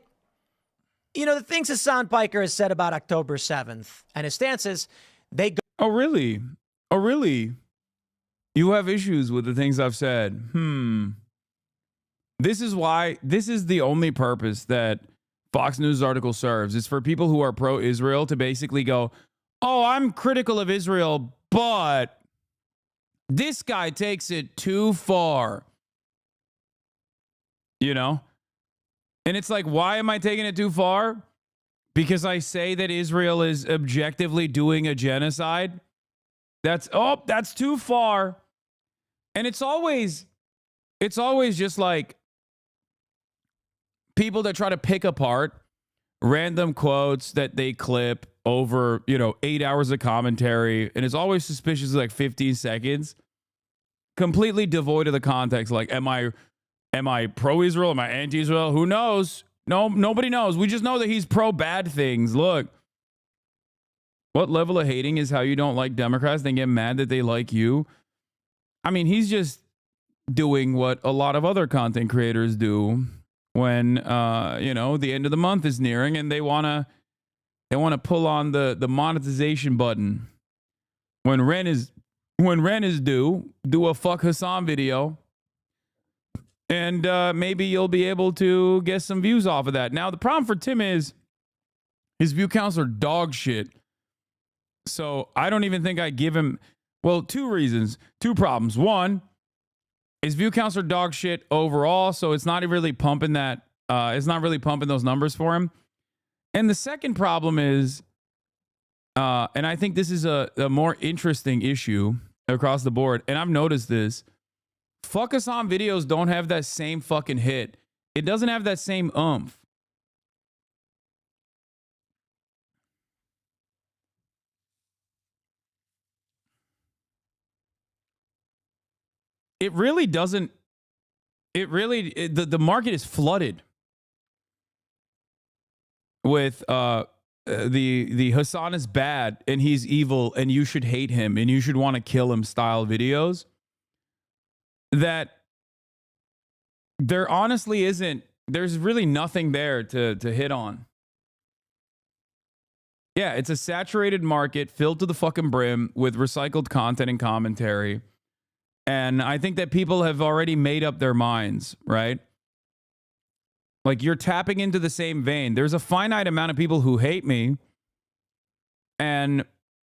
the things Hassan Piker has said about October 7th and his stances, they go. Oh, really? Oh, really? You have issues with the things I've said. This is the only purpose that Fox News article serves. It's for people who are pro-Israel to basically go, oh, I'm critical of Israel, but this guy takes it too far. And it's like, why am I taking it too far? Because I say that Israel is objectively doing a genocide. That's too far. And it's always just like people that try to pick apart random quotes that they clip over, 8 hours of commentary. And it's always suspicious, like 15 seconds, completely devoid of the context. Like, am I pro-Israel? Am I anti-Israel? Who knows? No, nobody knows. We just know that he's pro-bad things. Look, what level of hating is how you don't like Democrats, then get mad that they like you? I mean, he's just doing what a lot of other content creators do when, the end of the month is nearing and they want to pull on the monetization button. When rent is due, do a fuck Hassan video. And maybe you'll be able to get some views off of that. Now, the problem for Tim is his view counts are dog shit. So I don't even think I give him, two reasons, two problems. One, his view counts are dog shit overall. So it's not really pumping those numbers for him. And the second problem is, and I think this is a more interesting issue across the board. And I've noticed this. Fuck Us On videos don't have that same fucking hit. It doesn't have that same oomph. It really doesn't. The market is flooded with the Hassan is bad and he's evil and you should hate him and you should want to kill him style videos. That there honestly isn't, there's really nothing there to hit on. Yeah, it's a saturated market filled to the fucking brim with recycled content and commentary. And I think that people have already made up their minds, right? Like, you're tapping into the same vein. There's a finite amount of people who hate me, and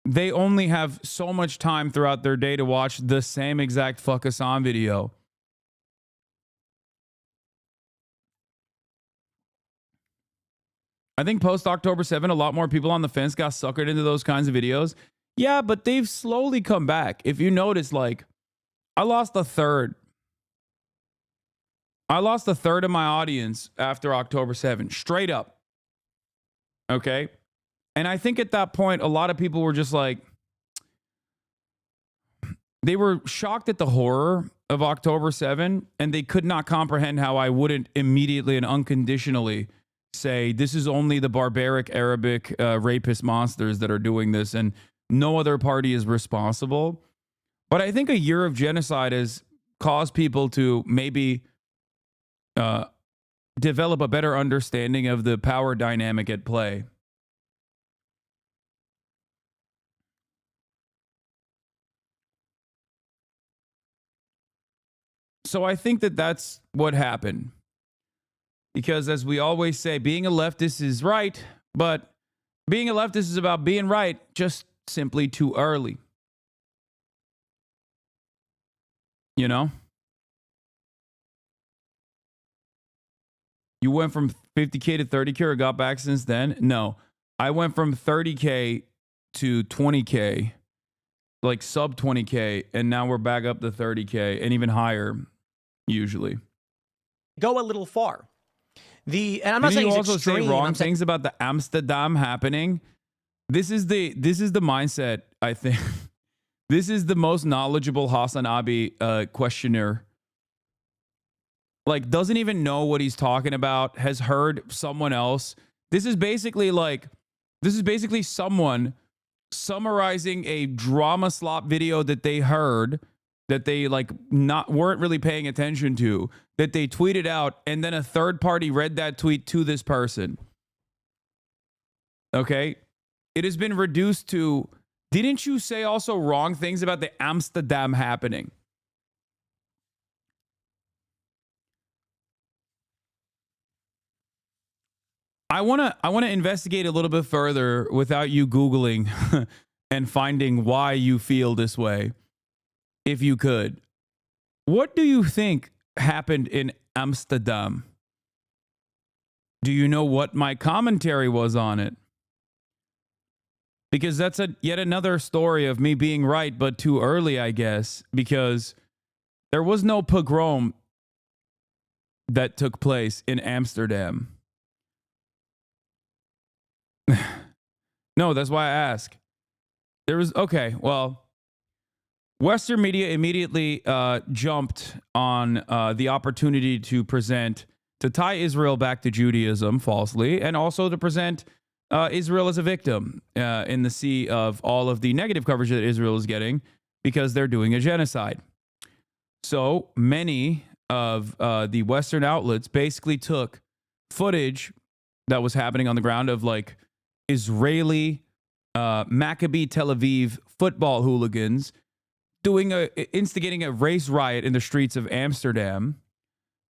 they only have so much time throughout their day to watch the same exact Fuck Us On video. I think post October 7, a lot more people on the fence got suckered into those kinds of videos. Yeah, but they've slowly come back. If you notice, like, I lost a third. I lost a third of my audience after October 7, straight up. Okay? And I think at that point, a lot of people were just like, they were shocked at the horror of October 7, and they could not comprehend how I wouldn't immediately and unconditionally say, this is only the barbaric Arabic rapist monsters that are doing this, and no other party is responsible. But I think a year of genocide has caused people to maybe develop a better understanding of the power dynamic at play. So I think that that's what happened. Because as we always say, being a leftist is right, but being a leftist is about being right just simply too early. You know? You went from 50K to 30K or got back since then? No. I went from 30K to 20K, like sub 20K, and now we're back up to 30K and even higher usually. Go a little far. And I'm not saying you it's also extreme. say wrong I'm saying, things about the Amsterdam happening. This is the mindset, I think. This is the most knowledgeable Hasanabi questioner. Like, doesn't even know what he's talking about, has heard someone else. This is basically someone summarizing a drama slop video that they heard, that they weren't really paying attention to, that they tweeted out, and then a third party read that tweet to this person. Okay? It has been reduced to, didn't you say also wrong things about the Amsterdam happening? I want to investigate a little bit further without you Googling and finding why you feel this way, if you could. What do you think happened in Amsterdam? Do you know what my commentary was on it? Because that's yet another story of me being right, but too early, I guess, because there was no pogrom that took place in Amsterdam. No, that's why I ask. There was, okay, well, Western media immediately jumped on the opportunity to tie Israel back to Judaism falsely, and also to present Israel as a victim in the sea of all of the negative coverage that Israel is getting because they're doing a genocide. So many of the Western outlets basically took footage that was happening on the ground of like Israeli Maccabi Tel Aviv football hooligans instigating a race riot in the streets of Amsterdam,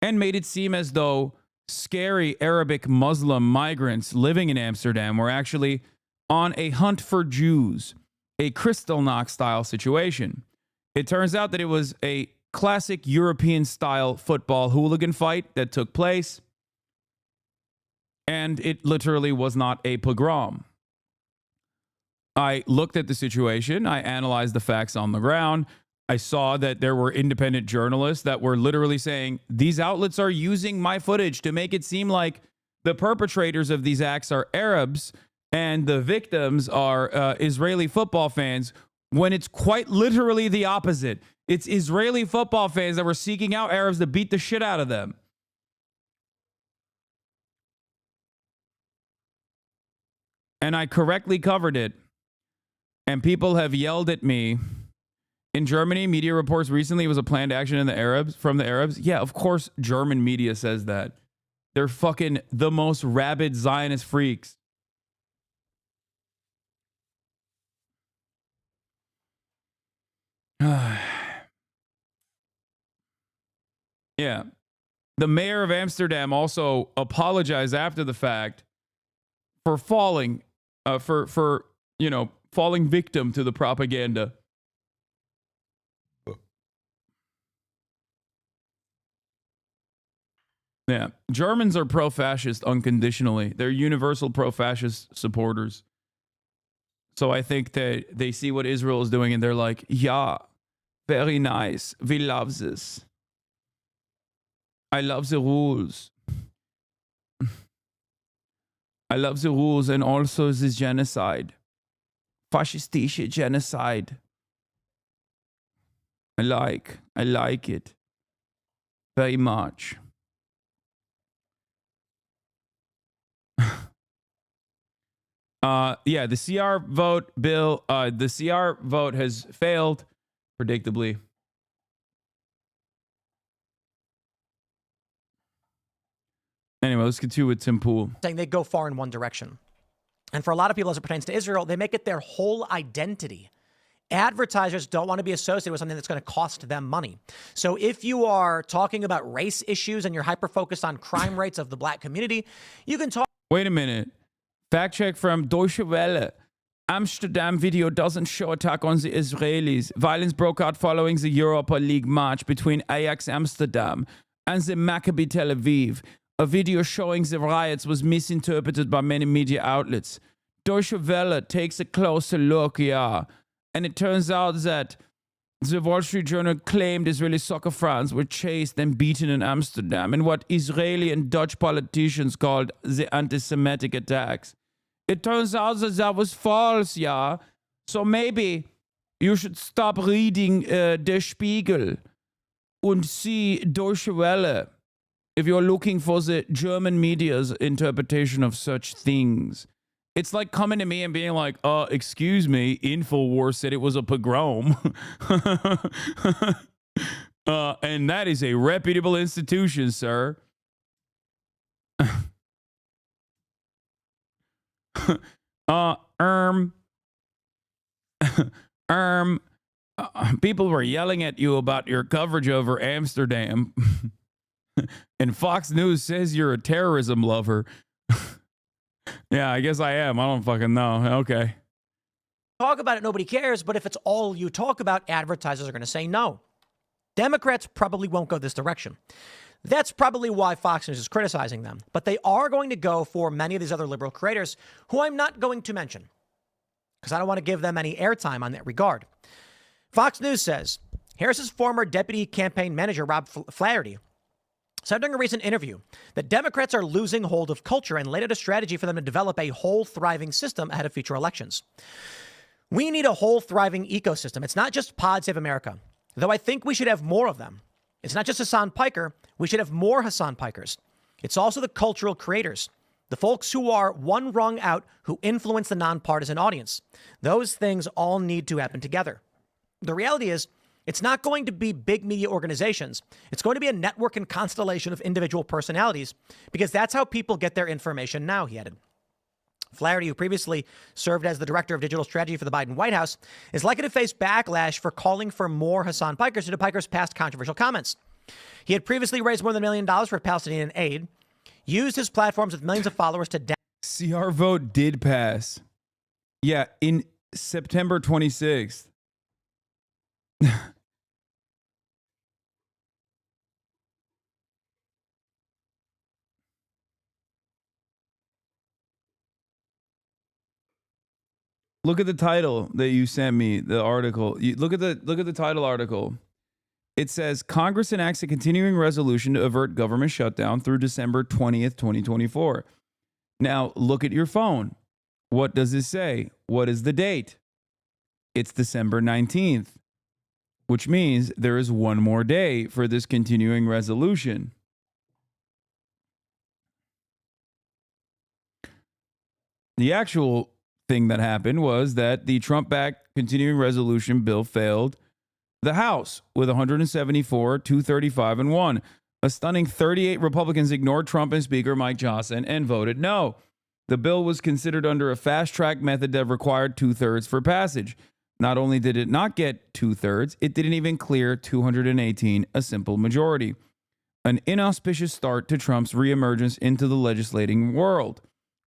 and made it seem as though scary Arabic Muslim migrants living in Amsterdam were actually on a hunt for Jews, a Kristallnacht style situation. It turns out that it was a classic European style football hooligan fight that took place, and it literally was not a pogrom. I looked at the situation. I analyzed the facts on the ground. I saw that there were independent journalists that were literally saying, these outlets are using my footage to make it seem like the perpetrators of these acts are Arabs and the victims are Israeli football fans, when it's quite literally the opposite. It's Israeli football fans that were seeking out Arabs to beat the shit out of them. And I correctly covered it. And people have yelled at me. In Germany, media reports recently it was a planned action from the Arabs. Yeah, of course German media says that. They're fucking the most rabid Zionist freaks. Yeah. The mayor of Amsterdam also apologized after the fact for falling falling victim to the propaganda. Yeah. Germans are pro-fascist unconditionally. They're universal pro-fascist supporters. So I think that they see what Israel is doing and they're like, yeah, very nice. We love this. I love the rules. I love the rules and also this genocide. Fascistische genocide. I like it. Very much. Yeah, the CR vote bill, the CR vote has failed, predictably. Anyway, let's continue with Tim Pool. Saying they go far in one direction. And for a lot of people, as it pertains to Israel, they make it their whole identity. Advertisers don't want to be associated with something that's going to cost them money. So if you are talking about race issues and you're hyper-focused on crime rates of the black community, you can talk... Wait a minute. Fact check from Deutsche Welle. Amsterdam video doesn't show attack on the Israelis. Violence broke out following the Europa League match between Ajax Amsterdam and the Maccabi Tel Aviv. A video showing the riots was misinterpreted by many media outlets. Deutsche Welle takes a closer look, yeah. And it turns out that the Wall Street Journal claimed Israeli soccer fans were chased and beaten in Amsterdam in what Israeli and Dutch politicians called the anti-Semitic attacks. It turns out that that was false, yeah. So maybe you should stop reading Der Spiegel and see Deutsche Welle if you're looking for the German media's interpretation of such things. It's like coming to me and being like, excuse me, InfoWars said it was a pogrom. And that is a reputable institution, sir. People were yelling at you about your coverage over Amsterdam. And Fox News says you're a terrorism lover. Yeah, I guess I am. I don't fucking know. Okay. Talk about it, nobody cares. But if it's all you talk about, advertisers are going to say no. Democrats probably won't go this direction. That's probably why Fox News is criticizing them. But they are going to go for many of these other liberal creators who I'm not going to mention because I don't want to give them any airtime on that regard. Fox News says Harris's former deputy campaign manager, Rob Flaherty, said during a recent interview that Democrats are losing hold of culture and laid out a strategy for them to develop a whole thriving system ahead of future elections. We need a whole thriving ecosystem. It's not just Pod Save America, though I think we should have more of them. It's not just Hassan Piker. We should have more Hassan Pikers. It's also the cultural creators, the folks who are one rung out, who influence the nonpartisan audience. Those things all need to happen together. The reality is, it's not going to be big media organizations. It's going to be a network and constellation of individual personalities, because that's how people get their information now, he added. Flaherty, who previously served as the director of digital strategy for the Biden White House, is likely to face backlash for calling for more Hassan Pikers due to Piker's past controversial comments. He had previously raised more than $1 million for Palestinian aid, used his platforms with millions of followers to... See, our vote did pass. Yeah, in September 26th. Look at the title that you sent me, the article. Look at the title article. It says Congress enacts a continuing resolution to avert government shutdown through December 20th, 2024. Now, look at your phone. What does it say? What is the date? It's December 19th, which means there is one more day for this continuing resolution. The actual thing that happened was that the Trump-backed continuing resolution bill failed the House with 174, 235, and 1. A stunning 38 Republicans ignored Trump and Speaker Mike Johnson and voted no. The bill was considered under a fast-track method that required 2/3 for passage. Not only did it not get 2/3, it didn't even clear 218, a simple majority. An inauspicious start to Trump's reemergence into the legislating world.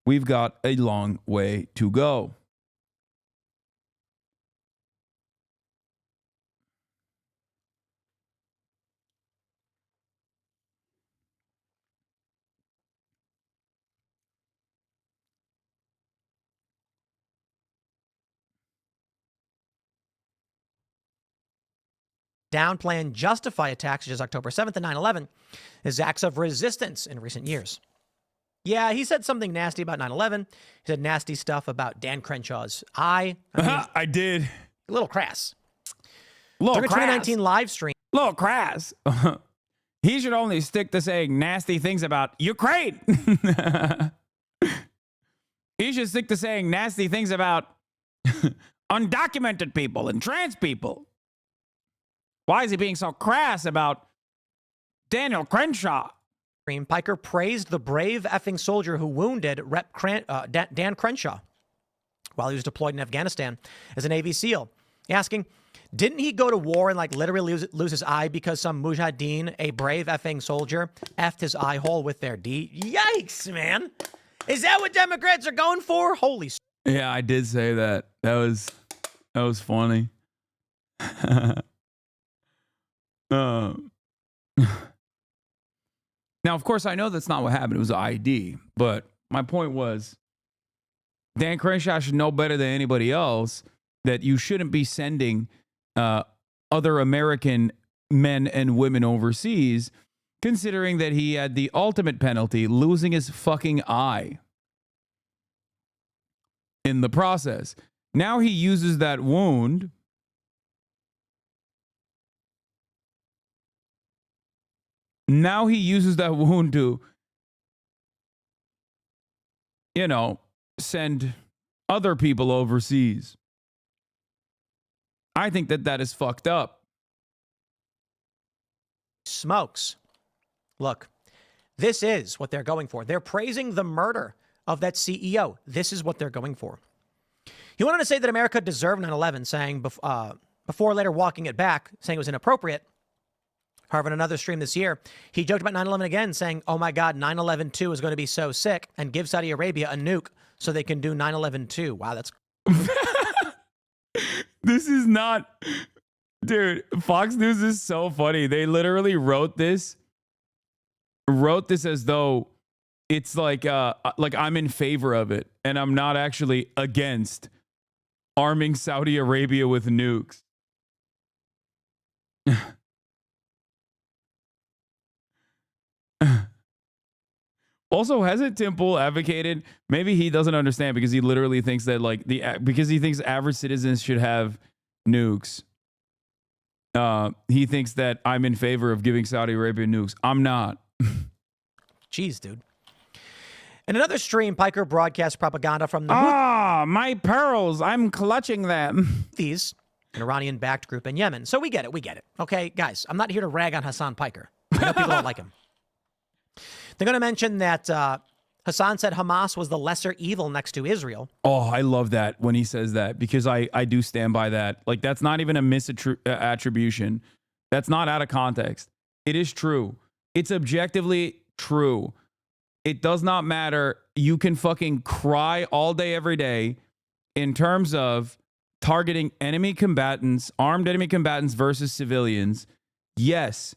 We've got a long way to go. downplay and justify attacks such as October 7th and 9/11 as acts of resistance in recent years. Yeah, he said something nasty about 9/11. He said nasty stuff about Dan Crenshaw's eye. I did. A little crass. Little During a crass. 2019 live stream. Little crass. He should only stick to saying nasty things about Ukraine. He should stick to saying nasty things about undocumented people and trans people. Why is he being so crass about Daniel Crenshaw? Piker praised the brave effing soldier who wounded Dan Crenshaw while he was deployed in Afghanistan as a Navy SEAL, asking, didn't he go to war and literally lose his eye because some mujahideen, a brave effing soldier, effed his eye hole with their D? Yikes, man. Is that what Democrats are going for? Holy. Yeah, I did say that. That was funny. Now, of course, I know that's not what happened. It was an ID. But my point was, Dan Crenshaw should know better than anybody else that you shouldn't be sending other American men and women overseas, considering that he had the ultimate penalty, losing his fucking eye in the process. Now he uses that wound to, you know, send other people overseas. I think that is fucked up. Smokes. Look, this is what they're going for. They're praising the murder of that CEO. This is what they're going for. He went on to say that America deserved 9/11, saying before later walking it back, saying it was inappropriate. However, in another stream this year, he joked about 9/11 again, saying, oh my God, 9/11-2 is going to be so sick, and give Saudi Arabia a nuke so they can do 9/11-2. Wow, that's... This is not... Dude, Fox News is so funny. They literally wrote this as though it's like I'm in favor of it, and I'm not actually against arming Saudi Arabia with nukes. Also, hasn't Tim Pool advocated? Maybe he doesn't understand because he literally thinks that because he thinks average citizens should have nukes. He thinks that I'm in favor of giving Saudi Arabia nukes. I'm not. Jeez, dude. In another stream, Piker broadcast propaganda from the my pearls, I'm clutching them. Houthis, an Iranian-backed group in Yemen. So we get it. Okay, guys, I'm not here to rag on Hassan Piker. I know people don't like him. They're going to mention that Hassan said Hamas was the lesser evil next to Israel. Oh, I love that when he says that, because I do stand by that. Like, that's not even a misattribution. That's not out of context. It is true. It's objectively true. It does not matter. You can fucking cry all day, every day in terms of targeting enemy combatants, armed enemy combatants versus civilians. Yes,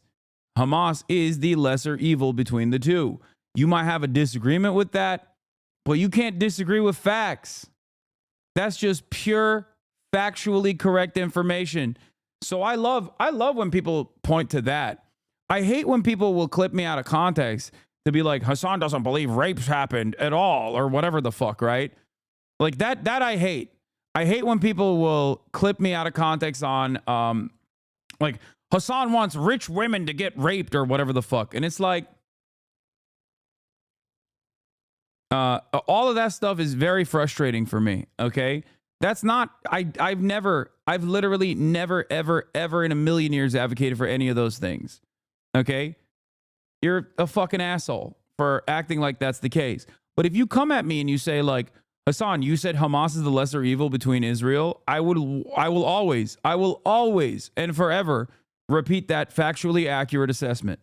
Hamas is the lesser evil between the two. You might have a disagreement with that, but you can't disagree with facts. That's just pure, factually correct information. So I love when people point to that. I hate when people will clip me out of context to be like, Hassan doesn't believe rapes happened at all, or whatever the fuck, right? Like that I hate. I hate when people will clip me out of context on, like, Hassan wants rich women to get raped or whatever the fuck. And it's like, all of that stuff is very frustrating for me. Okay. That's not, I've literally never, ever in a million years advocated for any of those things. Okay. You're a fucking asshole for acting like that's the case. But if you come at me and you say, like, Hassan, you said Hamas is the lesser evil between Israel, I will always and forever repeat that factually accurate assessment.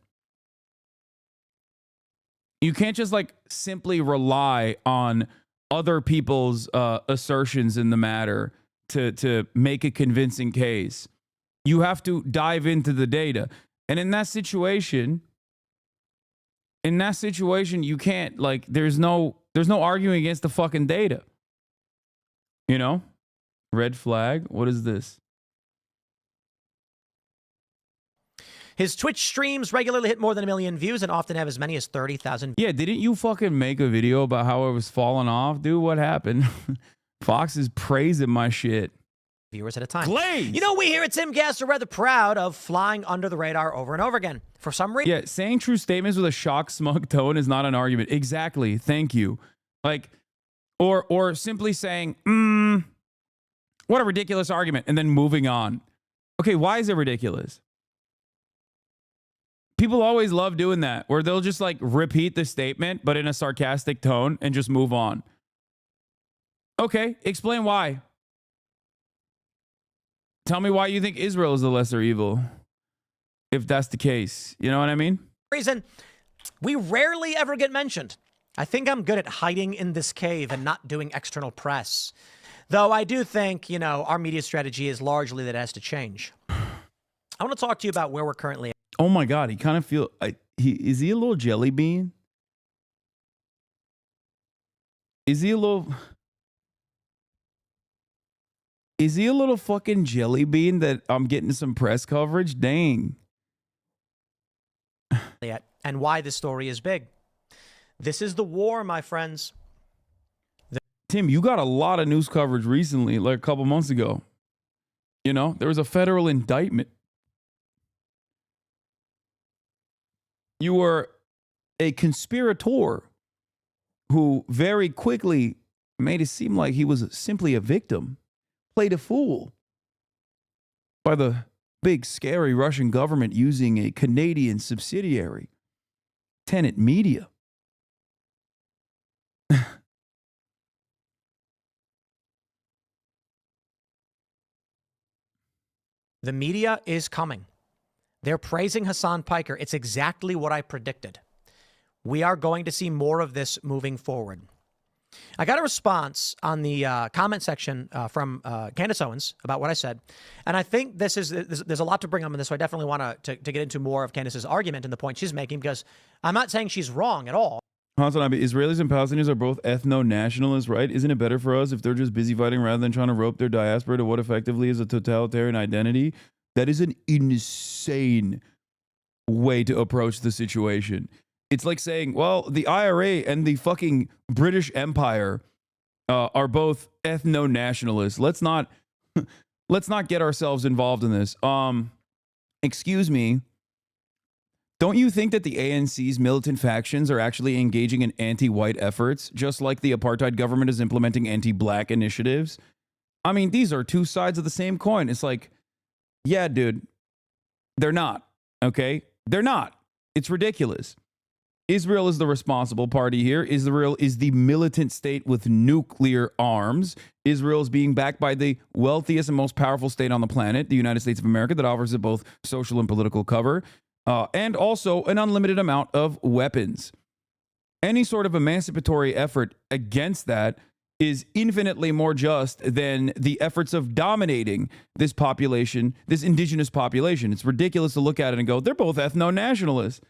You can't just like simply rely on other people's assertions in the matter to make a convincing case. You have to dive into the data. And in that situation, you can't, like, there's no arguing against the fucking data. You know? Red flag. What is this? His Twitch streams regularly hit more than 1 million views and often have as many as 30,000. Yeah, didn't you fucking make a video about how I was falling off? Dude, what happened? Fox is praising my shit. Viewers at a time. Glaze! You know, we here at Simcast are rather proud of flying under the radar over and over again. For some reason. Yeah, saying true statements with a shocked, smug tone is not an argument. Exactly. Thank you. Like, or simply saying, what a ridiculous argument, and then moving on. Okay, why is it ridiculous? People always love doing that, where they'll just like repeat the statement, but in a sarcastic tone and just move on. Okay, explain why. Tell me why you think Israel is the lesser evil, if that's the case. You know what I mean? Reason we rarely ever get mentioned. I think I'm good at hiding in this cave and not doing external press. Though I do think, you know, our media strategy is largely that it has to change. I want to talk to you about where we're currently at. Oh my God, he kind of is he a little jelly bean? Is he a little fucking jelly bean that I'm getting some press coverage? Dang. And why this story is big. This is the war, my friends. Tim, you got a lot of news coverage recently, like a couple months ago. You know, there was a federal indictment. You were a conspirator who very quickly made it seem like he was simply a victim, played a fool by the big, scary Russian government using a Canadian subsidiary, Tenet Media. The media is coming. They're praising Hassan Piker. It's exactly what I predicted. We are going to see more of this moving forward. I got a response on the comment section from Candace Owens about what I said. And I think there's a lot to bring up in this, so I definitely want to get into more of Candace's argument and the point she's making, because I'm not saying she's wrong at all. Hasanabi, Israelis and Palestinians are both ethno-nationalists, right? Isn't it better for us if they're just busy fighting rather than trying to rope their diaspora to what effectively is a totalitarian identity? That is an insane way to approach the situation. It's like saying, well, the IRA and the fucking British Empire are both ethno-nationalists. Let's not get ourselves involved in this. Excuse me. Don't you think that the ANC's militant factions are actually engaging in anti-white efforts, just like the apartheid government is implementing anti-black initiatives? I mean, these are two sides of the same coin. It's like, yeah, dude, they're not, okay? They're not. It's ridiculous. Israel is the responsible party here. Israel is the militant state with nuclear arms. Israel is being backed by the wealthiest and most powerful state on the planet, the United States of America, that offers it both social and political cover, and also an unlimited amount of weapons. Any sort of emancipatory effort against that is infinitely more just than the efforts of dominating this population, this indigenous population. It's ridiculous to look at it and go, they're both ethno-nationalists.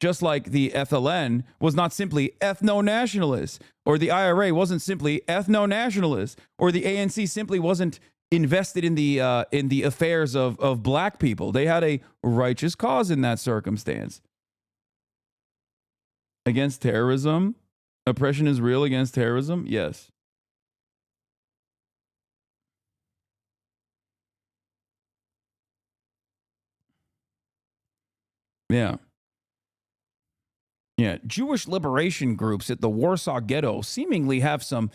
Just like the FLN was not simply ethno-nationalist, or the IRA wasn't simply ethno-nationalist, or the ANC simply wasn't invested in the affairs of black people. They had a righteous cause in that circumstance. Against terrorism? Oppression is real against terrorism? Yes. Yeah. Yeah, Jewish liberation groups at the Warsaw Ghetto seemingly have some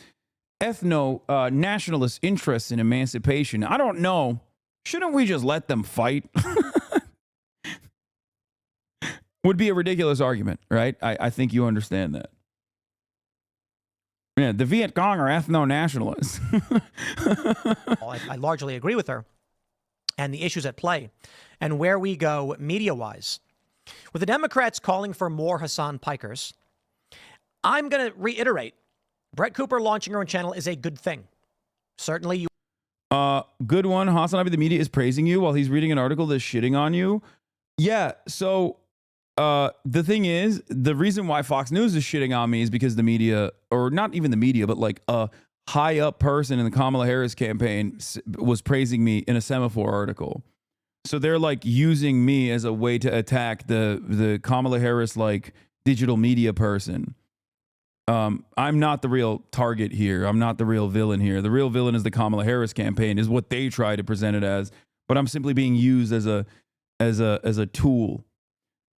ethno-nationalist interests in emancipation. I don't know. Shouldn't we just let them fight? Would be a ridiculous argument, right? I think you understand that. Yeah, the Viet Cong are ethno-nationalists. I largely agree with her and the issues at play and where we go media-wise. With the Democrats calling for more Hassan Pikers, I'm going to reiterate, Brett Cooper launching her own channel is a good thing. Certainly you... Good one. Hasanabi, the media is praising you while he's reading an article that's shitting on you. Yeah, so the thing is, the reason why Fox News is shitting on me is because the media, or not even the media, but like a high-up person in the Kamala Harris campaign was praising me in a Semaphore article. So they're like using me as a way to attack the Kamala Harris like digital media person. I'm not the real target here. I'm not the real villain here. The real villain is the Kamala Harris campaign, is what they try to present it as. But I'm simply being used as a tool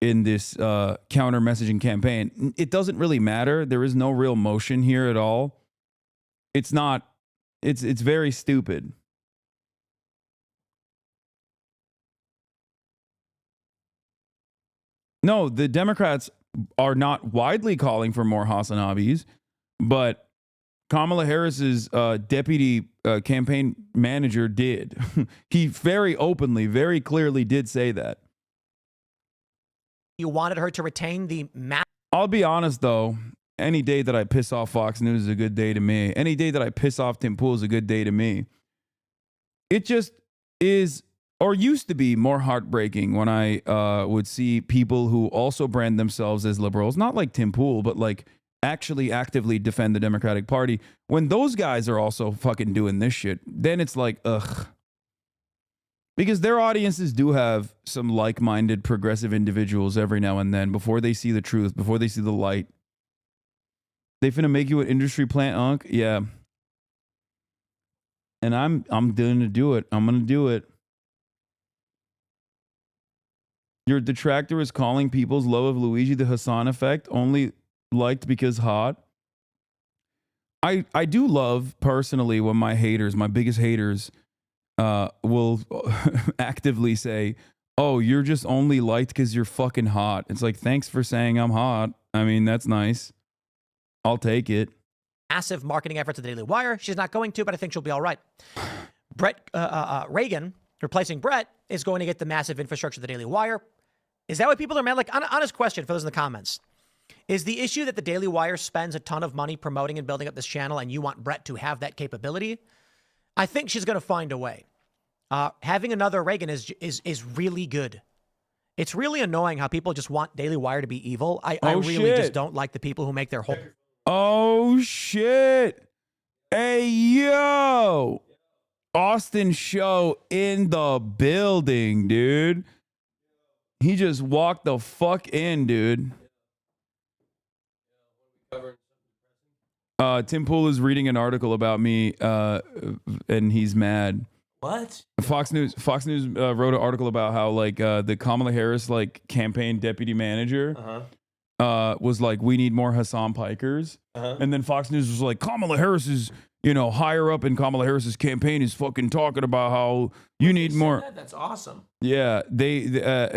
in this counter messaging campaign. It doesn't really matter. There is no real motion here at all. It's not. It's very stupid. No, the Democrats are not widely calling for more Hasanabis, but Kamala Harris's deputy campaign manager did. He very openly, very clearly did say that. You wanted her to retain the map. I'll be honest, though. Any day that I piss off Fox News is a good day to me. Any day that I piss off Tim Pool is a good day to me. It just is or used to be more heartbreaking when I would see people who also brand themselves as liberals, not like Tim Pool, but like actually actively defend the Democratic Party. When those guys are also fucking doing this shit, then it's like, ugh. Because their audiences do have some like-minded progressive individuals every now and then before they see the truth, before they see the light. They finna make you an industry plant, Unc? Yeah. And I'm gonna do it. I'm gonna do it. Your detractor is calling people's love of Luigi the Hassan effect, only liked because hot. I do love personally when my haters, my biggest haters, will actively say, oh, you're just only liked because you're fucking hot. It's like, thanks for saying I'm hot. I mean, that's nice. I'll take it. Massive marketing efforts at the Daily Wire. She's not going to, but I think she'll be all right. Brett Reagan, replacing Brett, is going to get the massive infrastructure of the Daily Wire. Is that what people are mad? Like, honest question for those in the comments. Is the issue that the Daily Wire spends a ton of money promoting and building up this channel and you want Brett to have that capability? I think she's going to find a way. Having another Reagan is really good. It's really annoying how people just want Daily Wire to be evil. I really just don't like the people who make their whole... Oh, shit. Hey, yo. Austin Show in the building, dude. He just walked the fuck in, dude. Tim Pool is reading an article about me, and he's mad. What? Fox News wrote an article about how like the Kamala Harris like campaign deputy manager was like, we need more Hassan Pikers, and then Fox News was like, Kamala Harris is, higher up in Kamala Harris's campaign is fucking talking about how you need more. That's awesome. Yeah,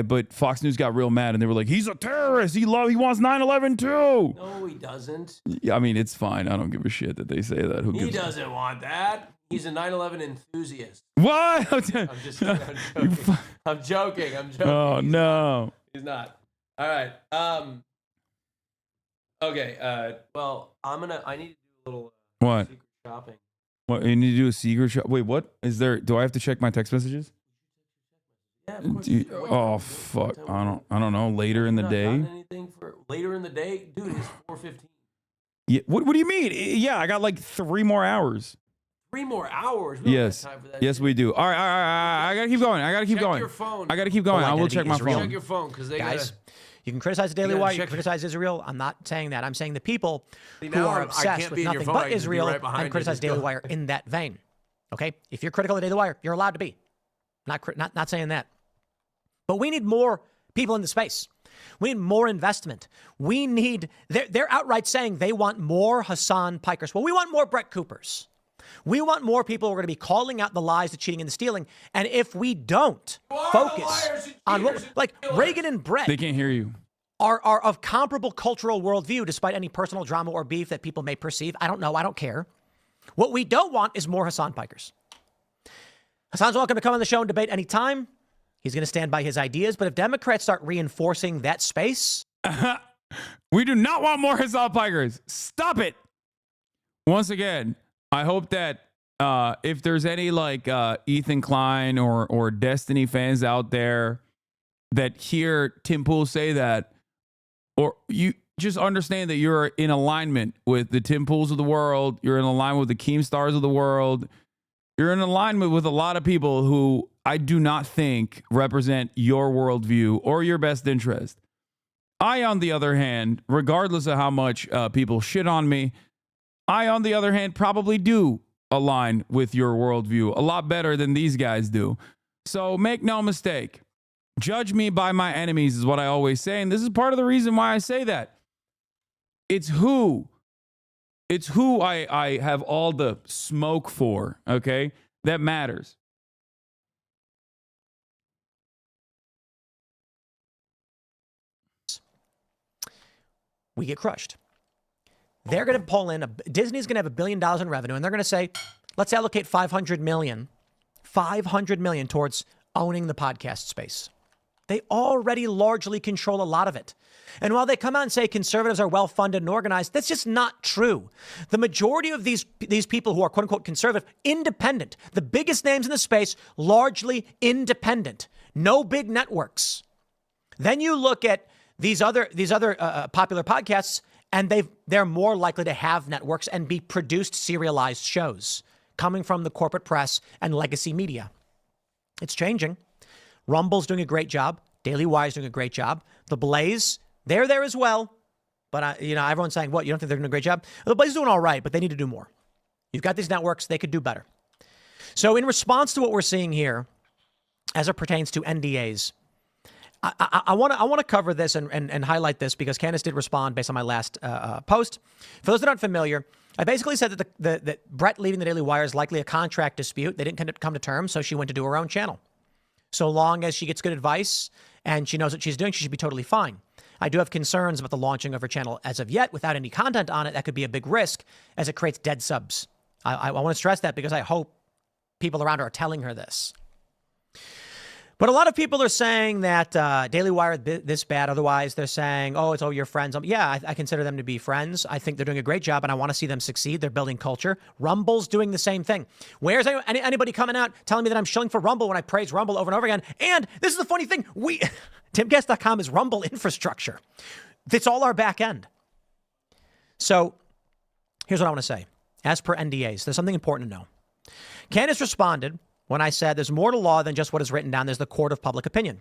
but Fox News got real mad and they were like, he's a terrorist. He wants 9/11 too. No, he doesn't. Yeah, I mean, it's fine. I don't give a shit that they say that. He doesn't want that. He's a 9/11 enthusiast. What? I'm just kidding. I'm joking. Oh, no. He's not. All right. Okay. Well, I need to do a little what? Secret shopping. What, you need to do a secret shop? Wait, what? Do I have to check my text messages? Yeah, of course. Oh, fuck. I don't know. Later in the day? Anything for later in the day? Dude, it's 4:15. Yeah. What do you mean? Yeah, I got like 3 more hours. 3 more hours? We don't Yes. have time for that. Yes, we do. All right. I got to keep going. Check your phone. I got to keep going. I will check my phone. Check your phone because they Guys, you can criticize the Daily Wire, you can criticize Israel. I'm not saying that. I'm saying the people who are obsessed with nothing but Israel and criticize Daily Wire in that vein. Okay? If you're critical of Daily Wire, you're allowed to be. Not saying that. But we need more people in the space. We need more investment. We need, they're outright saying they want more Hassan Pikers. Well, we want more Brett Coopers. We want more people who are going to be calling out the lies, the cheating, and the stealing. And if we don't focus on what, like Reagan and Brett, they can't hear you, are of comparable cultural worldview, despite any personal drama or beef that people may perceive. I don't know. I don't care. What we don't want is more Hassan Pikers. Hassan's welcome to come on the show and debate anytime. He's going to stand by his ideas. But if Democrats start reinforcing that space, we do not want more Hassan Pikers. Stop it. Once again, I hope that if there's any like Ethan Klein or Destiny fans out there that hear Tim Pool say that, or you just understand that you're in alignment with the Tim Pools of the world. You're in alignment with the Keemstars of the world. You're in alignment with a lot of people who I do not think represent your worldview or your best interest. I, on the other hand, regardless of how much people shit on me, I, on the other hand, probably do align with your worldview a lot better than these guys do. So make no mistake. Judge me by my enemies is what I always say. And this is part of the reason why I say that. It's who I have all the smoke for, okay? That matters. we get crushed. They're going to pull in, Disney's going to have $1 billion in revenue, and they're going to say, let's allocate $500 million towards owning the podcast space. They already largely control a lot of it. And while they come out and say conservatives are well-funded and organized, that's just not true. The majority of these people who are quote unquote conservative, independent, the biggest names in the space, largely independent, no big networks. Then you look at these other popular podcasts, and they're more likely to have networks and be produced serialized shows coming from the corporate press and legacy media. It's changing. Rumble's doing a great job. Daily Wire's doing a great job. The Blaze, they're there as well. But, everyone's saying, what, you don't think they're doing a great job? The Blaze is doing all right, but they need to do more. You've got these networks. They could do better. So in response to what we're seeing here, as it pertains to NDAs, I want to cover this and highlight this because Candace did respond based on my last post. For those that aren't familiar, I basically said that Brett leaving the Daily Wire is likely a contract dispute. They didn't come to terms, so she went to do her own channel. So long as she gets good advice and she knows what she's doing, she should be totally fine. I do have concerns about the launching of her channel as of yet without any content on it. That could be a big risk as it creates dead subs. I want to stress that because I hope people around her are telling her this. But a lot of people are saying that Daily Wire this bad. Otherwise, they're saying, oh, it's all your friends. Yeah, I consider them to be friends. I think they're doing a great job, and I want to see them succeed. They're building culture. Rumble's doing the same thing. Where's anybody coming out telling me that I'm shilling for Rumble when I praise Rumble over and over again? And this is the funny thing. TimGuest.com is Rumble infrastructure. It's all our back end. So here's what I want to say. As per NDAs, there's something important to know. Candace responded when I said there's more to law than just what is written down. There's the court of public opinion.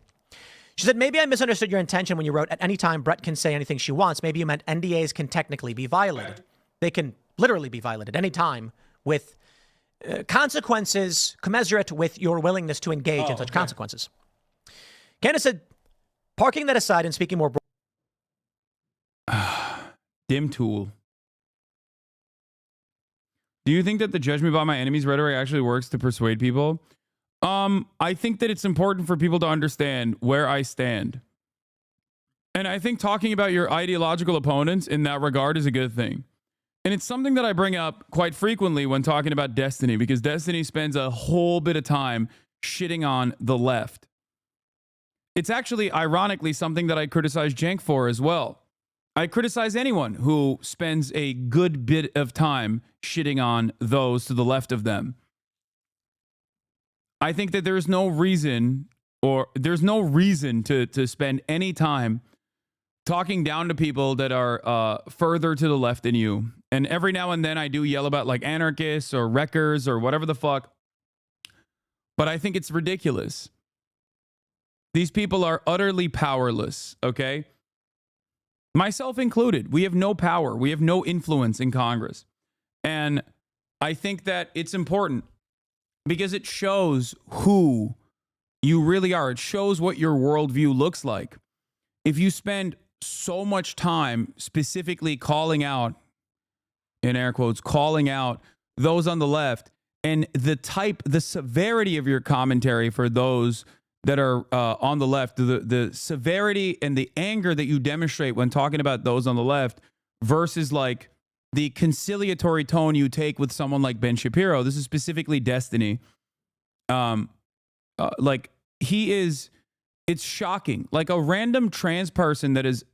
She said, maybe I misunderstood your intention when you wrote, at any time, Brett can say anything she wants. Maybe you meant NDAs can technically be violated. They can literally be violated any time with consequences commensurate with your willingness to engage in such consequences. Candace said, parking that aside and speaking more Dim tool. Do you think that the judge me by my enemies rhetoric actually works to persuade people? I think that it's important for people to understand where I stand. And I think talking about your ideological opponents in that regard is a good thing. And it's something that I bring up quite frequently when talking about Destiny, because Destiny spends a whole bit of time shitting on the left. It's actually, ironically, something that I criticize Cenk for as well. I criticize anyone who spends a good bit of time shitting on those to the left of them. I think that there's no reason to spend any time talking down to people that are further to the left than you. And every now and then I do yell about like anarchists or wreckers or whatever the fuck. But I think it's ridiculous. These people are utterly powerless, okay? Myself included. We have no power. We have no influence in Congress. And I think that it's important because it shows who you really are. It shows what your worldview looks like. If you spend so much time specifically calling out, in air quotes, calling out those on the left, and the severity of your commentary for those that are on the left, the severity and the anger that you demonstrate when talking about those on the left versus like the conciliatory tone you take with someone like Ben Shapiro. This is specifically Destiny. Like it's shocking. Like a random trans person that has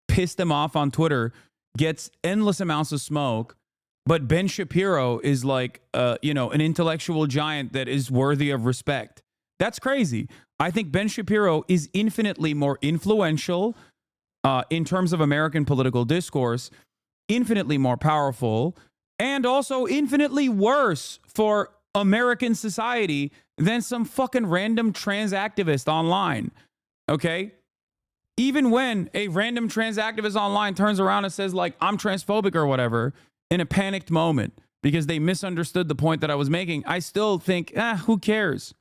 pissed them off on Twitter gets endless amounts of smoke, but Ben Shapiro is like, an intellectual giant that is worthy of respect. That's crazy. I think Ben Shapiro is infinitely more influential in terms of American political discourse, infinitely more powerful, and also infinitely worse for American society than some fucking random trans activist online. Okay? Even when a random trans activist online turns around and says, like, I'm transphobic or whatever, in a panicked moment because they misunderstood the point that I was making, I still think, who cares?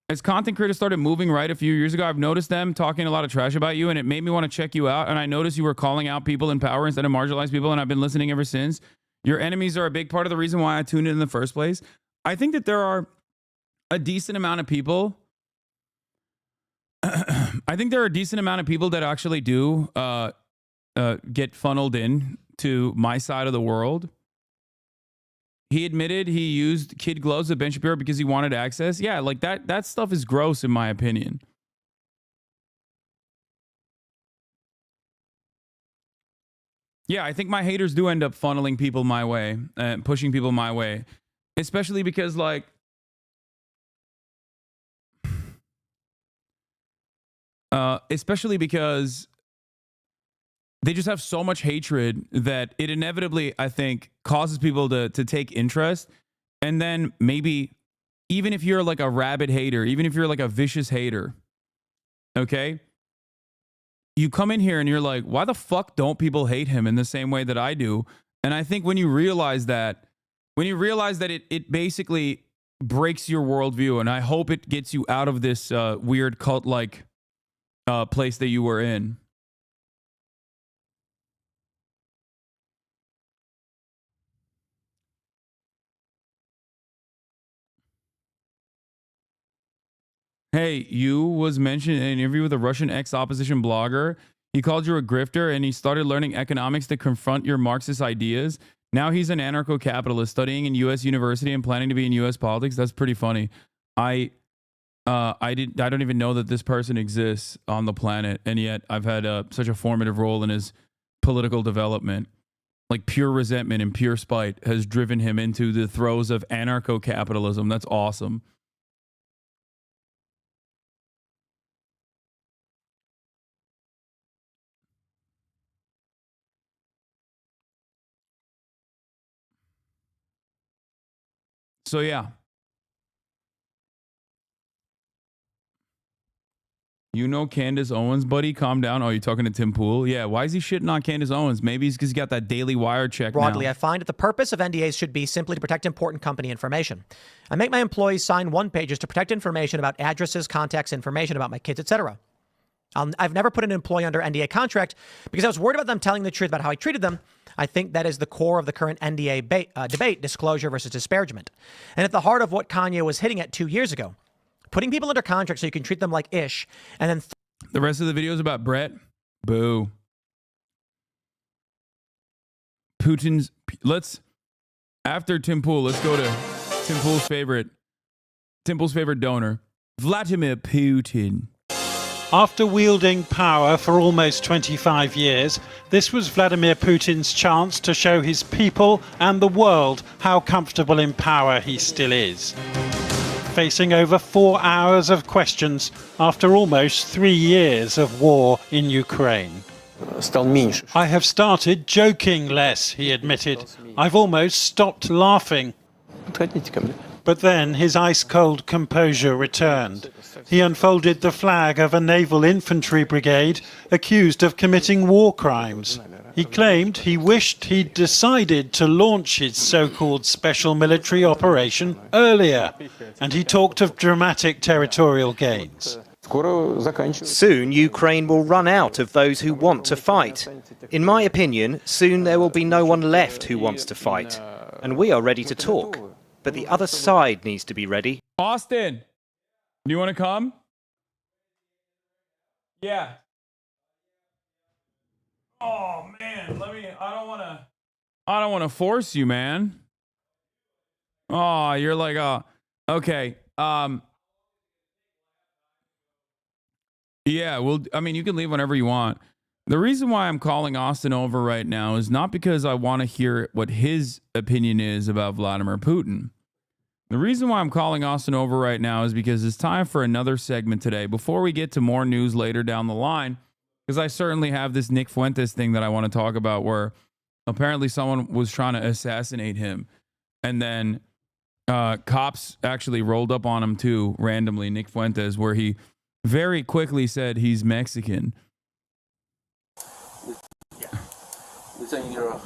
As content creators started moving right a few years ago, I've noticed them talking a lot of trash about you, and it made me want to check you out. And I noticed you were calling out people in power instead of marginalized people, and I've been listening ever since. Your enemies are a big part of the reason why I tuned in the first place. I think that there are a decent amount of people. I think there are a decent amount of people that actually do get funneled in to my side of the world. He admitted he used kid gloves at Ben Shapiro because he wanted access. Yeah, like that stuff is gross in my opinion. Yeah, I think my haters do end up funneling people my way and pushing people my way, especially because like especially because they just have so much hatred that it inevitably, I think, causes people to take interest. And then maybe even if you're like a rabid hater, even if you're like a vicious hater, okay, you come in here and you're like, why the fuck don't people hate him in the same way that I do? And I think when you realize that it basically breaks your worldview, and I hope it gets you out of this weird cult-like place that you were in. Hey, you was mentioned in an interview with a Russian ex-opposition blogger. He called you a grifter and he started learning economics to confront your Marxist ideas. Now he's an anarcho-capitalist studying in U.S. university and planning to be in U.S. politics. That's pretty funny. I don't even know that this person exists on the planet, and yet I've had such a formative role in his political development. Like pure resentment and pure spite has driven him into the throes of anarcho-capitalism. That's awesome. So yeah. You know Candace Owens, buddy? Calm down. Oh, you're talking to Tim Pool? Yeah, why is he shitting on Candace Owens? Maybe it's because he got that Daily Wire check Broadly, now. I find that the purpose of NDAs should be simply to protect important company information. I make my employees sign one-pagers to protect information about addresses, contacts, information about my kids, etc. I've never put an employee under NDA contract because I was worried about them telling the truth about how I treated them. I think that is the core of the current NDA debate, disclosure versus disparagement. And at the heart of what Kanye was hitting at 2 years ago. Putting people under contract so you can treat them like ish, and then... The rest of the video is about Brett. Boo. Putin's... After Tim Pool, let's go to Tim Pool's favorite donor, Vladimir Putin. After wielding power for almost 25 years, this was Vladimir Putin's chance to show his people and the world how comfortable in power he still is. Facing over 4 hours of questions after almost 3 years of war in Ukraine. I have started joking less, he admitted. I've almost stopped laughing. But then his ice-cold composure returned. He unfolded the flag of a naval infantry brigade accused of committing war crimes. He claimed he wished he'd decided to launch his so-called special military operation earlier, and he talked of dramatic territorial gains. Soon, Ukraine will run out of those who want to fight. In my opinion, soon there will be no one left who wants to fight. And we are ready to talk. But the other side needs to be ready. Austin, do you want to come? Yeah. Oh man, I don't want to force you, man. Oh, you're like, okay. Yeah, well, I mean, you can leave whenever you want. The reason why I'm calling Austin over right now is not because I want to hear what his opinion is about Vladimir Putin. The reason why I'm calling Austin over right now is because it's time for another segment today. Before we get to more news later down the line, because I certainly have this Nick Fuentes thing that I want to talk about where apparently someone was trying to assassinate him. And then cops actually rolled up on him too, randomly, Nick Fuentes, where he very quickly said he's Mexican. Yeah. You're saying you're a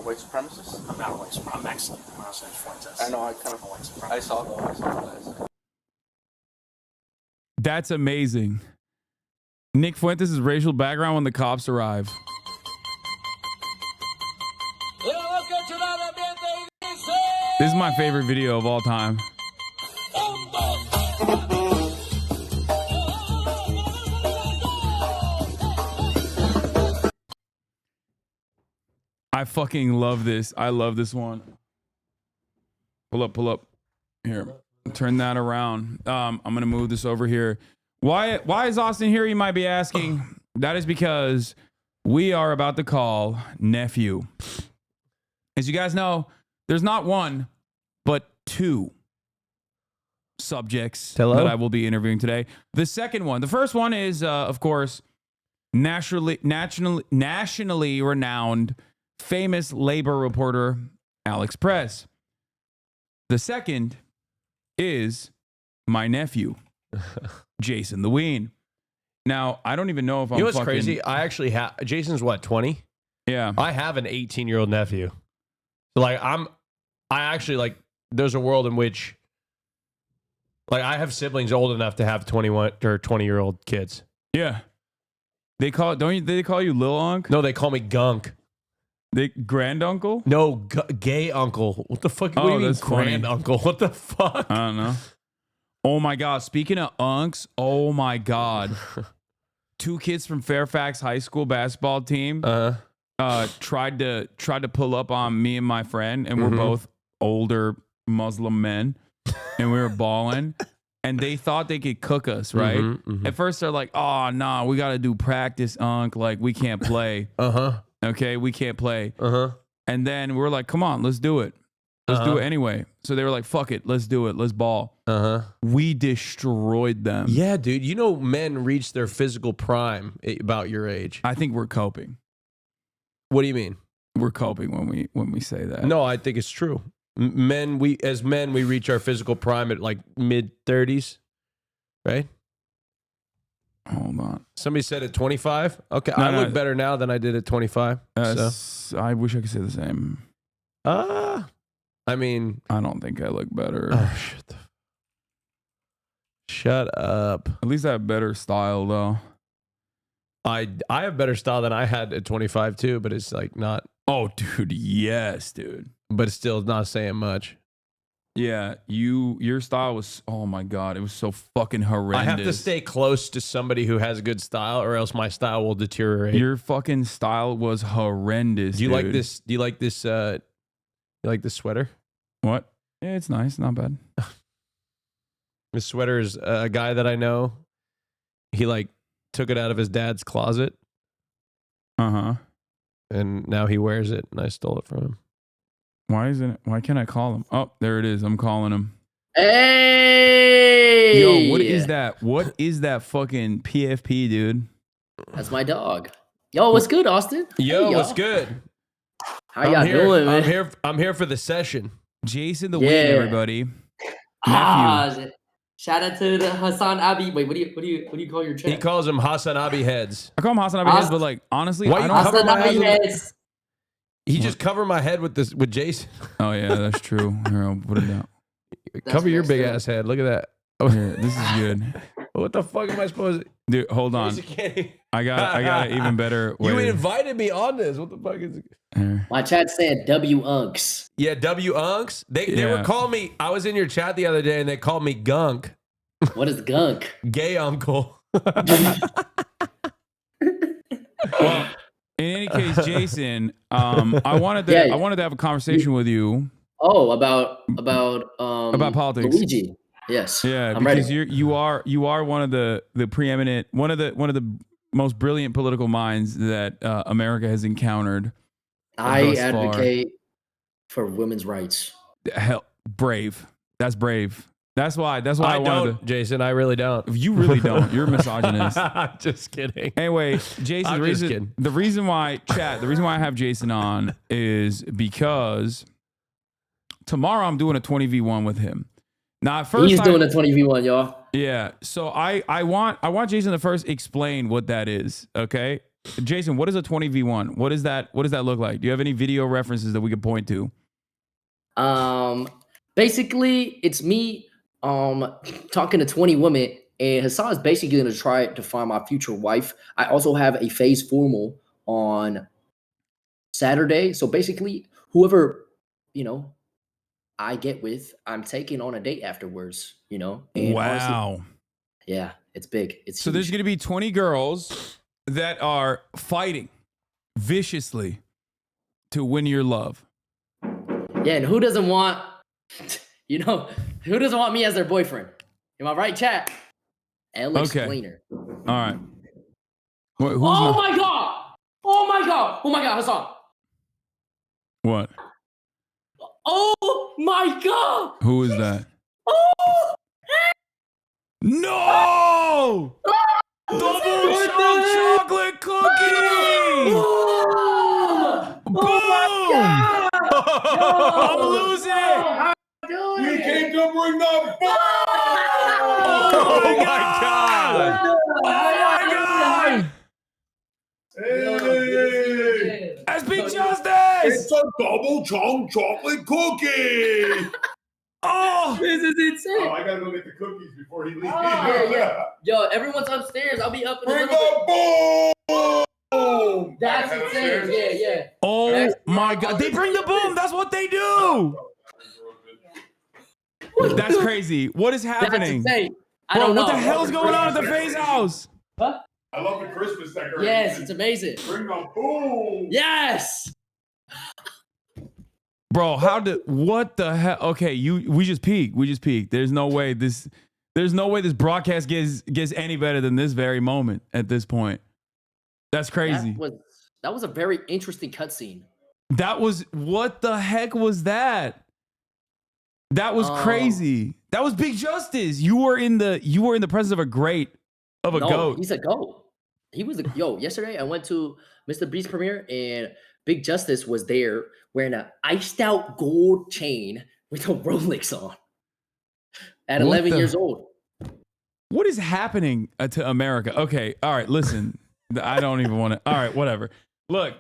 white supremacist? I'm not a white supremacist. I'm Mexican. I'm not saying Fuentes. I know, I kind of a white supremacist. I saw that. That's amazing. Nick Fuentes' racial background when the cops arrive. This is my favorite video of all time. I fucking love this. I love this one. Pull up. Here, turn that around. I'm gonna move this over here. Why is Austin here? You might be asking. That is because we are about to call nephew. As you guys know, there's not one, but two subjects that I will be interviewing today. The second one, the first one is, of course, nationally renowned, famous labor reporter Alex Press. The second is my nephew, Jason the Ween. Now, I don't even know if I'm. You know what's crazy? I actually have. Jason's what, 20? Yeah. I have an 18-year-old nephew. So like I actually like. There's a world in which, like, I have siblings old enough to have 21 or 20-year-old kids. Yeah. They call they call you Lil Unc? No, they call me Gunk. They granduncle? No, gay uncle. What the fuck? What do you mean granduncle? What the fuck? I don't know. Oh my God. Speaking of unks, oh my God. Two kids from Fairfax High School basketball team tried to pull up on me and my friend, and we're both older Muslim men, and we were balling. And they thought they could cook us, right? At first, they're like, "Oh, no, we got to do practice, Unc. Like, we can't play. Okay, we can't play." And then we're like, "Come on, let's do it. Let's do it anyway." So they were like, "Fuck it, let's do it. Let's ball." We destroyed them. Yeah, dude. You know, men reach their physical prime about your age. I think we're coping. What do you mean? We're coping when we say that. No, I think it's true. As men, we reach our physical prime at like mid-30s, right? Hold on. Somebody said at 25. Okay, I look better now than I did at 25. So. I wish I could say the same. I mean, I don't think I look better. Oh, shut up. At least I have better style, though. I have better style than I had at 25 too, but it's like not. Oh, dude, yes, dude. But it's still not saying much. Yeah, your style was, oh my God, it was so fucking horrendous. I have to stay close to somebody who has good style, or else my style will deteriorate. Your fucking style was horrendous. Do you like this? Do you like this? You like this sweater? What? Yeah, it's nice, not bad. This sweater is a guy that I know. He like took it out of his dad's closet. And now he wears it, and I stole it from him. Why can't I call him? Oh, there it is. I'm calling him. Hey! Yo, what is that? What is that fucking PFP, dude? That's my dog. Yo, what's good, Austin? Yo, what's good? How y'all doing, man? I'm here for the session. Jason the Ween, everybody. Nephew. Shout out to the Hasanabi. Wait, what do you call your chat? He calls them Hasanabi heads. I call them Hasanabi heads, but like honestly, why I don't cover my heads. He just covered my head with Jason. Oh yeah, that's true. Here, I'll put it down. Cover your big ass head. Look at that. Oh, here, this is good. What the fuck am I supposed to? Dude, hold on. I got an even better way. You invited me on this. What the fuck is it? Here. My chat said W Unks. Yeah, W Unks. They were calling me. I was in your chat the other day and they called me Gunk. What is Gunk? Gay uncle. Well, in any case, Jason, I wanted to have a conversation with you. Oh, about politics. Luigi. Yes. Yeah, I'm because ready. you are one of the preeminent, one of the most brilliant political minds that America has encountered. I advocate for women's rights. Hell, brave. That's brave. That's why I don't, Jason. I really don't. You really don't. You're a misogynist. I'm just kidding. Anyway, Jason, the reason why I have Jason on is because tomorrow I'm doing a 20v1 with him. Now, he's doing a 20v1, y'all. Yeah. So I want Jason to first explain what that is. Okay, Jason, what is a 20v1? What is that? What does that look like? Do you have any video references that we could point to? Basically, it's me talking to 20 women, and Hassan is basically going to try to find my future wife. I also have a phase formal on Saturday. So basically, whoever, I get with, I'm taking on a date afterwards, And wow. Honestly, yeah, it's big. It's so huge. There's going to be 20 girls that are fighting viciously to win your love. Yeah, and who doesn't want You know, who doesn't want me as their boyfriend? Am I right, chat? L explainer. All right. Who's Oh my god! Oh my god! Oh my god, Hassan. What? Oh my god! Who is that? Oh! No! Double chocolate cookie! Boom! I'm losing it! We came to bring the ball! Oh my god! Oh my god! Hey! SB Justice! It's a double chunk chocolate cookie! Oh! This is insane! Oh, I gotta go get the cookies before he leaves. Yeah. Yo, everyone's upstairs. I'll be up in a Bring little the boom! That's insane. Yeah. Oh my god. They bring the boom. That's what they do. That's crazy. What is happening? That's insane. Bro, what the hell's going on at the Faze house? Huh? I love the Christmas decorations. Yes, it's amazing. Bring the boom! Yes! Bro, what the hell? Okay, we just peaked. There's no way this broadcast gets any better than this very moment at this point. That's crazy. That was a very interesting cutscene. What the heck was that? That was crazy. That was Big Justice. You were in the presence of a goat. He's a goat. He was yesterday I went to Mr. Beast's premiere and Big Justice was there wearing an iced out gold chain with a Rolex on at 11 years old. What is happening to America? Okay, all right, listen. I don't even want to. All right, whatever. Look,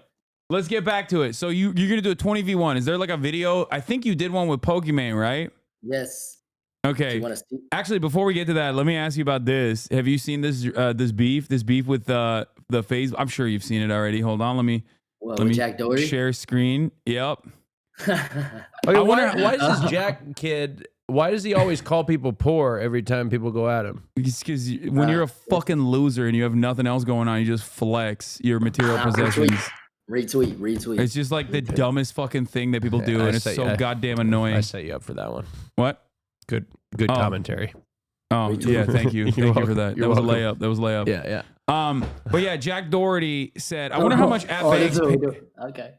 let's get back to it. So you're going to do a 20v1. Is there like a video? I think you did one with Pokimane, right? Yes. Okay. Actually, before we get to that, let me ask you about this. Have you seen this beef with the Faze? I'm sure you've seen it already. Hold on, let me Jack Doherty? Share screen. Yep. Okay, why does this Jack kid? Why does he always call people poor every time people go at him? Because when you're a fucking loser and you have nothing else going on, you just flex your material possessions. Retweet. It's just like the dumbest fucking thing that people do, and it's so goddamn annoying. I set you up for that one. What? Good commentary. Oh yeah, thank you. Thank you for that. That was a layup. Yeah. But yeah, Jack Doherty said, I wonder how much Banks paid. Okay.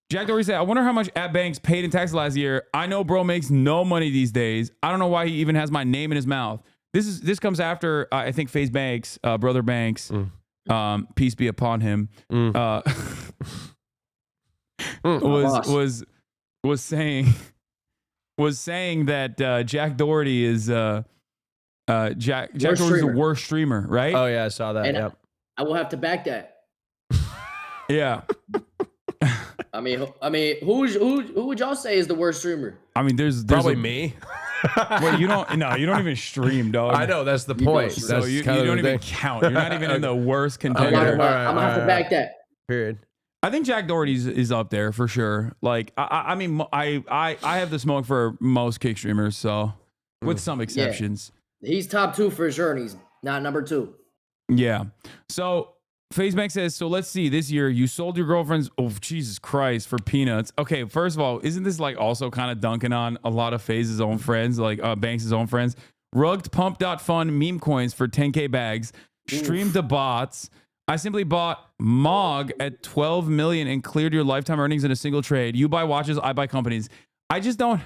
Jack Doherty said, I wonder how much Banks paid in taxes last year. I know bro makes no money these days. I don't know why he even has my name in his mouth. This comes after I think FaZe Banks, brother Banks, peace be upon him, was saying that Jack Doherty is Jack Doherty's the worst streamer, right? Oh yeah, I saw that. And I will have to back that. Yeah. I mean, who would y'all say is the worst streamer? I mean, there's probably me. Wait, you don't even stream, dog. I know, that's the point. So you don't even count. You're not even in the worst contender. I'm gonna have to back that. Period. I think Jack Doherty is up there for sure. Like, I mean, I have the smoke for most kick streamers, so with some exceptions. Yeah. He's top 2 for sure, and he's not number 2. Yeah. So FaZebank says, so let's see, this year you sold your girlfriend's, oh, Jesus Christ, for peanuts. Okay, first of all, isn't this like also kind of dunking on a lot of FaZe's own friends, like Banks' own friends? Rugged pump.fun meme coins for 10K bags. Streamed the bots. I simply bought Mog at 12 million and cleared your lifetime earnings in a single trade. You buy watches, I buy companies. I just don't.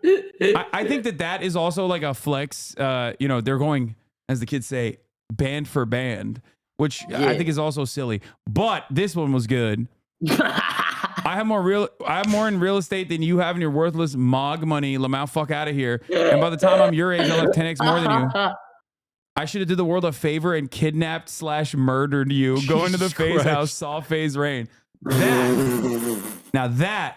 I think that is also like a flex. They're going, as the kids say, band for band, which I think is also silly. But this one was good. I have more in real estate than you have in your worthless Mog money. Lamau, fuck out of here. And by the time I'm your age, I'll have 10x more than you. I should have did the world a favor and kidnapped / murdered you. Go into the FaZe house, saw FaZe rain. That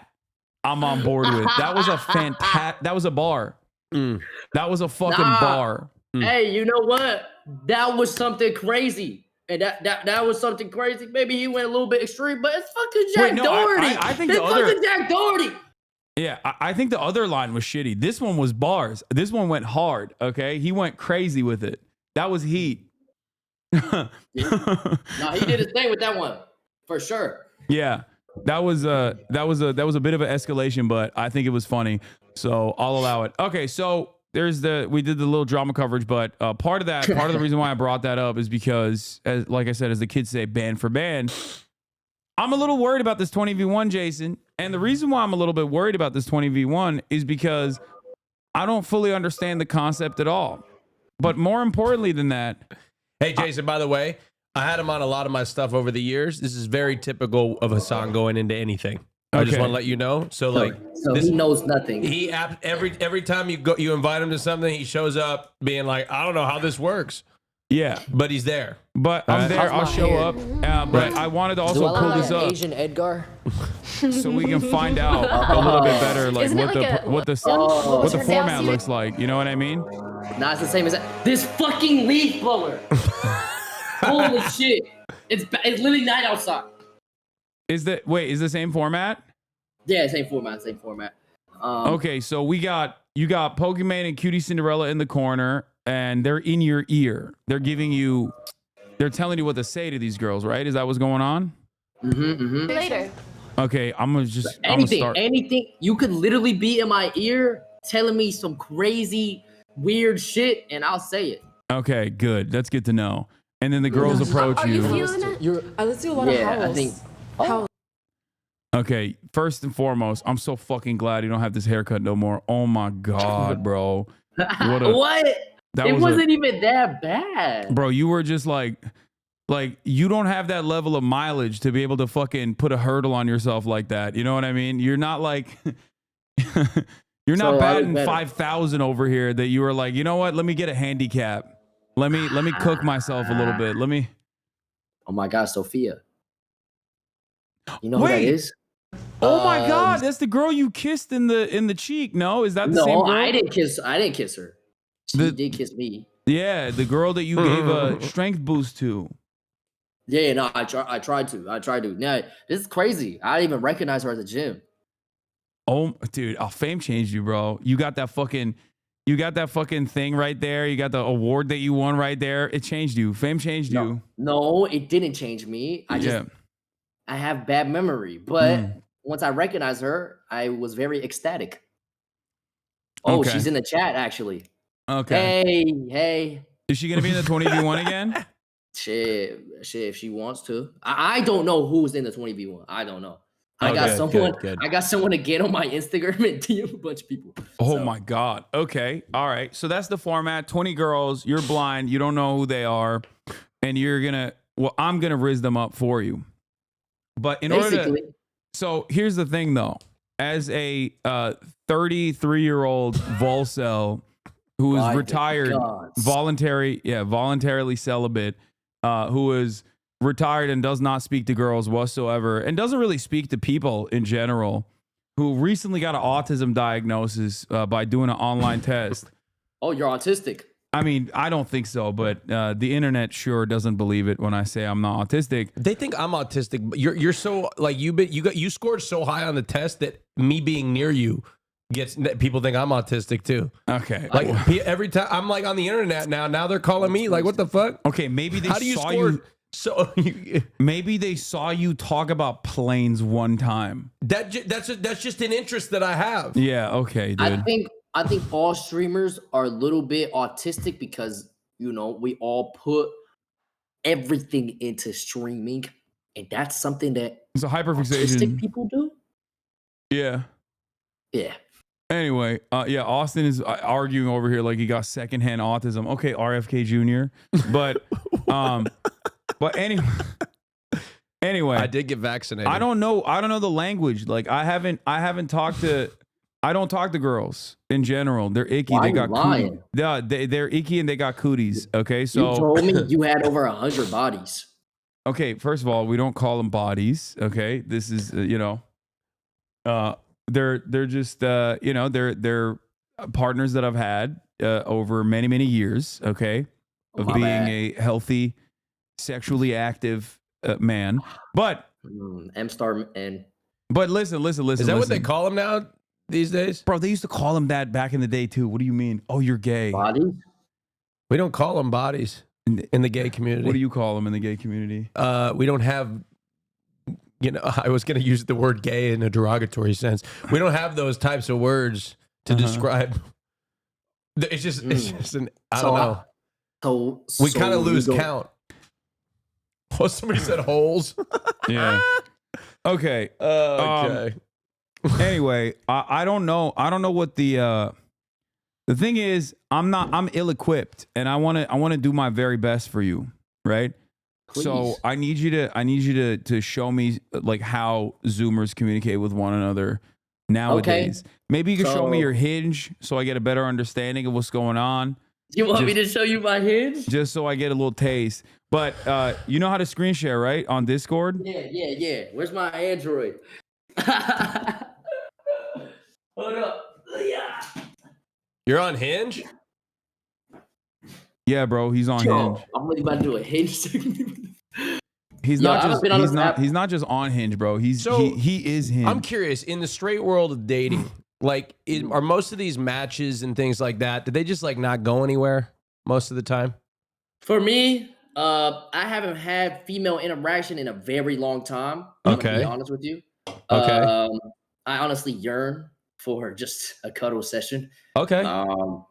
I'm on board with. That was a fantastic. That was a bar. That was a fucking bar. Hey, you know what? That was something crazy. And that was something crazy. Maybe he went a little bit extreme, but it's fucking Jack Doherty. I think it's fucking Jack Doherty. Yeah, I think the other line was shitty. This one was bars. This one went hard. Okay, he went crazy with it. That was heat. No, he did his thing with that one for sure. Yeah. That was a bit of an escalation, but I think it was funny, so I'll allow it. Okay, so we did the little drama coverage, but part of the reason why I brought that up is because, like I said, as the kids say, band for band, I'm a little worried about this 20v1, Jason. And the reason why I'm a little bit worried about this 20v1 is because I don't fully understand the concept at all. But more importantly than that, hey, Jason, by the way, I had him on a lot of my stuff over the years. This is very typical of Hassan going into anything. I just want to let you know. So he knows nothing. He every time you invite him to something, he shows up being like, I don't know how this works. Yeah, but he's there. But I'm there. I'll show up. But I wanted to also pull this up Asian Edgar, so we can find out a little bit better, like what the format looks like. You know what I mean? Nah, it's the same as that. This fucking leaf blower. Holy shit! It's literally night outside. Is the same format? Yeah, same format. Okay, so you got Pokemon and Cutie Cinderella in the corner, and they're in your ear. They're telling you what to say to these girls, right? Is that what's going on? Later. Okay, I'm gonna just anything. You could literally be in my ear telling me some crazy, weird shit, and I'll say it. Okay, good. That's good to know. And then the girls approach you. Are you feeling it? Let's do a lot of howls. I think. Howls. Okay, first and foremost, I'm so fucking glad you don't have this haircut no more. Oh my god, bro. What? It wasn't even that bad. Bro, you were just like you don't have that level of mileage to be able to fucking put a hurdle on yourself like that. You know what I mean? You're not like you're not batting 5,000 over here that you were like, you know what? Let me get a handicap. Let me cook myself a little bit. Oh my god, Sophia. You know who that is? Oh my god, that's the girl you kissed in the cheek. No, is that the same girl? No, I didn't kiss her. She did kiss me. Yeah, the girl that you gave a strength boost to. Yeah, no, I tried to. Now, this is crazy. I didn't even recognize her at the gym. Oh, dude, fame changed you, bro. You got that fucking thing right there. You got the award that you won right there. It changed you. Fame changed you. No, it didn't change me. I have bad memory, but once I recognized her, I was very ecstatic. Oh, she's in the chat actually. Okay. Hey. Is she gonna be in the 20v1 again? Shit, if she wants to. I don't know who's in the 20v1. I don't know. I got someone to get on my Instagram and DM a bunch of people. Oh my god. Okay. All right. So that's the format. 20 girls. You're blind. You don't know who they are, and I'm gonna riz them up for you. But so here's the thing though. As a 33-year-old Volcel who is retired, voluntarily celibate, who is retired and does not speak to girls whatsoever and doesn't really speak to people in general, who recently got an autism diagnosis by doing an online test. Oh, you're autistic. I mean, I don't think so, but the internet sure doesn't believe it when I say I'm not autistic. They think I'm autistic, but you're so like you scored so high on the test that me being near you people think I'm autistic too. Okay. Like every time I'm like on the internet now they're calling me like, what the fuck? Okay, maybe they saw you. So maybe they saw you talk about planes one time. That's just an interest that I have. Yeah. Okay, dude. I think all streamers are a little bit autistic because we all put everything into streaming, and that's something that it's a hyperfixation autistic people do. Yeah. Yeah. Anyway, Austin is arguing over here like he got secondhand autism. Okay, RFK Jr. But anyway, I did get vaccinated. I don't know the language. Like I don't talk to girls in general. They're icky. Why they got lying? They're icky and they got cooties. Okay, so you told me you had over 100 bodies. Okay, first of all, we don't call them bodies. Okay, this is they're just they're partners that I've had over many years. Okay, of being a healthy, sexually active man. But M-star and. But listen. Is that what they call them now these days? Bro, they used to call them that back in the day too. What do you mean? Oh, you're gay. Bodies? We don't call them bodies in the gay community. What do you call them in the gay community? We don't have you know, I was going to use the word gay in a derogatory sense. We don't have those types of words to describe. It's just an, I don't know. We kind of lose count. Oh, somebody said holes. Yeah. Okay. Okay. Anyway, I don't know. I don't know what the thing is. I'm ill-equipped, and I want to do my very best for you, right? Please. So I need you to show me like how Zoomers communicate with one another nowadays. Okay. Maybe you can show me your Hinge so I get a better understanding of what's going on. You want me to show you my Hinge? Just so I get a little taste. But you know how to screen share, right? On Discord? Yeah. Where's my Android? Hold up. Yeah. You're on Hinge? Yeah, bro, he's on Hinge. I'm really about to do a Hinge. He's not just on Hinge, bro. He is Hinge. I'm curious, in the straight world of dating, like are most of these matches and things like that, did they just like not go anywhere most of the time? For me, I haven't had female interaction in a very long time. I'm gonna be honest with you. Okay. I honestly yearn for just a cuddle session. Okay.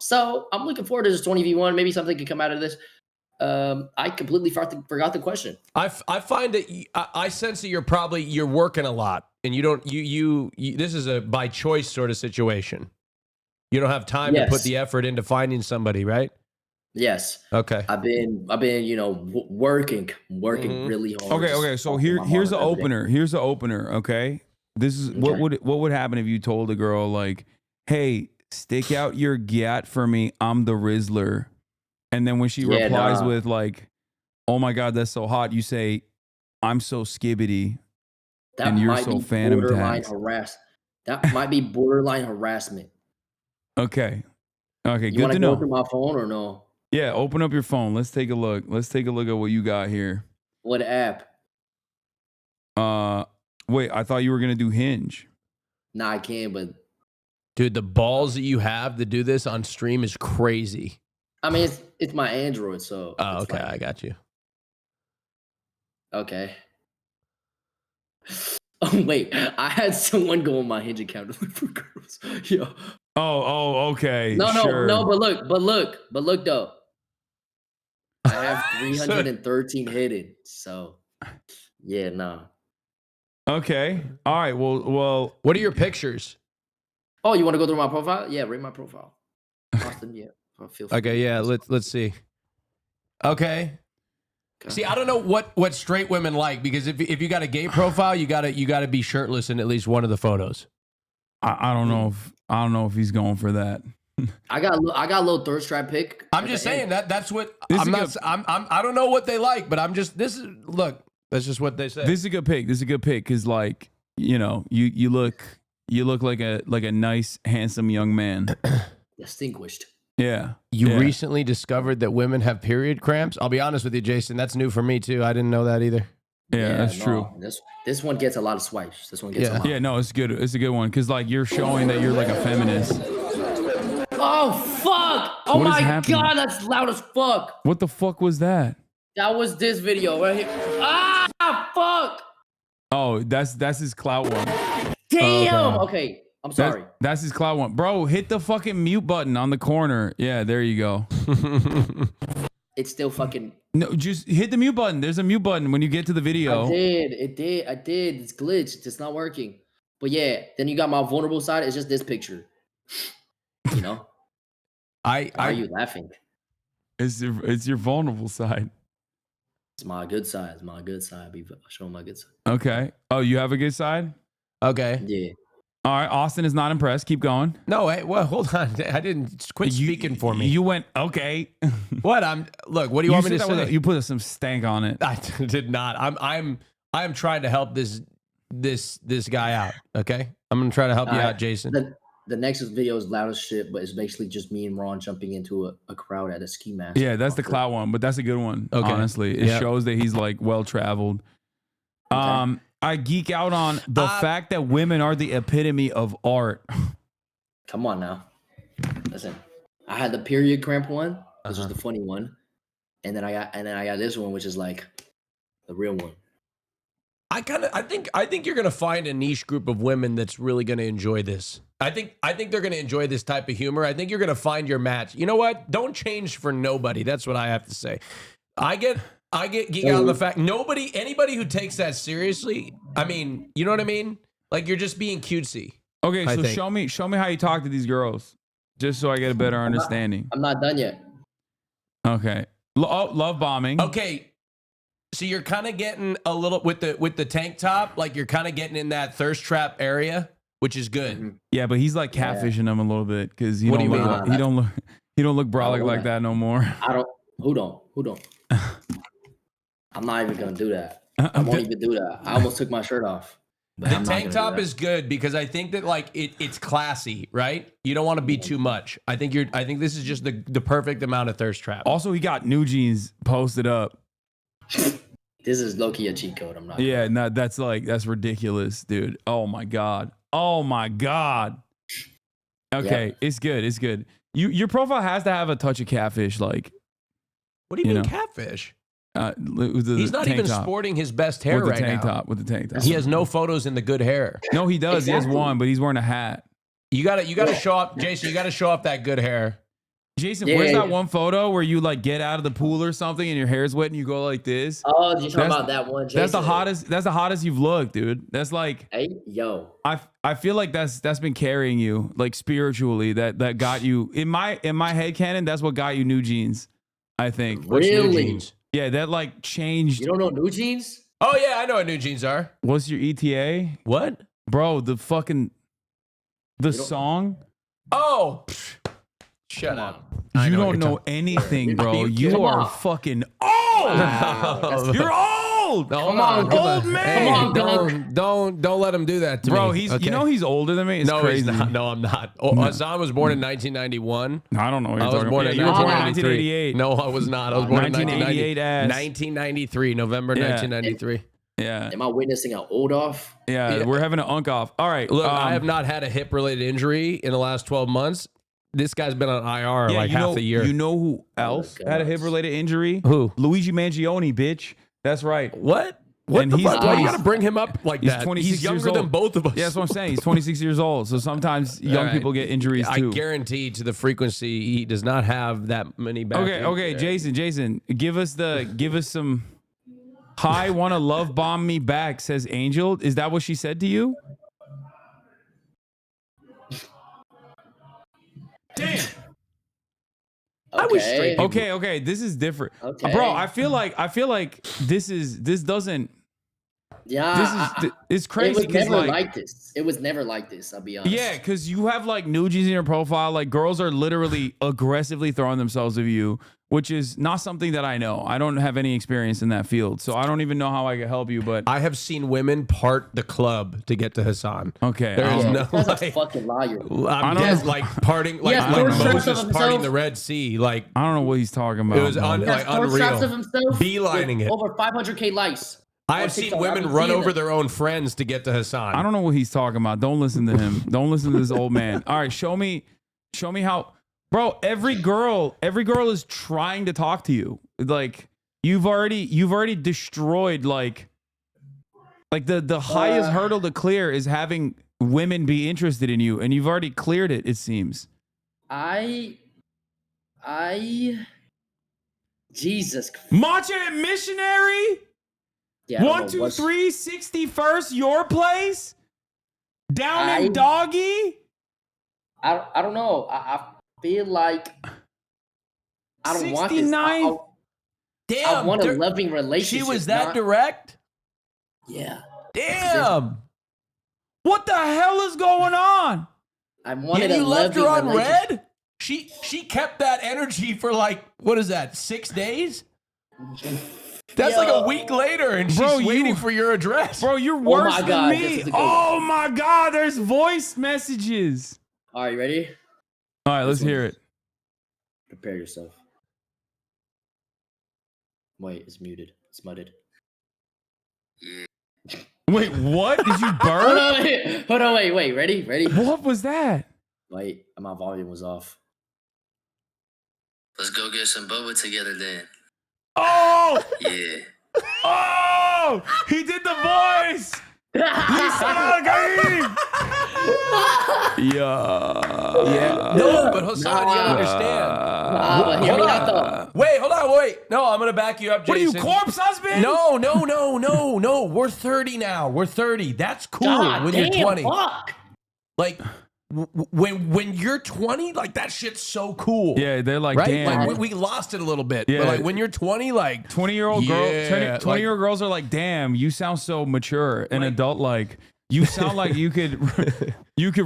So I'm looking forward to this 20v1. Maybe something could come out of this. I completely forgot the question. I find that I sense that you're working a lot, and you don't this is a by choice sort of situation. You don't have time to put the effort into finding somebody, right? Yes. Okay. I've been working really hard. Okay. So here's the opener. Here's the opener. Okay. This is what would happen if you told a girl like, "Hey, stick out your gat for me. I'm the Rizzler." And then when she replies with like, "Oh my God, that's so hot," you say, "I'm so skibbity," and you're so phantom tax. That might be borderline harassment. Okay. Okay. You Good to go know. through my phone or no? Yeah. Open up your phone. Let's take a look. Let's take a look at what you got here. What app? Wait. I thought you were gonna do Hinge. Nah, I can, but dude, the balls that you have to do this on stream is crazy. I mean, it's my Android, so. Oh, okay. I got you. Okay. Oh, wait. I had someone go on my Hinge account to look for girls. Yo. Oh, okay. No, sure. but look, though. I have 313 hidden, so. Yeah, nah. Okay. All right. Well. What are your pictures? Oh, you want to go through my profile? Yeah, rate my profile. Austin, yeah. Okay, yeah, let's see. Okay. See, I don't know what straight women like, because if you got a gay profile, you gotta be shirtless in at least one of the photos. I don't know if he's going for that. I got a little thirst trap pic. I'm just saying that's what I don't know what they like, but that's just what they say. This is a good pick. This is a good pick because like, you know, you look like a nice, handsome young man. Distinguished. Yeah. You recently discovered that women have period cramps? I'll be honest with you, Jason. That's new for me, too. I didn't know that either. Yeah, that's true. This one gets a lot of swipes. This one gets a lot. Yeah, no, it's good. It's a good one because, like, you're showing that you're, like, a feminist. Oh, fuck. Oh, my God. That's loud as fuck. What the fuck was that? That was this video right here. Ah, fuck. Oh, that's his clout one. Damn. Okay. I'm sorry. That's his cloud one. Bro, hit the fucking mute button on the corner. Yeah, there you go. It's still fucking... No, just hit the mute button. There's a mute button when you get to the video. I did. It's glitched. It's not working. But yeah, then you got my vulnerable side. It's just this picture. You know? Why are you laughing? It's your vulnerable side. It's my good side. It's my good side. Be showing my good side. Okay. Oh, you have a good side? Okay. Yeah. All right, Austin is not impressed. Keep going. No, well, hold on. I didn't quit speaking for me. You went, okay. What? Look, what do you want me to say? You put some stank on it. I did not. I'm trying to help this guy out, okay? I'm going to try to help you out, Jason. The next video is loud as shit, but it's basically just me and Ron jumping into a crowd at a ski mask. Yeah, that's the clout one, but that's a good one, honestly. It shows that he's like well-traveled. Okay. I geek out on the fact that women are the epitome of art. Come on now. Listen, I had the period cramp one, which is the funny one. And then I got this one, which is like the real one. I think you're gonna find a niche group of women that's really gonna enjoy this. I think they're gonna enjoy this type of humor. I think you're gonna find your match. You know what? Don't change for nobody. That's what I have to say. I get geek out on the fact anybody who takes that seriously. I mean, you know what I mean? Like you're just being cutesy. Okay, so show me how you talk to these girls, just so I get a better understanding. I'm not done yet. Okay, love bombing. Okay. So you're kind of getting a little with the tank top, like you're kind of getting in that thirst trap area, which is good. Yeah, but he's like catfishing them a little bit because he What don't do you look mean? he don't look brolic like that no more. Who don't? I'm not even gonna do that. I won't even do that. I almost took my shirt off. But The I'm not tank gonna top do that. is good because I think that like it's classy, right? You don't want to be too much. I think this is just the perfect amount of thirst trap. Also, he got new jeans posted up. This is low key a cheat code. I'm not. Yeah, no, that's ridiculous, dude. Oh my god. Okay, it's good. Your profile has to have a touch of catfish, like. What do you mean catfish? He's not even sporting his best hair with the right tank now. top. With the tank top, He has no photos in the good hair. No, he does. He has one, but he's wearing a hat. You gotta show up, Jason. You gotta show off that good hair. Jason, where's that one photo where you like get out of the pool or something and your hair's wet and you go like this? Oh, you're talking about that one, Jason? That's the hottest you've looked, dude. That's like, hey, yo. I feel like that's been carrying you like spiritually. That got you in my head canon. That's what got you new jeans. I think. Really? New jeans? Yeah, that like changed. You don't know new jeans? Oh yeah, I know what new jeans are. What's your ETA? What, bro? The song. Oh, shut up. You don't know anything, bro. You are fucking old. You're old. Come on, old man. Hey, don't let him do that to me. Bro, he's he's older than me. It's crazy. He's not. No, I'm not. Hassan was born in 1991. I don't know what I you're was talking born about. in You were born in 1993. 1988. No, I was not. I was born in 1988 ass. 1993, November 1993. Yeah. Am I witnessing an old off? Yeah, we're having an unk off. All right. Look, I have not had a hip related injury in the last 12 months. This guy's been on IR like half the year. You know who else had a hip related injury? Who? Luigi Mangione, bitch. That's right. What? What And the he's fuck? Why you gotta bring him up like He's that? 26 He's younger years than old. both of us. Yeah, that's what I'm saying. He's 26 years old. So sometimes young All right. people get injuries too. I guarantee to the frequency he does not have that many back. Okay, Jason, give us some hi, wanna love bomb me back, says Angel. Is that what she said to you? Damn. Okay. I was straight. Okay, this is different. Okay. Bro, I feel like this doesn't. Yeah, it's crazy. It was never like, like this. It was never like this. I'll be honest. yeah, because you have like new jeans in your profile. Like girls are literally aggressively throwing themselves at you, which is not something that I know. I don't have any experience in that field, so I don't even know how I can help you. But I have seen women part the club to get to Hassan. Okay, there is no That's like, a fucking liar. I'm just like parting like Moses parting the Red Sea. Like I don't know what he's talking about. It was like unreal. Shots of himself Beelining it. Over 500K likes. I have seen women run over their own friends to get to Hassan. I don't know what he's talking about. Don't listen to him. Don't listen to this old man. All right, show me how, bro. Every girl is trying to talk to you. Like you've already destroyed like the highest hurdle to clear is having women be interested in you, and you've already cleared it. It seems. Jesus. Matcha and missionary. Yeah, 1, 2, 3, 61st, your place? Down in Doggy? I don't know. I feel like I don't want this. Damn. I want a loving relationship. She was that direct? Yeah. Damn. What the hell is going on? I wanted you a left loving her on relationship. red? She kept that energy for like, what is that, 6 days? That's like a week later, and she's waiting for your address. Bro, you're worse than me. Oh my God, there's voice messages. All right, you ready? All right, let's hear it. Prepare yourself. Wait, it's muted. It's muted. Wait, what? Did you burp? Hold on, wait. Ready? What was that? Wait, my volume was off. Let's go get some boba together then. Oh! Yeah. Oh! Yo, he did the voice. Yeah. No, but Hassan, you gotta understand. Hear me out though. Wait. No, I'm gonna back you up, Jason. What are you, corpse husband? No. We're 30 now. We're 30. That's cool when you're 20. Fuck. Like when you're 20, like that shit's so cool. Yeah, they're like, right? damn. Like we lost it a little bit. Yeah. But like when you're 20, like 20-year-old girl, 20-year-old girls are like, damn, you sound so mature and adult. Like you sound like you could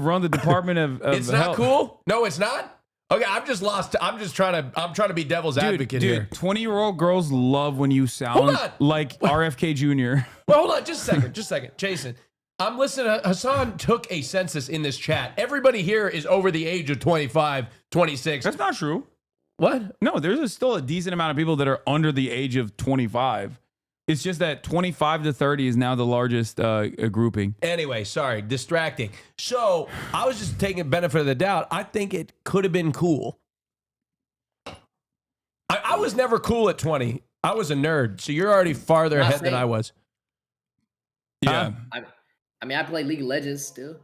run the Department of it's not Health. cool. No, it's not. Okay, I'm just lost. I'm trying to be devil's advocate here. 20-year-old girls love when you sound like RFK Jr. Well, hold on, just a second, Jason. I'm listening. Hassan took a census in this chat. Everybody here is over the age of 25, 26. That's not true. What? No, there's still a decent amount of people that are under the age of 25. It's just that 25 to 30 is now the largest grouping. Anyway, sorry, distracting. So I was just taking benefit of the doubt. I think it could have been cool. I was never cool at 20. I was a nerd. So you're already farther ahead than I was. Yeah. I mean, I play League of Legends still.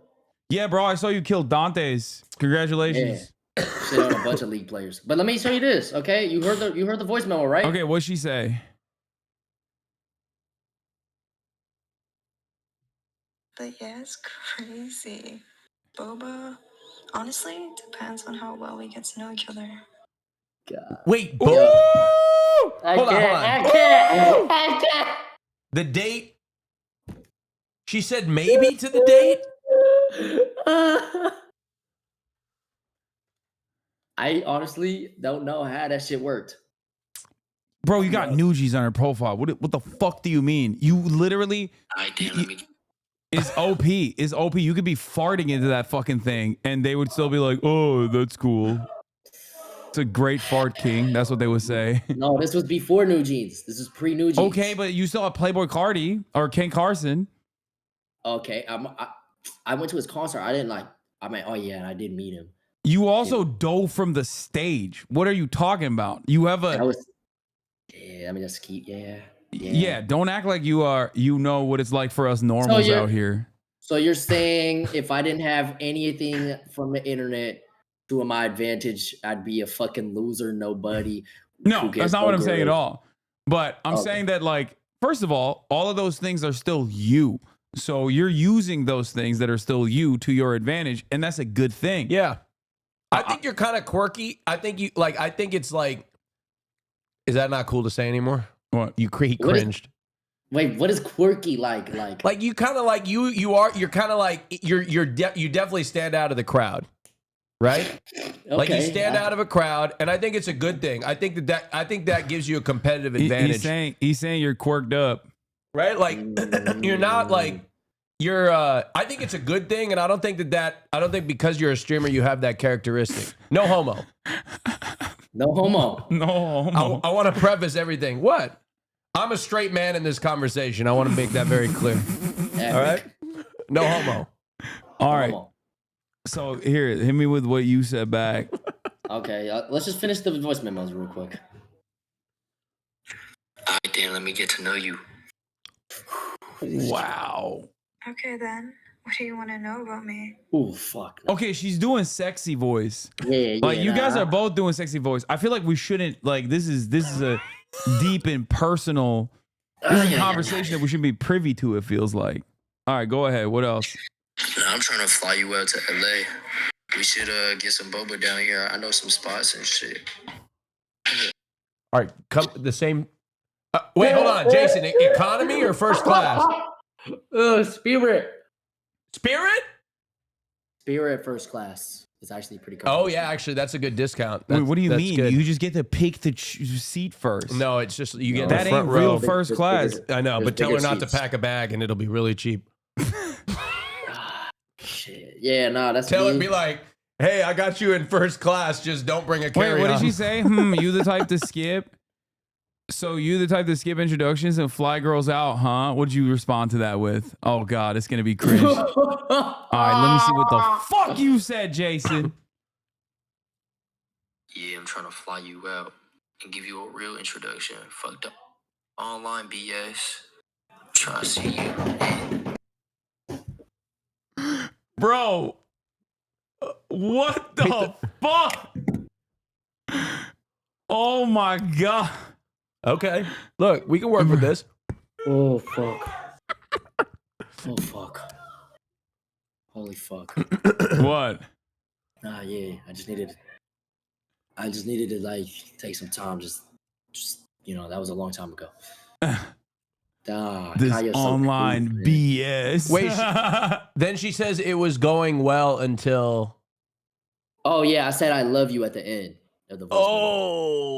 Yeah, bro, I saw you kill Dante's. Congratulations. Yeah. Shit on a bunch of League players. But let me show you this, okay? You heard the voice memo, right? Okay, what'd she say? But yeah, it's crazy. Boba, honestly, depends on how well we get to know each other. God. Wait, Hold on. I can't. The date. She said maybe to the date. I honestly don't know how that shit worked. Bro, you got Nuji's on her profile. What the fuck do you mean? You literally is OP. Is OP. You could be farting into that fucking thing and they would still be like, oh, that's cool. It's a great fart, king. That's what they would say. No, this was before New Jeans. This is pre-New Jeans. Okay, but you still have Playboy Cardi or Ken Carson. Okay, I went to his concert. I didn't oh yeah, and I did meet him. You also dove from the stage. What are you talking about? You have yeah, I mean, just keep, yeah, don't act like you know what it's like for us normals out here. So you're saying if I didn't have anything from the internet to my advantage, I'd be a fucking loser, nobody. No, that's not what I'm saying at all. But I'm saying that, like, first of all of those things are still you. So you're using those things that are still you to your advantage, and that's a good thing. Yeah. I think you're kind of quirky. I think it's like, is that not cool to say anymore? What? He cringed. Wait, what is quirky like? Like you kind of like you definitely stand out of the crowd. Right? Okay, like you stand out of a crowd, and I think it's a good thing. I think that gives you a competitive advantage. He's saying you're quirked up. Right? Like you're not like you're I think it's a good thing, and I don't think because you're a streamer you have that characteristic. No homo. No homo. No homo. I want to preface everything. What? I'm a straight man in this conversation. I want to make that very clear. All right? No homo. All right. So here, hit me with what you said back. Okay, let's just finish the voice memos real quick. All right, Dan, let me get to know you. Wow. Okay, then. What do you want to know about me? Oh, fuck. Okay, she's doing sexy voice. Yeah, like you guys are both doing sexy voice. I feel like we shouldn't like this is a deep and personal conversation that we should be privy to, it feels like. All right, go ahead. What else? I'm trying to fly you out to LA. We should get some boba down here. I know some spots and shit. All right, come the same. Wait, hold on, Jason. Economy or first class? Spirit. Spirit first class. It's actually pretty cool. Oh yeah, actually, that's a good discount. Wait, what do you mean? Good. You just get to pick the seat first. No, it's just you get that the front ain't row. real first class. I know, but tell her not to seats. pack a bag, and it'll be really cheap. Shit. Yeah, no, that's Tell me. her, be like, hey, I got you in first class. Just don't bring a carry-on. Wait, what did she say? You the type to skip? So you the type to skip introductions and fly girls out, huh? What'd you respond to that with? Oh God, it's gonna be cringe. All right, let me see what the fuck you said, Jason. Yeah, I'm trying to fly you out and give you a real introduction. Fucked up online BS. trying to see you. Bro, what the fuck? Oh my God. Okay. Look, we can work with this. Oh, fuck. Oh, fuck. Holy fuck. What? Yeah, I just needed to like take some time. Just that was a long time ago. This Kaya's online so cool, BS. Wait, then she says it was going well until. Oh yeah, I said I love you at the end of the voice.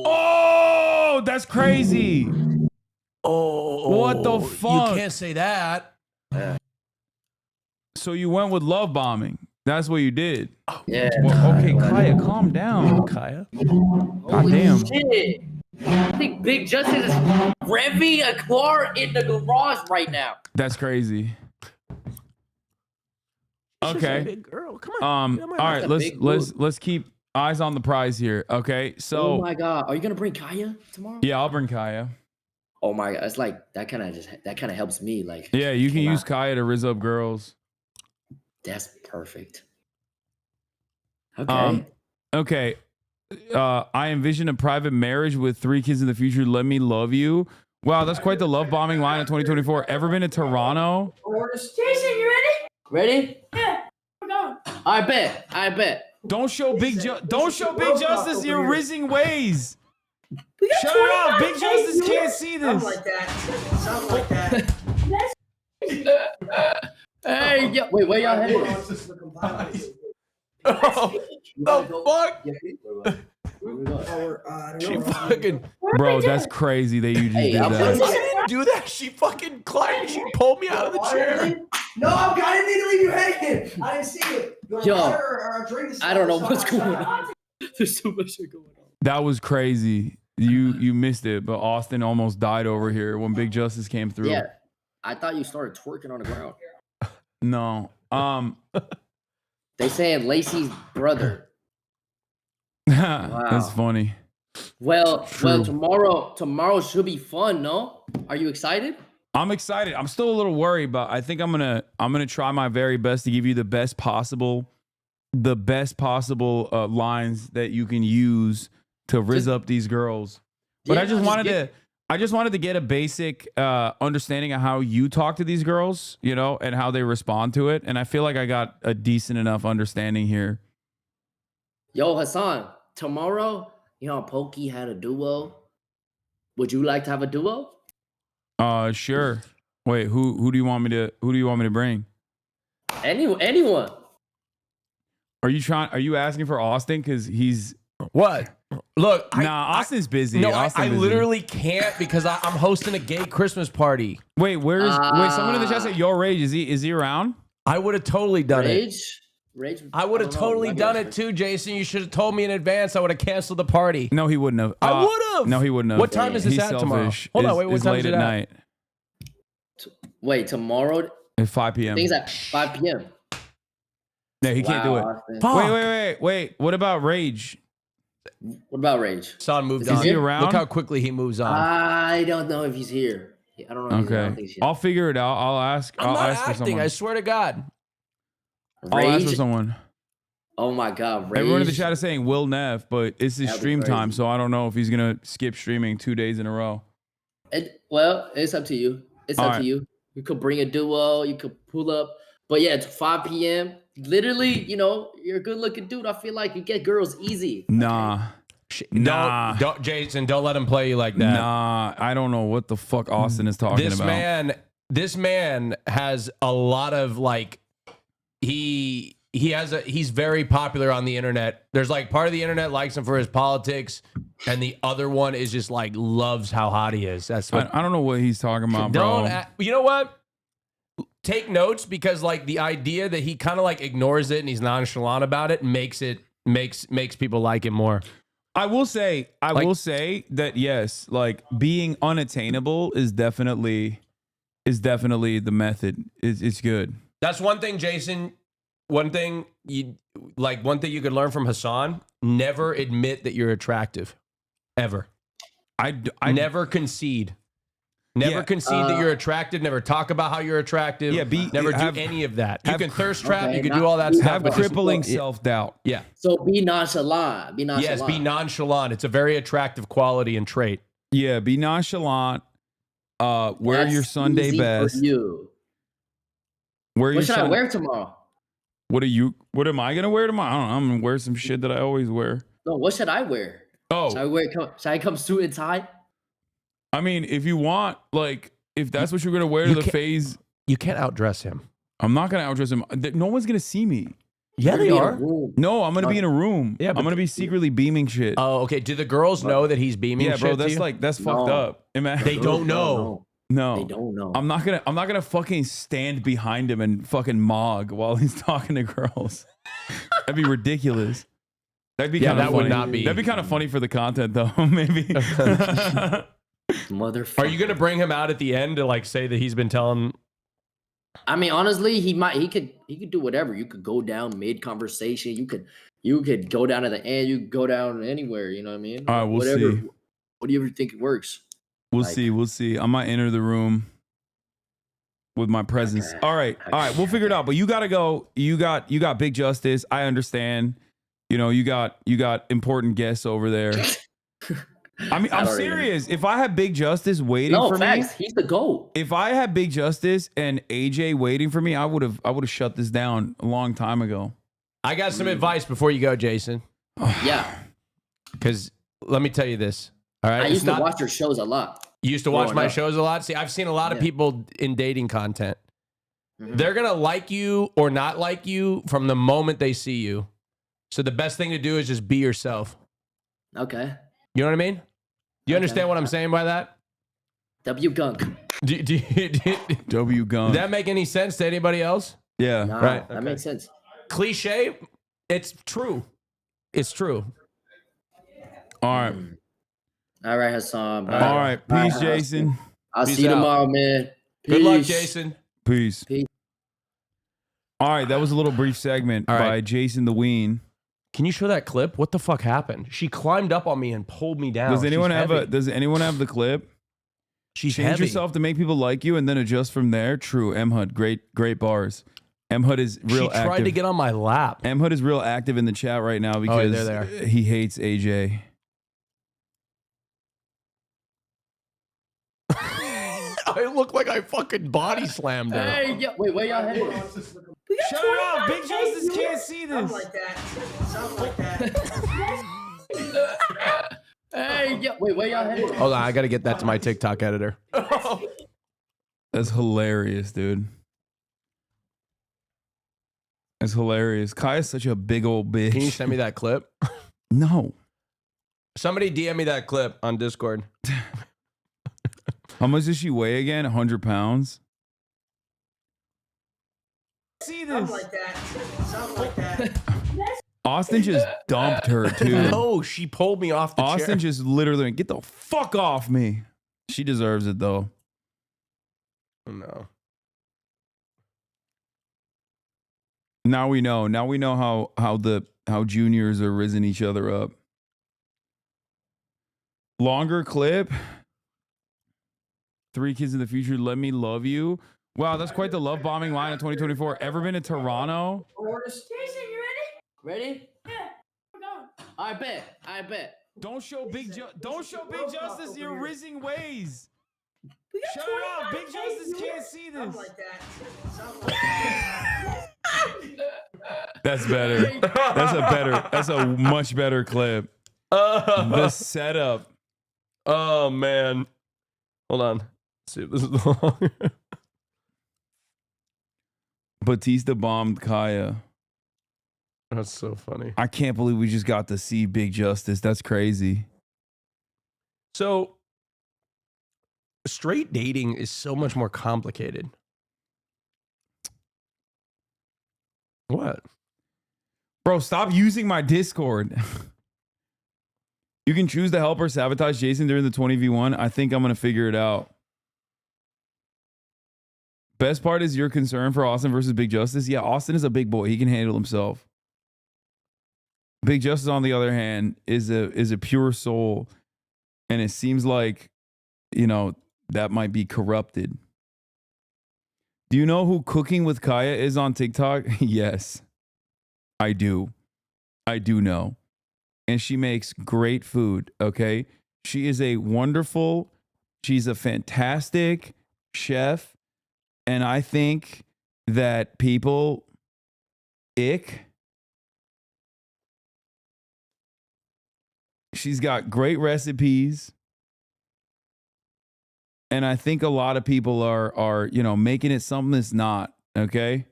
Oh, that's crazy. Oh, what the fuck? You can't say that. So you went with love bombing. That's what you did. Yeah. Well, okay, Kaya, calm down, Kaya. God damn. Shit. I think Big Justice is revving a car in the garage right now. That's crazy. Okay. Big girl, come on. All right, let's keep eyes on the prize here. Okay, so. Oh my God, are you gonna bring Kaya tomorrow? Yeah, I'll bring Kaya. Oh my God, it's like that kind of helps me. Like. Yeah, you can use Kaya to rizz up girls. That's perfect. Okay. Okay. I envision a private marriage with 3 kids in the future. Let me love you. Wow, that's quite the love bombing line of 2024. Ever been to Toronto? Jason, you ready? Ready? Yeah. We're going. I bet. Don't show Big Justice your rizzing ways. Shut up. Big Justice can't see this. Something like that. Hey, yo, wait, where y'all headed? Oh, the fuck? She fucking. Bro, that's crazy that you just did that. I didn't do that. She fucking climbed. She pulled me out of the chair. No, I didn't mean to leave you hanging. I didn't see it. Yo, or a drink I don't know what's going on. There's so much shit going on. That was crazy. You missed it, but Austin almost died over here when Big Justice came through. Yeah, I thought you started twerking on the ground. No. They saying Lacey's brother. That's funny. Well, tomorrow should be fun, no? Are you excited? I'm excited. I'm still a little worried, but I think I'm gonna try my very best to give you the best possible lines that you can use to rizz up these girls. But I just wanted to get a basic understanding of how you talk to these girls, and how they respond to it. And I feel like I got a decent enough understanding here. Yo, Hassan, tomorrow, Pokey had a duo. Would you like to have a duo? Sure. Wait, who do you want me to bring? Anyone. Are you asking for Austin? Cause he's what? Look, Austin's busy. No, Austin's I literally can't because I'm hosting a gay Christmas party. Wait, wait, someone in the chat said your Rage. Is he around? I would have totally done it. Rage. I would have totally done it too, Jason. You should have told me in advance. I would have canceled the party. No, he wouldn't have. I would have. No, he wouldn't have. What time is this at tomorrow? Hold on, wait. What time is it late at night? Wait, tomorrow? At 5 p.m. Things at 5 p.m. No, he can't do it. Wait. What about Rage? What about Rage? Son moved Is on. he around? Look how quickly he moves on. I don't know if he's here. I don't know. If Okay, he's here. I'll figure it out. I'll ask. I'm not ask for acting. someone. I swear to God. I'll ask for someone. Oh my God, Rage. Everyone in the chat is saying Will Neff, but it's his stream time, so I don't know if he's gonna skip streaming 2 days in a row. Well, it's up to you. It's up to you. You could bring a duo. You could pull up. But yeah, it's 5 p.m. Literally, you're a good-looking dude. I feel like you get girls easy. Nah. Don't, Jason. Don't let him play you like that. Nah, I don't know what the fuck Austin is talking about. This man has a lot of he's very popular on the internet. There's part of the internet likes him for his politics, and the other one is just loves how hot he is. That's what I don't know what he's talking about, bro. You know what? Take notes because the idea that he kind of ignores it and he's nonchalant about it makes people like him more. I will say that yes, being unattainable is definitely the method. It's good. That's one thing, Jason. One thing you could learn from Hassan: never admit that you're attractive, ever. I never concede. Never concede that you're attractive. Never talk about how you're attractive. Yeah, never do any of that. You can thirst trap. You can do all that Have stuff. But crippling self-doubt. Yeah. So be nonchalant. Be nonchalant. Yes, be nonchalant. It's a very attractive quality and trait. Yeah, be nonchalant. Wear your Sunday best. What should I wear tomorrow? What am I gonna wear tomorrow? I don't know. I'm gonna wear some shit that I always wear. No, what should I wear? Oh, should I come suit and tie? I mean, if you want, like, if that's what you're gonna wear to the phase, you can't outdress him. I'm not gonna outdress him. No one's gonna see me. Yeah, they are. No, I'm gonna be in a room. Yeah, I'm gonna be secretly beaming shit. Oh, okay. Do the girls know that he's beaming? Yeah, bro. shit That's to you? like that's fucked up. They don't know. No, they don't know. I'm not gonna fucking stand behind him and fucking mog while he's talking to girls. That'd be ridiculous. That'd be kind of funny. Would not be. That'd be kind of funny for the content, though. Maybe. Motherfucker. Are you gonna bring him out at the end to like say that he's been telling? I mean, honestly, he could do whatever. You could go down mid conversation. You could go down to the end. You could go down anywhere. You know what I mean? All right, we'll see. What do you ever think it works? We'll see. I might enter the room with my presence. Okay. All right. We'll figure it out. But you gotta go. You got Big Justice. I understand. You know, you got important guests over there. I mean, I'm serious. If I had Big Justice waiting for me, he's the GOAT. If I had Big Justice and AJ waiting for me, I would have shut this down a long time ago. I got some advice before you go, Jason. Yeah. Because let me tell you this. All right. I used to watch your shows a lot. You used to watch my shows a lot. See, I've seen a lot of people in dating content. Mm-hmm. They're gonna like you or not like you from the moment they see you. So the best thing to do is just be yourself. Okay. You know what I mean? Do you understand what I'm saying by that? W gunk. W gunk. Does that make any sense to anybody else? Yeah. Nah, right. That makes sense. Cliche. It's true. It's true. All right. All right, Hassan. All right. Peace, Jason. I'll see you tomorrow, man. Peace. Good luck, Jason. Peace. All right. That was a little brief segment by Jason the Ween. Can you show that clip? What the fuck happened? She climbed up on me and pulled me down. Does anyone have the clip? She's Change heavy. yourself to make people like you and then adjust from there. True. M-Hud. Great bars. M-Hud is real active. She tried to get on my lap. M-Hud is real active in the chat right now because there they are. He hates AJ. I look like I fucking body slammed her. Hey, wait, where y'all headed? Shut up! Big Justice can't see this. Something like that. Hey, wait, where y'all headed? Hold on, I gotta get that to my TikTok editor. That's hilarious, dude. That's hilarious. Kai is such a big old bitch. Can you send me that clip? No. Somebody DM me that clip on Discord. How much does she weigh again? 100 pounds? See this? Something like that. Austin just dumped her, too. No, she pulled me off the chair. Austin just literally went, get the fuck off me. She deserves it, though. No. Now we know. Now we know how juniors are rizzing each other up. Longer clip. 3 kids in the future. Let me love you. Wow, that's quite the love bombing line of 2024. Ever been to Toronto? Jason, you ready? Ready? Yeah. We're going. I bet. Don't show Big Justice your rizzing ways. Shut up. Big Justice can't see this. Something like that. That's better. That's a much better clip. The setup. Oh man. Hold on. Let's see if this is long. Batista bombed Kaya. That's so funny. I can't believe we just got to see Big Justice. That's crazy. So straight dating is so much more complicated. What? Bro, stop using my Discord. You can choose to help or sabotage Jason during the 20v1. I think I'm going to figure it out. Best part is your concern for Austin versus Big Justice. Yeah, Austin is a big boy. He can handle himself. Big Justice, on the other hand, is a pure soul. And it seems like, you know, that might be corrupted. Do you know who Cooking with Kaya is on TikTok? Yes, I do. I do know. And she makes great food, okay? She is she's a fantastic chef. And I think that people, she's got great recipes. And I think a lot of people are making it something that's not, okay?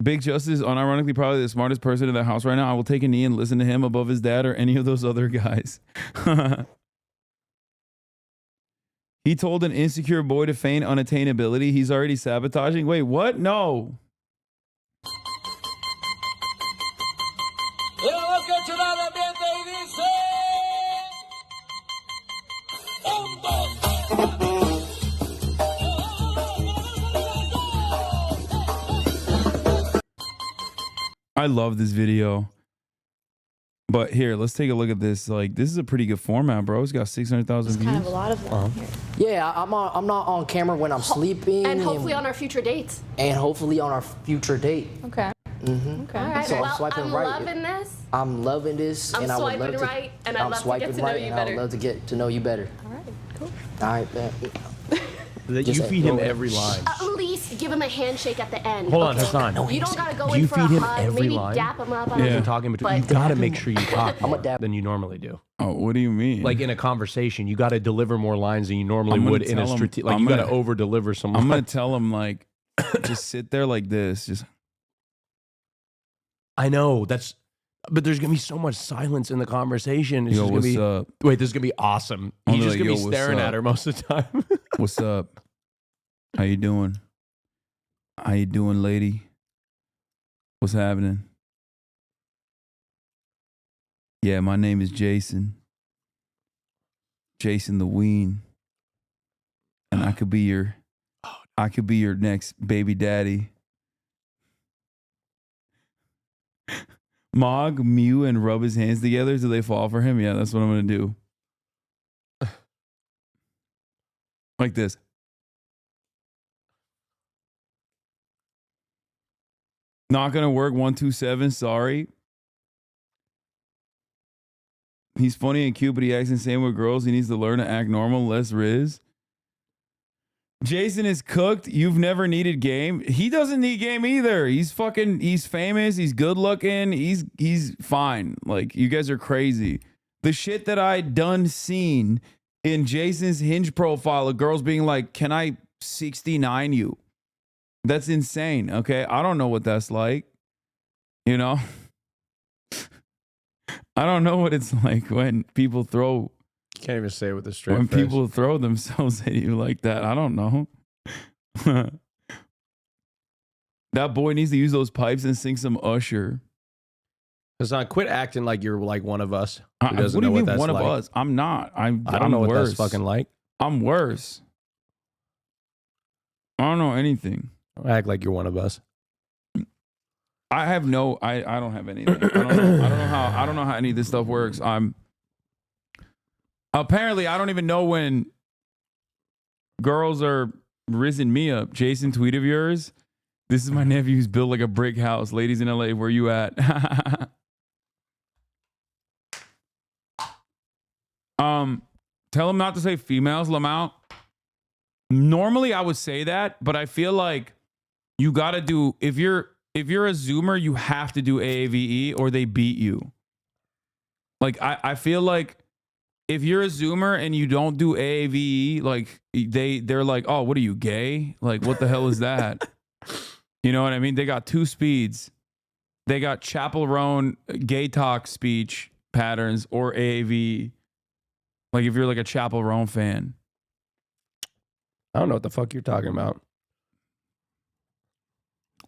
Big Justice, unironically, probably the smartest person in the house right now. I will take a knee and listen to him above his dad or any of those other guys. He told an insecure boy to feign unattainability. He's already sabotaging. Wait, what? No. I love this video. But here, let's take a look at this. Like, this is a pretty good format, bro. It's got 600,000 views. Kind of a lot of them here. Yeah, I'm not on camera when I'm sleeping. And hopefully on our future dates. And hopefully on our future date. Okay. Mm-hmm. Okay. All right. So Well, I'm loving this. I'm loving this. I'm and I would swiping love to, right, and I'd love to get to know you I better. would love to get to know you better. All right. Cool. All right, man. That you feed him every line. At least give him a handshake at the end. Hold on, Hassan. No, you don't gotta go Do in you for a feed him hug. every Maybe line? dap him up. Yeah. Talking between, you gotta make sure you talk more than you normally do. Oh, what do you mean? Like in a conversation, you gotta deliver more lines than you normally would in a strategic. Like you gotta over deliver some. I'm gonna tell him like, just sit there like this. Just. I know but there's gonna be so much silence in the conversation. It's Yo, just gonna what's be. up? Wait, this is gonna be awesome. He's just gonna be what's staring up? at her most of the time. What's up? How you doing? How you doing, lady? What's happening? Yeah, my name is Jason. Jason the Ween. And I could be your next baby daddy. Mog, mew, and rub his hands together till they fall for him. Yeah, that's what I'm gonna do. Like this. Not gonna work. 127. Sorry. He's funny and cute, but he acts insane with girls. He needs to learn to act normal. Less Riz. Jason is cooked. You've never needed game. He doesn't need game either. He's famous. He's good looking. He's fine. Like, you guys are crazy. The shit that I done seen in Jason's Hinge profile of girls being like, can I 69 you? That's insane. Okay. I don't know what that's like. You know? I don't know what it's like when people throw. Can't even say it with a straight When face. people throw themselves at you like that. I don't know. That boy needs to use those pipes and sing some Usher. Hassan, quit acting like you're like one of us. What do you mean one of us? I'm not. I don't know what that's fucking like. I'm worse. I don't know anything. Don't act like you're one of us. I don't have anything. I don't know how any of this stuff works. Apparently I don't even know when girls are rizzing me up. Jason, tweet of yours. This is my nephew who's built like a brick house. Ladies in LA, where you at? Tell him not to say females, Lamau. Normally I would say that, but I feel like you gotta do, if you're a Zoomer, you have to do AAVE or they beat you. Like, I feel like if you're a Zoomer and you don't do AAVE, like they're like, oh, what are you, gay? Like, what the hell is that? You know what I mean? They got two speeds. They got chaperone gay talk speech patterns or AAVE. Like if you're like a chaperone fan. I don't know what the fuck you're talking about.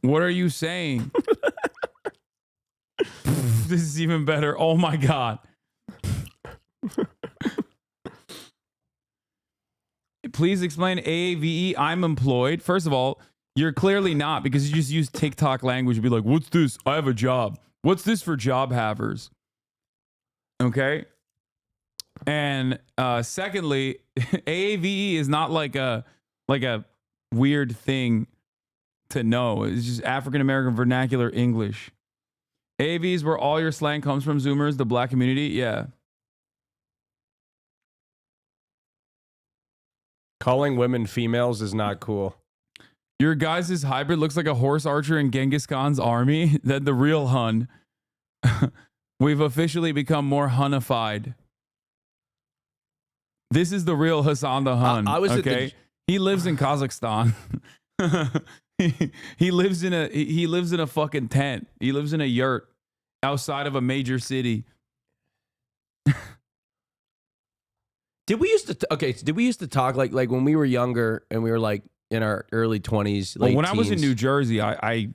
What are you saying? This is even better. Oh my God. Please explain AAVE. I'm employed. First of all, you're clearly not, because you just use TikTok language and be like, what's this? I have a job. What's this for job havers? Okay. And secondly, AAVE is not like a weird thing to know. It's just African American vernacular English. AAVE is where all your slang comes from, Zoomers, the black community. Yeah. Calling women females is not cool. Your guys' hybrid looks like a horse archer in Genghis Khan's army. Then the real Hun. We've officially become more Hunified. This is the real Hassan the Hun. I was okay. He lives in Kazakhstan. he lives in a fucking tent. He lives in a yurt outside of a major city. Did we used to talk like when we were younger and we were like in our early 20s, late when teens? I was in New Jersey, I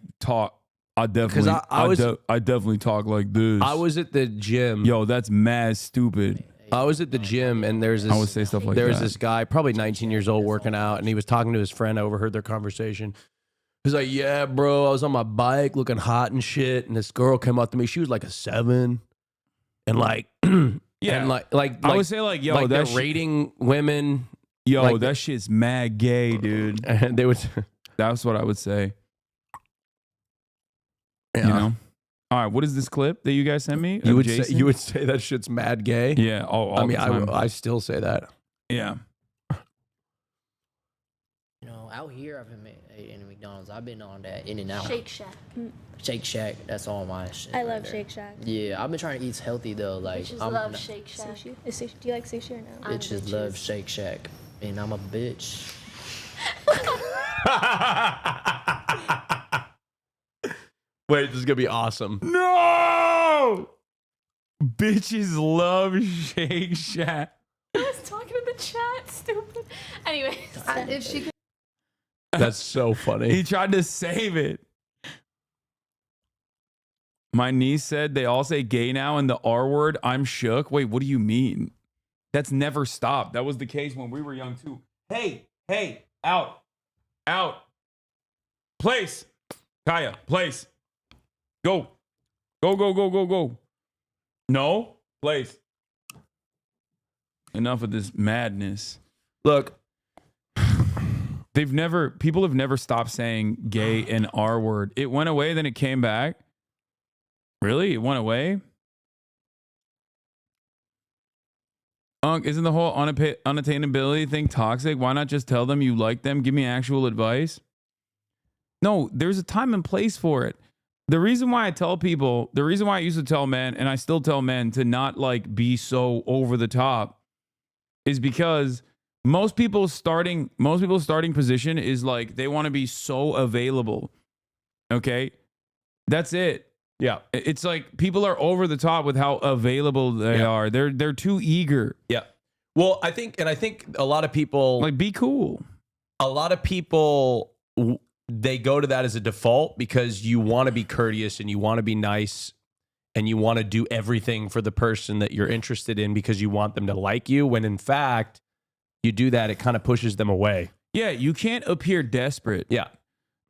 definitely talk like this. I was at the gym. Yo, that's mad stupid. I was at the gym and there's this, I would say stuff like there was that. this guy, probably 19 years old, working out, and he was talking to his friend. I overheard their conversation. He's like, "Yeah, bro, I was on my bike looking hot and shit, and this girl came up to me. She was like a 7, and like, Yeah. and like I would say like, yo, like they're that rating women. Yo, like, that shit's mad gay, dude. And they would. That's what I would say. Yeah. You know. All right, what is this clip that you guys sent me? You of would Jason? say, you would say that shit's mad gay. Yeah. All I mean, the time. I still say that. Yeah. You know, out here I've been in McDonald's. I've been on that In-N-Out. Shake Shack. Shake Shack. That's all my shit. I right love there. Shake Shack. Yeah, I've been trying to eat healthy though. Like Bitches I'm love Shake Shack. Sushi? Do you like sushi or no? bitches love Shake Shack, and I'm a bitch. Wait, this is gonna be awesome. No! Bitches love Shake Shack. I was talking in the chat. Stupid. Anyways. If she could. That's so funny. He tried to save it. My niece said they all say gay now and the R word. I'm shook. Wait, what do you mean? That's never stopped. That was the case when we were young too. Hey, out. Place. Kaya, place. Go. No, place. Enough of this madness. Look, people have never stopped saying gay and R word. It went away, then it came back. Really? It went away? Isn't the whole unattainability thing toxic? Why not just tell them you like them? Give me actual advice. No, there's a time and place for it. The reason why I used to tell men, and I still tell men to not like be so over the top, is because most people's starting position is like they want to be so available. Okay? That's it. Yeah. It's like people are over the top with how available they are. They're too eager. Yeah. Well, I think a lot of people like be cool. A lot of people they go to that as a default because you want to be courteous and you want to be nice and you want to do everything for the person that you're interested in because you want them to like you, when in fact you do that, it kind of pushes them away. Yeah, you can't appear desperate. Yeah.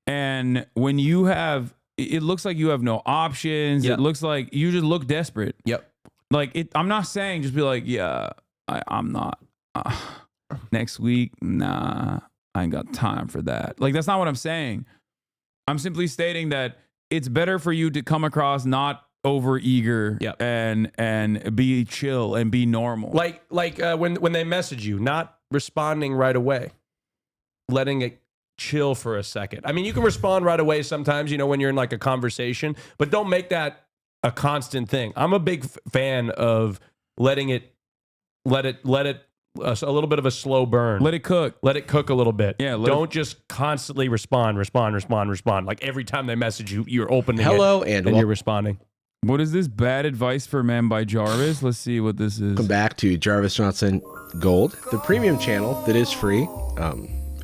And when you have, it looks like you have no options. Yep. It looks like you just look desperate. Yep. Like I'm not saying just be like, yeah, I'm not. Next week, nah, I ain't got time for that. Like that's not what I'm saying. I'm simply stating that it's better for you to come across not over eager and be chill and be normal. Like when they message you, not responding right away, letting it chill for a second. I mean, you can respond right away sometimes, you know, when you're in like a conversation, but don't make that a constant thing. I'm a big fan of letting it, let it a little bit of a slow burn. Let it cook. Let it cook a little bit. Yeah. Don't just constantly respond. Like every time they message you, you're opening and you're responding. What is this? Bad Advice for Men by Jarvis? Let's see what this is. Welcome back to Jarvis Johnson Gold, the premium channel that is free.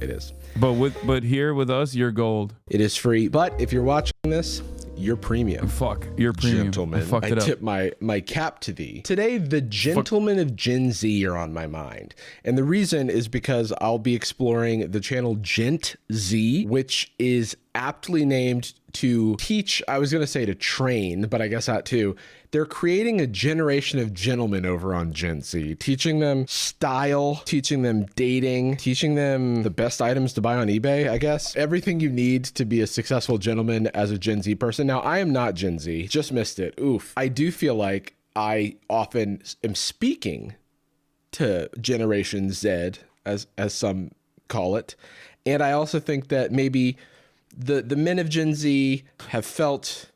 It is. But here with us, you're gold. It is free. But if you're watching this, you're premium. Fuck, you're premium. Gentlemen, I tip my cap to thee. Today, the gentlemen of Gen Z are on my mind. And the reason is because I'll be exploring the channel Gent Z, which is aptly named to teach, I was going to say to train, but I guess that too. They're creating a generation of gentlemen over on Gen Z, teaching them style, teaching them dating, teaching them the best items to buy on eBay, I guess. Everything you need to be a successful gentleman as a Gen Z person. Now, I am not Gen Z, just missed it. Oof. I do feel like I often am speaking to Generation Z, as some call it. And I also think that maybe the men of Gen Z have felt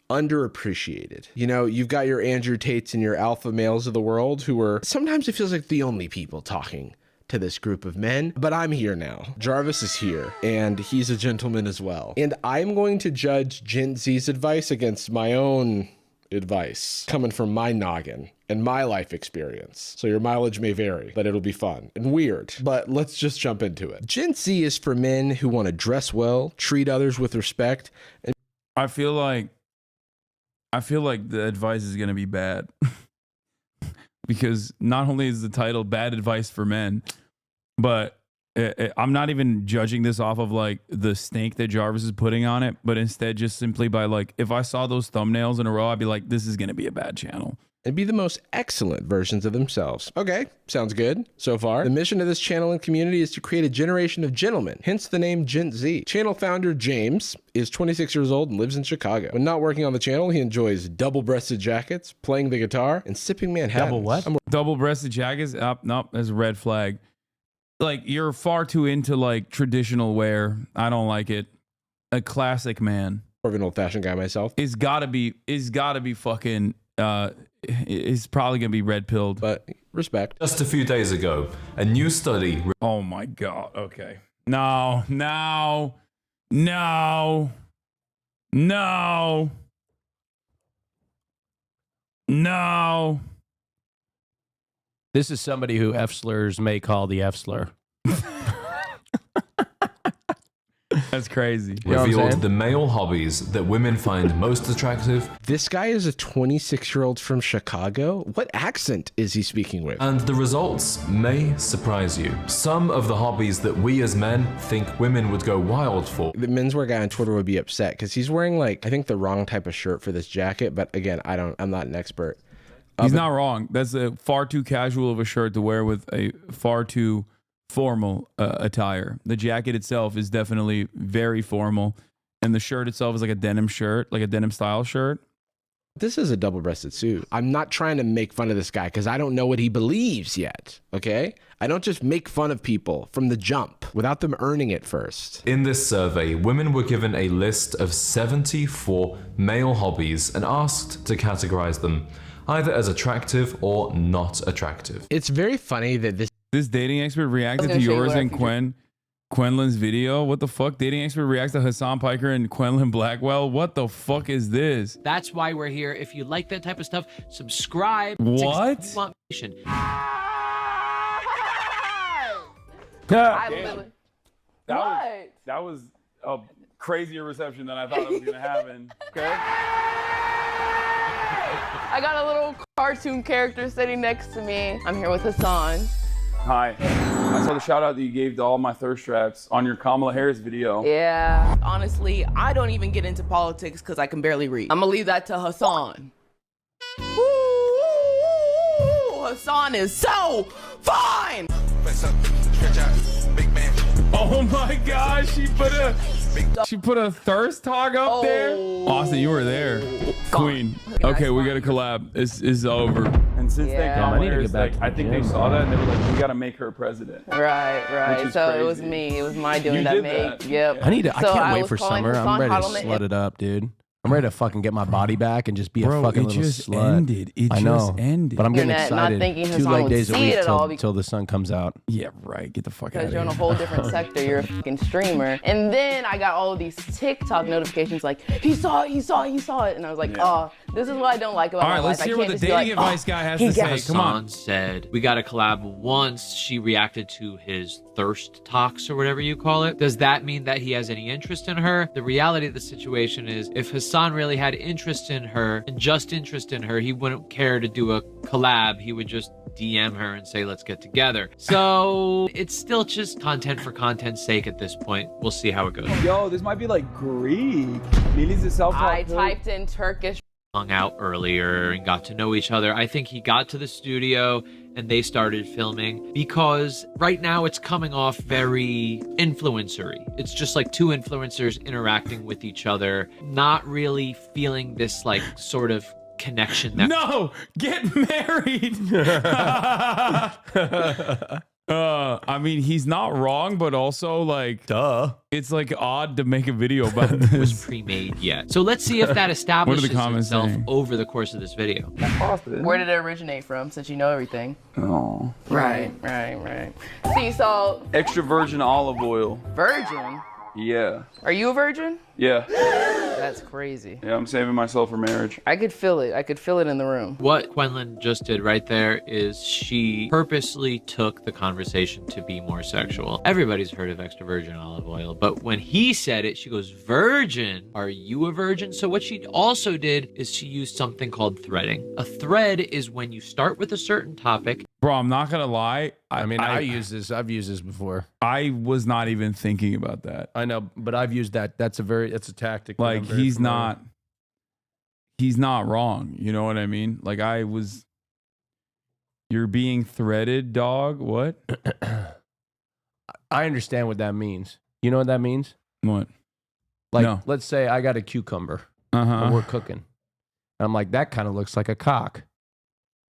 underappreciated. You know, you've got your Andrew Tates and your alpha males of the world who are, sometimes it feels like the only people talking to this group of men, but I'm here now. Jarvis is here, and he's a gentleman as well. And I'm going to judge Gen Z's advice against my own advice coming from my noggin and my life experience. So your mileage may vary, but it'll be fun and weird. But let's just jump into it. Gen Z is for men who want to dress well, treat others with respect, and I feel like the advice is going to be bad. Because not only is the title Bad Advice for Men, but I'm not even judging this off of like the stink that Jarvis is putting on it, but instead just simply by like, if I saw those thumbnails in a row, I'd be like, this is going to be a bad channel. And be the most excellent versions of themselves. Okay, sounds good so far. The mission of this channel and community is to create a generation of gentlemen, hence the name Gen Z. Channel founder James is 26 years old and lives in Chicago. When not working on the channel, he enjoys double-breasted jackets, playing the guitar, and sipping Manhattan. Double what? Double-breasted jackets? Nope, that's a red flag. Like, you're far too into like traditional wear. I don't like it. A classic man. More of an old-fashioned guy myself. Is gotta be fucking is probably gonna be red pilled, but respect. Just a few days ago, a new study. Oh my God. Okay. No. This is somebody who F-slurs may call the F-slur. That's crazy. Revealed the male hobbies that women find most attractive. This guy is a 26-year-old from Chicago? What accent is he speaking with? And the results may surprise you. Some of the hobbies that we as men think women would go wild for. The menswear guy on Twitter would be upset because he's wearing like, I think the wrong type of shirt for this jacket, but again, I'm not an expert. He's not wrong. That's a far too casual of a shirt to wear with a far too formal attire. The jacket itself is definitely very formal, and the shirt itself is like a denim shirt, like a denim style shirt. This is a double-breasted suit. I'm not trying to make fun of this guy because I don't know what he believes yet, okay? I don't just make fun of people from the jump without them earning it first. In this survey, women were given a list of 74 male hobbies and asked to categorize them, either as attractive or not attractive. It's very funny that this dating expert reacted to yours and Quenlin's video. What the fuck? Dating expert reacts to Hassan Piker and Quenlin Blackwell. What the fuck is this? That's why we're here. If you like that type of stuff, subscribe. What? That was a crazier reception than I thought it was gonna happen. Okay. I got a little cartoon character sitting next to me. I'm here with Hassan. Hi. I saw the shout out that you gave to all my thirst traps on your Kamala Harris video. Yeah. Honestly, I don't even get into politics because I can barely read. I'm gonna leave that to Hassan. Woo! Hassan is so fine! Oh my gosh, she put a thirst hog up there. Austin, you were there. Queen. Okay, we gotta collab. It's over. And since they Kamala Harris, I think they saw that and they were like, we gotta make her president. Right. So crazy. it was me. It was my doing that make. Yep. I can't wait for summer. I'm ready to slut it up, dude. I'm ready to fucking get my body back and just be a fucking little slut. It just ended. But I'm getting Not excited. thinking 2 Hassan leg would days a see week it at all till the sun comes out. Yeah, right. Get the fuck out of Because here. you're in a whole different sector. You're a fucking streamer. And then I got all of these TikTok notifications like, he saw it. And I was like, oh, This is what I don't like about All my right, life. let's hear I what can't the just be dating like, advice guy has he to say. got- Come on. Hassan said, we got to collab once. She reacted to his thirst talks or whatever you call it. Does that mean that he has any interest in her? The reality of the situation is if Hassan really had interest in her and just interest in her, he wouldn't care to do a collab. He would just DM her and say, let's get together. So it's still just content for content's sake at this point. We'll see how it goes. Yo, this might be like Greek. Lily's a self I typed in Turkish. Hung out earlier and got to know each other. I think he got to the studio and they started filming because right now it's coming off very influencery. It's just like two influencers interacting with each other, not really feeling this like sort of connection that No, get married. I mean, he's not wrong, but also like, duh. It's like odd to make a video about this. was pre-made yet. So let's see if that establishes What are the comments itself saying? over the course of this video. Where did it originate from, since you know everything? Oh. Right. Sea salt. Extra virgin olive oil. Virgin? Yeah. Are you a virgin? Yeah. That's crazy. Yeah, I'm saving myself for marriage. I could feel it. I could feel it in the room. What Quenlin just did right there is she purposely took the conversation to be more sexual. Everybody's heard of extra virgin olive oil, but when he said it, she goes, virgin? Are you a virgin? So what she also did is she used something called threading. A thread is when you start with a certain topic. Bro, I'm not gonna lie. I mean, I use this. I've used this before. I was not even thinking about that. I know, but I've used that. That's a tactic. that Like I'm very he's familiar not wrong. You know what I mean? Like you're being threaded, dog. What? I understand what that means. You know what that means? What? Like, No. let's say I got a cucumber Uh-huh. and we're cooking. And I'm like, that kind of looks like a cock.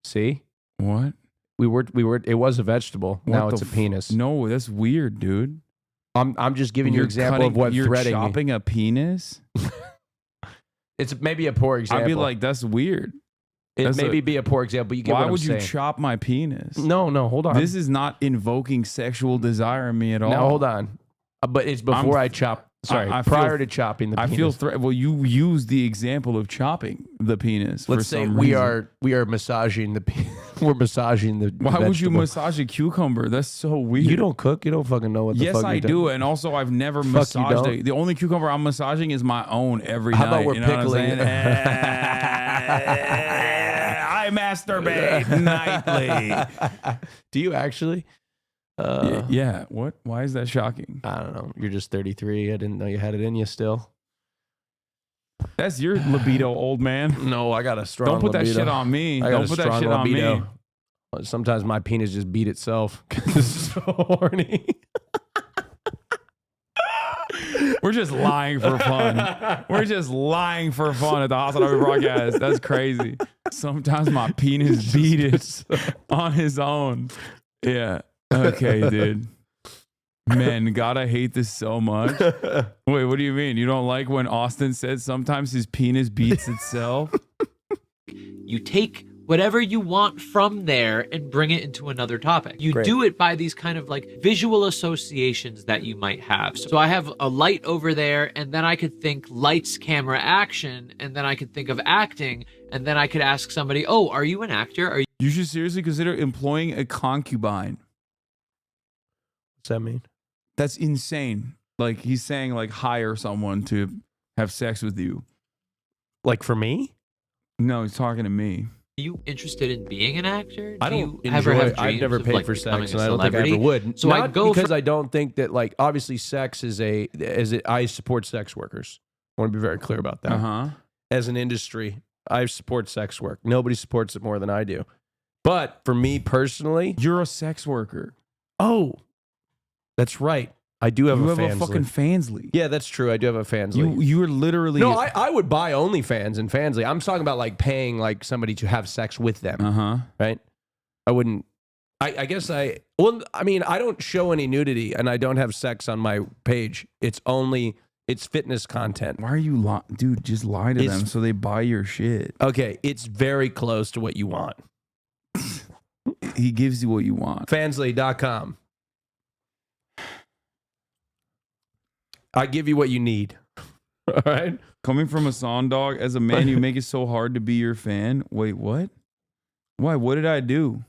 See? What? It was a vegetable. Now What it's the a penis. No, that's weird, dude. I'm just giving you an example of what you're threading. chopping a penis. It's maybe a poor example. I'd be like, that's weird. It maybe be a poor example. You get Why what I'm would you saying. chop my penis? No, hold on. This is not invoking sexual desire in me at all. Now hold on. But it's before I chop. Sorry, prior to chopping the penis. I feel well, you use the example of chopping the penis. Let's for say some we reason. are massaging the penis. We're massaging the. Why would you vegetable. massage a cucumber? That's so weird. You don't cook. You don't fucking know what the Yes, fuck I you're do, doing. and also I've never Fuck you massaged don't. it. The only cucumber I'm massaging is my own every How night. about we're you know what I'm pickling saying? it? I masturbate nightly. Do you actually? Yeah. What? Why is that shocking? I don't know. You're just 33. I didn't know you had it in you still. That's your libido, old man. No, I got a strong. Don't put that libido. shit on me. I got Don't a put that strong shit on libido. me. Sometimes my penis just beat itself because it's so horny. We're just lying for fun. We're just lying for fun at the Hasanabi broadcast. That's crazy. Sometimes my penis beat it on his own. Yeah. Okay, dude. Man, gotta hate this so much. Wait, what do you mean? You don't like when Austin said sometimes his penis beats itself? You take whatever you want from there and bring it into another topic. You Great. do it by these kind of like visual associations that you might have. So I have a light over there, and then I could think lights, camera, action, and then I could think of acting, and then I could ask somebody, oh, are you an actor? Are you? You should seriously consider employing a concubine. What's that mean? That's insane. Like he's saying like hire someone to have sex with you. Like for me? No, he's talking to me. Are you interested in being an actor? I Do don't you ever enjoy. have I've dreams never of, paid like, for becoming sex, a and I don't think I ever celebrity? would. So Not I'd go because for I don't think that like obviously sex is I support sex workers. I want to be very clear about that. Uh-huh. As an industry, I support sex work. Nobody supports it more than I do. But for me personally, you're a sex worker. Oh, that's right. I do have you a have fans a fucking league. fans league. Yeah, that's true. I do have a fans league. You're literally No, I would buy OnlyFans and fans league. I'm talking about like paying like somebody to have sex with them. Uh-huh. Right? I wouldn't. I guess well, I mean, I don't show any nudity and I don't have sex on my page. It's fitness content. Why are you dude, just lie to them so they buy your shit. Okay, it's very close to what you want. He gives you what you want. Fansly.com. I give you what you need. All right. Coming from Hassan, dog, as a man, you make it so hard to be your fan. Wait, what? Why? What did I do?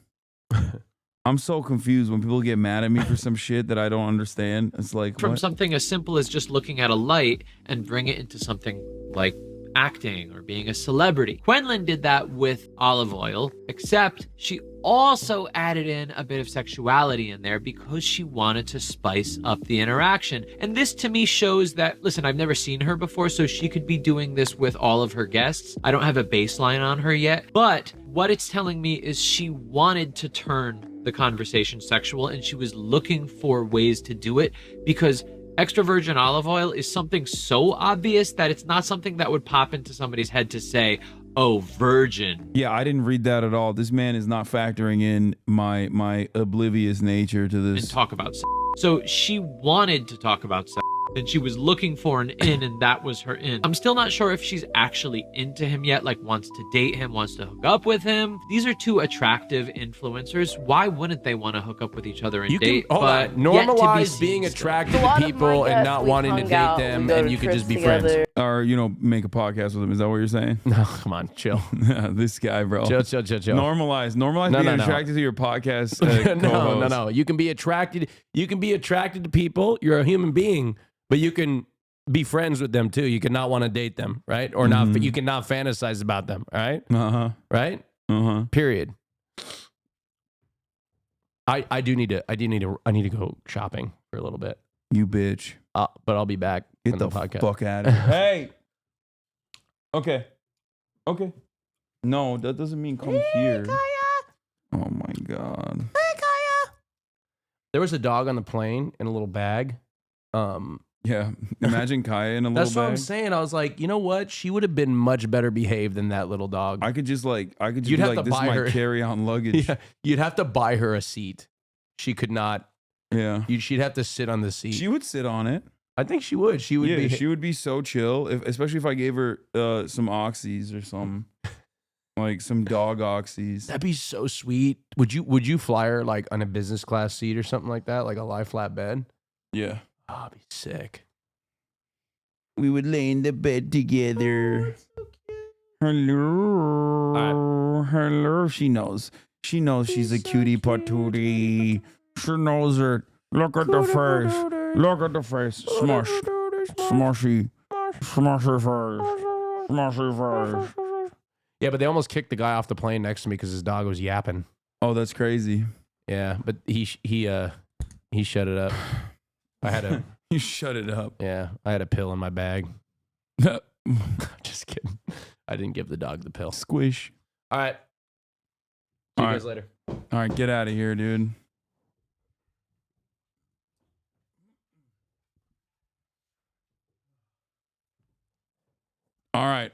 I'm so confused when people get mad at me for some shit that I don't understand. It's like, From what? something as simple as just looking at a light and bring it into something like acting or being a celebrity. Quenlin did that with olive oil, except she also added in a bit of sexuality in there because she wanted to spice up the interaction. And this to me shows that, listen, I've never seen her before, so she could be doing this with all of her guests. I don't have a baseline on her yet, but what it's telling me is she wanted to turn the conversation sexual, and she was looking for ways to do it because extra virgin olive oil is something so obvious that it's not something that would pop into somebody's head to say, oh, virgin. Yeah, I didn't read that at all. This man is not factoring in my oblivious nature to this. And talk about sex. So she wanted to talk about sex, and she was looking for an in, and that was her in. I'm still not sure if she's actually into him yet, like wants to date him, wants to hook up with him. These are two attractive influencers. Why wouldn't they want to hook up with each other and date? But normalize being attracted to people and not wanting to date them, and you could just be friends. Or, make a podcast with them. Is that what you're saying? No, come on, chill. This guy, bro. Chill. Normalize being attracted to your podcast. No. You can be attracted. You can be attracted to people. You're a human being, but you can be friends with them too. You can not want to date them, right? Or not. You can not fantasize about them, right? Right? Period. I need to go shopping for a little bit. You bitch. But I'll be back. Get the podcast. fuck out of here. Hey. Okay. No, that doesn't mean come here. Kaya. Oh my God. Hey, Kaya. There was a dog on the plane in a little bag. Yeah. Imagine Kaya in a little bag. That's what I'm saying. I was like, you know what? She would have been much better behaved than that little dog. I could just You'd be have like, to this is buy my her carry-on luggage. Yeah, you'd have to buy her a seat. She could not. Yeah. She'd have to sit on the seat. She would sit on it. I think she would. She would be so chill, especially if I gave her some oxys or something. Like some dog oxys. That'd be so sweet. Would you fly her like on a business class seat or something like that, like a lie flat bed? Yeah. Oh, that'd be sick. We would lay in the bed together. Hello. Hello. She knows. She knows she's a cutie patootie. She knows it. Look at the face. Look at the face. Smush. Smushy. Smushy face. Smushy face. Yeah, but they almost kicked the guy off the plane next to me because his dog was yapping. Oh, that's crazy. Yeah, but he shut it up. I had a You shut it up. Yeah, I had a pill in my bag. Just kidding. I didn't give the dog the pill. Squish. All right. See you guys later. All right, get out of here, dude. All right.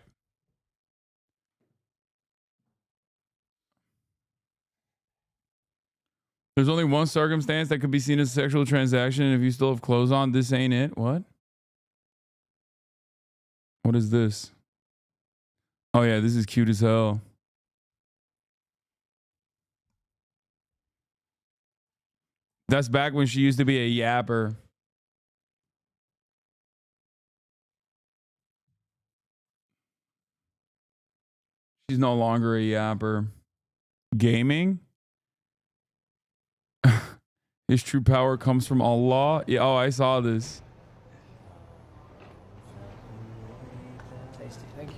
There's only one circumstance that could be seen as a sexual transaction, and if you still have clothes on, this ain't it. What? What is this? Oh, yeah, this is cute as hell. That's back when she used to be a yapper. She's no longer a yapper. Gaming? His true power comes from Allah. Yeah, oh, I saw this. Tasty, thank you.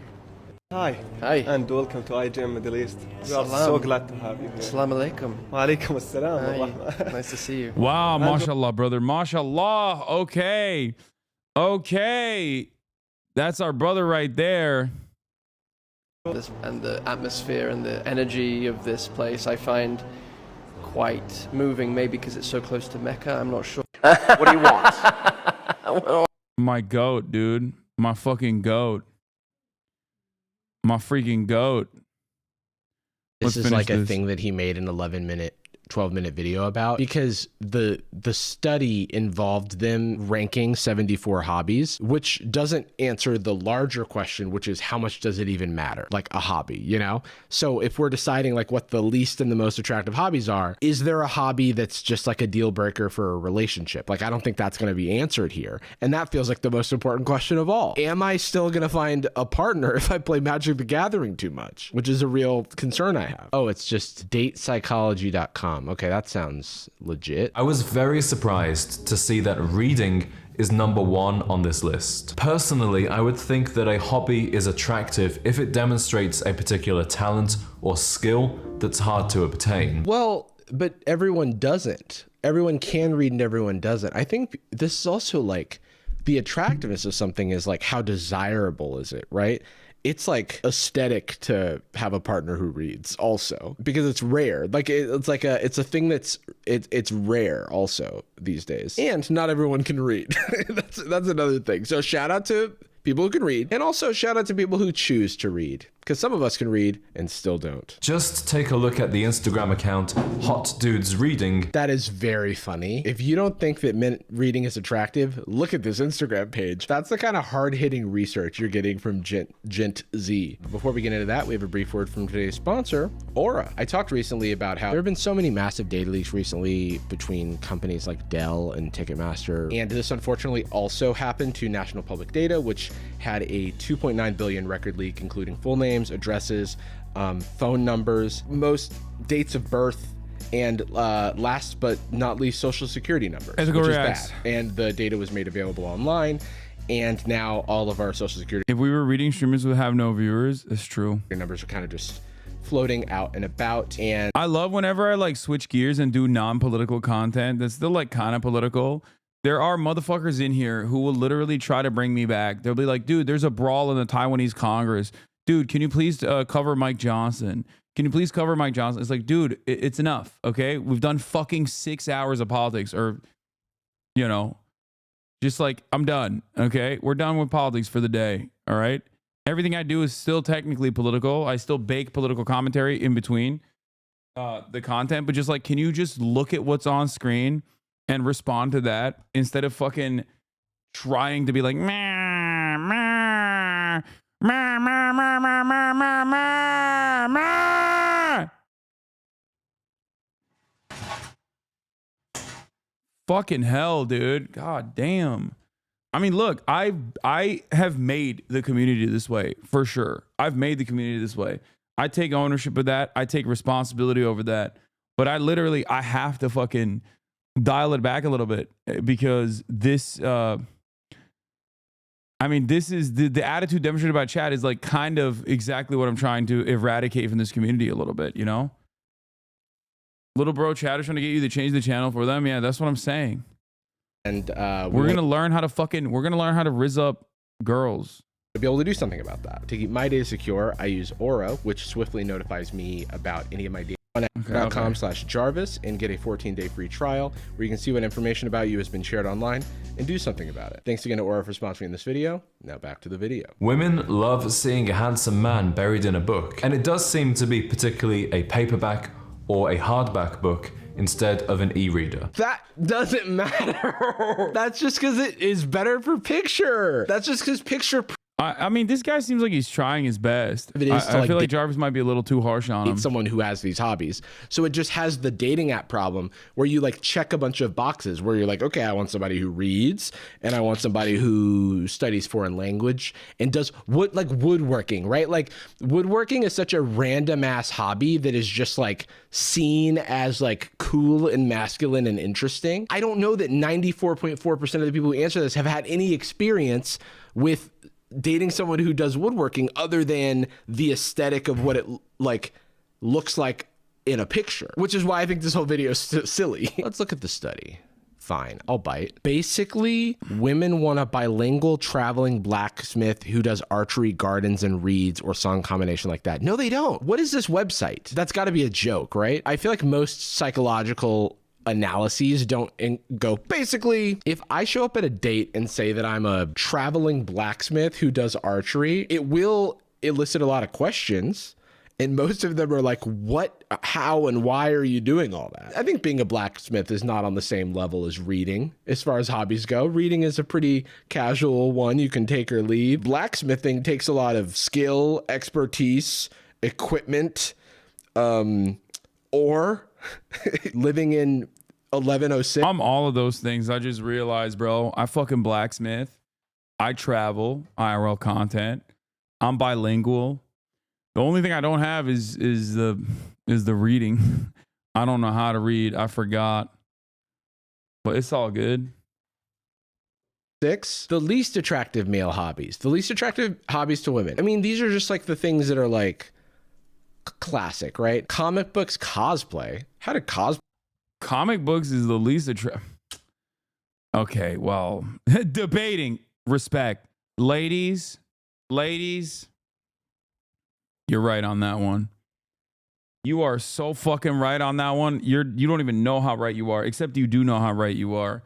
Hi. Hi. And welcome to IGM Middle East. We are so glad to have you here. Assalamu alaikum. Wa alaikum assalam. Nice to see you. Wow, mashallah, brother. Mashallah. Okay. Okay. That's our brother right there. And the atmosphere and the energy of this place I find quite moving, maybe because it's so close to Mecca. I'm not sure. What do you want? My goat, dude. My fucking goat. My freaking goat. This is like a thing that he made an 11-minute 12-minute video about, because the study involved them ranking 74 hobbies, which doesn't answer the larger question, which is how much does it even matter? Like a hobby, you know? So if we're deciding like what the least and the most attractive hobbies are, is there a hobby that's just like a deal breaker for a relationship? Like, I don't think that's going to be answered here. And that feels like the most important question of all. Am I still going to find a partner if I play Magic the Gathering too much? Which is a real concern I have. Oh, it's just datepsychology.com. Okay, that sounds legit. I was very surprised to see that reading is #1 on this list. Personally, I would think that a hobby is attractive if it demonstrates a particular talent or skill that's hard to obtain. Well, but everyone doesn't. Everyone can read and everyone doesn't. I think this is also like the attractiveness of something is like how desirable is it, right? It's like aesthetic to have a partner who reads also, because it's rare. Like it's a thing that's it's rare also these days, and not everyone can read. that's another thing. So shout out to people who can read, and also shout out to people who choose to read, because some of us can read and still don't. Just take a look at the Instagram account Hot Dudes Reading. That is very funny. If you don't think that men reading is attractive, look at this Instagram page. That's the kind of hard-hitting research you're getting from Gent Z. Before we get into that, we have a brief word from today's sponsor, Aura. I talked recently about how there have been so many massive data leaks recently between companies like Dell and Ticketmaster, and this unfortunately also happened to National Public Data, which had a 2.9 billion record leak, including full names, addresses, phone numbers, most dates of birth, and last but not least, social security numbers, which is bad. And the data was made available online, and now all of our social security. If we were reading, streamers would have no viewers. It's true. Your numbers are kind of just floating out and about. And I love whenever I like switch gears and do non-political content that's still like kind of political. There are motherfuckers in here who will literally try to bring me back. They'll be like, dude, there's a brawl in the Taiwanese Congress. Dude, can you please cover Mike Johnson? Can you please cover Mike Johnson? It's like, dude, it's enough, okay? We've done fucking 6 hours of politics, or, you know, just like, I'm done, okay? We're done with politics for the day, all right? Everything I do is still technically political. I still bake political commentary in between the content, but just like, can you just look at what's on screen and respond to that instead of fucking trying to be like, meh, meh, meh, meh, meh, meh, meh, meh, meh, meh. Fucking hell, dude. God damn. I mean, look, I have made the community this way for sure. I've made the community this way. I take ownership of that. I take responsibility over that. But I have to fucking dial it back a little bit, because this, I mean, this is the attitude demonstrated by chat is like kind of exactly what I'm trying to eradicate from this community a little bit, you know? Little bro chat is trying to get you to change the channel for them. Yeah, that's what I'm saying. And we're going to learn how to rizz up girls. To be able to do something about that. To keep my data secure, I use Aura, which swiftly notifies me about any of my data. On .com/Jarvis and get a 14-day free trial where you can see what information about you has been shared online and do something about it. Thanks again to Aura for sponsoring this video. Now back to the video. Women love seeing a handsome man buried in a book, and it does seem to be particularly a paperback or a hardback book instead of an e-reader. That doesn't matter. That's just because it is better for picture. That's just because picture. I mean, this guy seems like he's trying his best. I feel like Jarvis might be a little too harsh on him. Someone who has these hobbies. So it just has the dating app problem where you like check a bunch of boxes where you're like, okay, I want somebody who reads, and I want somebody who studies foreign language and does woodworking, right? Like woodworking is such a random ass hobby that is just like seen as like cool and masculine and interesting. I don't know that 94.4% of the people who answer this have had any experience with dating someone who does woodworking other than the aesthetic of what it like looks like in a picture, which is why I think this whole video is silly. Let's look at the study. Fine, I'll bite. Basically, women want a bilingual traveling blacksmith who does archery, gardens, and reads, or some combination like that. No, they don't. What is this website? That's got to be a joke, right? I feel like most psychological analyses don't go, basically, if I show up at a date and say that I'm a traveling blacksmith who does archery, it will elicit a lot of questions. And most of them are like, what, how, and why are you doing all that? I think being a blacksmith is not on the same level as reading as far as hobbies go. Reading is a pretty casual one. You can take or leave. Blacksmithing takes a lot of skill, expertise, equipment, or living in 1106. I'm all of those things. I just realized, bro, I fucking blacksmith. I travel, IRL content. I'm bilingual. The only thing I don't have is the reading. I don't know how to read. I forgot. But it's all good. 6, the least attractive male hobbies. The least attractive hobbies to women. I mean, these are just like the things that are like classic, right? Comic books, cosplay. How did cosplay? Comic books is the least attractive. Okay, well, debating. Respect. Ladies, you're right on that one. You are so fucking right on that one. You don't even know how right you are, except you do know how right you are.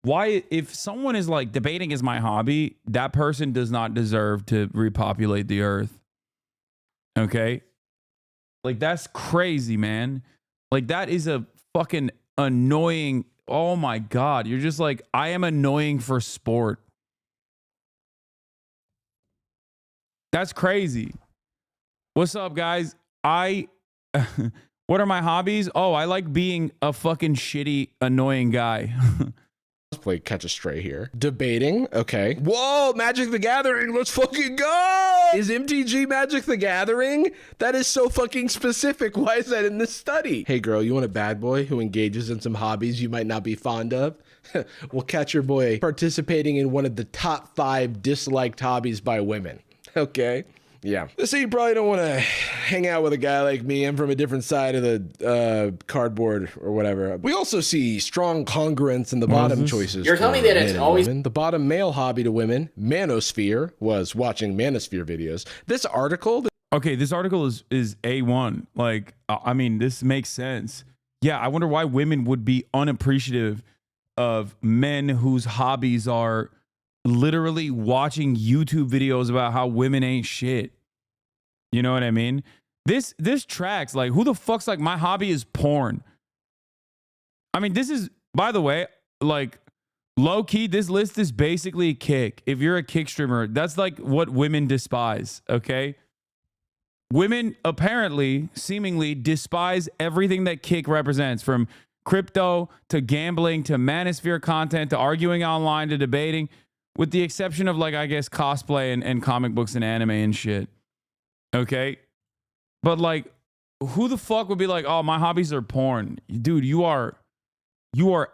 Why, if someone is like, debating is my hobby, that person does not deserve to repopulate the earth. Okay? Like, that's crazy, man. Like, that is a fucking annoying. Oh my God. You're just like, I am annoying for sport. That's crazy. What's up, guys? What are my hobbies? Oh, I like being a fucking shitty, annoying guy. Play catch a stray here. Debating, okay. Whoa, Magic the Gathering, let's fucking go! Is MTG Magic the Gathering? That is so fucking specific. Why is that in this study? Hey girl, you want a bad boy who engages in some hobbies you might not be fond of? We'll catch your boy participating in one of the top 5 disliked hobbies by women. Okay. Yeah. So you probably don't want to hang out with a guy like me. I'm from a different side of the cardboard or whatever. We also see strong congruence in the bottom choices. You're telling me that it's always the bottom male hobby to women. Manosphere was watching Manosphere videos. This article. Okay, this article is A1. Like, I mean, this makes sense. Yeah, I wonder why women would be unappreciative of men whose hobbies are literally watching YouTube videos about how women ain't shit. You know what I mean? This tracks. Like, who the fuck's like, my hobby is porn? I mean, this is, by the way, like, low key, this list is basically Kick. If you're a Kick streamer, that's like what women despise, okay? Women apparently, seemingly despise everything that Kick represents, from crypto to gambling to manosphere content to arguing online to debating. With the exception of, like, I guess, cosplay and comic books and anime and shit. Okay? But, like, who the fuck would be like, oh, my hobbies are porn? Dude, you are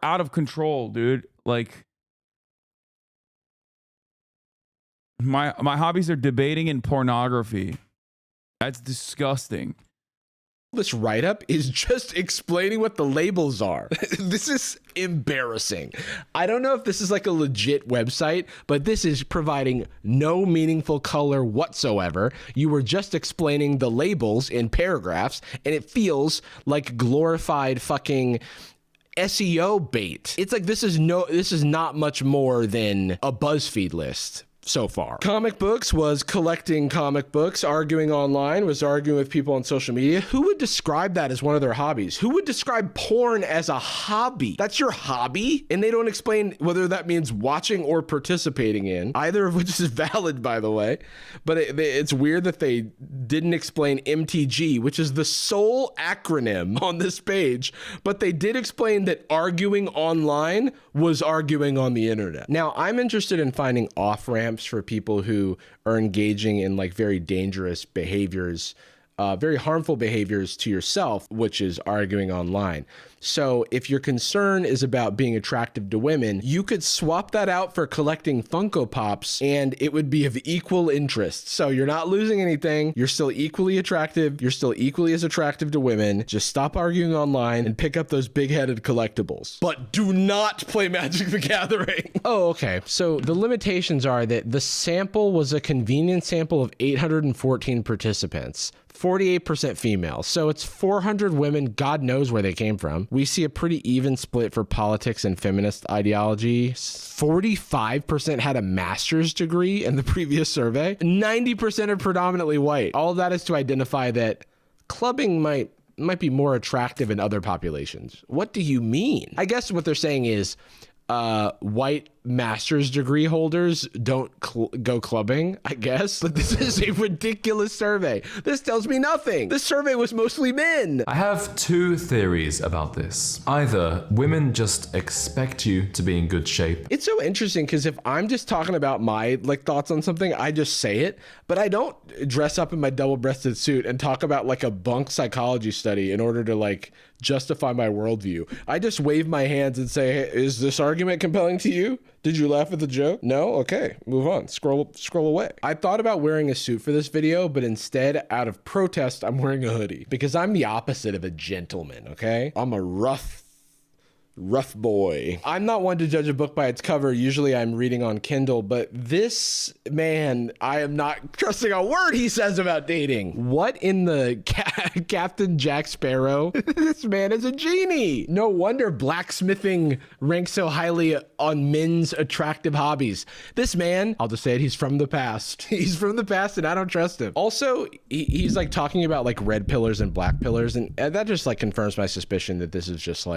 out of control, dude. Like, my hobbies are debating and pornography. That's disgusting. This write-up is just explaining what the labels are. This is embarrassing. I don't know if this is like a legit website, but this is providing no meaningful color whatsoever. You were just explaining the labels in paragraphs, and it feels like glorified fucking SEO bait. It's like this is not much more than a BuzzFeed list. So far. Comic books was collecting comic books. Arguing online was arguing with people on social media. Who would describe that as one of their hobbies? Who would describe porn as a hobby? That's your hobby? And they don't explain whether that means watching or participating in, either of which is valid, by the way. But it's weird that they didn't explain MTG, which is the sole acronym on this page. But they did explain that arguing online was arguing on the internet. Now, I'm interested in finding off-ramps for people who are engaging in like very dangerous behaviors, very harmful behaviors to yourself, which is arguing online. So if your concern is about being attractive to women, you could swap that out for collecting Funko Pops and it would be of equal interest. So you're not losing anything. You're still equally attractive. You're still equally as attractive to women. Just stop arguing online and pick up those big-headed collectibles. But do not play Magic the Gathering. Oh, okay. So the limitations are that the sample was a convenient sample of 814 participants. 48% female. So it's 400 women. God knows where they came from. We see a pretty even split for politics and feminist ideology. 45% had a master's degree in the previous survey. 90% are predominantly white. All of that is to identify that clubbing might be more attractive in other populations. What do you mean? I guess what they're saying is white master's degree holders don't go clubbing, I guess. But this is a ridiculous survey. This tells me nothing. This survey was mostly men. I have two theories about this. Either women just expect you to be in good shape. It's so interesting because if I'm just talking about my thoughts on something, I just say it, but I don't dress up in my double-breasted suit and talk about like a bunk psychology study in order to justify my worldview. I just wave my hands and say, hey, is this argument compelling to you? Did you laugh at the joke? No? Okay, move on. Scroll away. I thought about wearing a suit for this video, but instead, out of protest, I'm wearing a hoodie because I'm the opposite of a gentleman, okay? I'm a rough boy. I'm not one to judge a book by its cover. Usually I'm reading on Kindle, but this man, I am not trusting a word he says about dating. What in the Captain Jack Sparrow? This man is a genie. No wonder blacksmithing ranks so highly on men's attractive hobbies. This man, I'll just say it, he's from the past. He's from the past and I don't trust him. Also, he's talking about red pillars and black pillars, and that just confirms my suspicion that this is just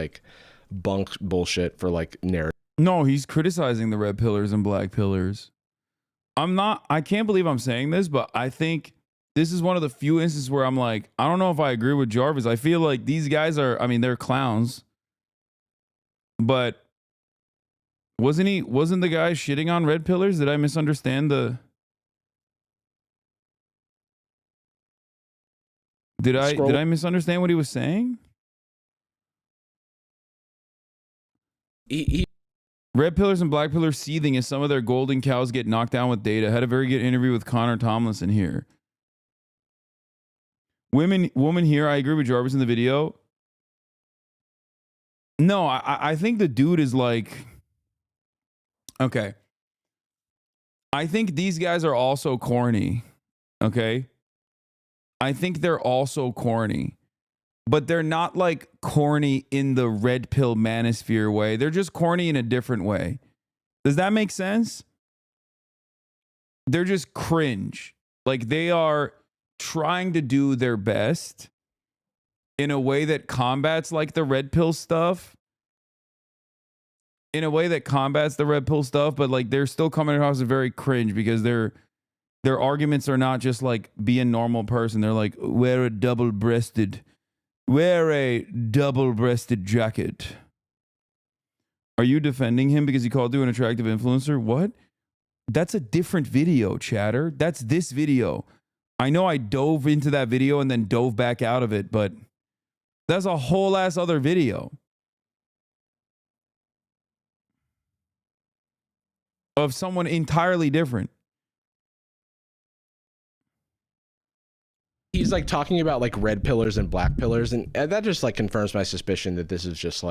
bunk bullshit for narrative. No, he's criticizing the red pillars and black pillars. I can't believe I'm saying this, but I think this is one of the few instances where I'm I don't know if I agree with Jarvis. I feel like these guys they're clowns. But wasn't the guy shitting on red pillars? Did I misunderstand Did I misunderstand what he was saying? Red pillars and black pillars seething as some of their golden cows get knocked down with data. Had a very good interview with Connor Tomlinson here. Woman here, I agree with Jarvis in the video. No, I think the dude is okay. I think these guys are also corny. Okay. I think they're also corny. But they're not corny in the red pill manosphere way. They're just corny in a different way. Does that make sense? They're just cringe. They are trying to do their best in a way that combats the red pill stuff. In a way that combats the red pill stuff, but they're still coming across as very cringe because their arguments are not just be a normal person. They're wear a double-breasted jacket. Are you defending him because he called you an attractive influencer? What? That's a different video, chatter. That's this video. I know I dove into that video and then dove back out of it, but that's a whole ass other video of someone entirely different. He's talking about red pillars and black pillars, and that just confirms my suspicion that this is just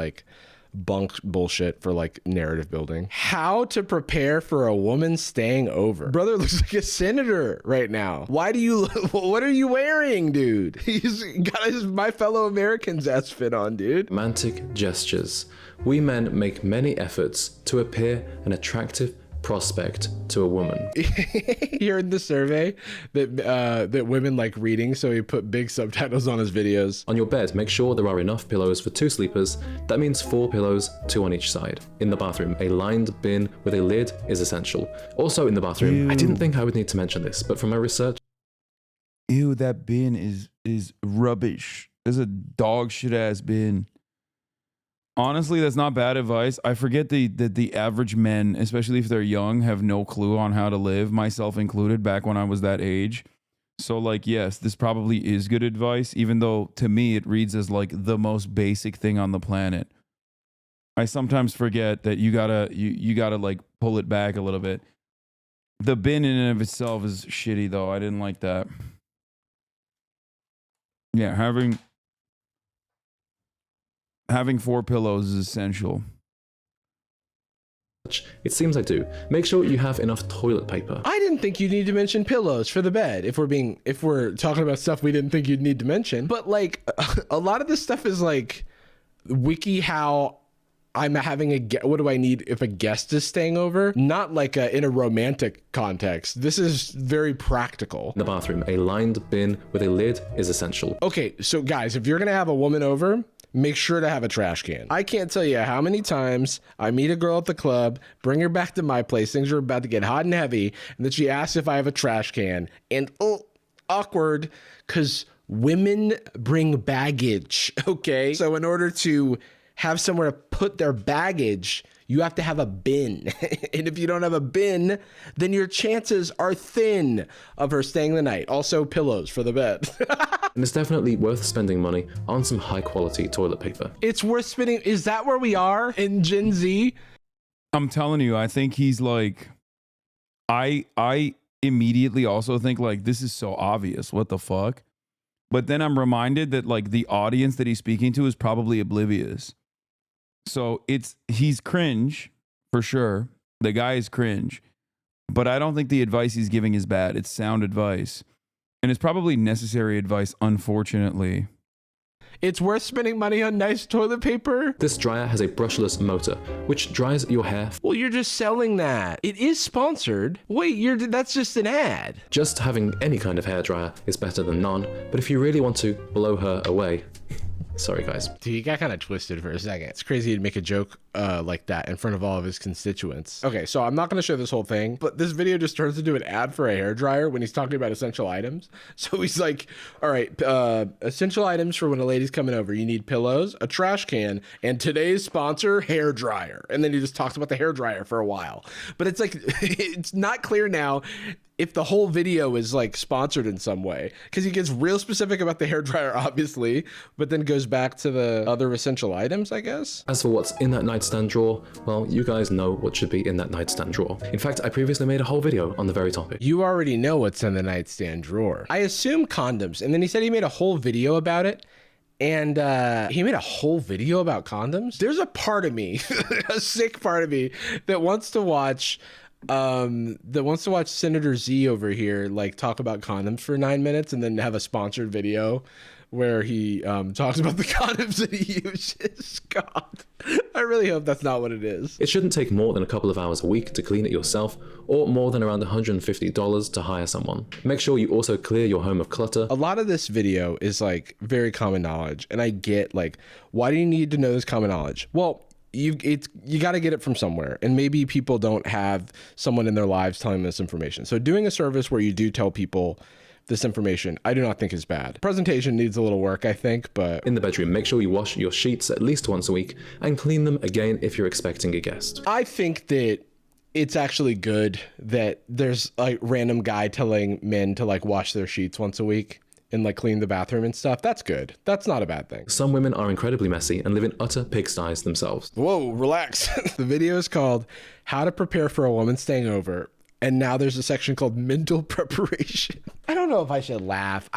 bunk bullshit for narrative building. How to prepare for a woman staying over. Brother looks like a senator right now. What are you wearing, dude? He's got his My Fellow Americans ass fit on, dude. Romantic gestures. We men make many efforts to appear an attractive prospect to a woman. He heard the survey that women like reading, so he put big subtitles on his videos. On your bed, make sure there are enough pillows for 2 sleepers. That means 4 pillows, 2 on each side. In the bathroom, a lined bin with a lid is essential. Also in the bathroom, Ew. I didn't think I would need to mention this, but from my research, Ew, that bin is rubbish. There's a dog shit ass bin. Honestly, that's not bad advice. I forget that the average men, especially if they're young, have no clue on how to live, myself included, back when I was that age. So yes, this probably is good advice, even though to me it reads as the most basic thing on the planet. I sometimes forget that you gotta pull it back a little bit. The bin in and of itself is shitty though. I didn't like that. Yeah, having 4 pillows is essential. it seems I do. Make sure you have enough toilet paper. I didn't think you need to mention pillows for the bed if we're talking about stuff we didn't think you'd need to mention. But a lot of this stuff is wiki how I'm having what do I need if a guest is staying over? Not like in a romantic context. This is very practical. In the bathroom, a lined bin with a lid is essential. Okay, so guys, if you're gonna have a woman over, make sure to have a trash can. I can't tell you how many times I meet a girl at the club, bring her back to my place, things are about to get hot and heavy, and then she asks if I have a trash can, and oh, awkward, because women bring baggage, okay? So in order to have somewhere to put their baggage, you have to have a bin. And if you don't have a bin, then your chances are thin of her staying the night. Also, pillows for the bed. And it's definitely worth spending money on some high quality toilet paper. It's worth spending. Is that where we are in Gen Z? I'm telling you, I think he's like, I immediately also think like, this is so obvious. What the fuck? But then I'm reminded that like the audience that he's speaking to is probably oblivious. So he's cringe for sure. The guy is cringe, but I don't think the advice he's giving is bad. It's sound advice, and it's probably necessary advice, unfortunately. It's worth spending money on nice toilet paper. This dryer has a brushless motor, which dries your hair. Well, you're just selling that. It is sponsored. Wait, that's just an ad. Just having any kind of hairdryer is better than none, but if you really want to blow her away, sorry guys. Dude, he got kind of twisted for a second. It's crazy to make a joke like that in front of all of his constituents. Okay, so I'm not going to show this whole thing, but this video just turns into an ad for a hairdryer when he's talking about essential items. So he's like, all right, essential items for when a lady's coming over. You need pillows, a trash can, and today's sponsor, hairdryer. And then he just talks about the hairdryer for a while. But it's like, it's not clear now if the whole video is like sponsored in some way, because he gets real specific about the hairdryer, obviously, but then goes back to the other essential items, I guess. As for what's in that nightstand drawer, well, you guys know what should be in that nightstand drawer. In fact, I previously made a whole video on the very topic. You already know what's in the nightstand drawer. I assume condoms, and then he said he made a whole video about it. And he made a whole video about condoms. There's a part of me, a sick part of me, that wants to watch Senator Z over here like talk about condoms for 9 minutes and then have a sponsored video where he talks about the condoms that he uses. God, I really hope that's not what it is. It shouldn't take more than a couple of hours a week to clean it yourself, or more than around $150 to hire someone. Make sure you also clear your home of clutter. A lot of this video is like very common knowledge, and I get like, why do you need to know this common knowledge? Well, you got to get it from somewhere, and maybe people don't have someone in their lives telling them this information. So doing a service where you do tell people this information, I do not think is bad. Presentation needs a little work, I think, but... In the bedroom, make sure you wash your sheets at least once a week and clean them again if you're expecting a guest. I think that it's actually good that there's like random guy telling men to like wash their sheets once a week and like clean the bathroom and stuff. That's good. That's not a bad thing. Some women are incredibly messy and live in utter pigsties themselves. Whoa, relax. The video is called How to Prepare for a Woman Staying Over. And now there's a section called mental preparation. I don't know if I should laugh.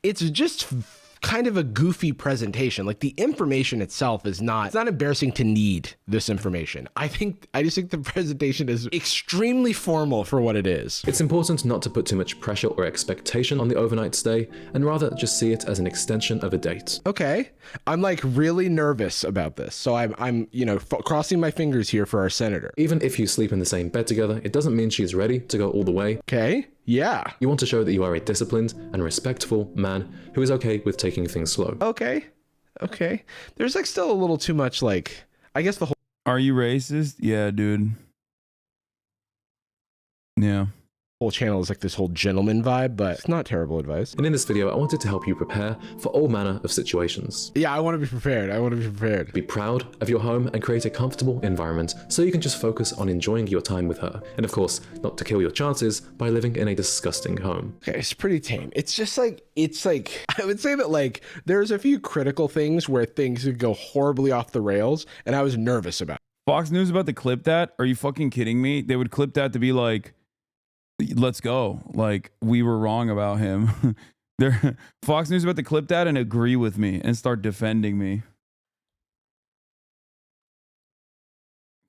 It's just kind of a goofy presentation. Like the information itself is not, it's not embarrassing to need this information. I just think the presentation is extremely formal for what it is. It's important not to put too much pressure or expectation on the overnight stay, and rather just see it as an extension of a date. Okay. I'm like really nervous about this. So I'm crossing my fingers here for our senator. Even if you sleep in the same bed together, it doesn't mean she's ready to go all the way. Okay. Yeah. You want to show that you are a disciplined and respectful man who is okay with taking things slow. Okay. There's like still a little too much like, I guess the whole... Are you racist? Yeah, dude. Yeah. Whole channel is like this whole gentleman vibe, but it's not terrible advice. And in this video, I wanted to help you prepare for all manner of situations. Yeah, I want to be prepared. Be proud of your home and create a comfortable environment so you can just focus on enjoying your time with her. And of course, not to kill your chances by living in a disgusting home. Okay, it's pretty tame. It's just like, I would say that like, there's a few critical things where things could go horribly off the rails, and I was nervous about it. Fox News about to clip that? Are you fucking kidding me? They would clip that to be like, let's go. Like, we were wrong about him. Fox News about to clip that and agree with me and start defending me.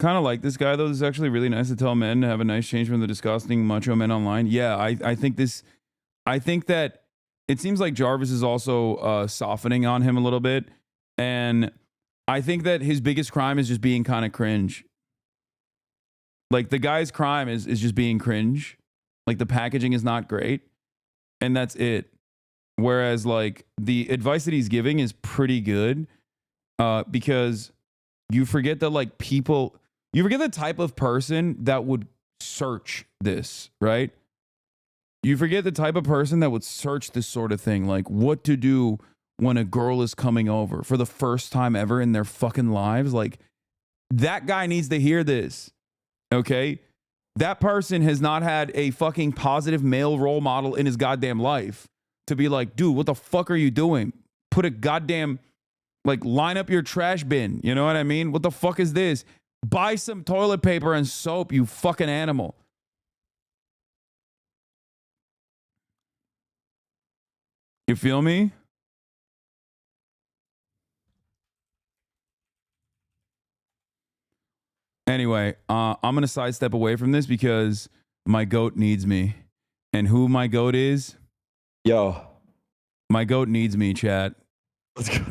Kind of like this guy, though. This is actually really nice to tell men to have a nice change from the disgusting macho men online. Yeah, I think that it seems like Jarvis is also softening on him a little bit. And I think that his biggest crime is just being kind of cringe. Like the guy's crime is just being cringe. Like the packaging is not great. And that's it. Whereas like the advice that he's giving is pretty good. Because you forget that like people, you forget the type of person that would search this, right? You forget the type of person that would search this sort of thing. Like what to do when a girl is coming over for the first time ever in their fucking lives. Like that guy needs to hear this. Okay. That person has not had a fucking positive male role model in his goddamn life to be like, dude, what the fuck are you doing? Put a goddamn, like, line up your trash bin. You know what I mean? What the fuck is this? Buy some toilet paper and soap, you fucking animal. You feel me? Anyway, I'm going to sidestep away from this because my goat needs me. And who my goat is? Yo. My goat needs me, chat. Let's go.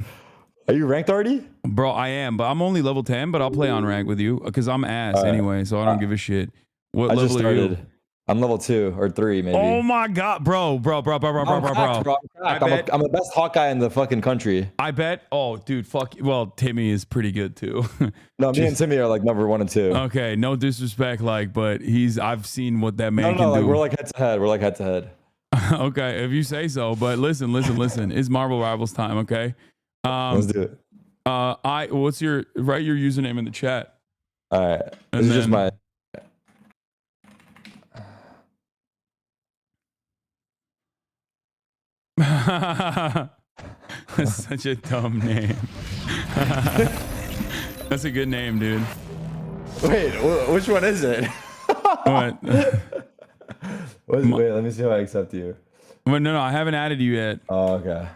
Are you ranked already? Bro, I am, but I'm only level 10, but I'll play on rank with you because I'm ass anyway, so I don't give a shit. What I level just started. are you? I'm level 2 or 3, maybe. Oh my god, bro. I'm the best Hawkeye in the fucking country. I bet. Oh, dude, fuck. Well, Timmy is pretty good too. No, me and Timmy are like number 1 and 2. Okay, no disrespect, like, but I've seen what that man can like, do. we're like head to head. We're like head to head. Okay, if you say so. But listen. It's Marvel Rivals time. Okay. Let's do it. What's your username in the chat? All right. This is just my. That's such a dumb name. That's a good name, dude. Wait, which one is it? What? Wait, let me see if I accept you. Well, no, I haven't added you yet. Oh, okay.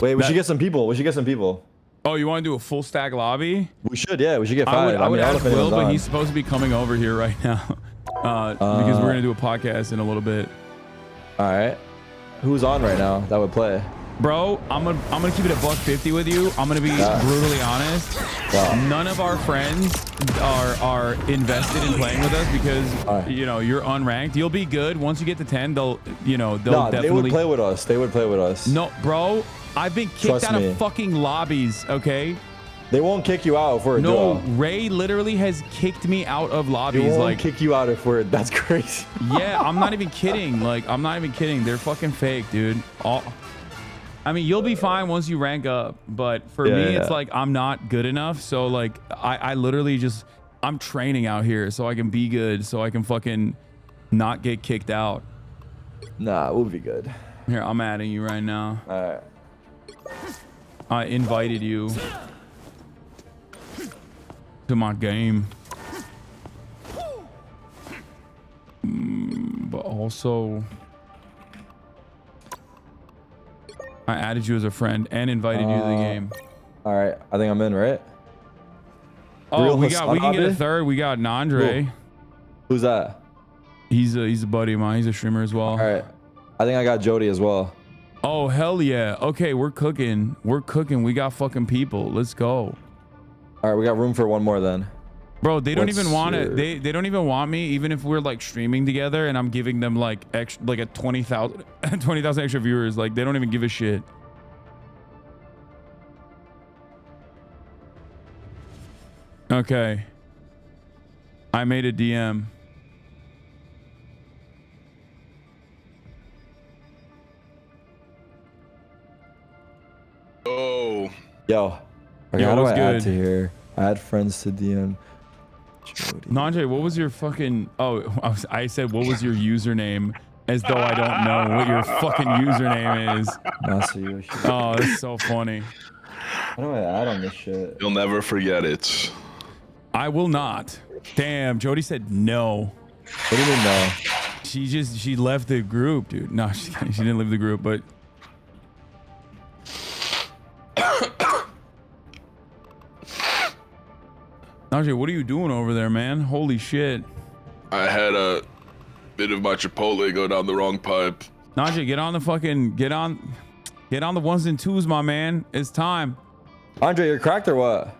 Wait, we should get some people. Oh, you want to do a full stack lobby? We should, yeah. We should get 5. I would add Will, but on. he's supposed to be coming over here right now because we're gonna do a podcast in a little bit. All right. Who's on right now that would play? Bro, I'm gonna keep it at $150 with you. I'm gonna be brutally honest. Wow. None of our friends are invested in playing with us because you know you're unranked. You'll be good once you get to 10. They'll definitely. They would play with us. They would play with us. No, bro, I've been kicked out of fucking lobbies. Okay. They won't kick you out if we're a duo. Ray literally has kicked me out of lobbies. They won't kick you out if we're. That's crazy. Yeah, I'm not even kidding. Like, I'm not even kidding. They're fucking fake, dude. I mean, you'll be fine once you rank up, but for me, it's like I'm not good enough. So like, I literally just I'm training out here so I can be good, so I can fucking not get kicked out. Nah, we'll be good. Here, I'm adding you right now. All right. I invited you to my game. But also I added you as a friend and invited you to the game. All right, I think I'm in, right? Oh, we can get a third. We got Nandre. Who's that? He's a buddy of mine. He's a streamer as well. All right, I think I got Jody as well. Oh hell yeah! Okay, we're cooking. We got fucking people. Let's go. All right, we got room for one more then. Bro, they don't even want it. They don't even want me, even if we're like streaming together and I'm giving them like extra, like a 20,000 extra viewers. Like they don't even give a shit. Okay. I made a DM. Oh. Yo. Okay, how do I add to here? Add friends to DM. Nanjay, what was your fucking... Oh, I said, what was your username? As though I don't know what your fucking username is. Oh, that's so funny. How do I add on this shit? You'll never forget it. I will not. Damn, Jody said no. What do you mean no? She left the group, dude. No, she didn't leave the group, but... Najee, what are you doing over there, man? Holy shit. I had a bit of my Chipotle go down the wrong pipe. Najee, get on the fucking... Get on the ones and twos, my man. It's time. Andre, you're cracked or what?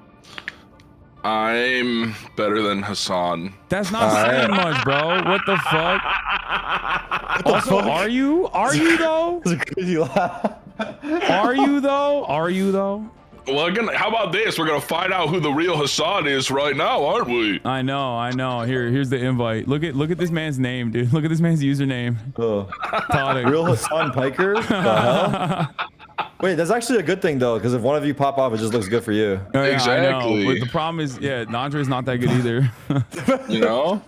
I'm better than Hassan. That's not saying much, bro. What the fuck? Also, are you? Are you though? That's a crazy laugh. Are you though? Are you though? Well, how about this? We're gonna find out who the real Hassan is right now, aren't we? I know, I know. Here's the invite. Look at this man's name, dude. Look at this man's username. Oh, real Hassan Piker? The hell? Wait, that's actually a good thing though, because if one of you pop off, it just looks good for you. Oh, yeah, exactly. I know, but the problem is, yeah, Nandre's not that good either. You know?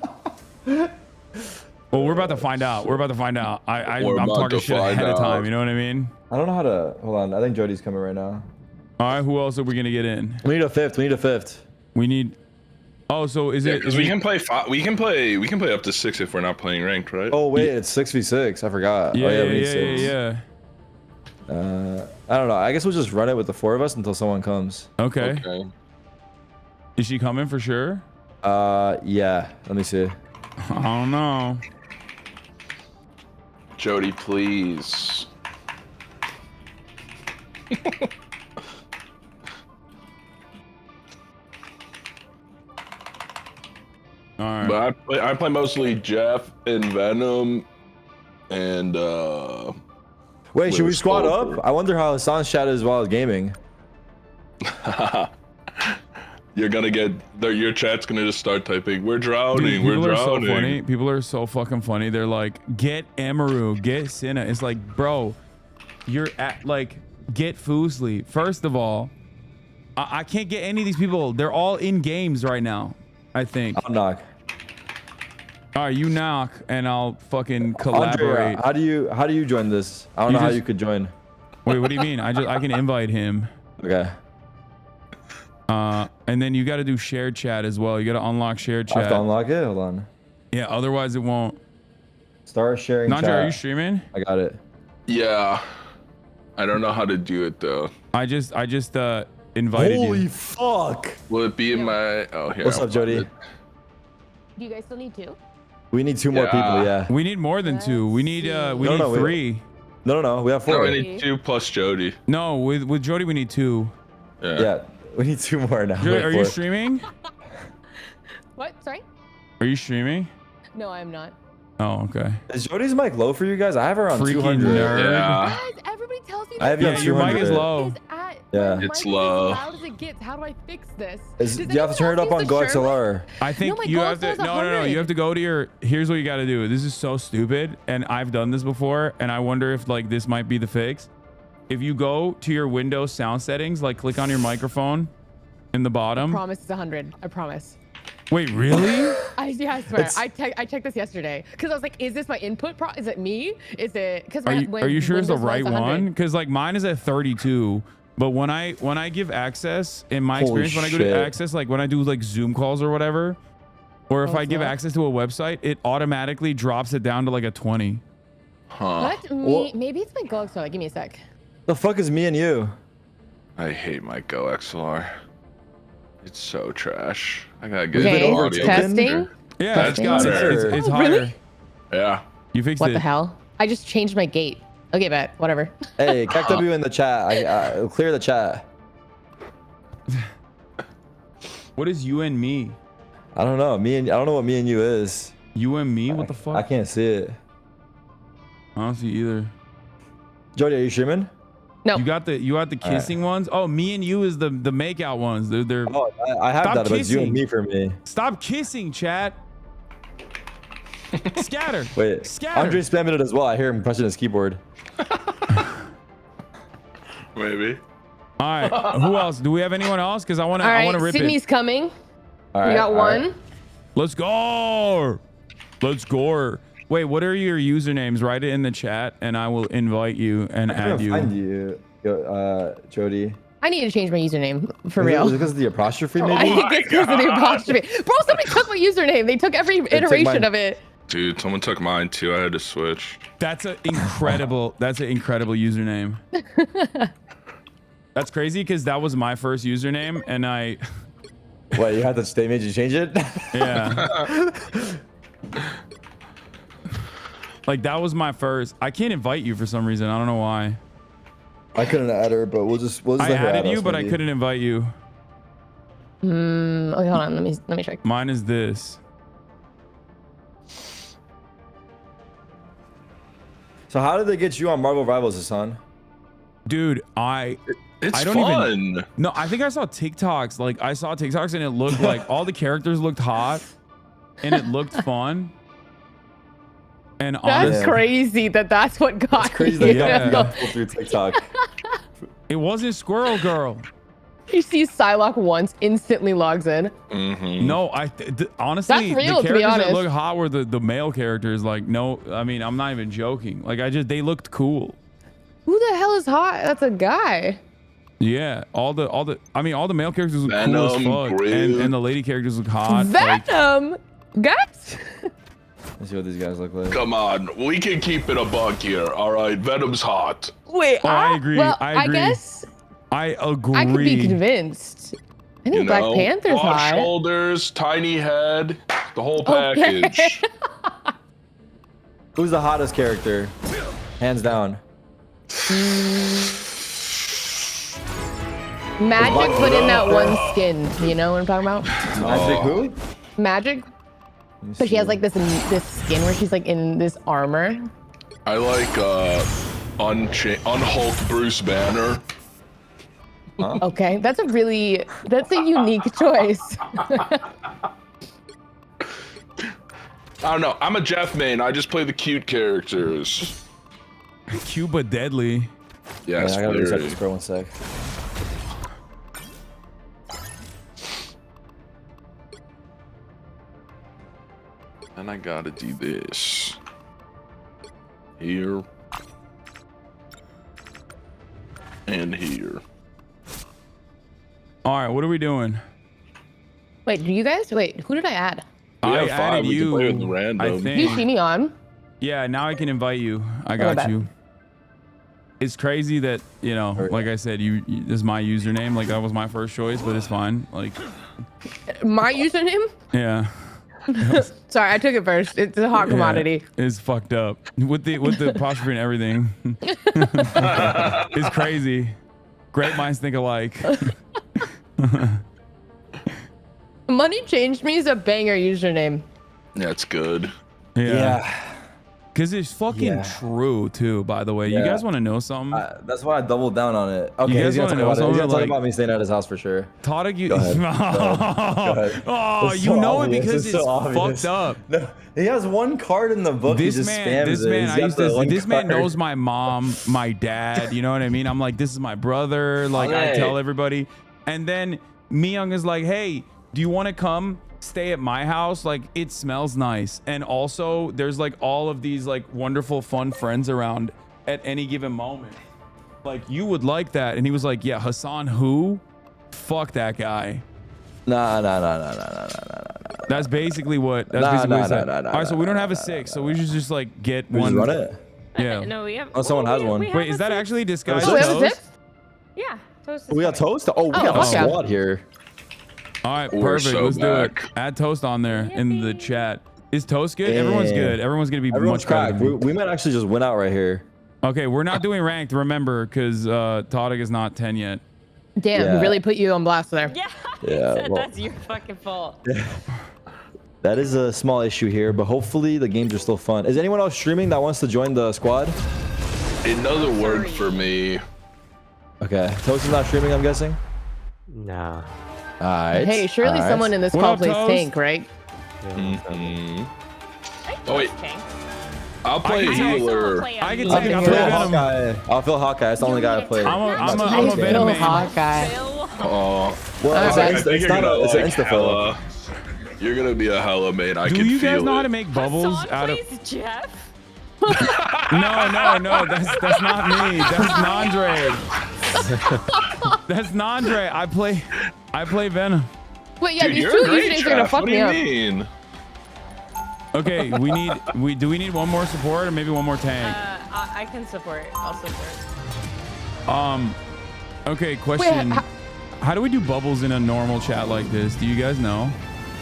Well, we're about to find out. We're about to find out. I'm talking shit ahead of time. You know what I mean? I don't know how to. Hold on. I think Jody's coming right now. All right. Who else are we gonna get in? We need a fifth. We need a fifth. We need. Oh, so is it? Because we can play. We can play up to 6 if we're not playing ranked, right? Oh wait, it's 6v6. I forgot. Yeah, oh, yeah, we need six. Yeah. I don't know. I guess we'll just run it with the 4 of us until someone comes. Okay. Is she coming for sure? Yeah. Let me see. I don't know. Jody, please. All right. But I play mostly Jeff and Venom and Wait, should we squad up? I wonder how Hassan's chat is while gaming. You're gonna get your chat's gonna just start typing, we're drowning, Dude, we're people are drowning. so funny. People are so fucking funny. They're like, get Amaru, get Cinna. It's like, bro, you're at like, get Foosley. First of all, I can't get any of these people. They're all in games right now, I think. I'll knock. All right, you knock and I'll fucking collaborate. Andre, how do you join this? I don't know how you could join. Wait, what do you mean? I can invite him. Okay. And then you got to do shared chat as well. You got to unlock shared chat. I have to unlock it? Hold on. Yeah, otherwise it won't. Start sharing Nandre, chat. are you streaming? I got it. Yeah. I don't know how to do it though. I just invited you. Holy fuck. Will it be in my here? What's up, Jody? Do you guys still need 2? We need 2 more people, yeah. We need more than 2. We need we need 3. No, we have 4. No, we need 2 plus Jody. No, with Jody we need 2. Yeah. We need 2 more now. Jody, are you streaming? What? Sorry? Are you streaming? No, I'm not. Oh, okay. Is Jody's mic low for you guys? I have her on Freaking 200. nerd. Yeah. Guys, everybody tells me I have you on 200. Your mic is low. Yeah. It's low. As loud as it gets. How do I fix this? You have to turn it up on GoXLR. I think my you have GoXLR to is no. 100. You have to go to your here's what you got to do. This is so stupid and I've done this before and I wonder if like this might be the fix. If you go to your Windows sound settings, like click on your microphone in the bottom. I promise it's 100. I promise. Wait, really? I swear. I checked this yesterday because I was like, is this my input? Is it me? Is it? Because are you sure it's the right one? Because like mine is at 32. But when I give access, in my experience, when I go to access, like when I do like Zoom calls or whatever, or if I give access to a website, it automatically drops it down to like a 20. Huh. What? Maybe it's my GoXLR. Give me a sec. The fuck is me and you? I hate my GoXLR. It's so trash. I gotta get Okay, the audio. testing. Yeah, That's got it. It's Oh, higher. really? Yeah. You fixed What it. the hell? I just changed my gate. Okay, but whatever. Hey, CacW in the chat. I clear the chat. What is you and me? I don't know. I don't know what me and you is. You and me? What the fuck? I can't see it. I don't see either. Jody, are you streaming? No. You got the kissing ones? Oh, me and you is the makeout ones. They're Oh, I have Stop that, but it's you and kissing. me for me. Stop kissing, chat. Scatter. Wait, Scatter. Andre's spamming it as well. I hear him pressing his keyboard. Maybe. All right. Who else? Do we have anyone else? Because I want All right, to rip Sydney's it. coming. All We got one. right. Let's go. Let's go. Wait, what are your usernames? Write it in the chat, and I will invite you and I add can't you. find you, Jody. I need to change my username for Is real. it because of the apostrophe, I maybe? think it's because of the apostrophe. Bro, somebody took my username. They took every iteration of it. Dude, someone took mine too. I had to switch. That's an incredible. That's an incredible username. That's crazy because that was my first username, and I. Wait, you had to stay, made you change it? Yeah. Like that was my first. I can't invite you for some reason. I don't know why. I couldn't add her, but we'll just I let her added add you, us, but I maybe. couldn't invite you. Okay, hold on. Let me check. Mine is this. So how did they get you on Marvel Rivals, Hassan? Dude, I don't even. No, I think I saw TikToks. Like I saw TikToks and it looked like all the characters looked hot, and it looked fun. And That's crazy that's what got It's crazy you. that got people through TikTok. It wasn't Squirrel Girl. He sees Psylocke once, instantly logs in. No, honestly, That's real, the to be characters that honest. look hot were the male characters. Like, no, I mean, I'm not even joking. Like, they looked cool. Who the hell is hot? That's a guy. Yeah, all the male characters look Venom, cool as fuck, Groot. and the lady characters look hot. Like, Venom, guys. Let's see what these guys look like. Come on, we can keep it a buck here. All right, Venom's hot. Wait, Oh, I agree. Well, I agree. guess I agree. I could be convinced. I think Black Panther's broad hot. shoulders, tiny head, the whole Okay. package. Who's the hottest character? Hands down. Magic put in that one skin. You know what I'm talking about? Magic who? Magic. But she has like this skin where she's like in this armor. I like unhulk Bruce Banner. Okay, that's a unique choice. I don't know. I'm a Jeff main. I just play the cute characters. Cute but deadly. Yes, I gotta reset very. this for 1 sec. And I gotta do this. Here. And here. All right, what are we doing? Wait, do you guys? Wait, who did I add? I have five. added We can you. play with the random. I Do you see think. me on? Yeah, now I can invite you. I got bet. you. It's crazy that, you know, like I said, you this is my username. Like that was my first choice, but it's fine. Like, My username? yeah. Sorry, I took it first. It's a hot commodity. It's fucked up with the apostrophe and everything. It's crazy. Great minds think alike. Money Changed Me is a banger username. That's good. Yeah. Because it's fucking true too, by the way. You Yeah. guys want to know something? That's why I doubled down on it. Okay, guys he's gonna wanna talk know about it. He's something, gonna talk like- about me staying at his house for sure. Taught you. Go ahead. Go ahead. Oh, It's you so know obvious. it because It's it's so obvious. fucked up. No, he has one card in the book. He just spams This it. man, He's I got used the to. one This man card. knows my mom, my dad. You know what I mean? I'm like, this is my brother. Like I Hey. tell everybody, and then Myung is like, hey, do you want to come stay at my house? Like it smells nice, and also there's like all of these like wonderful, fun friends around at any given moment. Like you would like that, and he was like, yeah, Hassan, who? Fuck that guy. Nah. That's basically what. That's basically what he said. All right, so we don't have a 6, so we should just like get We one. just run it. Yeah. No, we have. Oh, someone has one. Wait, is that actually disguised Oh, we have a toast? six? Yeah, toast is We got coming. toast. Oh, we got a fuck yeah. squad here. All right, We're perfect. so Let's back. do it. Add toast on there in the chat. Is toast good? Everyone's Damn. good. Everyone's gonna be Everyone's much better cracked. than me. We might actually just win out right here. Okay, we're not doing ranked. Remember, because Todic is not 10 yet. Damn, Yeah. he really put you on blast there. Yeah, Yeah, said well- that's your fucking fault. That is a small issue here, but hopefully the games are still fun. Is anyone else streaming that wants to join the squad? It doesn't work for me. Okay, toast is not streaming, I'm guessing. Nah. All right. Hey, surely all right. someone in this What call up, plays Toast? tank, right? Mm-hmm. Oh wait, Okay. I'll play can take- healer. I can I take. can I'll feel play Venom. Hawkeye. I'll feel Hawkeye. That's the only guy I play. I'm a I Venom feel man. Hawkeye. Oh, Well, it's, Alright. it's, it's not a, it's an insta fill. hella. You're gonna be a hella main. I Do can you feel guys know how to it. make bubbles Hassan out of? plays Jeff. No. That's not me. That's Nandre. That's Nandre. I play Venom. Wait, yeah, Dude, these you're two a great usernames are gonna Jeff. fuck What do me you up. mean? Okay, do we need one more support or maybe one more tank? I can support. I'll support. Okay, question. Wait, how do we do bubbles in a normal chat like this? Do you guys know?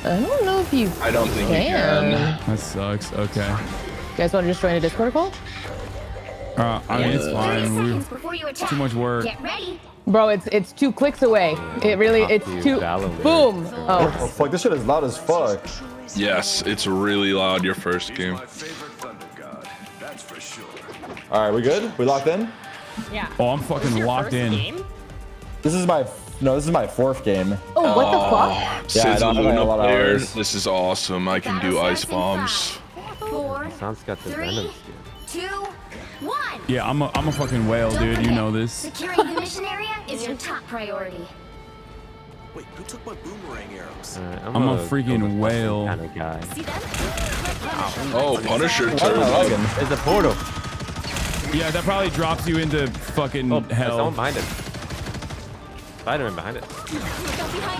I don't know if you I don't think you can. That sucks. Okay. You guys want to just join a Discord call? I mean, it's fine. Before you attack. Too much work. Get ready. Bro, it's 2 clicks away. It really, it's too. Boom. Oh Oh. fuck! This shit is loud as fuck. Yes, it's really loud. Your first game. All right, we good? We locked in? Yeah. Oh, I'm fucking locked in. Game? This is my 4th game. Oh, what the fuck? Yeah, I Says don't have Luna a lot of player. hours. This is awesome. I can do ice bombs. 4, Sounds got the 3, venom 2, 1. Yeah, I'm a fucking whale, dude. You know this. Securing the mission area is your top priority. Wait, who took my boomerang arrows? I'm a freaking whale. Kind of guy. Oh, Punisher Why am I turtle. lagging? There's a portal. Yeah, that probably drops you into fucking There's hell. someone behind it. Spider-Man behind it.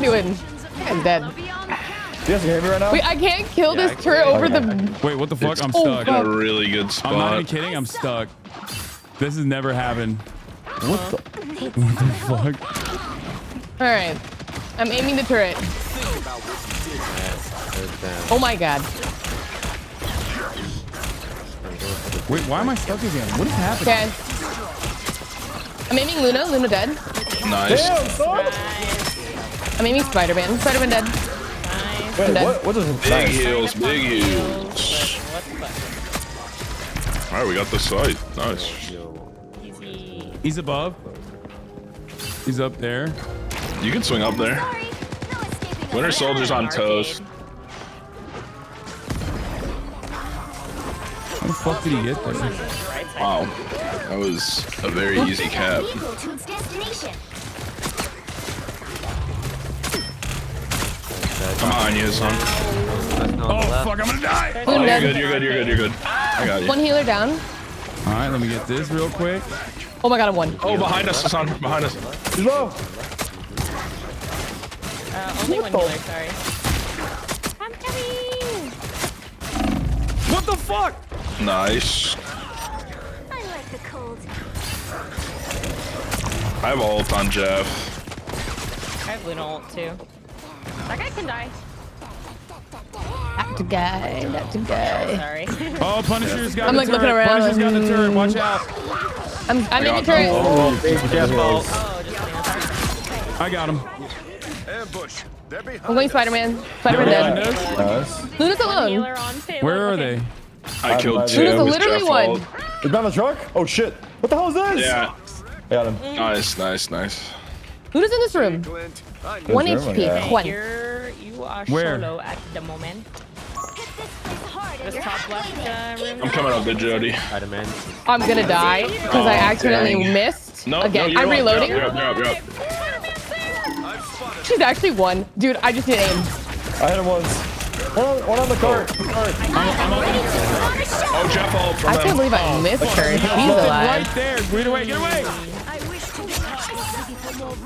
Doing. I'm dead. You guys can hear me right now? Wait, I can't kill this turret over the. Wait, what the fuck? It's I'm stuck. in a really good I'm not even spot. kidding. I'm stuck. This has never happened. What the fuck? All right. I'm aiming the turret. Oh my god. Wait, why am I stuck again? What is happening? Okay. I'm aiming Luna. Luna dead. Nice. I'm aiming Spider-Man. Spider-Man dead. Wait, I'm dead. what is Big nice. heals, big heals. All right, we got the site. Nice. He's above. He's up there. You can swing up there. Winter Soldier's on toast. How the fuck did he get there? Wow, that was a very easy cap. Vehicle to its destination. I'm behind you, son. Oh fuck, I'm gonna die. Oh, you're good, you're good, you're good, you're good. I got you. One healer down. All right, let me get this real quick. Oh my god, I'm one. Oh, behind us, son. Behind us. He's low. Only one healer, sorry. I'm coming! What the fuck? Nice. I like the cold. I have ult on Jeff. I have Luna ult too. That guy can die. That's a guy. That's a guy. Sorry. Oh, Punisher's got I'm the like turret. looking around. Punisher's got the turret. Watch out. I'm in the turret. Oh, I got him. I'm going Spider-Man. Spider-Man Yeah, dead. Nice. Luna's alone. Healer on Taylor. Where are they? I killed two. Luna's with literally Jeff one. ult. Is down the truck? Oh shit. What the hell is this? Yeah. I got him. Nice, nice, nice. Luna's in this room. 1 HP. Yeah. One. You are Where? solo at the moment. This top left room. I'm coming up there, Jody. Spider-Man. I'm gonna die because I accidentally missed. No, Again, no, I'm reloading. You're up, you're up, you're up. She's actually one. Dude, I just need aim. I hit him once. One on the cart. Oh, Jeff ult from I can't them. believe I missed her. She's Right alive. there. Get away. Get away.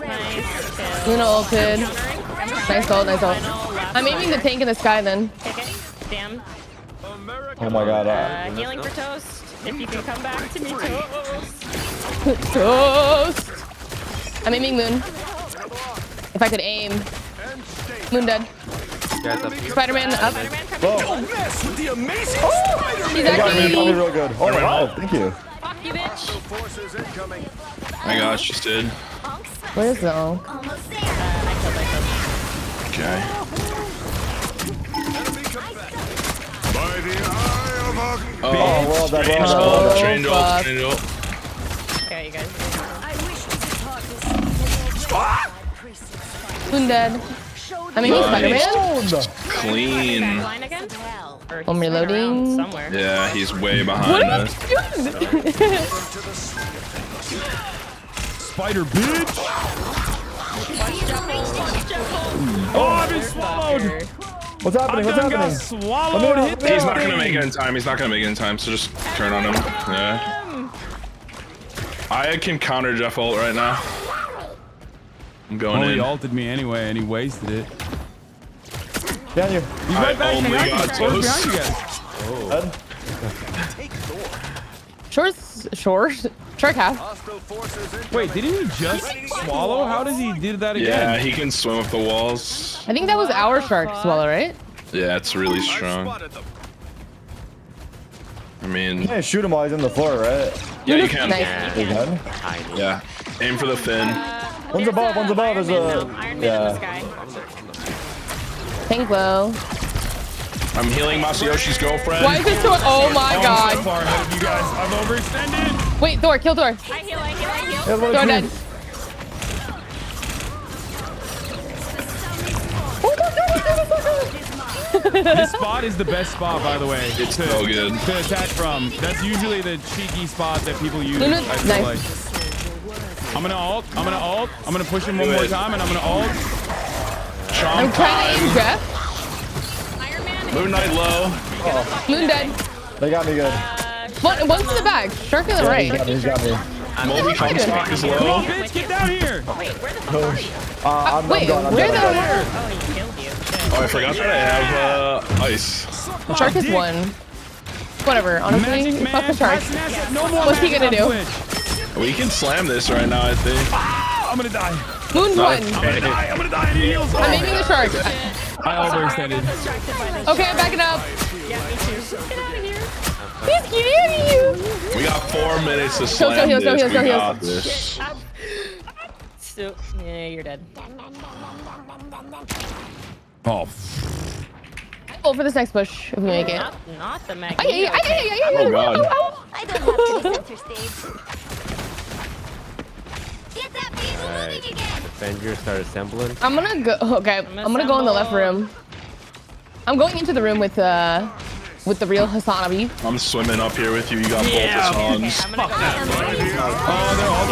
Nice. Luna ulted. Nice ult, nice ult. I'm aiming the tank in the sky then. Okay. Damn. Oh my god. Healing for Toast. If you can come back to me, Toast. Toast. I'm aiming Moon. If I could aim. Moon dead. Spider-Man up. He's You got me actually. real good. Oh wow, thank you. Fuck you, bitch. I got you, Sid. Where is the ult? Okay. Oh, well done, Trained well ult, done. trained ult, fuck. trained ult. Okay, you guys. Moon dead. I'm aiming Nice. Spider-Man. Clean. Line again? Or I'm he's running around reloading. somewhere. Yeah, he's way What behind am I us. doing? Spider bitch. Oh, I've been swallowed. What's happening? What's I done got happening? swallowed. Hit that He's not gonna thing. make it in time. He's not gonna make it in time. So just turn on him. Yeah. I can counter Jeff ult right now. I'm going Oh, he in. ulted me anyway, and he wasted it. Behind you. He's right I back only behind you. got Right toast. behind you guys. Short half. Wait, didn't he just swallow? How does he do that again? Yeah, he can swim up the walls. I think that was our shark swallow, right? Yeah, it's really strong. I mean, You can't shoot him while he's on the floor, right? yeah, you can. Nice. You can? Yeah, aim for the fin. One's above. One's above. There's a. Iron Man in the sky. Thank you. I'm healing Masayoshi's girlfriend. Why is this so? Oh my god. So far ahead of you guys. I've overextended. Wait, Thor, kill Thor. I heal. Thor dead. This spot is the best spot, by the way. It's so good. To attack from. That's usually the cheeky spot that people use. I feel Nice. like. I'm gonna ult. I'm gonna push him one more time, and I'm gonna ult. I'm trying to aim Jeff. Moon Knight low. Moon dead. They got me good. One's in the back. Shark in the right. He's got me. Moby Comstock is low. Come on, bitch, get down here. Wait, where the fuck? I'm Wait, done. where the? Oh, he killed you. Oh, I forgot that I have ice. Shark is one. Whatever. Honestly, fuck the shark. No more. What's he gonna do? We can slam this right now, I think. I'm gonna die. Moon's one. I'm gonna die. I'm heals. I'm aiming the shark. I overextended. Okay, I'm backing up. Yeah, me too. Get out of here. He's getting you. We got 4 minutes to slam heals, this. heals, We heals. got this. So, yeah, you're dead. Oh. Oh, for this next push, if we make it. Not the Magneto. Oh, God. I don't have to be center stage. Alright. Defender, start assembling. I'm gonna go. Okay, I'm gonna go in the left room. I'm going into the room with the real Hasanabi. I'm swimming up here with you. You got both Hassans.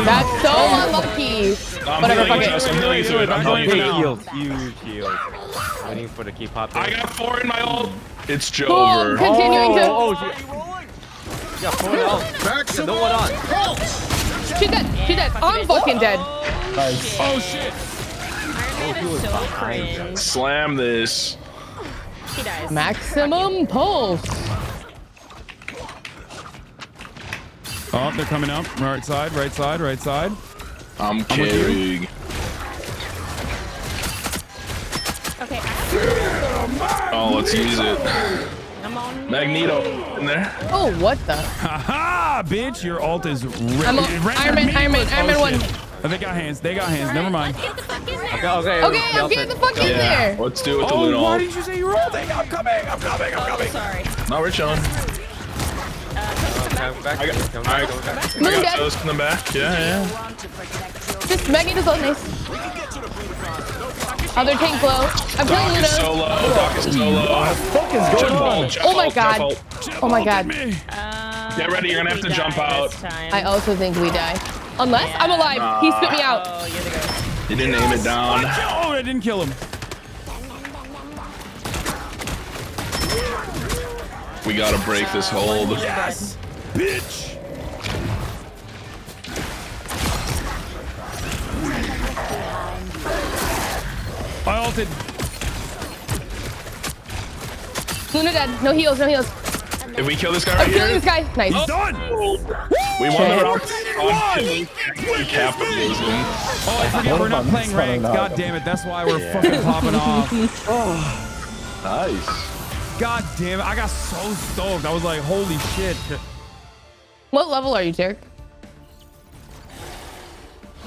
That's so unlucky. Whatever, fuck it. I'm healing to it. I'm healing to it. Huge heals. Waiting for the key pop. I got 4 in my ult. It's Cool. Jover. Continuing to. Yeah, 4 ult. No one on. She's dead. She's dead. I'm fucking dead. Nice. Oh shit. Iron Man is so cringe. Slam this. He dies. Maximum pulse. Oh, they're coming up. Right side, right side, right side. I'm carrying. Okay, Oh, let's use it. I'm on Magneto in there. Oh, what the? Haha, bitch, your ult is I'm a- Iron Man one. Oh, they got hands. They got hands. Never mind. Get the fuck in there. Okay, Okay, I'm getting the fuck in there. Let's do it with the Oh, Luna why ult. did you say you were ulting? I'm coming. I'm coming. I'm coming. Sorry. No, we're chilling. Back. I got Moon dead. those in the back. Yeah. Just Magneto's ult, nice. Other tank blow. I'm killing Doc is so Luna. low. Doc is so low. Oh my god. Oh my god. Get ready. You're gonna have to jump out. I also think we die. Unless I'm alive. He spit me out. Oh, you're the ghost. You didn't aim it down. Oh, I didn't kill him. We gotta break this hold. Yes, bitch. I ulted. Luna dead. No heals. No heals. If we kill this guy I'm right killing here, this guy. Nice. He's done. we won the round. Capitalism. Oh, I forget we're not playing ranked. God damn it. That's why we're fucking popping off. Nice. God damn it. I got so stoked. I was like, holy shit. What level are you, Derek?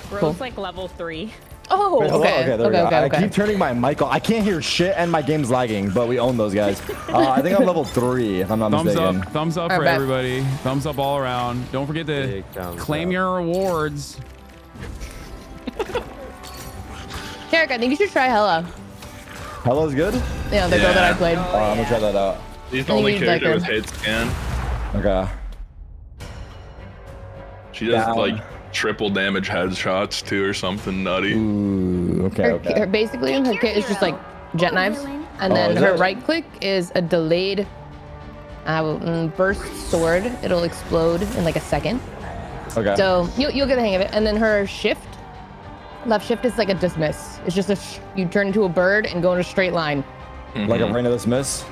Bro's like level 3. Oh, Wait, hello? okay. Okay, there we go. Okay. I keep turning my mic on. I can't hear shit and my game's lagging, but we own those guys. I think I'm level 3, if I'm not mistaken. Thumbs up for everybody. Thumbs up all around. Don't forget to claim your rewards. Derek, I think you should try Hella. Hella's good? Yeah, the girl that I played. I'm gonna try that out. He's the only character with hit scan. Okay. She does like triple damage headshots too or something nutty. Ooh, Her, basically, her kit is just like jet knives, and then her right click is a delayed burst sword. It'll explode in like a second. Okay. So you'll get the hang of it. And then her shift, left shift is like a dismiss. It's just you turn into a bird and go in a straight line. Like a rain of dismiss?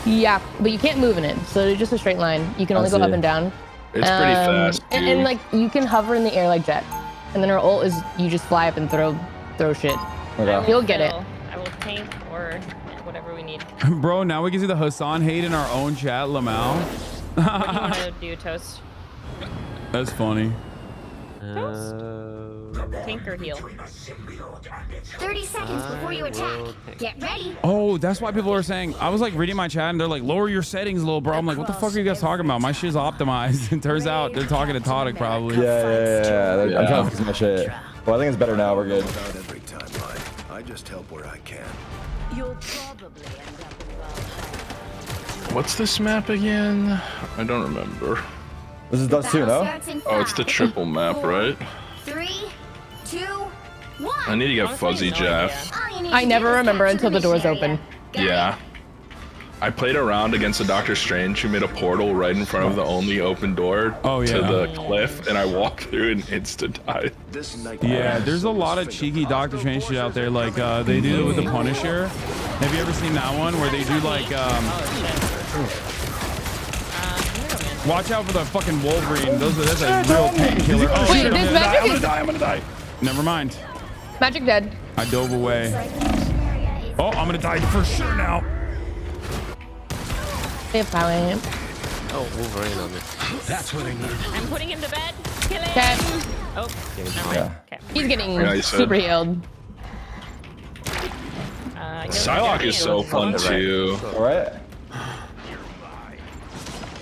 Yeah, but you can't move in it. So it's just a straight line. You can only go up and down. It's pretty fast. And like you can hover in the air like Jet. And then her ult is you just fly up and throw shit. Okay. You'll get it. I will tank or whatever we need. Bro, now we can see the Hassan hate in our own chat, Lamau. What do you want to do, Toast? That's funny. Tinker heal. 30 seconds before you attack. Get ready. Oh, that's why people are saying. I was like reading my chat and they're like, lower your settings, little bro. I'm like, what the fuck are you guys talking about? My shit's optimized. It turns out they're talking to Todic probably. Yeah. I'm trying to fix my shit. Well, I think it's better now. We're good. Every time I just help where I can. You'll probably end up in well. What's this map again? I don't remember. This is Dust 2, no? Oh, it's the triple map, right? 3, 2, 1. I need to get Fuzzy Jeff. I never remember until the doors open. Yeah. I played around against a Doctor Strange who made a portal right in front of the only open door to the cliff, and I walked through and insta-died. Yeah, there's a lot of cheeky Doctor Strange shit out there. Like, they do it with the Punisher. Have you ever seen that one where they do like, watch out for the fucking Wolverine. That's a real painkiller. Oh, wait, shit, this magic I'm gonna die. Never mind. Magic dead. I dove away. Oh, I'm gonna die for sure now. If I am. Oh, Wolverine on this. That's what I need. I'm putting him to bed. Kill him. Okay. Oh, never mind. Okay. He's getting super healed. Psylocke is so fun too. Alright.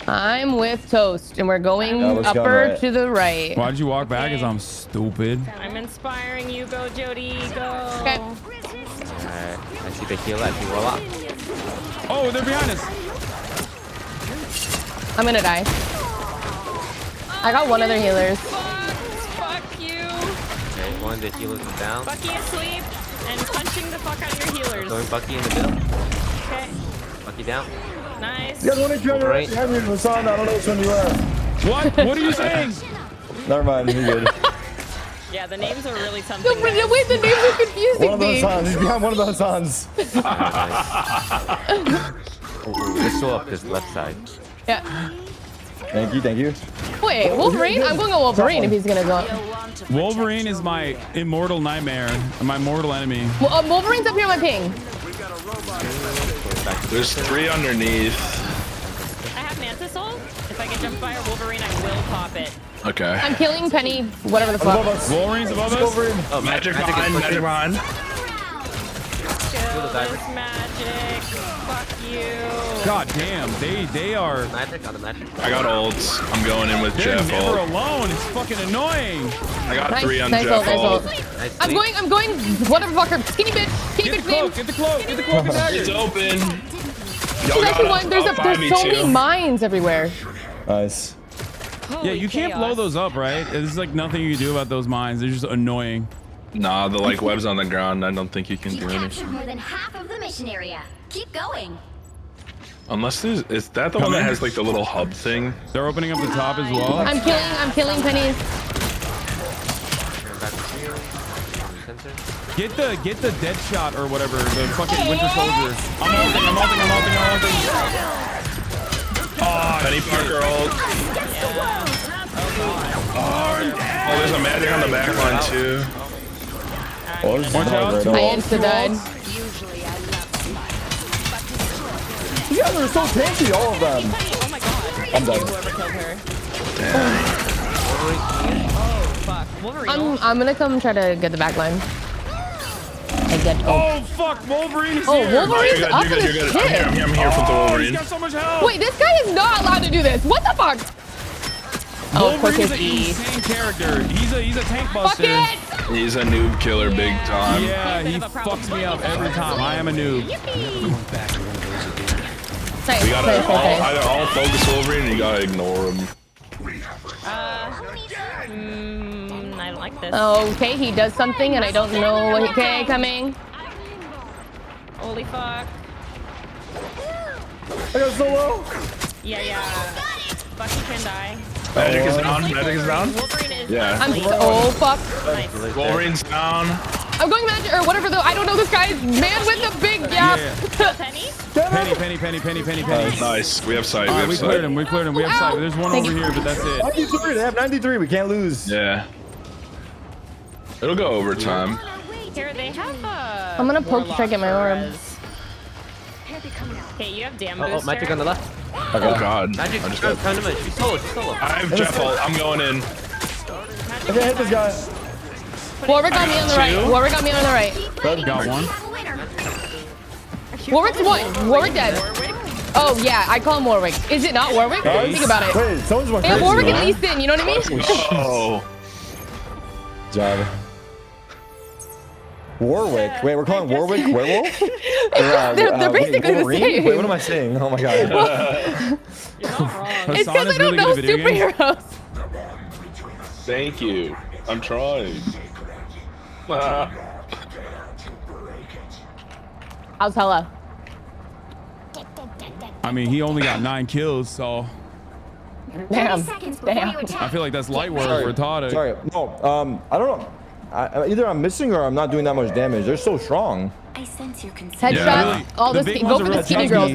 I'm with Toast, and we're going upper to the right. Why'd you walk back? Because I'm stupid. I'm inspiring you. Go, Jody. Go. Okay. Alright, I see the heal at you roll up. Oh, they're behind us. I'm gonna die. I got one of their healers. Fuck you. Okay, one of the healers is down. Bucky asleep and punching the fuck out of your healers. Throwing Bucky in the middle. Okay. Bucky down. Nice. You guys want to join right behind me, Hassan? I don't know which one you are. What? What are you saying? Never mind, you're good. Yeah, the names are really something. No, wait, the names are confusing One of the me. Hassans. He's behind one of the Hassans. Let's go up this left side. Yeah. Thank you. Wait, Wolverine? I'm going to Wolverine if he's gonna go. Wolverine is my immortal nightmare, my mortal enemy. Well, Wolverine's up here on my ping. There's 3 underneath. I have Mantis ult. If I get jumped by a Wolverine, I will pop it. Okay. I'm killing Penny, whatever the fuck. Wolverine's above us. Oh, magic behind. Kill this magic. Fuck you. God damn, they are. Magic on the magic. I got ults. I'm going in with They're Jeff never ult. alone. It's fucking annoying. I got Nice, 3 on nice Jeff ult, ult. nice I'm going, whatever fucker. Skinny bitch. Skinny bitch name. Get the cloak and dagger. It's open. She's actually one. There's so many mines everywhere. Nice. Yeah, you can't blow those up, right? There's like nothing you can do about those mines. They're just annoying. Nah, the like web's on the ground. I don't think you can do anything. Captured more than half of the mission area. Keep going. Unless there's, is that the one that has like the little hub thing? They're opening up the top as well. I'm killing pennies. Get the dead shot or whatever, the fucking Winter Soldier. I'm ulting. Oh, Penny Parker ult. Oh, there's a magic on the back line too. Watch out. I insta-died. You guys are so tanky, all of them. Oh my god. I'm done. Whoever killed her. Damn. Oh fuck. Wolverine. I'm gonna come try to get the back line. Oh fuck, Wolverine is here. Wolverine's up in You're his good. shit. I'm here from the Wolverine. He's got so much health. Wait, this guy is not allowed to do this. What the fuck? Oh, of course Wolverine's he's an insane character. He's a tank buster. Fuck it! He's a noob killer big time. Yeah, he fucks me up every time. I am a noob. Nice, We gotta nice. either all focus Wolverine or you gotta ignore him. I don't like this. Okay, he does something and I don't know what. Okay, coming. Holy fuck. I got so low. Yeah. Bucky can die. Magic is down. Magic is down. Wolverine is Yeah. Oh fuck. Nice. Wolverine's down. I'm going magic or whatever though. I don't know this guy's man with the big gap. Penny? Penny. Nice. We have sight. All right, We we have cleared sight. him. We have sight. There's one over here, but that's it. 93. They have 93. We can't lose. Yeah. It'll go overtime. Here they have I'm gonna poke to try to get my orb. Okay, you have damn Oh, booster. magic on the left. Oh god. Magic, I just come got... to me. She's solo. I have Jeff ult. I'm going in. I can't hit this guy. Warwick got me on the right. Warwick got me on the right. Got one. Warwick's one. Warwick dead. Oh yeah, I call him Warwick. Is it not Warwick? Nice. Think about it. Wait, someone's went Yeah, crazy. Warwick and Easton, you know what I mean? Oh. Job. Warwick. Wait, we're calling Warwick werewolf? They're basically the same. Wait, what am I saying? Oh my god. It's because I don't know superheroes. Thank you. I'm trying. How's Hella? I mean, he only got 9 kills, so. Damn. Damn. I feel like that's light work for Toddy. Sorry. No, I don't know. Either I'm missing or I'm not doing that much damage. They're so strong. I sense your concern. Headshots. Yeah. All the go for the skinny girls.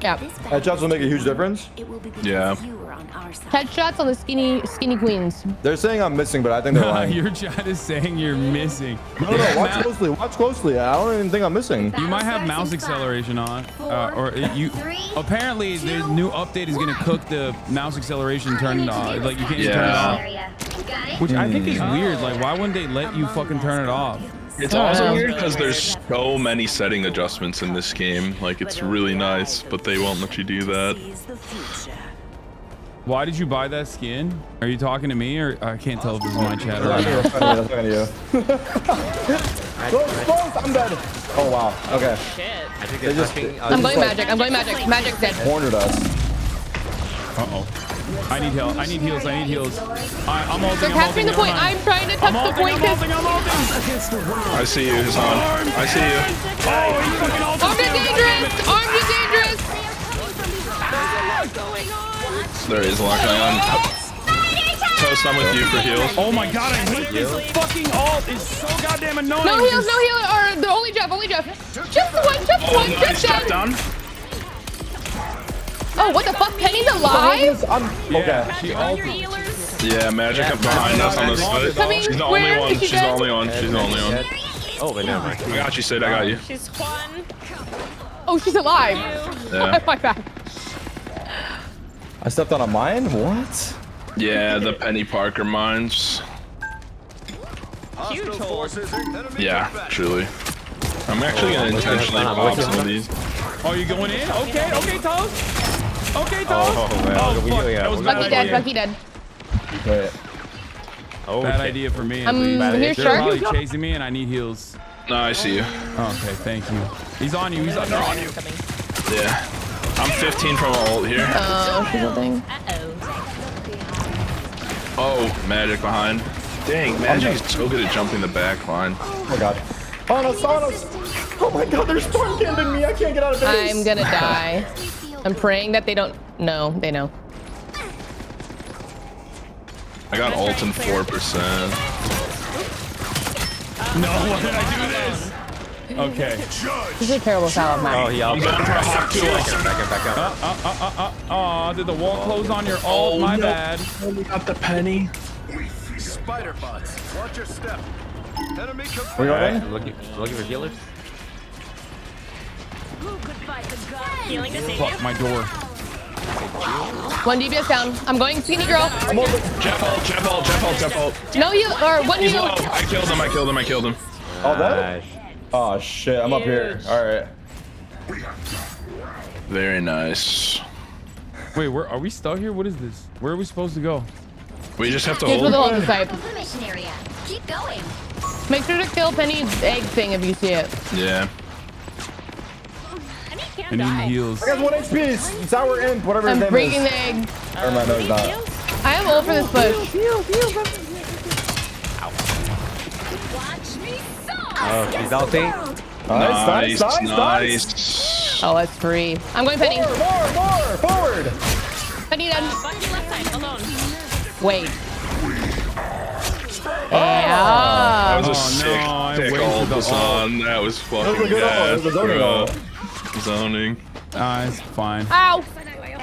Yeah. Headshots will make a huge difference. Yeah. Headshots on the skinny queens. They're saying I'm missing, but I think they're lying. Your chat is saying you're missing. No, watch closely. Watch closely. I don't even think I'm missing. You might have mouse acceleration on, or you. Apparently, the new update is gonna cook the mouse acceleration. Turn it off. Like you can't just turn it off. Which I think is weird. Like, why wouldn't they let you fucking turn it off? It's also weird because there's so many setting adjustments in this game. Like, it's really nice, but they won't let you do that. Why did you buy that skin? Are you talking to me, or I can't tell if this is my chat or not. I'm talking to you. Close, I'm dead. Oh wow. Okay. Shit. I'm going magic. I'm going magic. Magic's dead. Cornered us. Uh-oh. I need help. I need heals. I need heals. I'm ulting. They're capturing the point. I'm trying to touch the point. I'm ulting. I see you, Hassan. I see you. Armed and dangerous. Armed and dangerous. There is a lot going on. Toast, I'm with you for heals. Oh my god, I hate this fucking ult. It's so goddamn annoying. No heals, no heal. Or the only Jeff, Just one, Nice just shot dead. down. Oh, what the fuck? Penny's alive? Okay. She ulted. Yeah, Magic up behind us on this foot. She's the only one. She's the only one. She's the only one. Oh, but never mind. I got you, Sid. I got you. She's one. Oh, she's alive. Yeah. My bad. I stepped on a mine? What? Yeah, the Penny Parker mines. Huge hole. Yeah, truly. I'm actually gonna intentionally pop some of these. Oh, you going in? Okay, Toast. Okay, Toast. Oh, man. Oh, fuck. Yeah, That was Bucky bad dead, idea. Bucky dead. Wait. Oh, Bad idea for me. At I'm least. here, They're shark. probably chasing me, and I need heals. No, I see you. Okay, thank you. He's on you. He's on you. Yeah. I'm 15 from an ult here. Oh, she's ulting. Oh, Magic behind. Dang, Magic is so good at jumping the back line. Oh my god. On us. Oh my god, they're spawn camping me. I can't get out of base. I'm gonna die. I'm praying that they don't. No, they know. I got ult in 4%. No, why did I do this? Okay. This is a terrible foul of mine. Oh, he out. Back up. Oh, did the wall close on your ult? My bad. We got the Penny. Spider bots, watch your step. Enemy We're going? Right, looking for healers. Healing to save Fuck you. my door. One DPS down. I'm going skinny girl. Jeff ult. No heal or one He's heal. low. I killed him. Oh, that? Oh shit, I'm up here. Alright. Very nice. Wait, are we stuck here? What is this? Where are we supposed to go? We just have to Here's where hold. the ult type. Mission area. Keep going. Make sure to kill Penny's egg thing if you see it. Yeah. I need heals. I got 1 HP. Sour Imp, whatever his I'm name breaking is. the egg. Never mind, no, he's not. I have ult for this push. Oh, she's ulting. Nice. Oh, that's free. I'm going Penny. More, forward. Penny dead. Bucky left side, alone. Wait. That was a sick wasted ult, the Hassan. That was fucking good ult. It was a zoning ult. Zoning. It's fine. Ow.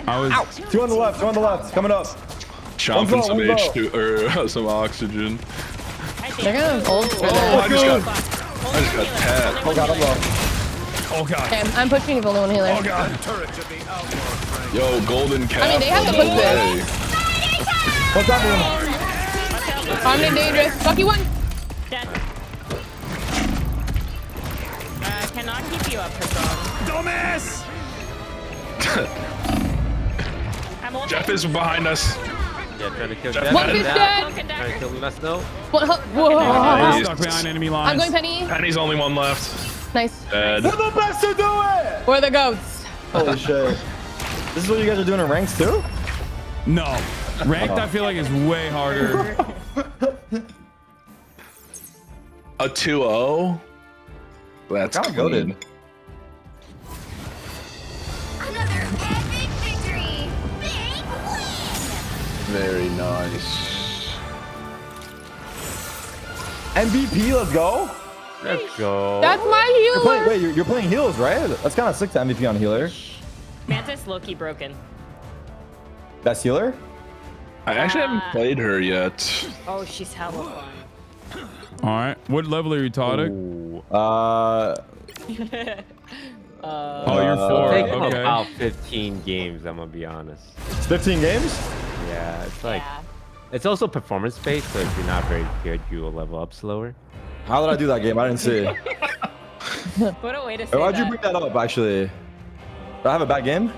I was. Two on the left, coming up. Chomping some One's low. H2 or some oxygen. They're gonna ult for Oh, that. I just got tapped. Oh god, I'm low. Oh god. Okay, I'm pushing if only one healer. Oh god. Yo, golden cap. I mean, they have to no push this. way. What's that mean? Armed and dangerous. Bucky one. Dead. Cannot keep you up, Hassan. Dumbass! Jeff is behind us. Yeah, trying to kill Jeff. Jeff. One is dead. Trying to kill me myself. Whoa. Stuck behind enemy lines. I'm going Penny. Penny's only one left. Nice. Dead. We're the best to do it! We're the goats. Holy shit. This is what you guys are doing in ranks too? No. Ranked, I feel like, is way harder. A 2-0? That's Kinda goated. goated. Another epic victory. Big win. Very nice. MVP, let's go. Let's go. That's my healer. Wait, you're playing healers, right? That's kind of sick to MVP on healer. Mantis Loki broken. That's healer? I actually haven't played her yet. Oh, she's hella fun. All right. What level are you, Todic? Uh, Oh, you're 4. Take him Okay. about 15 games, I'm gonna be honest. It's 15 games? Yeah, it's like it's also performance based, so if you're not very good, you will level up slower. How did I do that game? I didn't see. What a way to say Why'd you that. bring that up, actually? Did I have a bad game?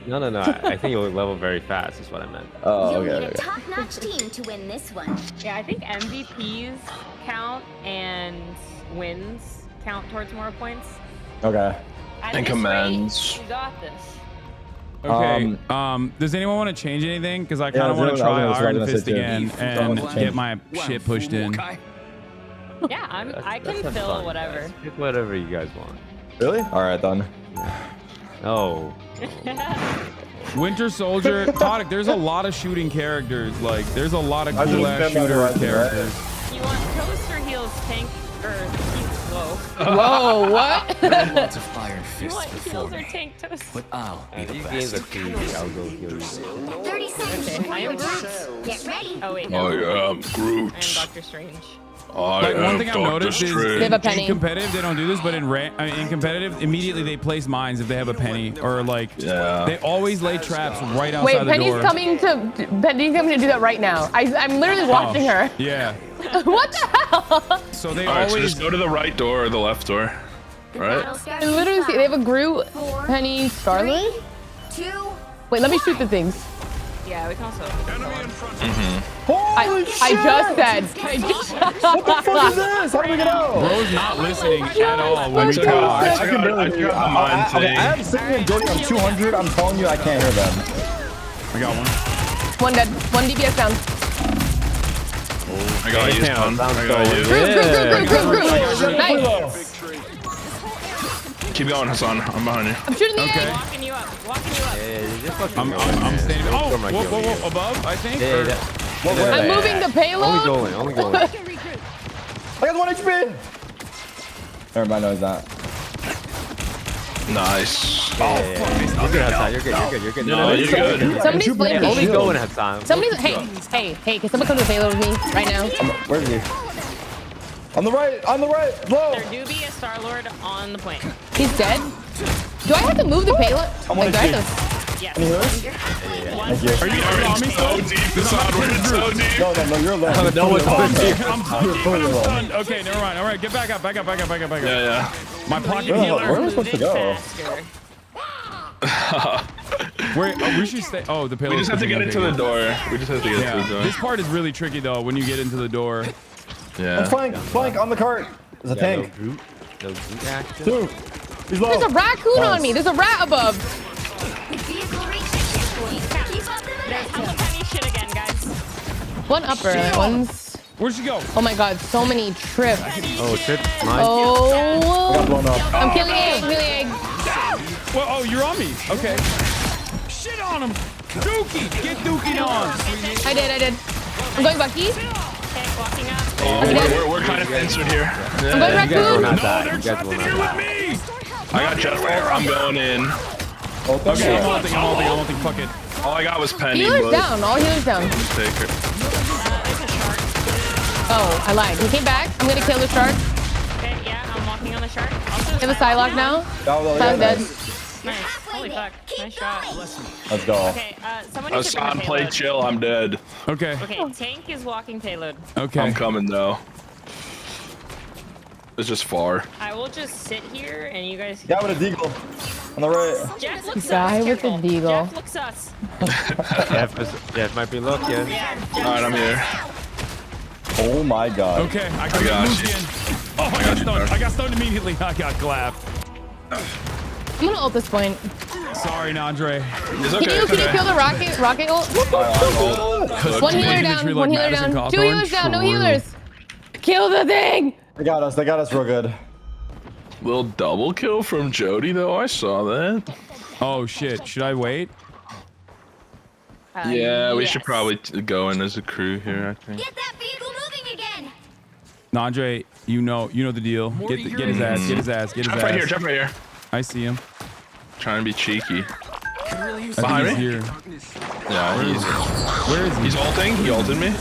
No. I think you'll level very fast. Is what I meant. Oh, You'll okay. need a top-notch team to win this one. Yeah, I think MVPs count and wins count towards more points. Okay. At And this commands. rate, you got this. Okay. Does anyone want to change anything? Because I kind Yeah, of want to try I was Iron gonna say Fist too. again Someone and change. get my shit pushed in. Yeah, I can That's fill fun, whatever. guys. Pick whatever you guys want. Really? All right, then. Oh. Winter Soldier, Todic, there's a lot of shooting characters. Like, there's a lot of I just cool ass remember shooter right there. characters. You want toast or heels, tank or whoa? Whoa, what? Lots of Iron You Fists want before heels or me, tank toast? but I'll be the These games are best. too easy. I'll go heal you. 30 seconds before you attack. Get ready. Oh wait, I no. am Groot. I am Doctor Strange. Like, one thing I've noticed is They have a penny. in competitive they don't do this, but in competitive immediately they place mines if they have a penny or like they always lay traps right outside Wait, the Penny's door. coming to do that right now. I'm literally watching her. Yeah. What the hell? So they All right, so always just go to the right door or the left door. Right? I literally see they have a Groot, Penny, Star-Lord. 2. Wait, let me shoot the things. Yeah, we can also. I just said. What the fuck is this? How do we get out? Bro's not listening at all when we I talk. can barely hear you. I have 60 and Jordy on 200. I'm telling you, I can't hear them. I got one. One dead. One DPS down. I got you. I got you. Groot. Nice. Keep going, Hassan. I'm behind you. I'm shooting the Okay. egg. Walking you up. Walking you up. Yeah, you just fucking I'm standing. Oh, whoa, above, I think. Yeah, or- that- I'm moving the payload. Only going. I got 1 HP. Never mind, no, he's not. Nice. You're good, Hassan. You're good. No, you're good. Somebody's playing Only me. going, Hassan. Somebody's. Hey, can someone come to the payload with me right now? Where is he? On the right, low. There do be a Star-Lord on the point. He's dead. Do I have to move the payload? Like, do I have to? Yes. Thank you. Are you so deep, Hassan? We're in so deep. No, you're alone. No one's on you. I'm stunned. Okay, never mind. All right, get back up. Yeah. My pocket Where healer. am I supposed to go? We should stay. Oh, the payload. We just have to get into the door. This part is really tricky though when you get into the door. Yeah. Flank on the cart. There's a tank. No Groot action. 2. He's low. There's a raccoon on me. There's a rat above. There's no penny shit again, guys. One upper. One's. Where'd she go? Oh my god, so many trips. Oh shit. Mine. Oh. Got blown up. I'm killing egg. Well, oh, you're on me. Okay. Shit on him. Dookie, get Dookie on. I did. I'm going Bucky. Okay, walking up. Oh, we're kind of answered here. I'm going You guys will raccoon. not die. they're You guys will trapped in not here with die. I got Jeff. I'm going in. Okay, I'm ulting. Fuck it. All I got was Penny. Healer's but down. All healers down. Take her. Oh, I lied. He came back. I'm gonna kill the shark. Okay, yeah, I'm walking on the shark. Also, I have a Psylocke now. Psylocke dead. Nice. Holy fuck. Nice shot. Let's go. Okay, somebody should bring Hassan, a play payload. chill. I'm dead. Okay. Okay, tank is walking payload. Okay. I'm coming though. It's just far. I will just sit here and you guys. Yeah, with a deagle on the right. Jeff looks Guy sus. with the Careful. deagle. Jeff looks sus. Jeff might be looking. Alright, I'm here. Oh my god. Okay, I got got you. Oh, I got stoned. I got stoned immediately. I got clapped. I'm gonna ult this point. Sorry, Nandre. It's okay. Can you kill the rocket ult? One healer down. One healer down. 2 healers down. No healers. Kill the thing. They got us. They got us real good. Little double kill from Jody though. I saw that. Oh shit. Should I wait? Yeah, we should probably go in as a crew here. I think. Get that vehicle moving again. Nandre, you know the deal. Get his ass. Get his ass. Get his ass. Jump right here. Jump right here. I see him. Trying to be cheeky. Behind me? Here. Yeah, he's. Where is he? He's ulting. He ulted me.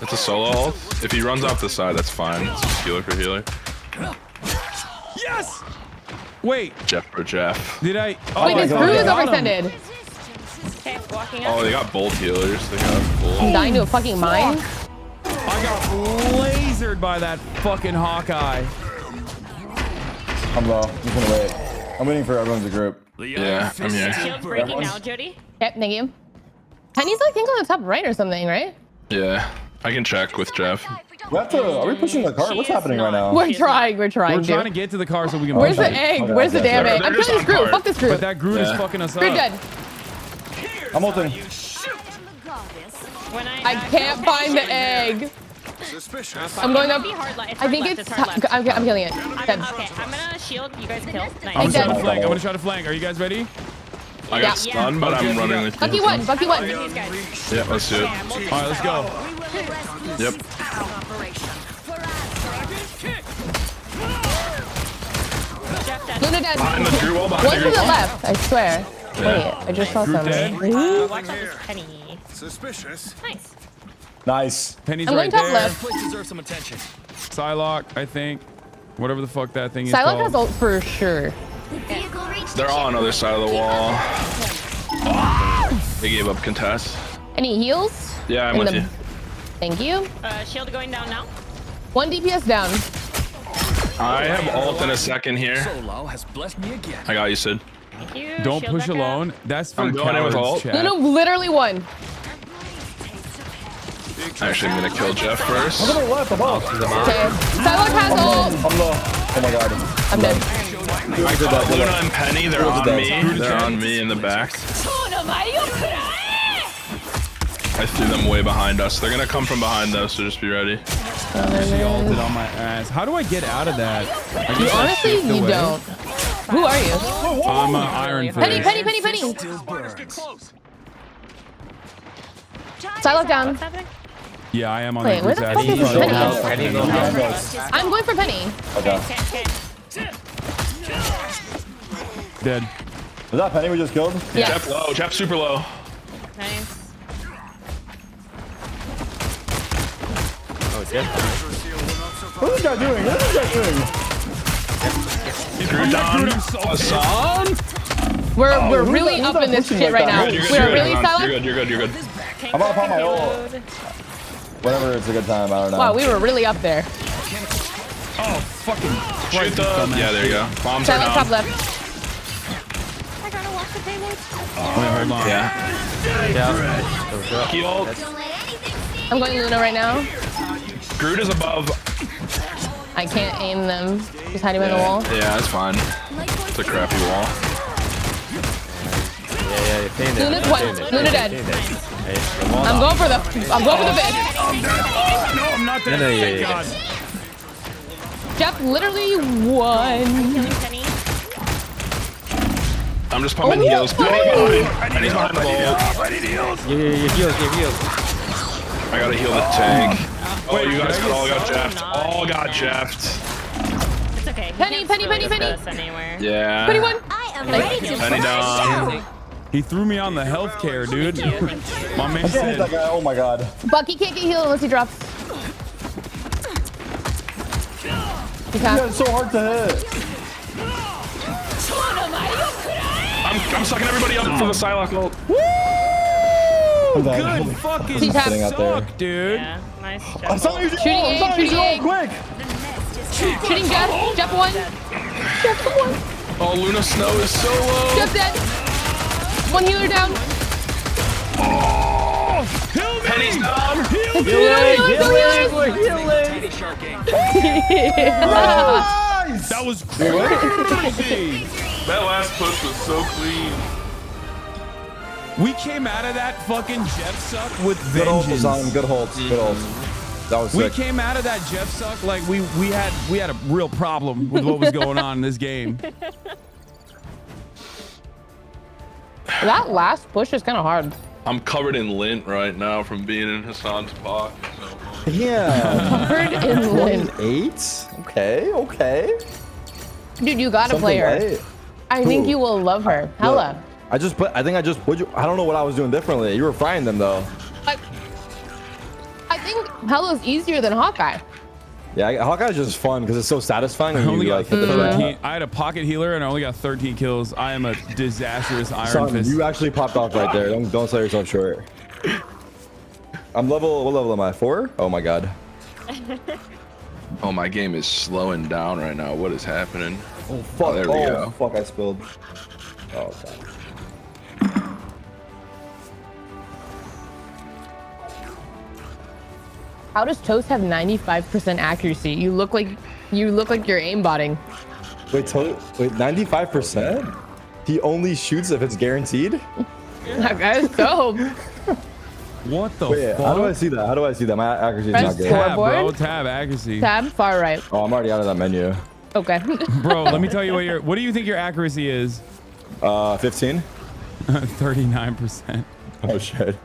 It's a solo ult. If he runs off the side, that's fine. It's just healer for healer. Yes. Wait. Jeff for Jeff. Did I? Oh, wait, this crew is overextended. Okay, walking up. Oh, they got both healers. They got I'm both. dying to a fucking mine. I got lasered by that fucking Hawkeye. I'm low. I'm just gonna wait. I'm waiting for everyone to group. Yeah, I'm here. Shield's breaking now, Jody. Yep, thank you. Penny's I think on the top right or something, right? Yeah, I can check with Jeff. We have to. Are we pushing the cart? What's happening right now? We're trying. We're trying. We're trying to get to the car so we can. Where's the egg? Okay, Where's the okay, damn egg? they're I'm just killing this on group. cart. Fuck this group. But that Groot is fucking us up. Groot dead. I'm ulting. When I can't find the egg. Suspicious. I'm going up. I I think it's. I'm killing it. Dead. Okay, I'm gonna shield. You guys kill. I'm Nice. gonna try to flank. I'm gonna try to flank. Are you guys ready? I got stunned, but I'm running with Bucky you. one. Bucky one. Yeah, let's do it. All right, let's go. Yep. Luna dead. Behind the Drew wall, behind One the to Drew the wall. left. I swear. Wait, I just saw Groot dead. something. Watch out this Penny. Suspicious. Nice. Nice. Penny's I'm right going top there. left. Place deserves some attention. Psylocke, I think. Whatever the fuck that thing is Psylocke called. has ult for sure. They're all on the other side of the wall. They gave up contest. Any heals? Yeah, I'm In with the- you. Thank you. Shield going down now. 1 DPS down. I have ult in a second here. Solo has blessed me again. I got you, Sid. Thank you. Don't Shield push back alone. up. That's for I'm going in with cowards, ult. chat. Luna literally won. Actually, I'm gonna kill Jeff first. I'm gonna left. I'm off. Okay. Psylocke has ult. I'm low. Oh my god. I'm dead. I got Luna and Penny. They're on me. They're on me in the back. I threw them way behind us. They're gonna come from behind though, so just be ready. She ulted on my ass. How do I get out of that? I You guess I honestly, skipped you away. don't. Who are you? I'm Iron Penny, Fist. Penny, Penny, Penny. Psylocke down. What's happening? Yeah, I am on Wait, the where the Groot's fuck is ass. Penny? I'm going for Penny. Okay. Dead. Was that Penny we just killed? Yeah. Jeff low. Jeff super low. Nice. Oh, Jeff. What is this guy doing? What is this guy doing? Drew down. Hassan. We're really up in this shit right now. You're good, We're you're really good. Psylocke. You're good. You're good. You're good. I'm about to pop my ult. Whenever it's a good time, I don't know. Wow, we were really up there. Oh, fucking Shoot the. Yeah, there you go. Bombs are Psylocke top down. left. Wait, hold on. Yeah. Heal. I'm going Luna right now. Groot is above. I can't aim them. Just hiding behind the wall. Yeah, it's fine. It's a crappy wall. Yeah, you're staying there. Luna's one. Luna dead. I'm going for the bit. No, I'm not dead. No, no, Thank yeah. God. Jeff literally won. Killing Penny. I'm just pumping heals. Penny's behind the wall. Your heals. I gotta heal the tank. Oh, you guys all got jaffed. All got jaffed. It's okay. Penny, Penny, Penny, Penny. Anywhere. Yeah. Penny one. I am ready to Penny down. He threw me on the healthcare, dude. My man I can't hit said. that guy. Oh my god. Bucky can't get healed unless he drops. He Yeah, can't. it's so hard to hit. I'm sucking everybody up for the Psylocke ult. Good fucking Sitting out there. suck, dude. Yeah. Nice. I'm telling you, Shooting egg, shooting egg. quick. Shooting Jeff. Jeff 1. Jeff 1. Oh, Luna Snow is so low. Jeff dead. 1 healer down. Oh, Penny's down. Nice. That was crazy. That last push was so clean. We came out of that fucking Jeff suck with Good holds, vengeance. Hassan. Good holds. Good holds. That was We sick. came out of that Jeff suck like we had a real problem with what was going on in this game. That last push is kind of hard. I'm covered in lint right now from being in Hassan's pocket. So. Yeah. Covered in lint. 8? Okay, okay. Dude, you gotta play her. Light. I think you will love her. Hella. I think I just put you. I don't know what I was doing differently. You were frying them though. I think Hella's easier than Hawkeye. Yeah, Hawkeye's just fun because it's so satisfying. When you like hit the 13. I had a pocket healer and I only got 13 kills. I am a disastrous Iron Fist. You actually popped off right there. Don't sell yourself short. I'm what level am I? 4? Oh my god. Oh, my game is slowing down right now. What is happening? Oh fuck! Oh, there we go. Fuck! I spilled. Oh god. How does Toast have 95% accuracy? You look like you're aimbotting. Wait, 95%? He only shoots if it's guaranteed? That guy's dope. What the Wait, fuck? how do I see that? How do I see that? My accuracy is Press not good. Tab, bro. Tab accuracy. Tab far right. Oh, I'm already out of that menu. Okay. Bro, let me tell you what do you think your accuracy is? 15. 39%. Oh shit.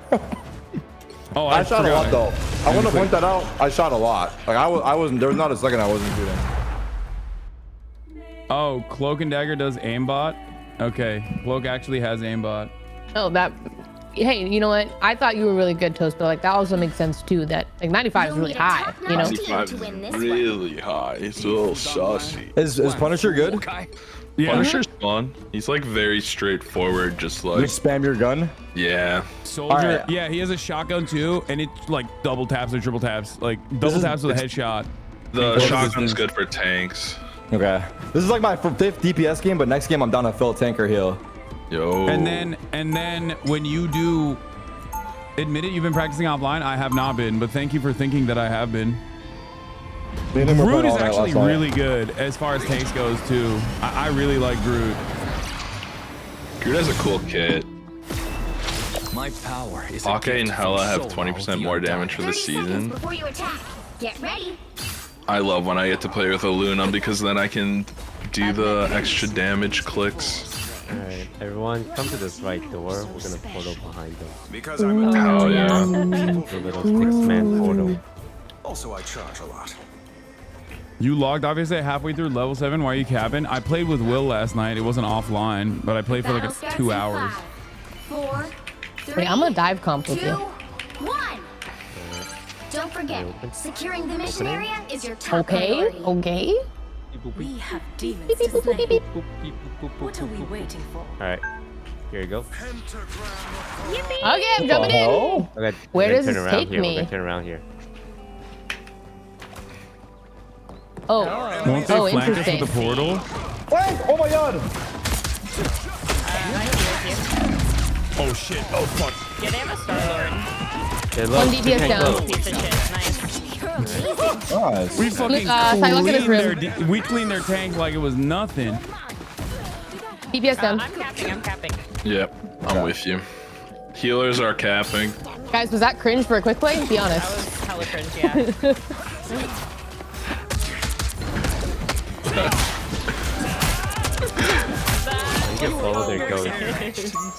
Oh, I shot a lot forgot. though. I want to point that out. I shot a lot. Like I wasn't. There was not a second I wasn't shooting. Oh, Cloak and Dagger does aimbot. Okay, Cloak actually has aimbot. Oh, that. Hey, you know what? I thought you were really good, Toast, but like that also makes sense too. That like 95 is really high. You know. 95 is really high. It's a little saucy. Is Punisher good? Yeah. Punisher's fun. He's like very straightforward, just like spam your gun. Yeah. Soldier, right. yeah, he has a shotgun too, and it like double taps or triple taps, like double taps with a headshot. The shotgun's good for tanks. Okay. This is like my 5th DPS game, but next game I'm down to fill tank or heal. Yo. And then when you do, admit it, you've been practicing offline. I have not been, but thank you for thinking that I have been. Groot is actually really good as far as tanks goes too. I really like Groot. Groot has a cool kit. My power is Hawkeye and Hela have 20% more damage for the 30 seconds season. before you attack. Get ready. I love when I get to play with a Luna because then I can do the extra damage clicks. Alright, everyone, come to this right door. We're gonna portal behind them. Because I'm a Hell yeah. The little 6-man portal. Also, I charge a lot. You logged obviously halfway through level 7. Why are you capping? I played with Will last night. It wasn't offline, but I played for like 2 hours. 4, 3, Wait, I'm gonna dive comp with 2, you. 1. Don't forget, securing the mission area is your top Okay. priority. Okay. We have demons to slay. What are we waiting for? Alright, here you go. Okay, I'm jumping in. Okay, Where does turn this around take here. me? We're gonna turn around here. Oh, Won't they flank us interesting. with the portal? Flank! Oh my god! Oh shit! Oh fuck! Yeah, they have a Star-Lord. Okay, One DPS down. Piece of shit. Nice. Nice. We fucking Psylocke in his cleaned we cleaned their tank like it was nothing. DPS down. I'm capping. I'm capping. Yep, I'm with you. Healers are capping. Guys, was that cringe for a quick play? Be honest. That was hella cringe, yeah. You can follow their ghost.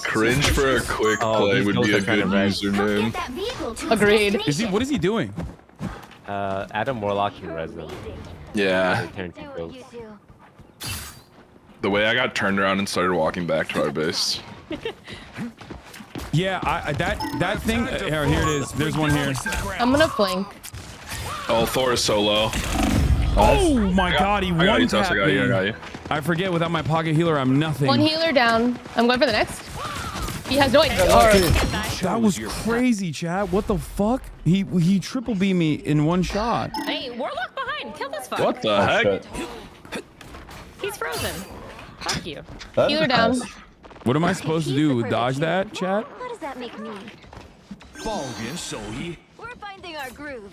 Cringe for a quick play these would be ghosts a are kinda good red. username. Agreed. What is he doing? Adam Warlock can res them. Yeah. They turn to ghosts. The way I got turned around and started walking back to our base. Yeah, that thing. Here it is. There's one here. I'm gonna flank. Oh, Thor is so low. Oh my god, he I got you, one Toss, I got you, I got you. I forget, without my pocket healer, I'm nothing. One healer down. I'm going for the next. He has no idea. That was crazy, chat. What the fuck? He triple beamed me in one shot. Hey, Warlock behind. fine. Kill this fuck. What the heck? He's frozen. Fuck you. Healer down. What am I supposed to do? Dodge that, chat? What does that make me? We're finding our groove.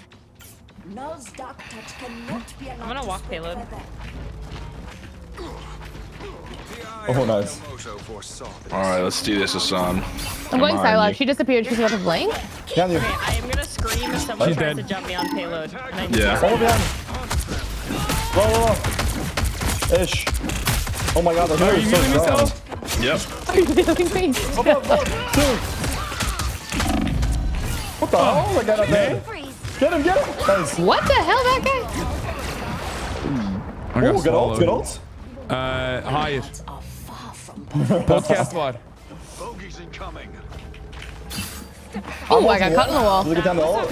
Null's dark touch cannot be I'm gonna walk payload. Oh, nice. All right, let's do this, Hassan. I'm going Psylocke. She disappeared. She's about to blank. Can you? Okay, I am gonna scream if someone She's tries dead. to jump me on payload. Yeah. Oh, behind. Whoa. Ish. Oh my god, the Are hero you is so healing strong. yourself? Yep. Are you healing me? What the hell? I got up there. Get him. Nice. What the hell, that guy? I got Oh, good ult, good ult. Higher. Podcast VOD. Bogeys incoming. Oh, I got caught in the wall. Look at the ult.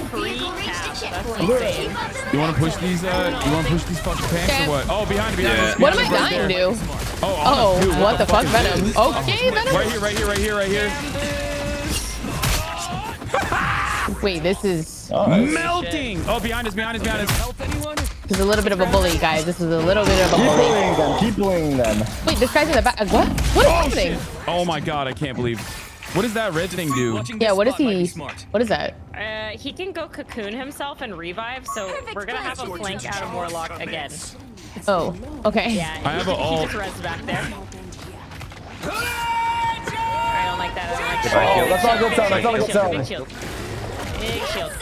You want to push these? You want to push these fucking pants or what? Oh, behind you. What am I dying to? Oh, dude, what the fuck, Venom? Okay, Venom. Right here. Wait, this is Melting. Oh, behind us. This is a little bit of a bully, guys. This is a little bit of a bully. Keep bullying them. Wait, this guy's in the back. What? What is happening? Oh my god, I can't believe. What does that red thing do? Yeah, what is he? What is that? He can go cocoon himself and revive, so we're gonna have a flank out of Warlock again. Oh, okay. Yeah, I have he an ult. just res back there. I don't like that. That's not a good sound. That's not a good sound. Big shield. Big shield.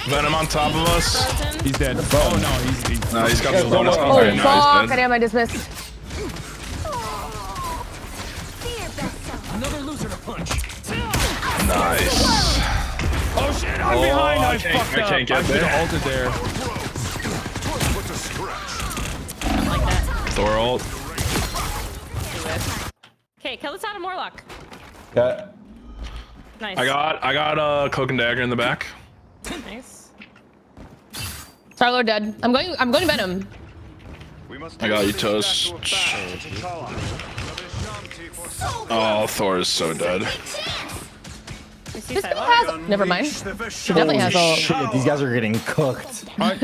Venom on top of us. He's dead. Oh no, he's No, he's got the bonus. Oh, Okay, no, fuck. he's dead. Damn, I dismissed. Nice. Oh shit, I'm behind. I can't- fucked I up. can't get I should there. have ulted there. Like that. Thor ult. Okay, kill this out of Warlock. Okay. Nice. I got a cloak and dagger in the back. Nice. Starlord dead. I'm going Venom. I got you, Toast. Oh, Thor is so dead. This guy has. Never mind. She definitely has all. Shit, these guys are getting cooked. On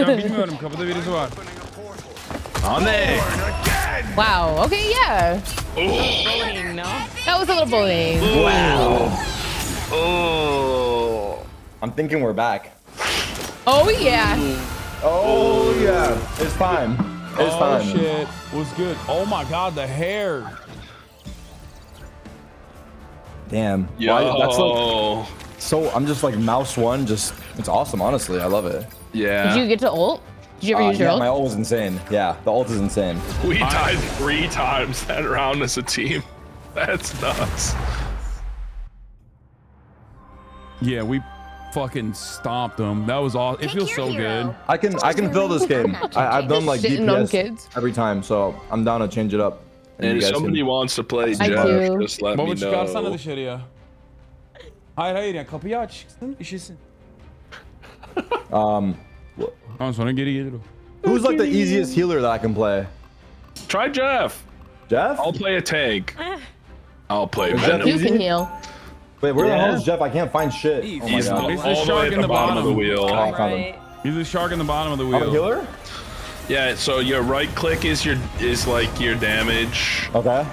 there. Wow. Okay. Yeah. Bullying, no? That was a little bullying. Wow. Oh. I'm thinking we're back. Oh yeah. Oh yeah. It's fine. It's Oh fine. shit, was good. Oh my god, the hair. Damn. Yo. Why- that's like, so I'm just like mouse one. Just it's awesome. Honestly, I love it. Yeah. Did you get to ult? Did you ever use your Yeah, ult? my ult was insane. Yeah, the ult is insane. We died 3 times that round as a team. That's nuts. Yeah, we fucking stomped them. That was awesome. It feels so good. I can fill this game. I've done like Shitting on DPS kids. every time, so I'm down to change it up. And you if guys somebody can- wants to play I Jeff, do. just let me Baba çıkarsan know. da dışarıya. Hayır ya kapıyı aç çıksın işesin. Ondan sonra geri gelir o. Who's like the easiest healer that I can play? Try Jeff. Jeff? I'll play a tank. I'll play Jeff Venom. You can heal. Wait, where the Yeah. hell is Jeff? I can't find shit. Oh my He's god. He's the all the way shark at in the the bottom of the bottom. wheel. Oh, I found him. He's the shark in the bottom of the I'm wheel. a healer? Yeah, so your right click is like your damage. Okay.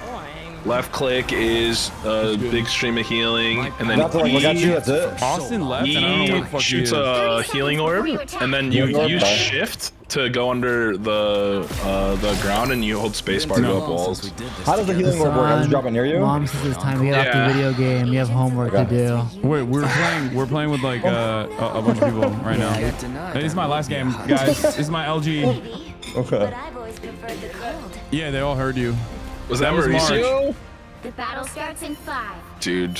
Left click is a big stream of healing, and then Not to like look at you, that's it. Austin left and I don't know where the fuck he shoots is. a healing orb, and then you Healing orb, use okay. shift to go under the ground, and you hold spacebar to go up walls. How does the healing orb work? I just drop it near you? Mom says it's time to get off Yeah. the video game. You have homework to do. Wait, we're playing with like a bunch of people right now. This is my last game, guys. This is my LG. Okay. I've always preferred the cold. Yeah, they all heard you. Was that was Mauricio? The battle starts in 5. Dude,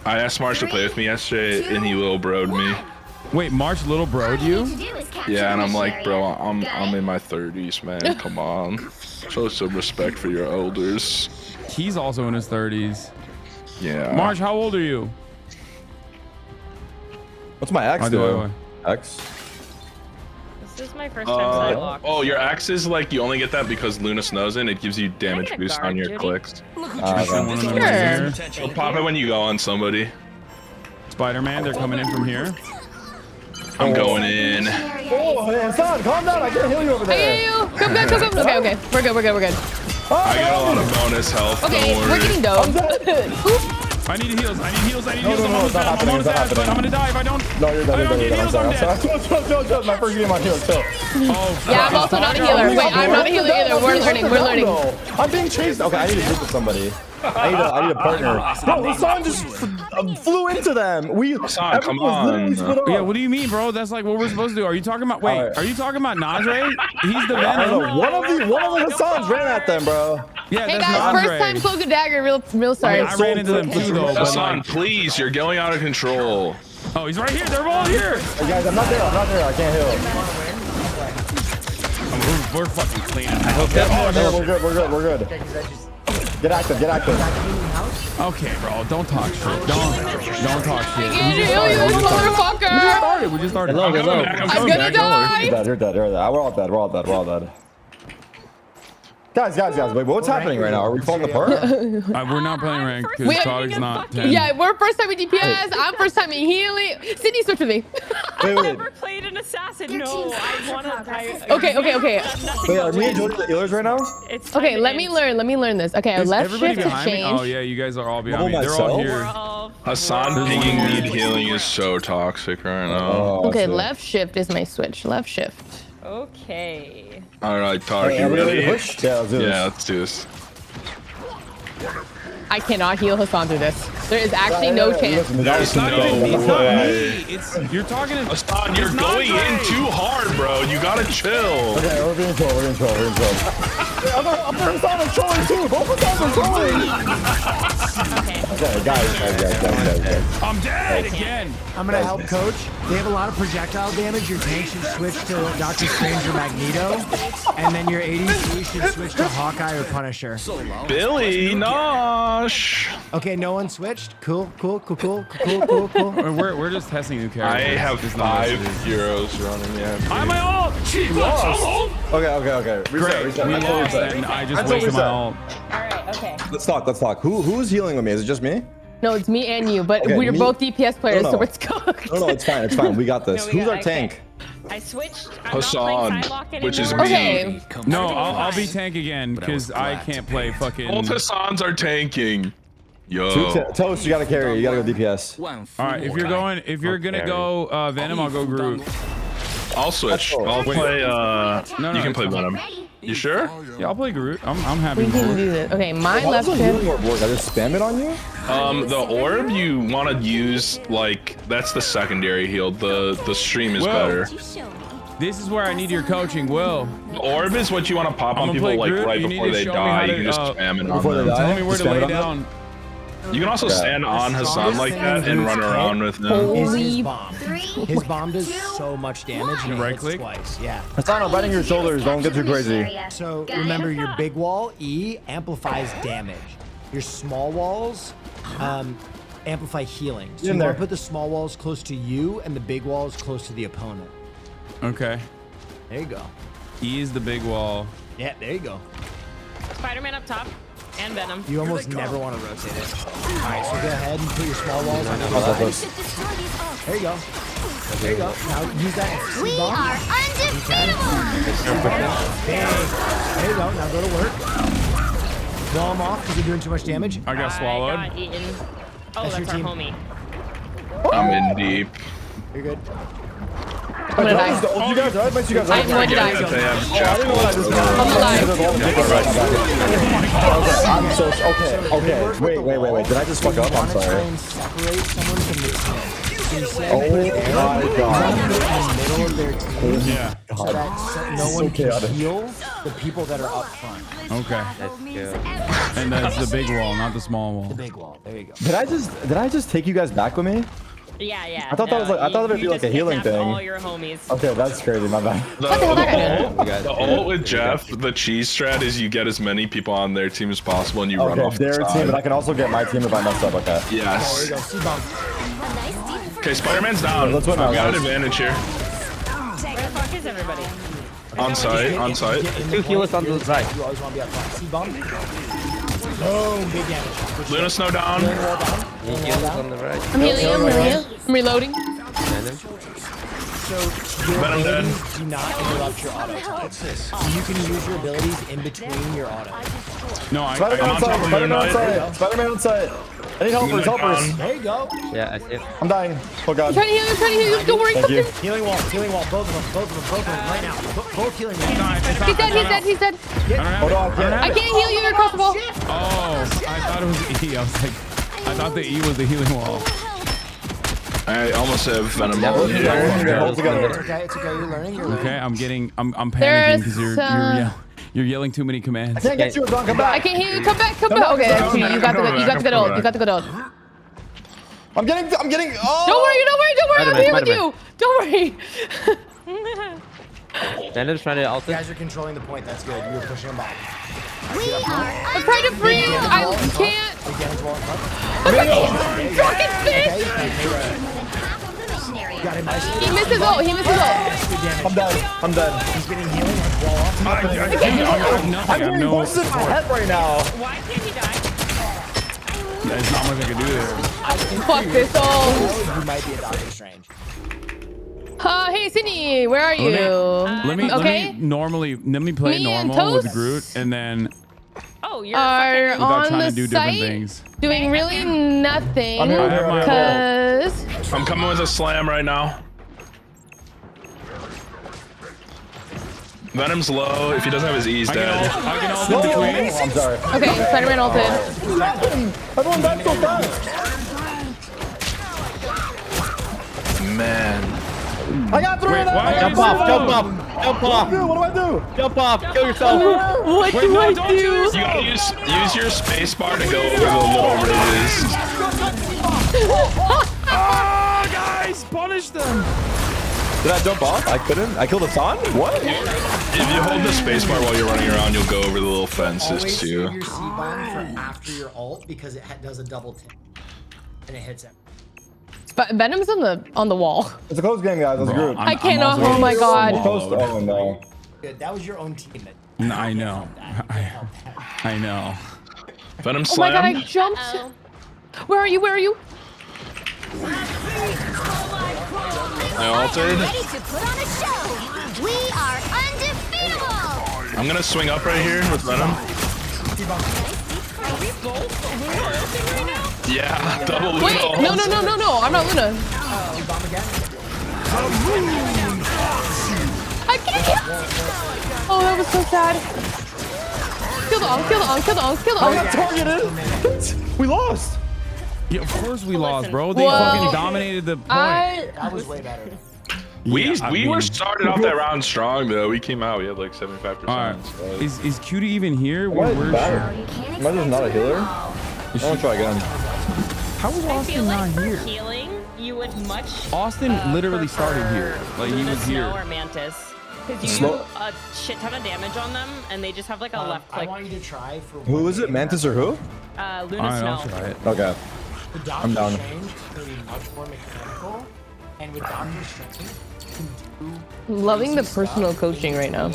I asked Marsh to play with me yesterday, and he little bro'd me. Wait, March little bro'd you? Yeah, and I'm like, bro, I'm in my 30s, man. Come on, show some respect for your elders. He's also in his 30s. Yeah. March, how old are you? What's my axe doing? X? This is my first time Psylocke. Oh, your axe is like you only get that because Lunas knows it. And it gives you damage get a boost guard, on your Judy? clicks. Sure. You'll pop it when you go on somebody. Spider-Man, they're coming in from here. I'm going in. Oh, man, son, calm down. I can't heal you over there. I heal you. Come. Okay. We're good. I got a lot of bonus health. Okay, we're getting dope. I need heals. No, I'm almost dead, but I'm gonna die if I don't. No, you're dead. I'm sorry. Chill. My first game on heal. Chill. Yeah, I'm also not a healer. Wait, I'm not a healer either. We're learning. I'm being chased. Okay, I need to group with somebody. I need a partner. Bro, Hassan just flew into them. Hassan, come on. Yeah, what do you mean, bro? That's like what we're supposed to do. Are you talking about? Wait, are you talking about Najee? He's the Venom. One of the Hassans ran at them, bro. Yeah, hey that's guys, Najee. first time cloak and dagger. Real sorry. I ran into them too, though. Hassan, please, you're going out of control. Oh, he's right here. They're all here. Hey guys, I'm not there. I can't heal. We're fucking clean. We're good. Get active. Okay, bro. Don't talk shit. Don't talk shit. We just started. Hello. I'm gonna die. You're dead. We're all dead. Guys, wait, what's happening right now? Are we falling apart? We're not playing rank because Tog's not 10. Yeah, we're first time in DPS. I'm first time in healing. Sydney, switch with me. I've never played an assassin. No, I wanna. Okay. Wait, are me and Jody the healers right now? Okay, let me learn this. Okay, Is left everybody shift to behind me? change. Oh yeah, you guys are all behind me. They're all here. Hassan pinging need healing is so toxic right now. Okay, left shift is my switch. Left shift. Okay. All right, Tog, Hey, you ready? Yeah, let's do this. Yeah, let's do this. I cannot heal Hassan through this. There is actually no chance. There's no way. You're talking to Hassan, you're going in too hard, bro. You gotta chill. Okay, we're gonna chill. Other Hassan is trolling too. Both Hassans are trolling. Okay, guys. I'm dead again. I'm gonna help coach. They have a lot of projectile damage. Your tank should switch to Doctor Strange or Magneto, and then your ADC should switch to Hawkeye or Punisher. Billy, Nosh. Okay, no one switched. Cool. We're just testing new characters. I have 5 heroes running. Yeah. I'm my ult. Okay. Reset. We lost, and I just wasted my ult. Alright, okay. Let's talk. Who's healing with me? Is it just me? No, it's me and you, but we're both DPS players, so it's cooked. No, it's fine. We got this. Who's our tank? I switched. Hassan, which is okay. me. No, I'll be tank again because I can't play fucking. Both Hassans are tanking. Yo. Toast, you gotta carry. You gotta go DPS. All right, if you're gonna go Venom, I'll go Groot. I'll switch. I'll play. You can play Venom. You sure? Yeah, I'll play Groot. I'm happy. We can do this. Okay, my left shift. I just spam it on you? The orb you want to use that's the secondary heal. The stream is better. This is where I need your coaching, Will. The orb is what you want to pop on people right before they die. You can just spam it on them. Tell me where to lay down. You can also stand on Hassan like that and run around with him. His bomb does so much damage. And right click twice. Yeah. Hassan, I'm biting your shoulders. Don't get too crazy. So remember, your big wall E amplifies damage. Your small walls amplify healing. So you want to put the small walls close to you and the big walls close to the opponent. Okay. There you go. E is the big wall. Yeah, there you go. Spider-Man up top. And Venom. You almost never want to rotate it. All right, so go ahead and put your small walls on the side. There you go. There you go. Now use that. We are undefeatable. There you go. Now go to work. Blow them off because you're doing too much damage. I got swallowed. I got eaten. Oh, that's our homie. I'm in deep. You're good. I'm gonna die. You guys are right? You guys are I'm going to die. I'm so okay. Wait. Did I just fuck up? I'm sorry. Oh my god. Yeah. So that no one can heal the people that are up front. Okay. And that's the big wall, not the small wall. The big wall. There you go. Did I just take you guys back with me? Yeah. I thought that was like I thought it'd be like a healing thing. All your homies. Okay, that's crazy. My bad. The ult with Jeff, the cheese strat is you get as many people on their team as possible and you run off their the side. team, but I can also get my team if I mess up. Okay. Yes. Okay, Spider-Man's down. Let's win now. We got an advantage here. Where the fuck is everybody? On site. 2 healers on the side. You always want to be up front. C-bomb. Oh, big damage. Luna Snow down. Healers on the right. I'm healing. I'm reloading. So your abilities do not interrupt your auto attack. You can use your abilities in between your auto. No, Spider-Man on site. Spider-Man on site. Spider-Man on site. I need helpers. Helpers. There you go. Yeah, I see it. I'm dying. Oh god. I'm trying to heal you. I'm trying to heal you. Don't worry. Thank you. Healing wall. Healing wall. Both of them. Both of them. Both of them. Right now. Both healing walls. He's dead. He's dead. He's dead. Hold on. I can't heal you. You're across the wall. Oh, I thought it was E. I was like, I thought the E was the healing wall. I almost have Venom. Hold together. It's okay. It's okay. You're learning. You're learning. Okay, I'm panicking because you're yelling too many commands. I can't get you, Don. Come back. I can't heal you. Come back. Come back. Okay, that's you. You got to go down. You got to go down. I'm getting. Oh! Don't worry. I'm here with you. Don't worry. Venom's trying to ult. You guys are controlling the point. That's good. You're pushing them back. I'm trying to free you. I can't. Fucking bitch. He missed his ult. I'm dead. He's getting healing. Wall off. I'm getting busted in my head right now. Why can't he die? There's not much I can do there. Fuck this ult. You might be a Doctor Strange. Hey Sydney, where are you? Let me play Me normal and with Toast Groot, and then you're are without on trying the to do different site things. doing really nothing I'm here. because I'm coming with a slam right now. Venom's low. If he doesn't have his E's dead. I can ult in between. I'm sorry. Okay, Spider-Man ulted. Everyone died so fast. Man. I got through it. Jump off. What do I do? Jump off. Kill yourself. What do I do? You gotta use your space bar to go over the little ridges. Oh, guys, punish them. Did I jump off? I couldn't. I killed Hassan? What? If you hold the space bar while you're running around, you'll go over the little fences Always too. save your C-bomb for after your ult because it does a double tip and it hits it. But Venom's on the wall. It's a close game, guys. That's good. I cannot. Oh my god. Oh no. Good. That was your own team. I know. I know. Venom Oh my god, slam. I jumped. Where are you? Where are you? I ulted. Ready to put on a show. We are undefeatable. I'm gonna swing up right here with Venom. Are we both ulting right now? Yeah, double Luna. Wait, no. I'm not Luna. I can't. Oh, that was so sad. Kill the ult. I got targeted. We lost. Yeah, of course we lost, bro. They fucking dominated the point. That was way better. We were started off that round strong though. We came out. We had like 75%. All right. So. Is Cutie even here? Why is Where's that? Am I just not a healer? I want to try again. How is I feel Austin like not for here? healing, you would much. Austin literally started here. Like he was here. Snow or Mantis. Because you do a shit ton of damage on them, and they just have like a left click. I want you to try for. Who is it? Mantis or who? Luna All right, Snow. I'll try it. Okay. The Doctor Strange is going to be much more mechanical, and with Doctor Strange, you can do. Loving the personal coaching right now.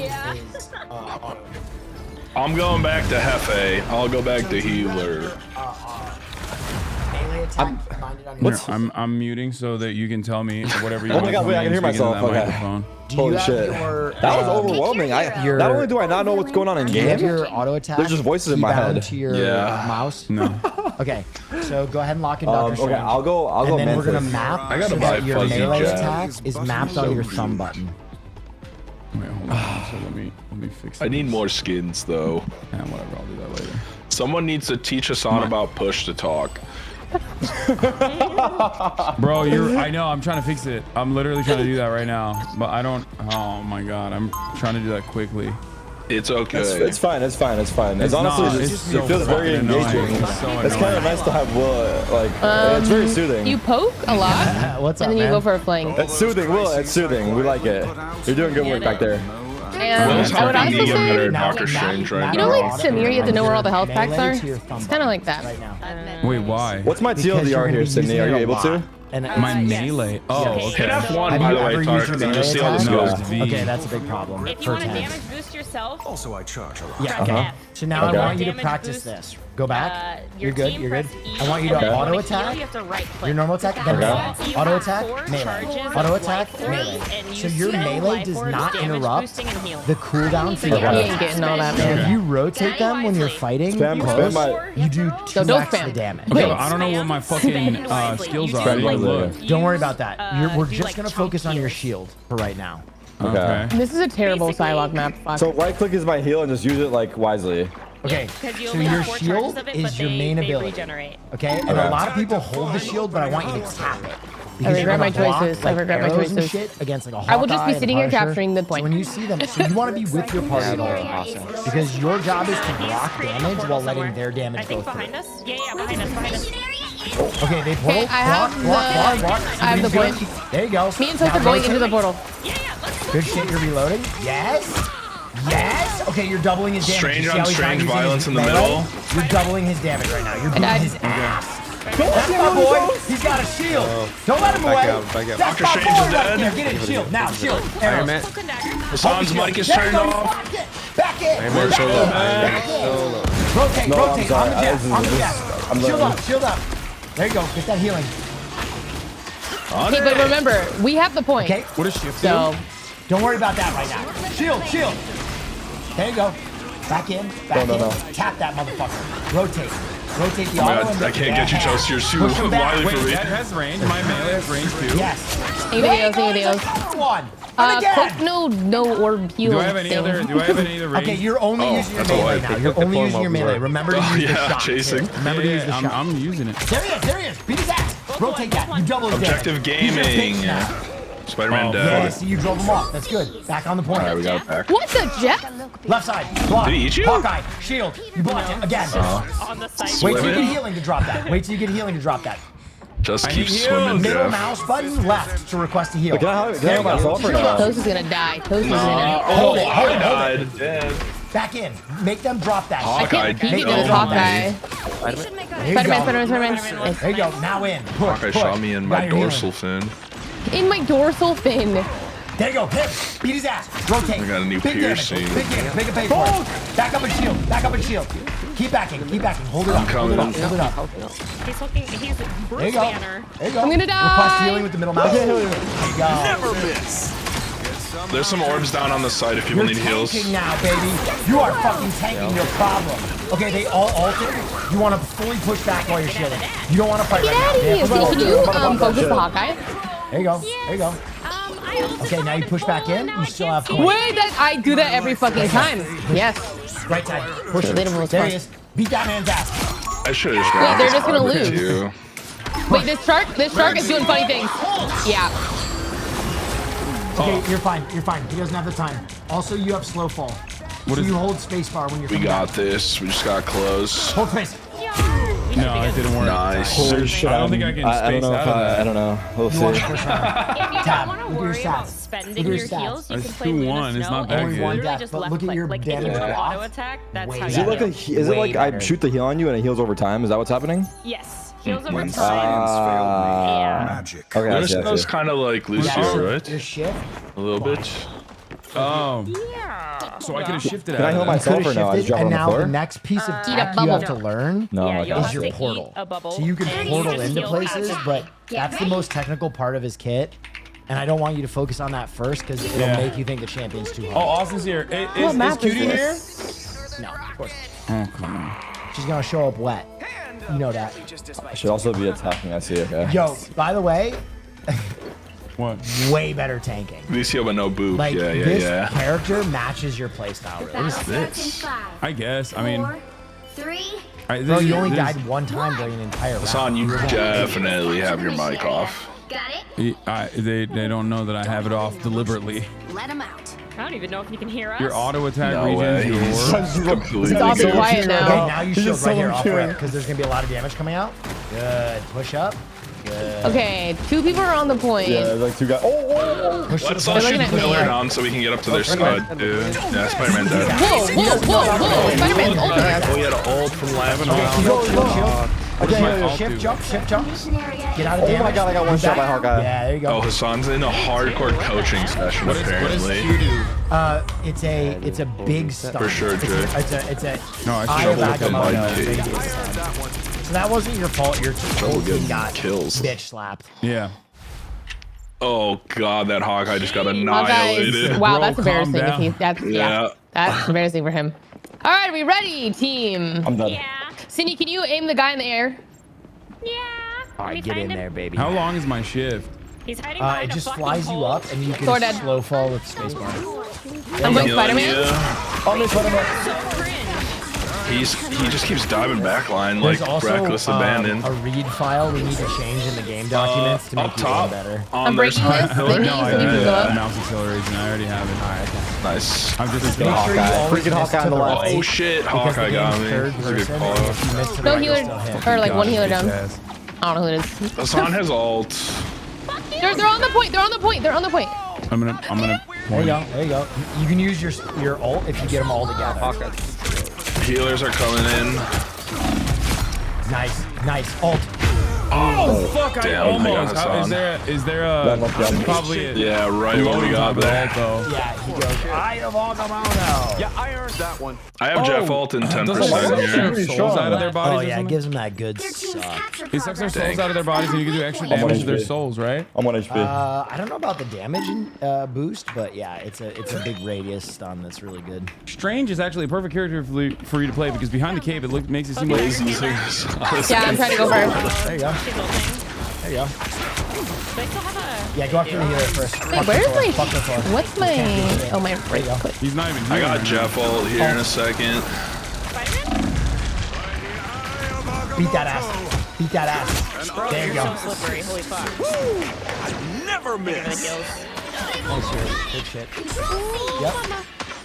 I'm going back to Hefe. I'll go back to healer. Melee attack minded on your I'm muting so that you can tell me whatever you Oh want. my god, wait, I can hear myself. Okay. Holy shit. That was overwhelming. Not only do I not know what's going on in game, your auto attack. there's just voices in my head. To your mouse. No. Okay, so go ahead and lock in Doctor Strange. Okay, I'll go. And then Mantis. we're gonna map. I gotta so buy that your fuzzy melee jets. attack is mapped on your thumb button. Wait, hold on. So let me fix it. I need more skins though. Yeah, whatever. I'll do that later. Someone needs to teach Hassan about push to talk. Bro, I know. I'm trying to fix it. I'm literally trying to do that right now, but I don't. Oh my god, I'm trying to do that quickly. It's okay. It's fine. It's honestly, it feels very engaging. It's kind of nice to have it's very soothing. You poke a lot. What's up, and then you man? go for a flank. It's soothing, Will. It's soothing. We like it. You're doing good work back there. And Will's I would helping also me get better say, at Doctor Strange right you know, now. like Samir, you have to know where all the health packs are. Melee to your thumb It's kind of like that. right now. Wait, why? What's my Because you're TLDR gonna here, be Sydney? using Are you it a able lot. to? And My melee. Oh, Hit okay. F1 Have by you the way, ever Tarek, used your because you see melee how this attack? goes. V. Okay, that's a big problem. If you for want to tank. damage boost yourself, Also, I charge a lot. Yeah. press Okay. F. So now Okay. I want you to Damage practice boost. this. Go back. You're good. You're good. I want you and to then auto when attack. you have to right click. Your normal attack, then melee. You Auto have attack, 4 melee. charges of Auto life attack, force, melee. and you So your spend melee life does force, not damage interrupt boosting, and healing. the cooldown for So your yeah, He ain't getting all that, If man. you rotate them when you're fighting, you do 2x the damage. Okay, but I don't know what my fucking skills are. Don't worry about that. We're just gonna focus on your shield for right now. Okay. This is a terrible Psylocke map. Fuck. So right click is my heal and just use it like wisely. Okay, you so only your have 4 charges shield of it, is but your main they ability. regenerate. Okay, and a lot of people hold the shield, but I want you to tap it. I regret my you're gonna block, choices. I like, regret my arrows and choices. shit against like a I will just be Hawkeye sitting and here Punisher. capturing the point. So when you see them, so you want to be with your party at all costs, because your job is to block damage while letting their damage go through. Behind us? Yeah, behind us. Okay, they portal. Okay, I have block. I have the point. There you go. Me and Toast are going into the portal. Good shit, you're reloading. Yes. Yes. Okay, you're doubling his damage. Strange You see on how he's not strange using violence his in the melee? middle. You're doubling his damage right now. You're beating his ass. That's my boy. He's got a shield. Don't let him away. That's Doctor my Strange boy is right dead. there. Get it. Shield. Now, shield. Iron Man. Hassan's mic is turned off. Back in. Iron Man solo. Rotate. No, I'm Rotate. sorry. On the jet. On the I'm jet. Shield learning. up. Shield up. There you go. Get that healing. Okay, but remember, we have the point. Okay. What is shift? So, don't worry about that right now. Shield. Shield. There you go. Back in. Back in. Tap that motherfucker. Rotate. Rotate the auto. I can't get you, Chelsea. You're too wily for me. That has range. My melee has range too. Yes. anything else. One. Quick, no orb heal. Do I have any other range? Okay, you're only using your melee now. You're only using your melee. Remember to use the shot. chasing. Remember to use the shot. I'm using it. There he is. There he is. Beat his ass. Rotate that. You double his Objective damage. Use your gaming. pitch now. Spider-Man Yeah, dead. see, you drove him off. That's good. Back on the point. Alright, we got it back. What the jet? Left side. Block. Did he eat you? Hawkeye. Shield. You blocked it again. On the side. Wait till you get healing to drop that. Wait till you get healing to drop that. Just keep swimming, Middle Jeff. mouse button left to request a heal. Can I help myself or not? Toast is gonna die. Toast is gonna Hold it. Hold I it. died. Hold it. Back in. Make them drop that. I can't peek Make into them this drop that. Hawkeye. There you Spider-Man. go. There you go. Now in. Push. Hawkeye shot me in my Got your healing. dorsal fin. In my dorsal fin. There you go. Hit. Beat his ass. Rotate. I got a new Big piercing. Damage. Big damage. Make it pay for it. Back up and shield. Back up and shield. Keep backing. Keep backing. Hold it up. Hold it up. Hold it up. He's looking. He's There Bruce you go. Banner. There you go. I'm gonna die. Request healing with the middle mouse. There you go. Never miss. There's some orbs down on the side if people You're need heals. tanking now, baby. You are fucking tanking your problem. Okay, they all altered. You want to fully push back while you're shielding. You don't want to fight Get right out of now. here. See, can you focus the Hawkeye? There you go. There you go. Okay, now you push back in. You still have points. Wait, I do that every fucking time. Yes. Right side. Push it. There he is. Beat that man's ass. I should have just Wait, grabbed they're this just gonna armor lose. too. Wait, this shark is doing funny things. Yeah. Okay, you're fine. You're fine. He doesn't have the time. Also, you have slow fall. What so is you it? hold spacebar when you're We coming got back. this. We just got close. Hold space. No, it didn't work. Nice. Holy shit. I don't think I can I space don't know out if of that. I don't know. We'll You want see. the first round. If you don't Tab. want to Look at your worry about stats. spending Look at your your stats. heals, you That's can play 2-1. Luna It's Snow, not that and good. literally One just death, but left look at click. your Like if damage you off. auto attack, that's Way how Is you it like heal. is it like I better. shoot the heal on you and it heals over time? Is that what's happening? Yes, heals over time. Magic. Okay, I Luna see, I Snow's see. kind of like Yeah, Lucio, so right? Your shift. A little bit. Oh. Yeah. So I could have shifted Can I out heal of that. myself or Could've no? I just shifted, drop it and on the now floor? the next piece of Eat a tech you bubble. have to learn No, Yeah, okay. you'll is have your to eat portal. a bubble. So you can and portal just into heal places, attack. but that's the most technical part of his kit. And I don't want you to focus on that first because it'll Yeah. make you think the champion's too Oh, hard. Austin's here. What map is Cutie here? this? No, of course. Oh, come on. She's gonna show up wet. You know that. I should also be attacking. I see. Okay. Yo, by the way, What? way better tanking. Lucio, but no boop. Like Yeah, yeah, this yeah. character matches your playstyle. Really. What is this? I guess. I mean, 4, 3. Bro, you only died one time during an entire round. Hassan, you definitely have your mic off. Got it. they don't know that I have it off deliberately. Let him out. I don't even know if you can hear us. Your auto attack No way. regens your He's completely It's all good. quiet now. Okay, now you He's shield just right so here off cute. ramp because there's gonna be a lot of damage coming out. Good. Push up. Good. Okay, 2 people are on the point. Yeah, there's like 2 guys. Oh, Push to Let's the all They're shoot looking the at me. pillar down so we can get up to their side, dude. Yeah, Spider-Man dead. Whoa, Spider-Man's ulting us. Oh, he had an ult from last Shield, round. shield, shield. Where's my Okay, ult shift to? jump, shift jump. Mission area Get out of damage. Oh my god, I got one shot by Hawkeye. Yeah, there you go. Oh, Hassan's in a hardcore coaching session apparently. It's a big stuff. For sure, Jay. It's a No, I Eye of Agamotto. should So that wasn't your fault. Your whole team got kills. bitch slapped. Yeah. Oh god, that Hawkeye just got Hawkeye's- annihilated. Wow, that's embarrassing. If he, that's Yeah. that's embarrassing for him. All right, are we ready, team? I'm done. Yeah. Cindy, can you aim the guy in the air? All right, get in there, baby. How long is my shift? He's hiding It just flies you up, and you can Sword dead. slow fall with spacebar. I'm going Spider-Man. Oh, no, Spider-Man. He just keeps diving backline like There's also reckless abandon. a read file we need to change in the game documents to make up you top. game better. I'm breaking this. Thingy, No, I so you can go up. mouse acceleration. I already have it. All right. Nice. I'm just Make sure you always Freaking miss Hawkeye to on the the left. right. Oh shit, because Hawkeye the got game's me. third That's a good person, call. and if you miss to the No right, you'll healer, still hit. or like one Gosh, healer kicked down. ass. I don't know who it is. Hassan has ult. They're on the point. They're on the point. They're on the point. I'm gonna. There you go. There you go. You can use your ult if you get them all together. Healers are coming in. Nice. Ult. Oh fuck! I Damn, they got almost. How, Hassan. is there a probably a Yeah, right when we got that. though? Yeah, he goes. Eye of Agamotto. Yeah, I earned that one. I have Jeff ult in 10% Doesn't here. souls out of their bodies. Oh or yeah, it something? gives them that good suck. It sucks their souls out of their bodies, and you can do extra damage to their souls, right? I'm 1 HP. I don't know about the damage boost, but yeah, it's a big radius stun that's really good. Strange is actually a perfect character for you to play because behind the cave it makes it seem like easy. Yeah, I'm trying to go first. There you go. There you go. They still have a... Yeah, go after the healer first. Wait, where's my? What's my? Oh, my right click. He's not even here. I got right Jeff ult here in a second. Beat that ass. Beat that ass. There you go. So slippery. Holy fuck. I never miss. Good shit. Yep.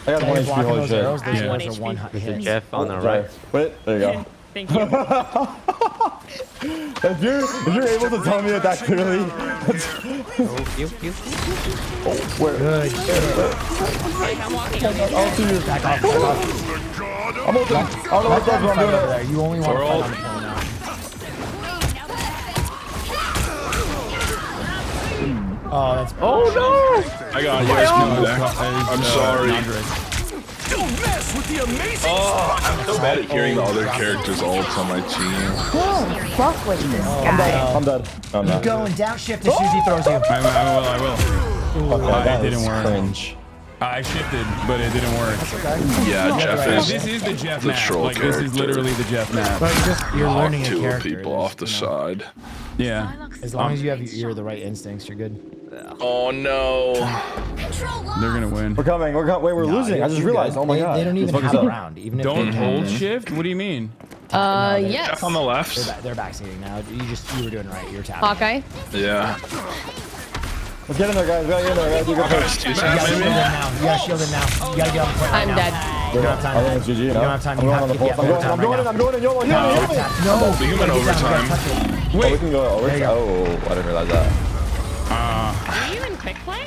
I got 1 HP, holy Those shit. arrows, those Yeah. arrows are one hit. Jeff on the right. Wait, there you go. Thank you. If you're able to tell me that clearly, where? Good. I'm walking. I'll see you. Back off. I'm ulting. I don't know what does, but I'm doing it. There. You only want to We're fight all- on the kill now. Oh, that's. Oh no! I got you. I'm sorry. Don't mess with the amazing I'm so bad at hearing the other characters' ults on my team. Fuck with this guy. I'm dead. No, I'm Keep not. going. Downshift as soon as he throws you. I will. Okay, It didn't work. cringe. I shifted, but it didn't work. Yeah, Jeff is This is the Jeff the map. troll Like this is character. literally the Jeff map. But you're learning a two character. people There's, off the you know, side. Yeah. As long as you have your the right instincts, you're good. Oh no! They're gonna win. We're coming. Wait, we're losing. I just realized. Oh my god. They don't even What the have fuck a is up? round. Even if Don't they hold have it. shift? What do you mean? Yes. Jeff on the left. They're backseating now. You were doing right. You're tapping. Hawkeye. Yeah. Let's get in there, guys. We gotta get in there. We gotta do good first. You You gotta shield it now. You gotta shield it now. You gotta get on the point right I'm now. dead. You don't have time. I think it's GG, You no? don't have time. I'm You going have on the to pulse. get right now. I'm going in. Yo, No. We can win overtime. Oh, we can go over. Oh, I didn't realize that. Are you in quick play?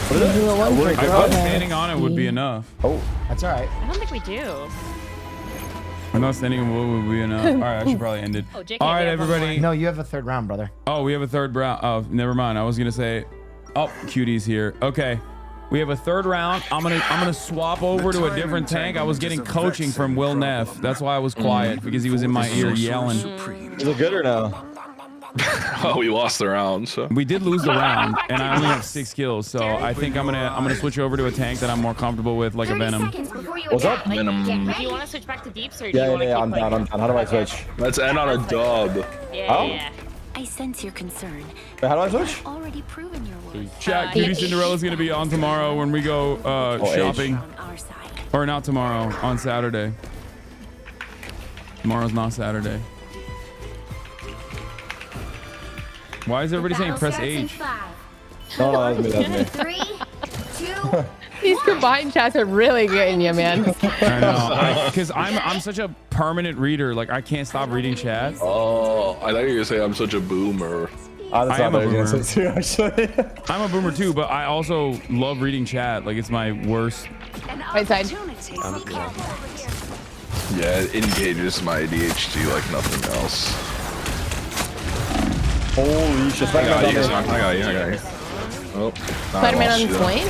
What is it? I thought standing on it would be enough. Oh, That's all right. I don't think we do. I know standing on wood would be enough. All right, I should probably end it. Oh, JK, All right, we have one everybody. No, you have a third round, brother. Oh, we have a third round. Oh, never mind. I was gonna say, oh, Cutie's here. Okay, we have a third round. I'm gonna swap over to a different tank. I was getting coaching from Will Neff. That's why I was quiet because he was in my ear yelling. is it good or no? Oh, we lost the round. So We did lose the round, and I only have 6 kills. So I think I'm gonna switch over to a tank that I'm more comfortable with, like a Venom. What's up? Venom. Do you want to switch back to deeps or do you Yeah, want to keep I'm playing? down. How do I switch? Let's end on a dub. Yeah. I sense your concern. Wait, how do I switch? Already proven your worth. Chat, Cutie Cinderella's gonna be on tomorrow when we go shopping. On our side. Or not tomorrow, on Saturday. Tomorrow's not Saturday. Why is everybody saying press H? No, that's me. 3, 2. These combined chats are really getting you, man. I know, because I'm such a permanent reader. Like I can't stop reading chat. Oh, I thought you were gonna say I'm such a boomer. That's I am not a what I was boomer. gonna say too, actually. I'm a boomer too, but I also love reading chat. Like it's my worst. Right side. Yeah, it engages my ADHD like nothing else. Holy shit! I got you. Spider-Man. I got you. Oh, Spider-Man on point.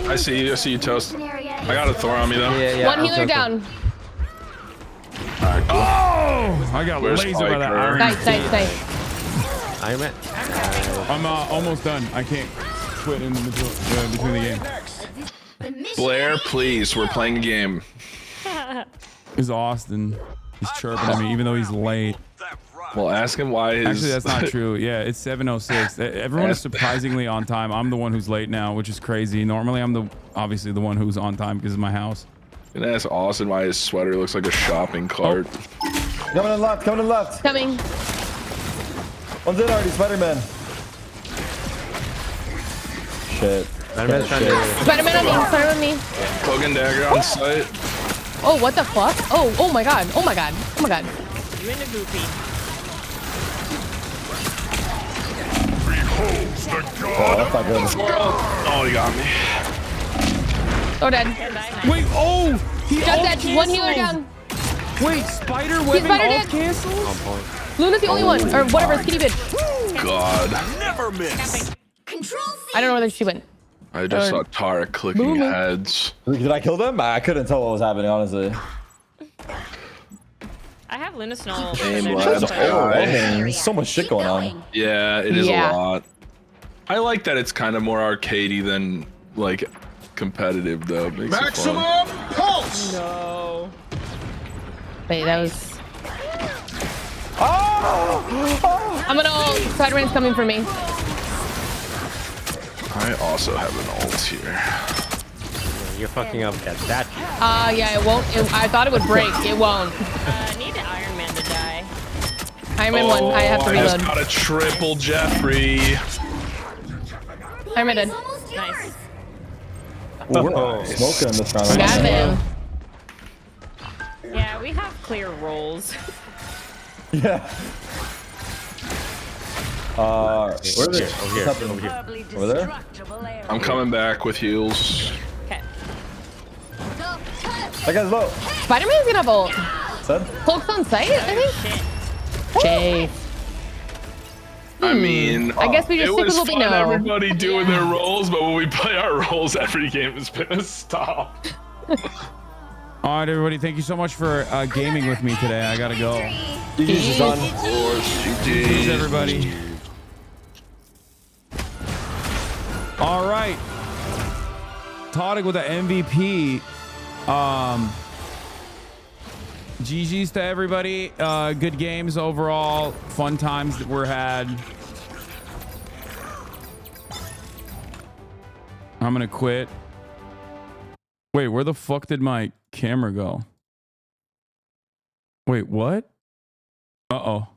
I see you, Toast. I got a Thor on me though. Yeah, One healer down. Alright, cool. Oh, I got Where's laser by that Spiker? iron. Nice. Iron Man. I'm almost done. I can't quit in between the game. Blair, please. We're playing a game. Is Austin. He's chirping at me even though he's late. Well, ask him why his... Actually, that's not true. Yeah, it's 7:06. Everyone is surprisingly on time. I'm the one who's late now, which is crazy. Normally, I'm obviously the one who's on time because of my house. And ask Austin why his sweater looks like a shopping cart. Coming in left. Coming in left. Coming. One's in already. Spider-Man. Shit. Spider-Man's trying to... Spider-Man on me. Spider-Man on me. Cloak and dagger on site. Oh, what the fuck? Oh my god. Oh my god. Oh my god. You're in a goofy. Oh, that's not good. Oh, you got me. Oh, dead. Wait, oh! He got that. One healer down. Wait, spider webbing alt cancels? On point. Luna's the only one. Or whatever, skinny bitch. God. Never miss. I don't know whether she went. I just saw Tara clicking heads. Did I kill them? I couldn't tell what was happening, honestly. I have Luna Snow. There's so much shit going on. Yeah, it is a lot. I like that it's kind of more arcadey than like competitive though. It makes Maximum it fun. pulse. No. Wait, that was. Oh! I'm gonna ult. Spider-Man's coming for me. I also have an ult here. You're fucking up that statue. Yeah, it won't. I thought it would break. It won't. Need the Iron Man to die. Iron Man 1. I have to I reload. just got a triple Jeffrey. Iron Man dead. Nice. Ooh, we're smoking in this round. Got him. Yeah, we have clear roles. Yeah. Where is it? Over here. Over there? I'm coming back with heals. Okay. That guy's low. Spider-Man's gonna have ult. Son? Cloak's on site, I think. Jay. I mean, I guess we just it stick was with what we fun know. everybody doing their roles, but when we play our roles, every game has been a stop. All right, everybody. Thank you so much for gaming with me today. I gotta go. GG's on. Peace, everybody. All right. Todic with the MVP. GG's to everybody. Good games overall. Fun times that were had. I'm gonna quit. Wait, where the fuck did my camera go? Wait, what? Uh-oh.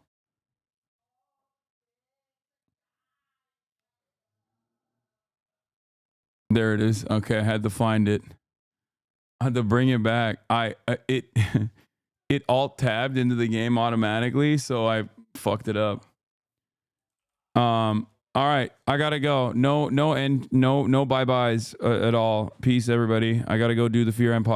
There it is. Okay, I had to find it. I had to bring it back. It alt tabbed into the game automatically, so I fucked it up. All right, I gotta go. No bye-byes at all. Peace, everybody. I gotta go do the Fear Empire.